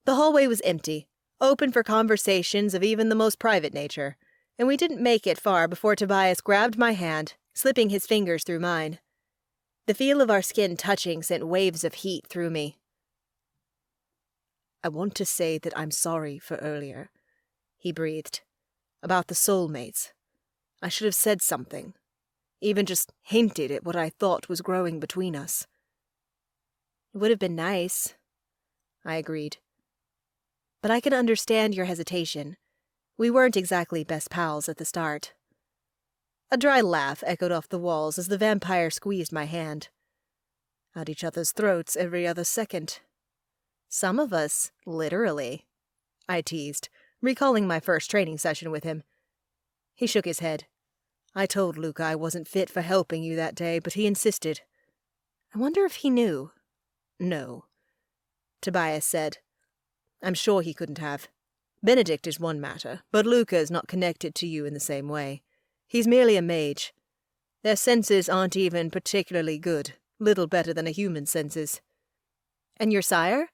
The hallway was empty, open for conversations of even the most private nature, and we didn't make it far before Tobias grabbed my hand, slipping his fingers through mine. The feel of our skin touching sent waves of heat through me. I want to say that I'm sorry for earlier, he breathed. About the soulmates. I should have said something. Even just hinted at what I thought was growing between us. It would have been nice, I agreed. But I can understand your hesitation. We weren't exactly best pals at the start. A dry laugh echoed off the walls as the vampire squeezed my hand. At each other's throats every other second. Some of us, literally, I teased, recalling my first training session with him. He shook his head. I told Luca I wasn't fit for helping you that day, but he insisted. I wonder if he knew. No, Tobias said. I'm sure he couldn't have. Benedict is one matter, but Luca is not connected to you in the same way. He's merely a mage. Their senses aren't even particularly good, little better than a human's senses. And your sire?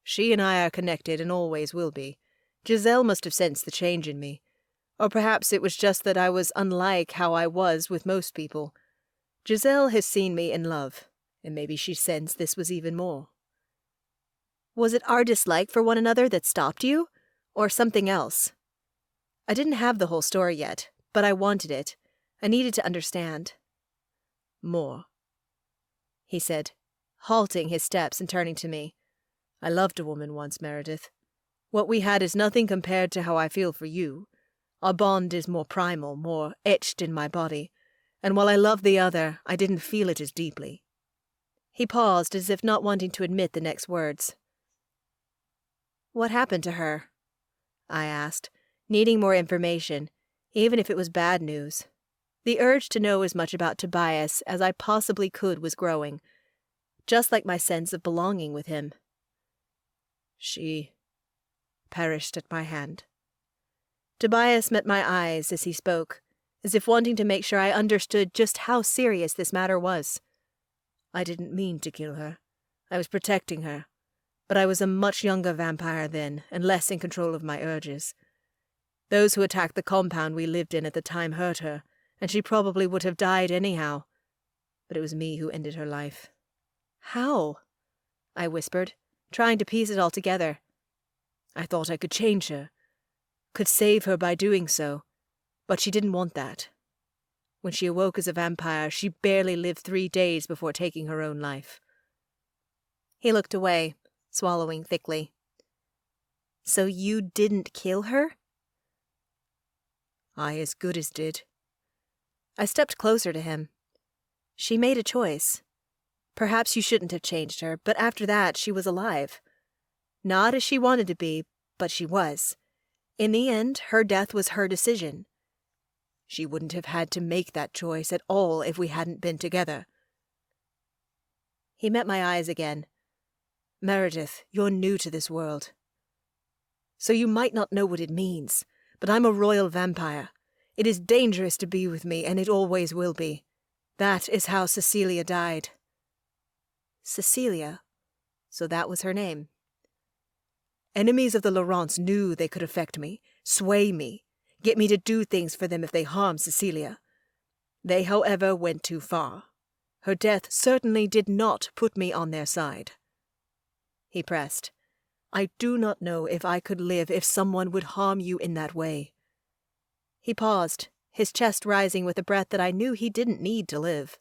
She and I are connected and always will be. Giselle must have sensed the change in me. Or perhaps it was just that I was unlike how I was with most people. Giselle has seen me in love, and maybe she sensed this was even more. Was it our dislike for one another that stopped you, or something else? I didn't have the whole story yet, but I wanted it. I needed to understand. More, he said, halting his steps and turning to me. I loved a woman once, Meredith. What we had is nothing compared to how I feel for you. Our bond is more primal, more etched in my body, and while I loved the other, I didn't feel it as deeply. He paused as if not wanting to admit the next words. What happened to her? I asked, needing more information, even if it was bad news. The urge to know as much about Tobias as I possibly could was growing, just like my sense of belonging with him. She perished at my hand. Tobias met my eyes as he spoke, as if wanting to make sure I understood just how serious this matter was. I didn't mean to kill her. I was protecting her. But I was a much younger vampire then, and less in control of my urges. Those who attacked the compound we lived in at the time hurt her, and she probably would have died anyhow. But it was me who ended her life. How? I whispered, trying to piece it all together. I thought I could change her, could save her by doing so, but she didn't want that. When she awoke as a vampire, she barely lived 3 days before taking her own life. He looked away, swallowing thickly. So you didn't kill her? I as good as did. I stepped closer to him. She made a choice. Perhaps you shouldn't have changed her, but after that she was alive. Not as she wanted to be, but she was. In the end, her death was her decision. She wouldn't have had to make that choice at all if we hadn't been together. He met my eyes again. Meredith, you're new to this world. So you might not know what it means, but I'm a royal vampire. It is dangerous to be with me, and it always will be. That is how Cecilia died. Cecilia? So that was her name. Enemies of the Laurents knew they could affect me, sway me, get me to do things for them if they harmed Cecilia. They, however, went too far. Her death certainly did not put me on their side. He pressed. I do not know if I could live if someone would harm you in that way. He paused, his chest rising with a breath that I knew he didn't need to live.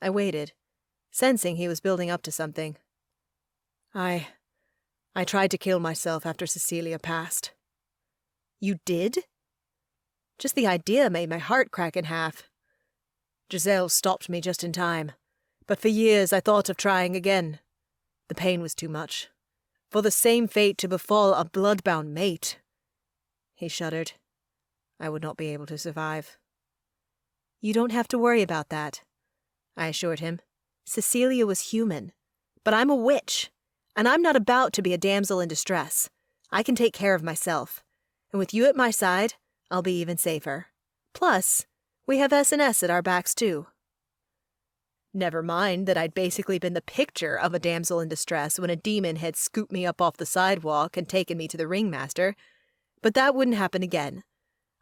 I waited, sensing he was building up to something. I tried to kill myself after Cecilia passed. You did? Just the idea made my heart crack in half. Giselle stopped me just in time, but for years I thought of trying again. The pain was too much. For the same fate to befall a blood-bound mate. He shuddered. I would not be able to survive. You don't have to worry about that, I assured him. Cecilia was human, but I'm a witch, and I'm not about to be a damsel in distress. I can take care of myself, and with you at my side, I'll be even safer. Plus, we have S&S at our backs too. Never mind that I'd basically been the picture of a damsel in distress when a demon had scooped me up off the sidewalk and taken me to the ringmaster, but that wouldn't happen again.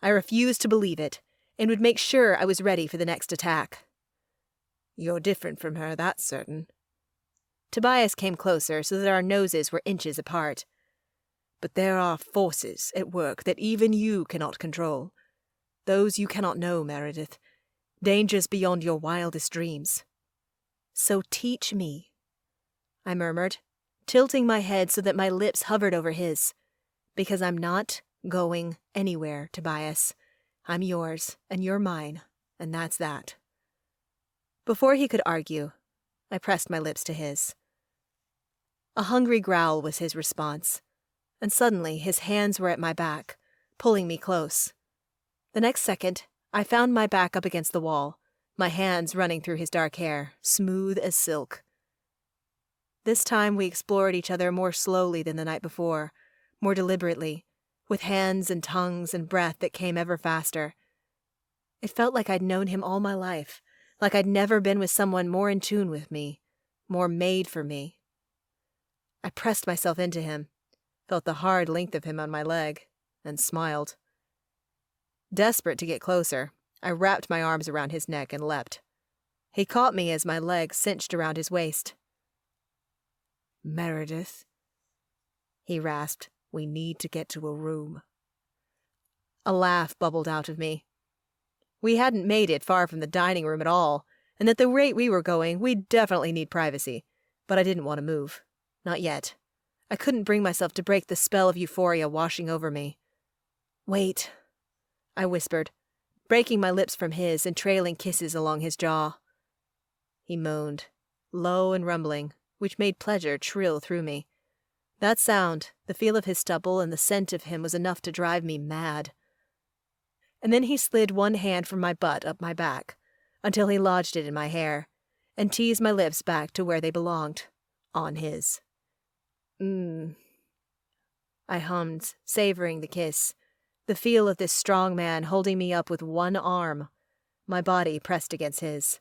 I refused to believe it, and would make sure I was ready for the next attack. You're different from her, that's certain. Tobias came closer so that our noses were inches apart. But there are forces at work that even you cannot control. Those you cannot know, Meredith. Dangers beyond your wildest dreams. So teach me, I murmured, tilting my head so that my lips hovered over his. Because I'm not going anywhere, Tobias. I'm yours, and you're mine, and that's that. Before he could argue, I pressed my lips to his. A hungry growl was his response, and suddenly his hands were at my back, pulling me close. The next second, I found my back up against the wall, my hands running through his dark hair, smooth as silk. This time we explored each other more slowly than the night before, more deliberately, with hands and tongues and breath that came ever faster. It felt like I'd known him all my life, like I'd never been with someone more in tune with me, more made for me. I pressed myself into him, felt the hard length of him on my leg, and smiled. Desperate to get closer, I wrapped my arms around his neck and leapt. He caught me as my legs cinched around his waist. Meredith, he rasped, we need to get to a room. A laugh bubbled out of me. We hadn't made it far from the dining room at all, and at the rate we were going, we'd definitely need privacy. But I didn't want to move. Not yet. I couldn't bring myself to break the spell of euphoria washing over me. Wait, I whispered, breaking my lips from his and trailing kisses along his jaw. He moaned, low and rumbling, which made pleasure trill through me. That sound, the feel of his stubble and the scent of him was enough to drive me mad. And then he slid one hand from my butt up my back, until he lodged it in my hair, and teased my lips back to where they belonged, on his. I hummed, savoring the kiss, the feel of this strong man holding me up with one arm, my body pressed against his.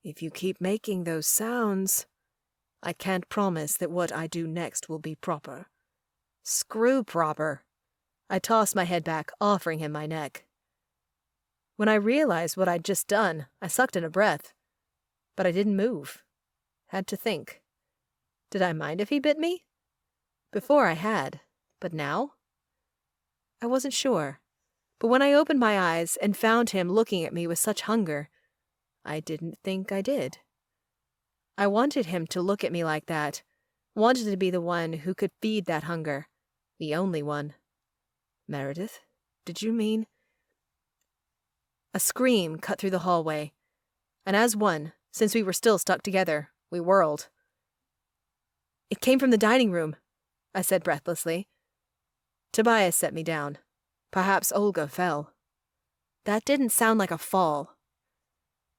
If you keep making those sounds, I can't promise that what I do next will be proper. Screw proper. I tossed my head back, offering him my neck. When I realized what I'd just done, I sucked in a breath. But I didn't move. Had to think. Did I mind if he bit me? Before I had, but now? I wasn't sure. But when I opened my eyes and found him looking at me with such hunger, I didn't think I did. I wanted him to look at me like that, wanted to be the one who could feed that hunger, the only one. Meredith, did you mean? A scream cut through the hallway, and as one, since we were still stuck together, we whirled. It came from the dining room, I said breathlessly. Tobias set me down. Perhaps Olga fell. That didn't sound like a fall.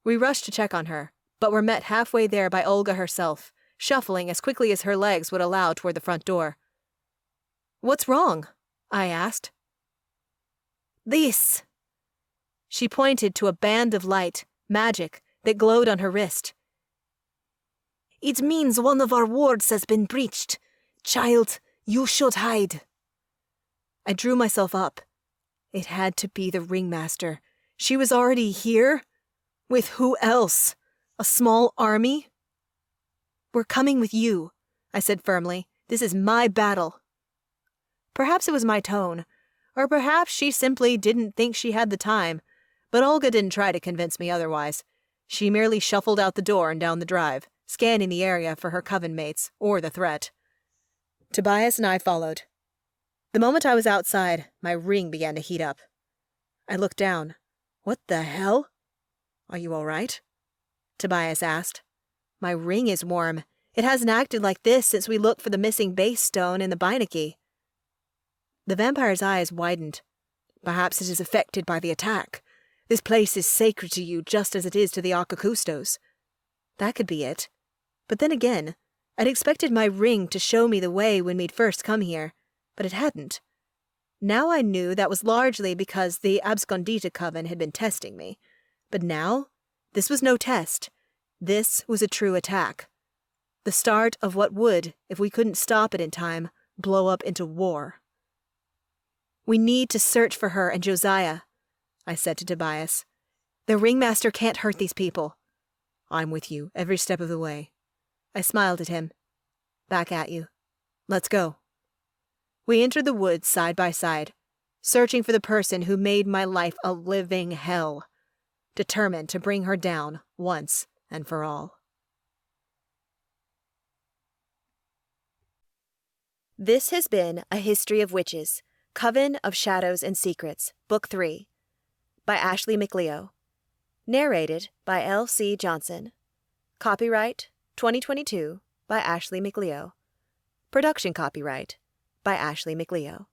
We rushed to check on her, but were met halfway there by Olga herself, shuffling as quickly as her legs would allow toward the front door. What's wrong? I asked. This. She pointed to a band of light, magic, that glowed on her wrist. It means one of our wards has been breached. Child, you should hide. I drew myself up. It had to be the ringmaster. She was already here? With who else? A small army? We're coming with you, I said firmly. This is my battle. Perhaps it was my tone, or perhaps she simply didn't think she had the time, but Olga didn't try to convince me otherwise. She merely shuffled out the door and down the drive, scanning the area for her coven mates, or the threat. Tobias and I followed. The moment I was outside, my ring began to heat up. I looked down. What the hell? Are you all right? Tobias asked. My ring is warm. It hasn't acted like this since we looked for the missing base stone in the Beinecke. The vampire's eyes widened. Perhaps it is affected by the attack. This place is sacred to you just as it is to the Archicustos. That could be it. But then again, I'd expected my ring to show me the way when we'd first come here, but it hadn't. Now I knew that was largely because the Abscondita Coven had been testing me. But now, this was no test. This was a true attack. The start of what would, if we couldn't stop it in time, blow up into war. We need to search for her and Josiah, I said to Tobias. The ringmaster can't hurt these people. I'm with you every step of the way. I smiled at him. Back at you. Let's go. We entered the woods side by side, searching for the person who made my life a living hell, determined to bring her down once and for all. This has been A History of Witches, Coven of Shadows and Secrets, Book 3, by Ashley McLeo. Narrated by L.C. Johnson. Copyright 2022 by Ashley McLeo. Production copyright by Ashley McLeo.